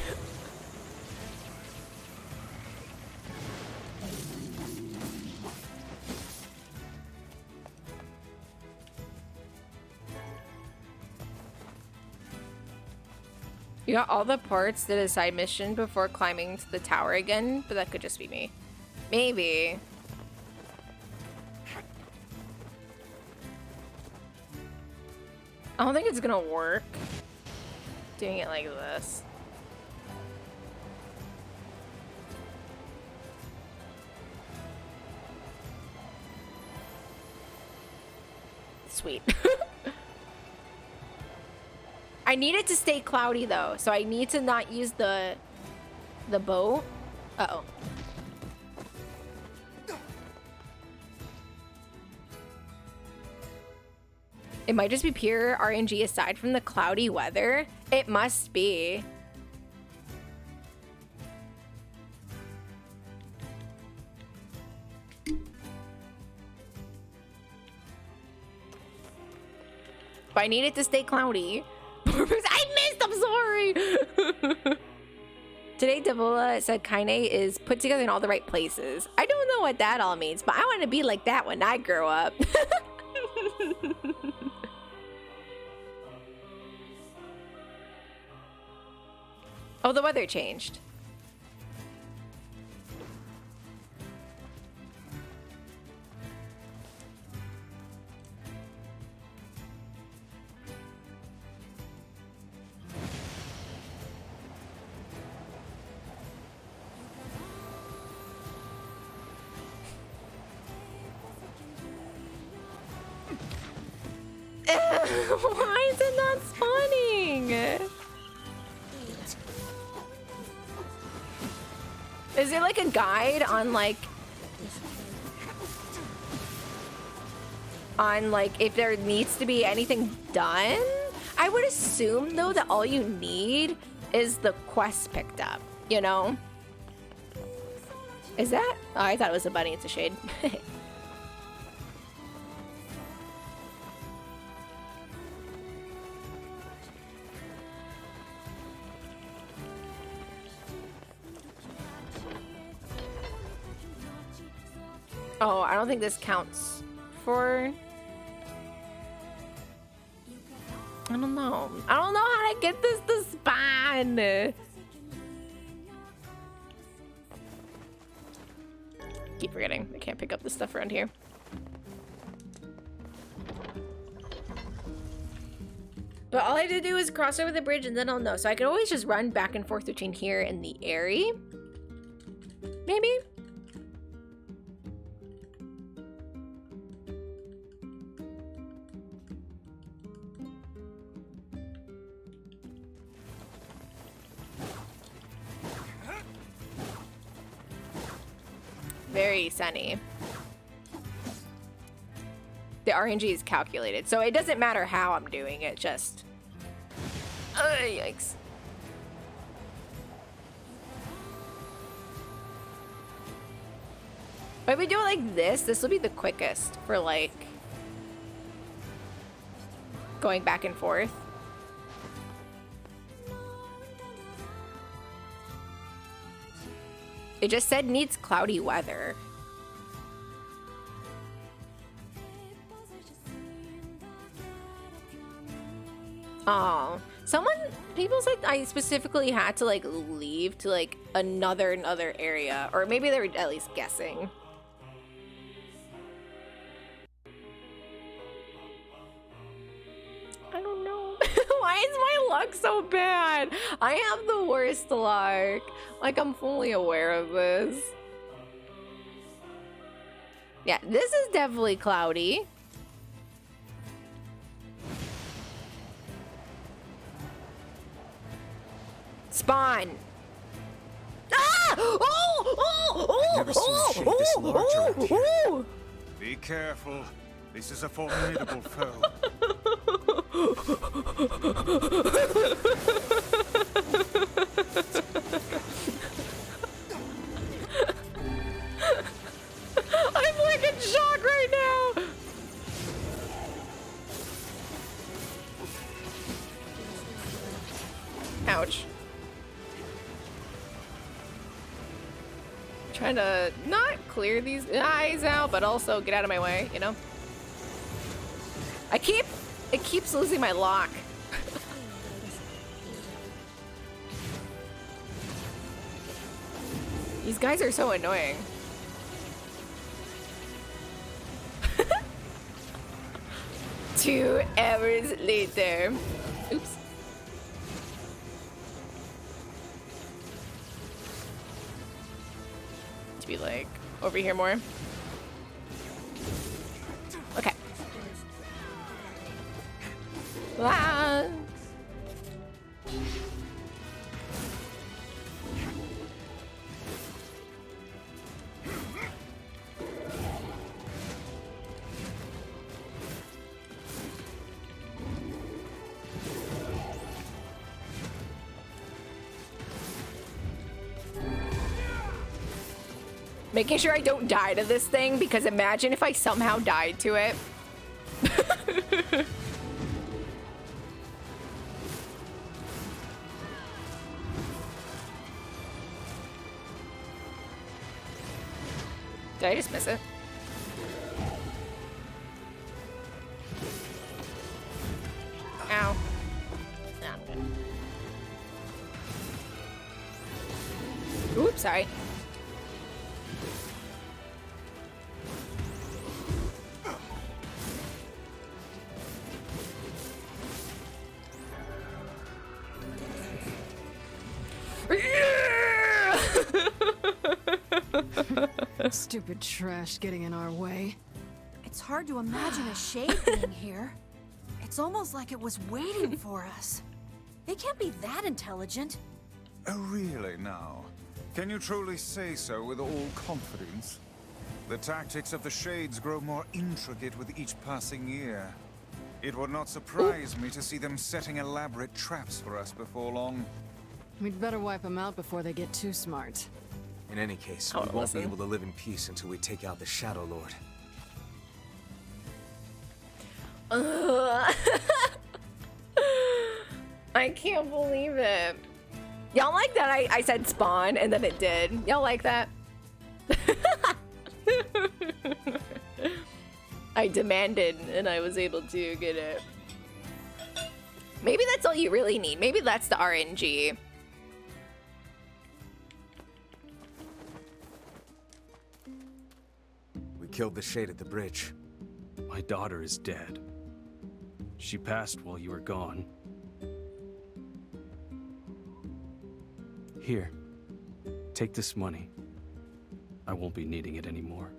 You got all the parts, did a side mission before climbing to the tower again, but that could just be me. Maybe. I don't think it's gonna work doing it like this. Sweet. I need it to stay cloudy though, so I need to not use the boat. Uh-oh. It might just be pure RNG aside from the cloudy weather. It must be. But I need it to stay cloudy. I missed, I'm sorry. Today, Davula said Kaine is put together in all the right places. I don't know what that all means, but I want to be like that when I grow up. Oh, the weather changed. Why is it not spawning? Is there like a guide on like if there needs to be anything done? I would assume though that all you need is the quest picked up, you know? Is that? Oh, I thought it was a bunny, it's a shade. Oh, I don't think this counts for... I don't know. I don't know how to get this to spawn. Keep forgetting. I can't pick up this stuff around here. But all I have to do is cross over the bridge and then I'll know. So I could always just run back and forth between here and the Airy. Maybe? Very sunny. The RNG is calculated, so it doesn't matter how I'm doing it, just... yikes. But if we do it like this will be the quickest for, like, going back and forth. It just said needs cloudy weather. Oh, people said I specifically had to like leave to like another area, or maybe they were at least guessing. I don't know. Why is my luck so bad? I have the worst luck. Like, I'm fully aware of this. Yeah, this is definitely cloudy. Spawn. Ah! Never seen a shade this large around here. Be careful. This is a formidable foe. I'm like in shock right now. Ouch. Trying to not clear these eyes out, but also get out of my way, you know? It keeps losing my lock. These guys are so annoying. 2 hours later. Oops. To be like over here more. Okay. Ah. Making sure I don't die to this thing, because imagine if I somehow died to it. Did I just miss it? Ow. Nah, I'm good. Oops, sorry. Stupid trash getting in our way. It's hard to imagine a shade being here. It's almost like it was waiting for us. They can't be that intelligent. Oh, really now? Can you truly say so with all confidence? The tactics of the Shades grow more intricate with each passing year. It would not surprise me to see them setting elaborate traps for us before long. We'd better wipe them out before they get too smart. In any case, we won't be able to live in peace until we take out the Shadow Lord. I can't believe it. Y'all like that I said spawn and then it did. Y'all like that? I demanded and I was able to get it. Maybe that's all you really need. Maybe that's the RNG. We killed the Shade at the bridge. My daughter is dead. She passed while you were gone. Here, take this money. I won't be needing it anymore.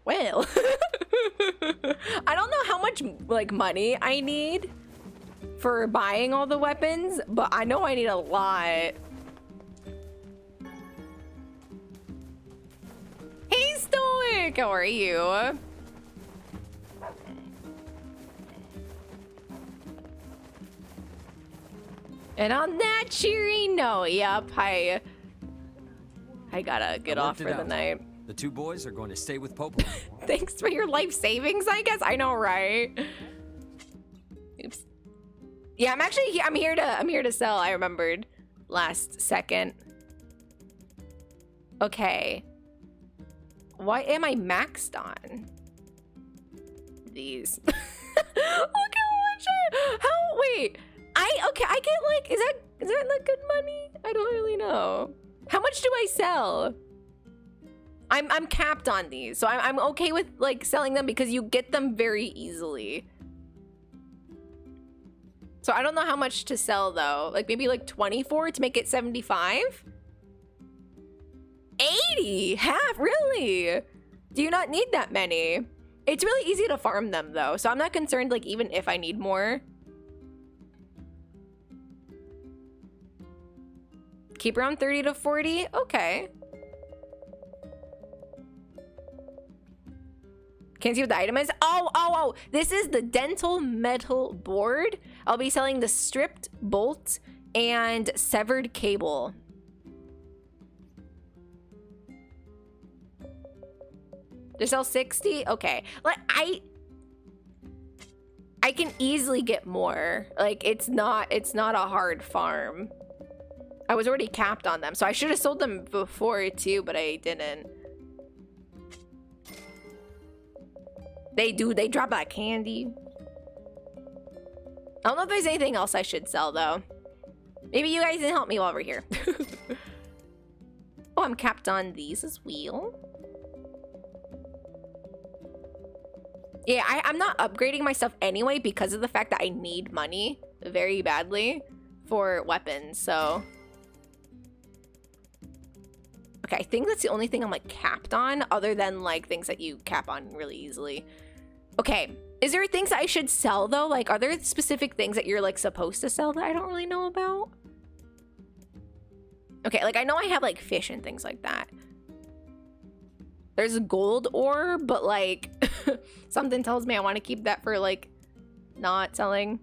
Well, I don't know how much like money I need for buying all the weapons, but I know I need a lot. Hey Stoic, how are you? And on that cheery note, yep, I gotta get off for the night. The two boys are going to stay with Popo. Thanks for your life savings, I guess. I know, right? Oops. Yeah, I'm here to sell. I remembered last second. Okay. Why am I maxed on these? Look how much wait. I get like, is that like good money? I don't really know. How much do I sell? I'm capped on these, so I'm okay with like selling them because you get them very easily. So I don't know how much to sell though. Like maybe like 24 to make it 75? 80? Half? Really? Do you not need that many? It's really easy to farm them though, so I'm not concerned like even if I need more. Keep around 30 to 40? Okay. Can't see what the item is. Oh, this is the dental metal board. I'll be selling the stripped bolt and severed cable. To sell 60? Okay. Like I can easily get more. Like it's not a hard farm. I was already capped on them, so I should have sold them before too, but I didn't. They drop that candy. I don't know if there's anything else I should sell though. Maybe you guys can help me while we're here. Oh, I'm capped on these as well. Yeah, I'm not upgrading my stuff anyway because of the fact that I need money very badly for weapons, so. Okay, I think that's the only thing I'm like capped on other than like things that you cap on really easily. Okay, is there things that I should sell though? Like, are there specific things that you're like supposed to sell that I don't really know about? Okay, like I know I have like fish and things like that. There's a gold ore, but like something tells me I want to keep that for like not selling.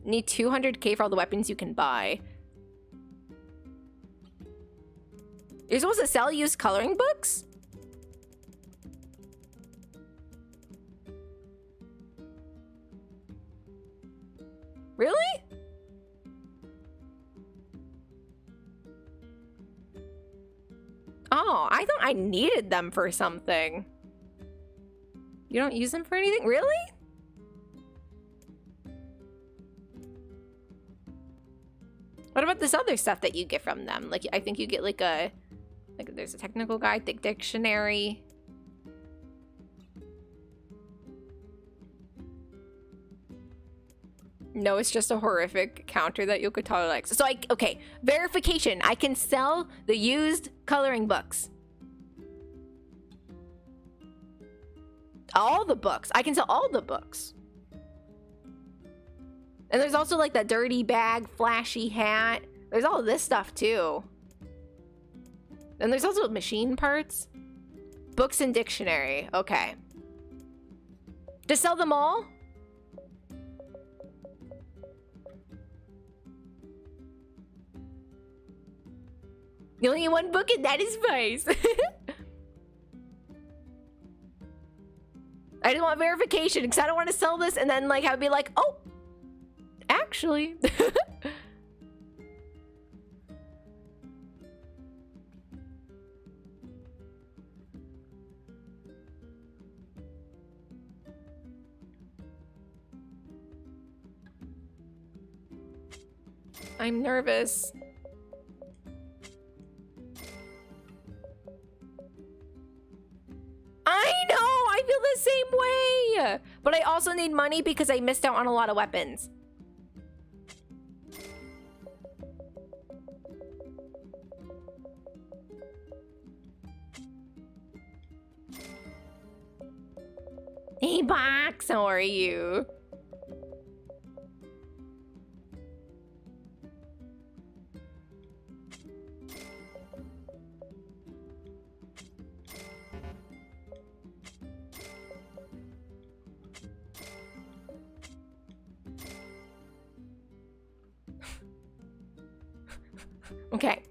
Need 200k for all the weapons you can buy. You're supposed to sell used coloring books? Really? Oh, I thought I needed them for something. You don't use them for anything? Really? What about this other stuff that you get from them? Like, I think you get like there's a technical guide, thick dictionary. No, it's just a horrific counter that you could totally like. So okay, verification. I can sell the used coloring books. All the books. I can sell all the books. And there's also like that dirty bag, flashy hat. There's all of this stuff too. And there's also machine parts. Books and dictionary. Okay. To sell them all? You only need one book and that is vice. I just want verification because I don't want to sell this and then like I would be like, oh, actually. I'm nervous. I know, I feel the same way. But I also need money because I missed out on a lot of weapons. Hey, Box, how are you? Okay.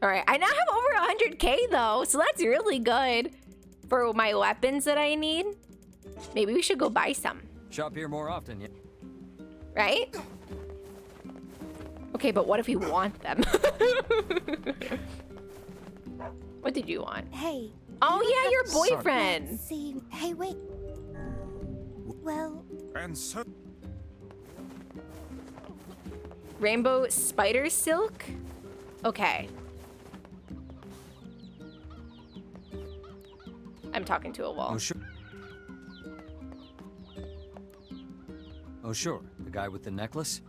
Alright, I now have over 100k though, so that's really good for my weapons that I need. Maybe we should go buy some. Shop here more often, yeah. Right? Okay, but what if we want them? What did you want? Hey. Oh yeah, your boyfriend. Let's see. Hey, wait. Well. And so. Rainbow spider silk? Okay. I'm talking to a wall. Oh, sure. Oh, sure. The guy with the necklace?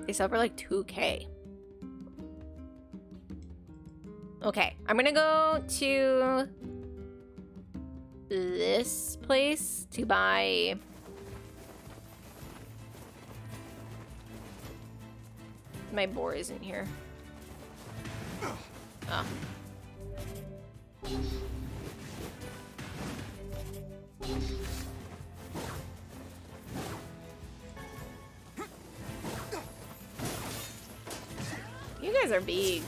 They sell for like 2k. Okay, I'm gonna go to this place to buy my boar isn't here. Oh. You guys are big.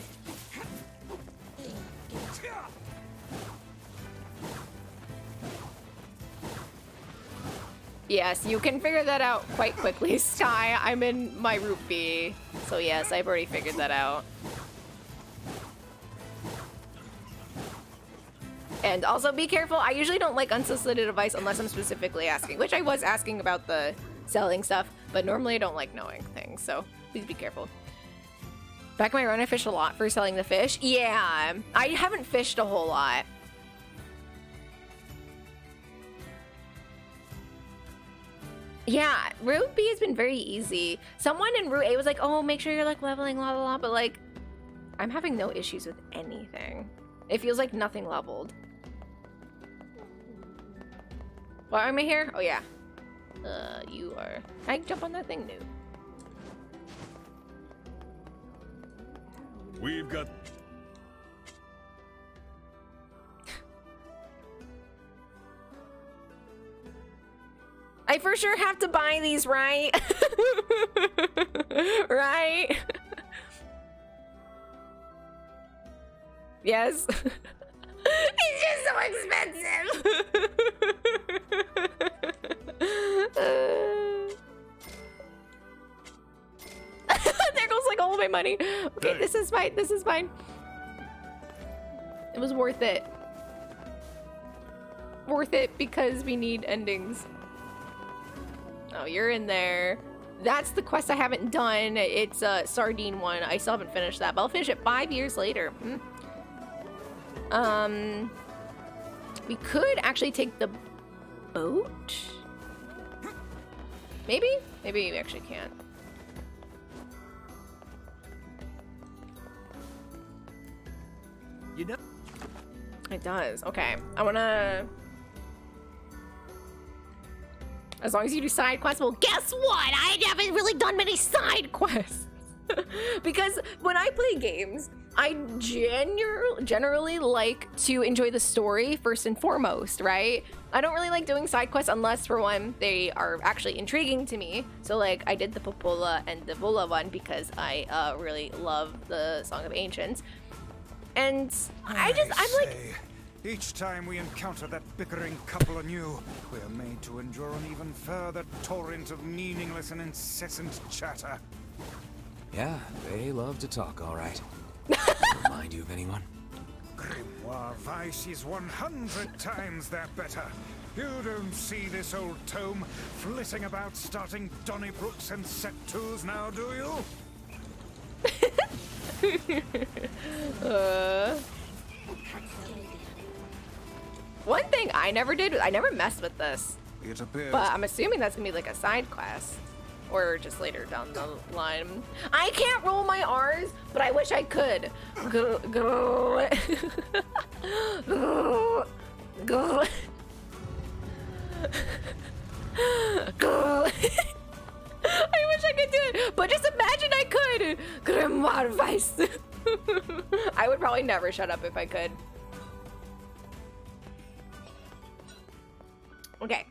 Yes, you can figure that out quite quickly, Sky. I'm in my Route B. So yes, I've already figured that out. And also be careful, I usually don't like unsolicited advice unless I'm specifically asking, which I was asking about the selling stuff, but normally I don't like knowing things, so please be careful. Back in my run, I fished a lot for selling the fish. Yeah, I haven't fished a whole lot. Yeah, Route B has been very easy. Someone in Route A was like, oh, make sure you're like leveling, blah, blah, blah, but like, I'm having no issues with anything. It feels like nothing leveled. Why am I here? Oh, yeah. You are. I jump on that thing new. We've got... I for sure have to buy these, right? Right? Yes. It's just so expensive. There goes like all of my money. Okay, this is fine. This is fine. It was worth it. Worth it because we need endings. Oh, you're in there. That's the quest I haven't done. It's a sardine one. I still haven't finished that, but I'll finish it 5 years later. We could actually take the boat. Maybe? Maybe we actually can't. You know. It does. Okay. I wanna. As long as you do side quests, well, guess what? I haven't really done many side quests. Because when I play games, I generally like to enjoy the story first and foremost, right? I don't really like doing side quests unless, for one, they are actually intriguing to me. So, like, I did the Popola and the Vola one because I really love the Song of Ancients. And I'm like... Each time we encounter that bickering couple anew, we are made to endure an even further torrent of meaningless and incessant chatter. Yeah, they love to talk, all right. Remind you of anyone? Grimoire Weiss is 100 times that better. You don't see this old tome flitting about starting Donnybrooks and set twos now, do you? One thing I never did, I never messed with this. It appears. But I'm assuming that's gonna be like a side quest. Or just later down the line. I can't roll my R's, but I wish I could. I wish I could do it, but just imagine I could. Grimoire Weiss. I would probably never shut up if I could. Okay.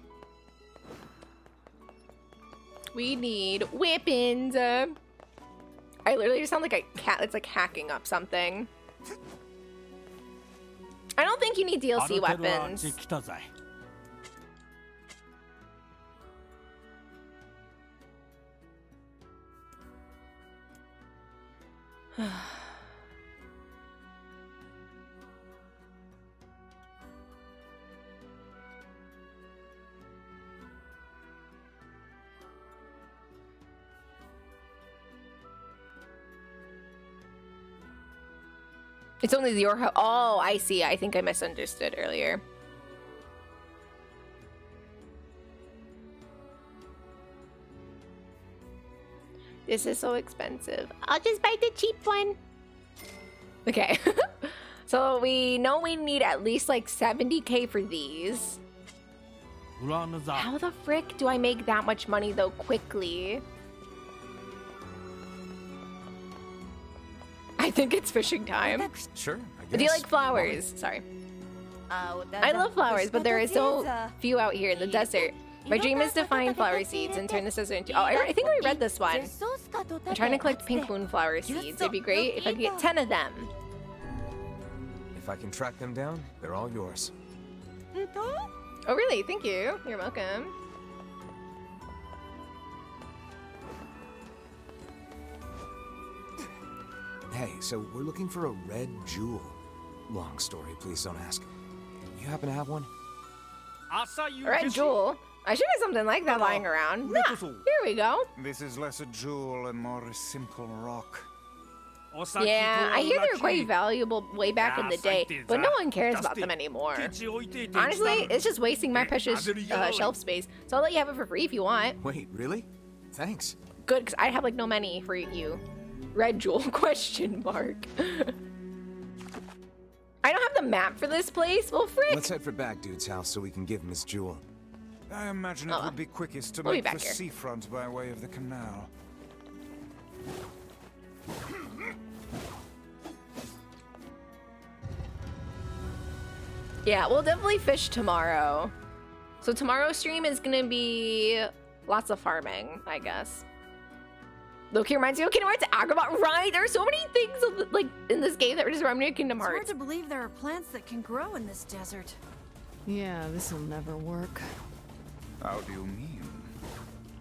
We need weapons. I literally just sound like a cat that's like hacking up something. I don't think you need DLC weapons. It's only your house. Oh, I see. I think I misunderstood earlier. This is so expensive. I'll just buy the cheap one. Okay. So we know we need at least like 70k for these. How the frick do I make that much money though quickly? I think it's fishing time. Sure, I guess. Do you like flowers? Sorry. I love flowers, but there are so few out here in the desert. My dream is to find flower seeds and turn this desert into... Oh, I think we read this one. I'm trying to collect pink moonflower seeds. It'd be great if I could get 10 of them. If I can track them down, they're all yours. Oh, really? Thank you. You're welcome. Hey, so we're looking for a red jewel. Long story, please don't ask. You happen to have one? Red jewel? I should have something like that lying around. Nah, here we go. This is less a jewel and more a simple rock. Yeah, I hear they were quite valuable way back in the day, but no one cares about them anymore. Honestly, it's just wasting my precious shelf space, so I'll let you have it for free if you want. Wait, really? Thanks. Good, because I have like no money for you. Red jewel, question mark. I don't have the map for this place. Well, frick. Let's head for Back Dude's house so we can give him his jewel. I imagine it would be quickest to We'll be make the back here. seafront by way of the canal. Yeah, we'll definitely fish tomorrow. So tomorrow's stream is gonna be lots of farming, I guess. Loki reminds me of Kingdom Hearts Agrabah. Right, there are so many things like in this game that just remind me of Kingdom Hearts. It's hard to believe there are plants that can grow in this desert. Yeah, this'll never work. How do you mean?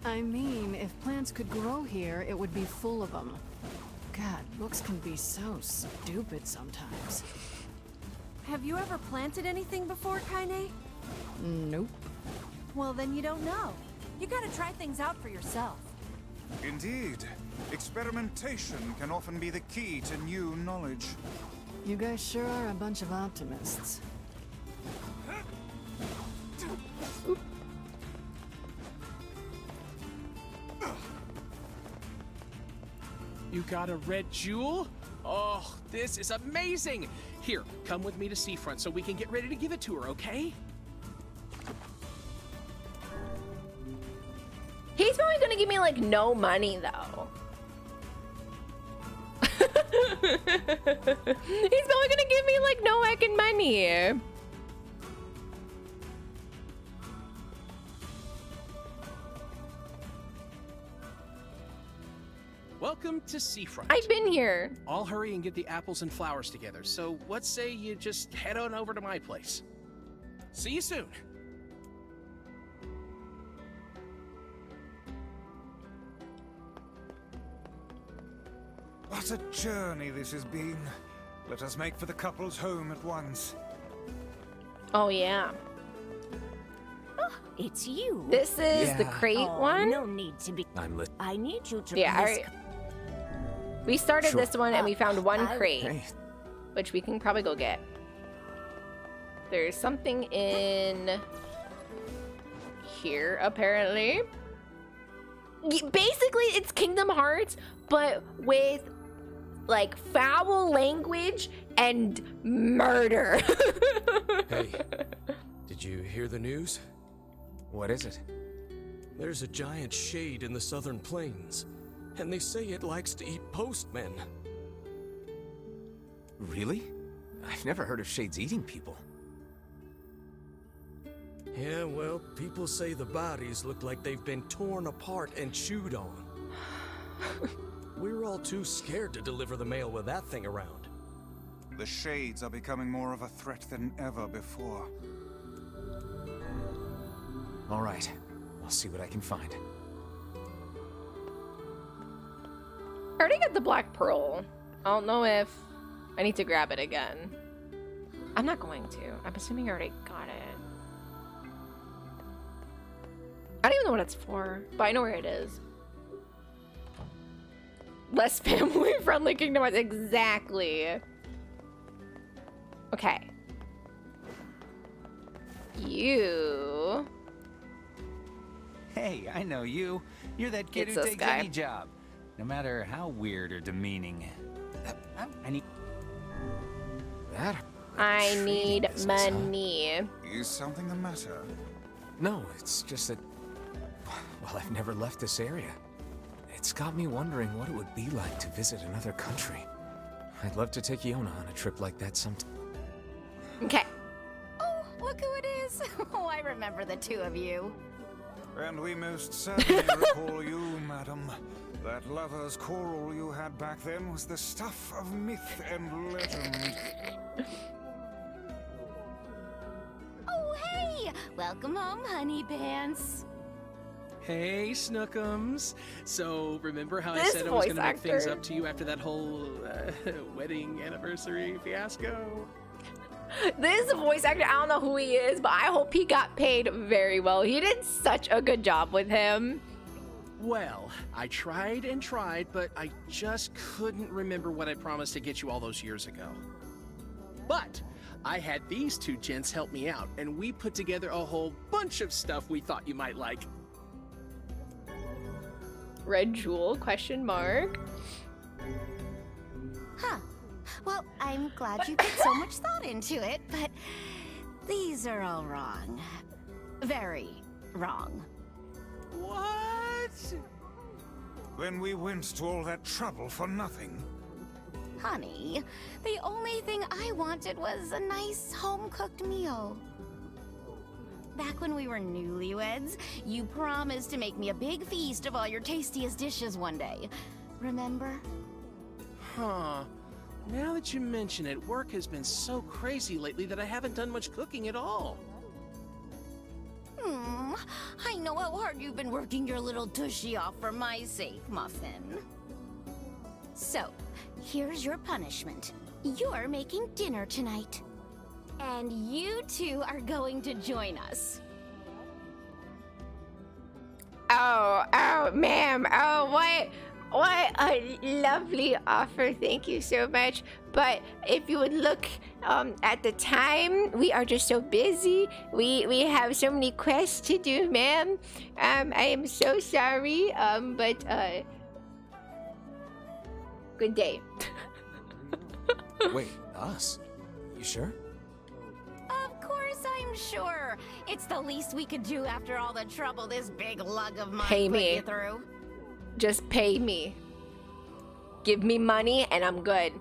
I mean, if plants could grow here, it would be full of them. God, books can be so stupid sometimes. Have you ever planted anything before, Kaine? Nope. Well, then you don't know. You gotta try things out for yourself. Indeed. Experimentation can often be the key to new knowledge. You guys sure are a bunch of optimists. You got a red jewel? Oh, this is amazing! Here, come with me to Seafront so we can get ready to give it to her, okay? He's probably gonna give me like no money though. He's probably gonna give me like no heckin' money. Welcome to Seafront. I've been here. I'll hurry and get the apples and flowers together, so let's say you just head on over to my place. See you soon. What a journey this has been. Let us make for the couple's home at once. Oh yeah. It's you. This is the crate one. No need to be. I'm lit. I need you to. Yeah, we started Sure. this one and we found one crate, Hey, which we can probably go get. There's something in here, apparently. Basically, it's Kingdom Hearts, but with like foul language and murder. Hey, did you hear the news? what is it? There's a giant shade in the southern plains, and they say it likes to eat postmen. Really? I've never heard of shades eating people. Yeah, well, people say the bodies look like they've been torn apart and chewed on. We were all too scared to deliver the mail with that thing around. The Shades are becoming more of a threat than ever before. All right, I'll see what I can find. I already got the Black Pearl. I don't know if I need to grab it again. I'm not going to. I'm assuming I already got it. I don't even know what it's for, but I know where it is. Less family-friendly Kingdom Hearts. Exactly. Okay. You... Hey, I know you. You're that kid It's who this takes guy. any job, no matter how weird or demeaning. I need... That? I need business, huh? money. Is something the matter? No, it's just that... Well, I've never left this area. It's got me wondering what it would be like to visit another country. I'd love to take Yona on a trip like that sometime. Okay. Oh, look who it is. Oh, I remember the two of you. And we most certainly recall you, madam. That lover's quarrel you had back then was the stuff of myth and legend. Oh, hey! Welcome home, honey pants. Hey, Snookums. So, remember how I This said I was voice gonna make things actor. up to you after that whole wedding anniversary fiasco? This voice actor, I don't know who he is, but I hope he got paid very well. He did such a good job with him. Well, I tried and tried, but I just couldn't remember what I promised to get you all those years ago. But I had these two gents help me out, and we put together a whole bunch of stuff we thought you might like. Red Jewel, question mark. Huh. Well, I'm glad you put so much thought into it, but these are all wrong. Very wrong. What? Then we went to all that trouble for nothing. Honey, the only thing I wanted was a nice home-cooked meal. Back when we were newlyweds, you promised to make me a big feast of all your tastiest dishes one day. Remember? Huh. Now that you mention it, work has been so crazy lately that I haven't done much cooking at all. I know how hard you've been working your little tushy off for my sake, Muffin. So, here's your punishment. You're making dinner tonight. And you two are going to join us. Oh, ma'am. Oh, what a lovely offer. Thank you so much. But if you would look at the time, we are just so busy. We have so many quests to do, ma'am. I am so sorry. But good day. Wait, us? You sure? Of course I'm sure. It's the least we could do after all the trouble this big lug of mine Pay put me. you through. Just pay me. Give me money and I'm good.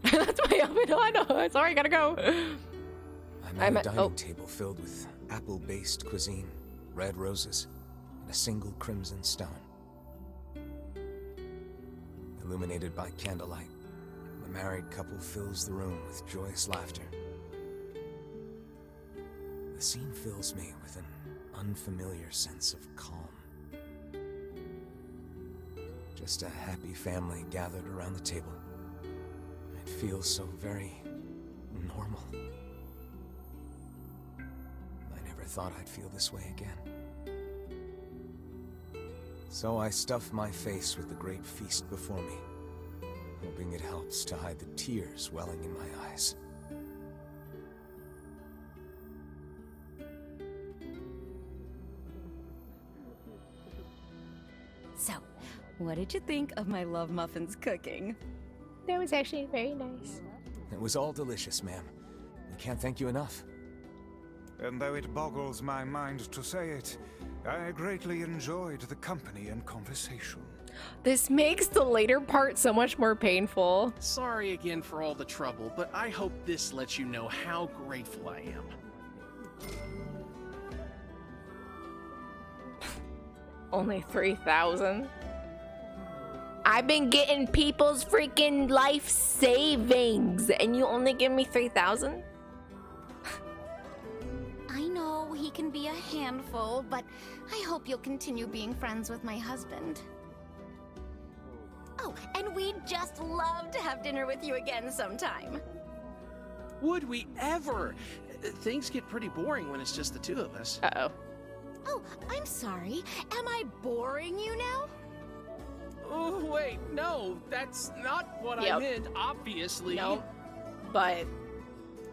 That's my oven on. Sorry, gotta go. I'm at a dining table filled with apple-based cuisine, red roses, and a single crimson stone. Illuminated by candlelight, the married couple fills the room with joyous laughter. The scene fills me with an unfamiliar sense of calm. Just a happy family gathered around the table. It feels so very normal. I never thought I'd feel this way again. So I stuff my face with the great feast before me, hoping it helps to hide the tears welling in my eyes. So, what did you think of my Love Muffin's cooking? That was actually very nice. It was all delicious, ma'am. I can't thank you enough. And though it boggles my mind to say it, I greatly enjoyed the company and conversation. This makes the later part so much more painful. Sorry again for all the trouble, but I hope this lets you know how grateful I am. Only 3,000. I've been getting people's freaking life savings, and you only give me 3,000? I know he can be a handful, but I hope you'll continue being friends with my husband. Oh, and we'd just love to have dinner with you again sometime. Would we ever? Things get pretty boring when it's just the two of us. Uh-oh. Oh, I'm sorry. Am I boring you now? Oh, wait, no, that's not what I meant, obviously. No, but...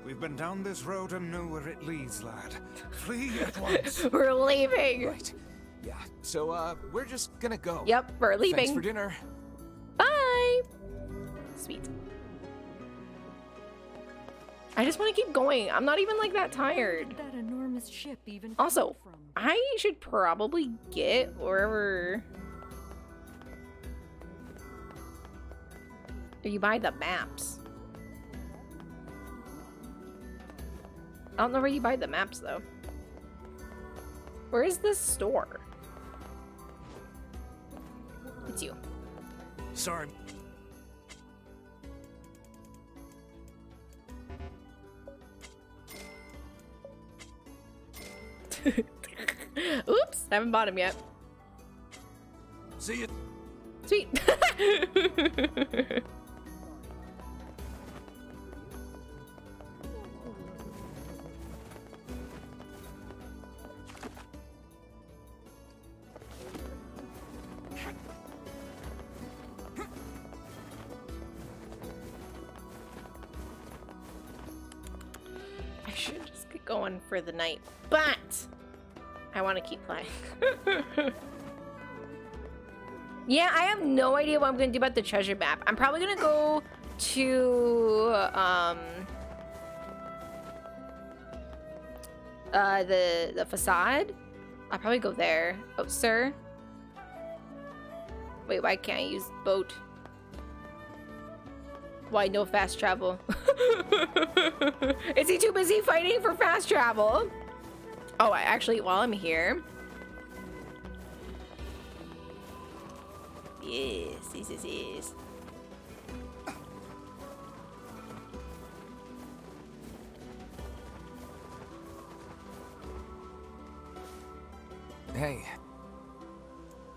We've been down this road and know where it leads, lad. Flee at once. We're leaving. Right. Yeah, so, we're just gonna go. Yep, we're leaving. Thanks for dinner. Bye. Sweet. I just want to keep going. I'm not even like that tired. That enormous ship even Also, I should probably get wherever... You buy the maps. I don't know where you buy the maps though. Where is this store? It's you. Sorry. Oops, haven't bought him yet. See you. Sweet. I should just get going for the night, but I want to keep playing. Yeah, I have no idea what I'm gonna do about the treasure map. I'm probably gonna go to the facade. I'll probably go there. Oh, sir. Wait, why can't I use boat? Why no fast travel? Is he too busy fighting for fast travel? Oh, actually, while I'm here. Yes. Hey.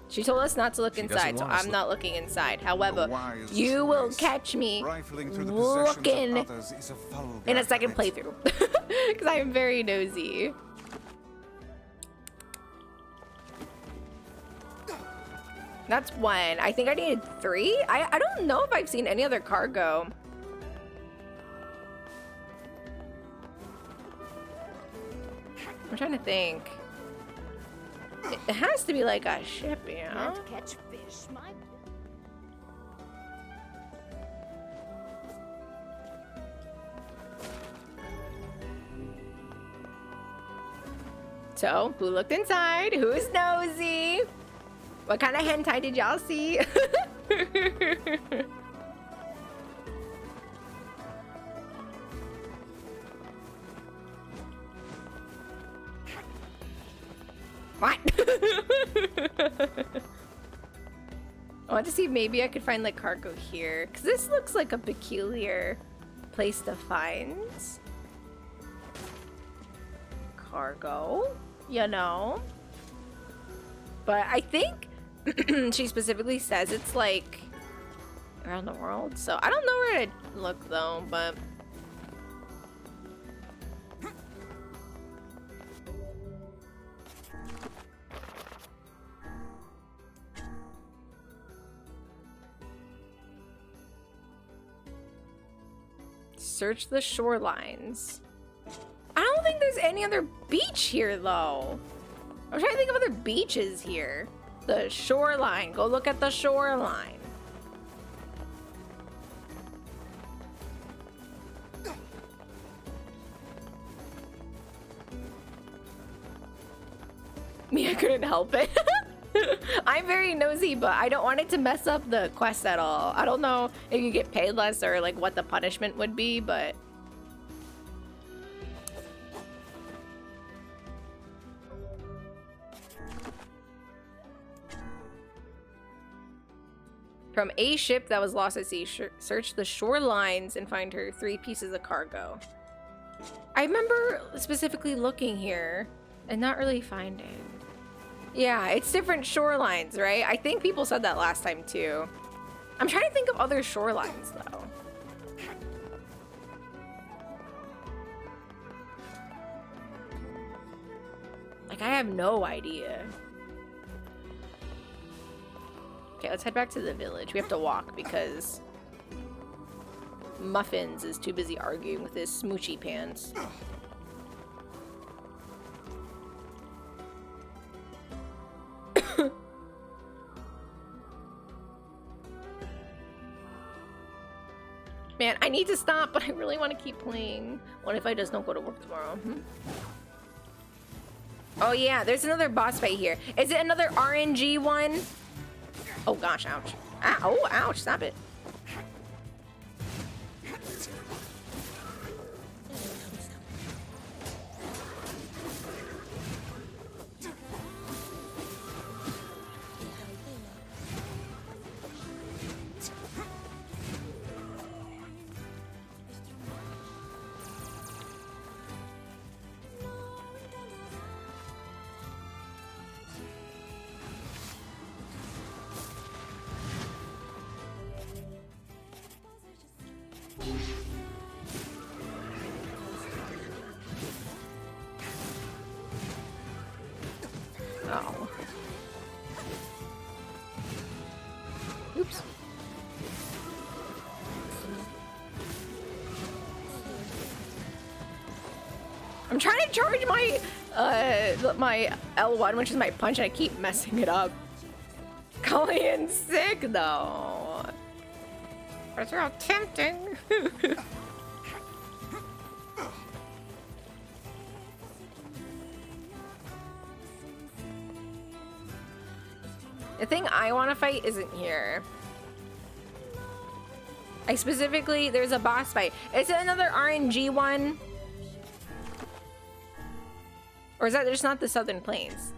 She told us not to look inside, so I'm not looking inside. However, you will catch me looking in a second playthrough. Because I am very nosy. That's one. I think I needed 3. I don't know if I've seen any other cargo. I'm trying to think. It has to be like a ship, you know? Can't catch fish, my... So, who looked inside? Who's nosy? What kind of hentai did y'all see? What? I want to see if maybe I could find like cargo here, because this looks like a peculiar place to find cargo, you know? But I think she specifically says it's like around the world, so I don't know where to look though, but search the shorelines. I don't think there's any other beach here though. I'm trying to think of other beaches here. The shoreline. Go look at the shoreline. Me, I couldn't help it. I'm very nosy, but I don't want it to mess up the quest at all. I don't know if you get paid less or like what the punishment would be, but... From a ship that was lost at sea, search the shorelines and find her 3 pieces of cargo. I remember specifically looking here and not really finding. Yeah, it's different shorelines, right? I think people said that last time too. I'm trying to think of other shorelines though. Like, I have no idea. Okay, let's head back to the village. We have to walk because Muffins is too busy arguing with his smoochy pants. Man, I need to stop, but I really want to keep playing. What if I just don't go to work tomorrow? Oh yeah, there's another boss fight here. Is it another RNG one? Oh gosh, ouch. Oh, ouch, stop it. Oh. Oops. I'm trying to charge my my L1, which is my punch, and I keep messing it up. Calling in sick though. That's real tempting. The thing I want to fight isn't here. I specifically, there's a boss fight. Is it another RNG one? Or is that just not the Southern Plains?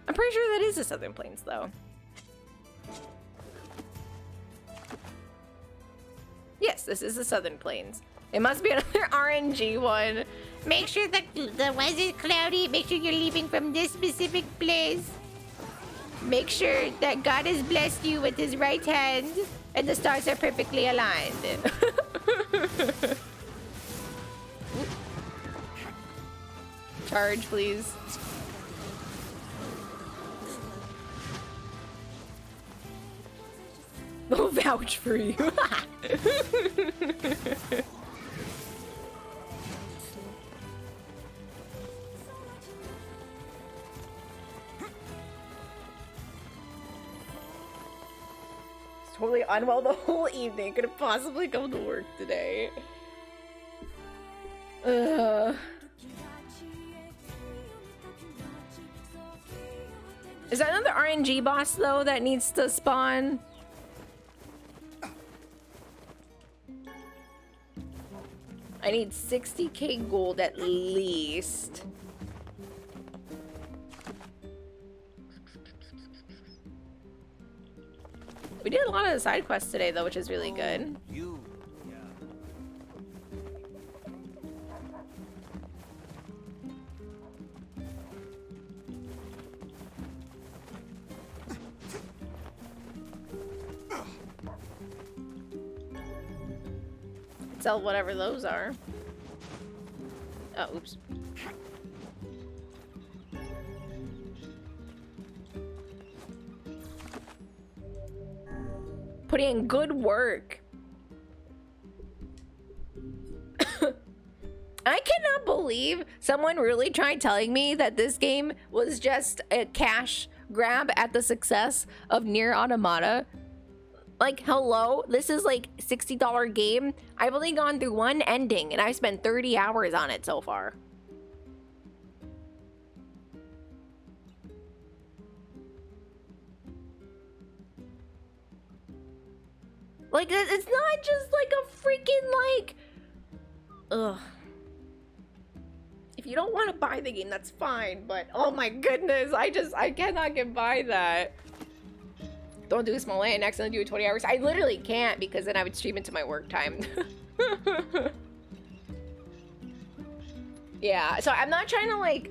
I'm pretty sure that is the Southern Plains though. Yes, this is the Southern Plains. It must be another RNG one. Make sure that the weather's cloudy. Make sure you're leaving from this specific place. Make sure that God has blessed you with his right hand and the stars are perfectly aligned. Charge, please. I'll vouch for you. Totally unwell the whole evening. Could have possibly come to work today. Is that another RNG boss though that needs to spawn? I need 60k gold at least. We did a lot of the side quests today though, which is really good. Sell whatever those are. Oh, oops. Putting in good work. I cannot believe someone really tried telling me that this game was just a cash grab at the success of Nier Automata. Like, hello? This is like $60 game. I've only gone through one ending and I spent 30 hours on it so far. Like, it's not just like a freaking like, ugh. If you don't want to buy the game, that's fine, but oh my goodness, I cannot get by that. Don't do a small and accidentally do it 20 hours. I literally can't, because then I would stream into my work time. Yeah, so I'm not trying to like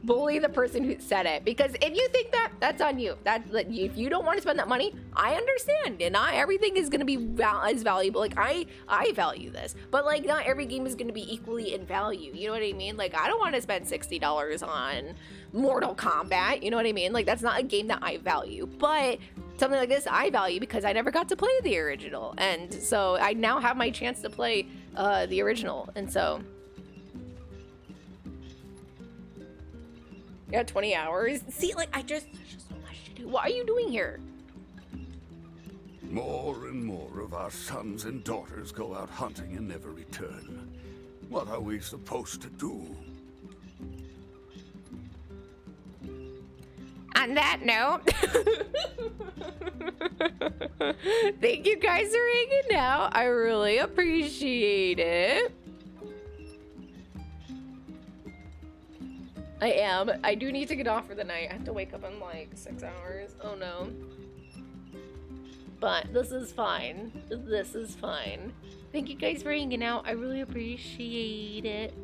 bully the person who said it, because if you think that, that's on you. If you don't want to spend that money, I understand, and not everything is gonna be as valuable. Like I value this, but like not every game is gonna be equally in value. You know what I mean? Like I don't want to spend $60 on Mortal Kombat. You know what I mean? Like that's not a game that I value, but something like this I value because I never got to play the original, and so I now have my chance to play the original, and so. Yeah, 20 hours. See, like, there's just so much to do. What are you doing here? More and more of our sons and daughters go out hunting and never return. What are we supposed to do? On that note, thank you guys for hanging out. I really appreciate it. I do need to get off for the night. I have to wake up in like 6 hours. Oh no. But this is fine. This is fine. Thank you guys for hanging out. I really appreciate it.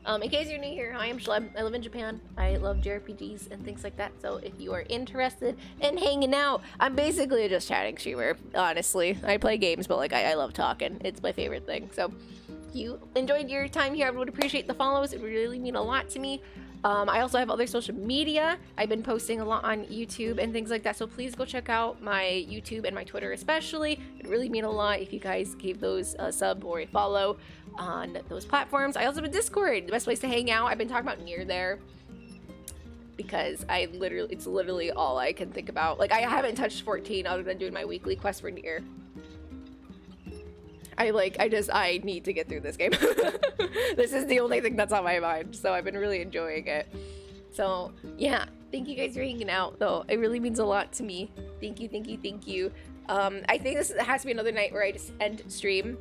In case you're new here, hi, I'm Shleb. I live in Japan. I love JRPGs and things like that. So if you are interested in hanging out, I'm basically a just chatting streamer, honestly. I play games, but like I love talking. It's my favorite thing. So if you enjoyed your time here, I would appreciate the follows. It would really mean a lot to me. I also have other social media. I've been posting a lot on YouTube and things like that, so please go check out my YouTube and my Twitter especially. It'd really mean a lot if you guys gave those a sub or a follow on those platforms. I also have a Discord, the best place to hang out. I've been talking about Nier there because it's literally all I can think about. Like, I haven't touched 14 other than doing my weekly quest for Nier. I need to get through this game. This is the only thing that's on my mind, so I've been really enjoying it. So yeah, thank you guys for hanging out though. It really means a lot to me. Thank you, thank you, thank you. I think this has to be another night where I just end stream,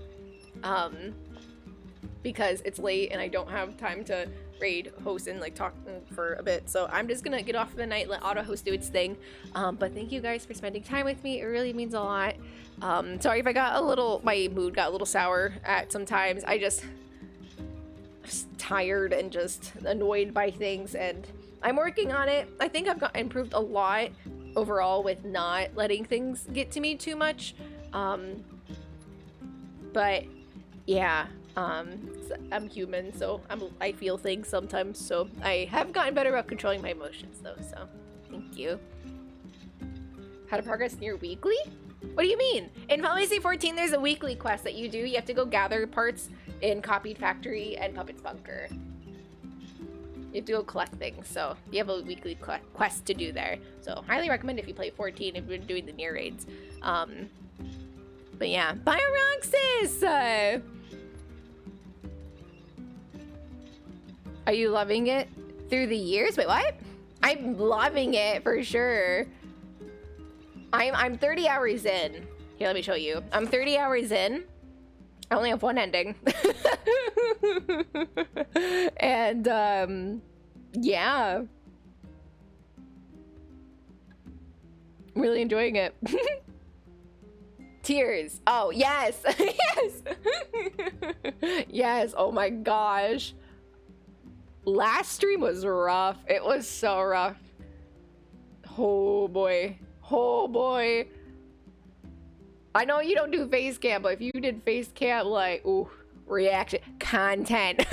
because it's late and I don't have time to raid host and like talk for a bit, so I'm just gonna get off for the night, let auto host do its thing. But thank you guys for spending time with me. It really means a lot. Sorry if I got my mood got a little sour at sometimes. I'm just tired and just annoyed by things, and I'm working on it. I think I've improved a lot overall with not letting things get to me too much. But yeah, I'm human, so I feel things sometimes, so I have gotten better about controlling my emotions though, so thank you. How to progress Nier weekly? What do you mean? In Final Fantasy 14, there's a weekly quest that you do. You have to go gather parts in Copied Factory and Puppet's Bunker. You have to go collect things, so you have a weekly quest to do there. So highly recommend if you play 14 if you're doing the Nier raids. But yeah, bye Roxas! Are you loving it through the years? Wait, what? I'm loving it for sure. I'm 30 hours in. Here, let me show you. I'm 30 hours in. I only have one ending. And, yeah. Really enjoying it. Tears. Oh, yes. Yes. Yes. Oh my gosh. Last stream was rough. It was so rough. Oh boy. Oh boy. I know you don't do face cam, but if you did face cam, like, ooh, reaction content.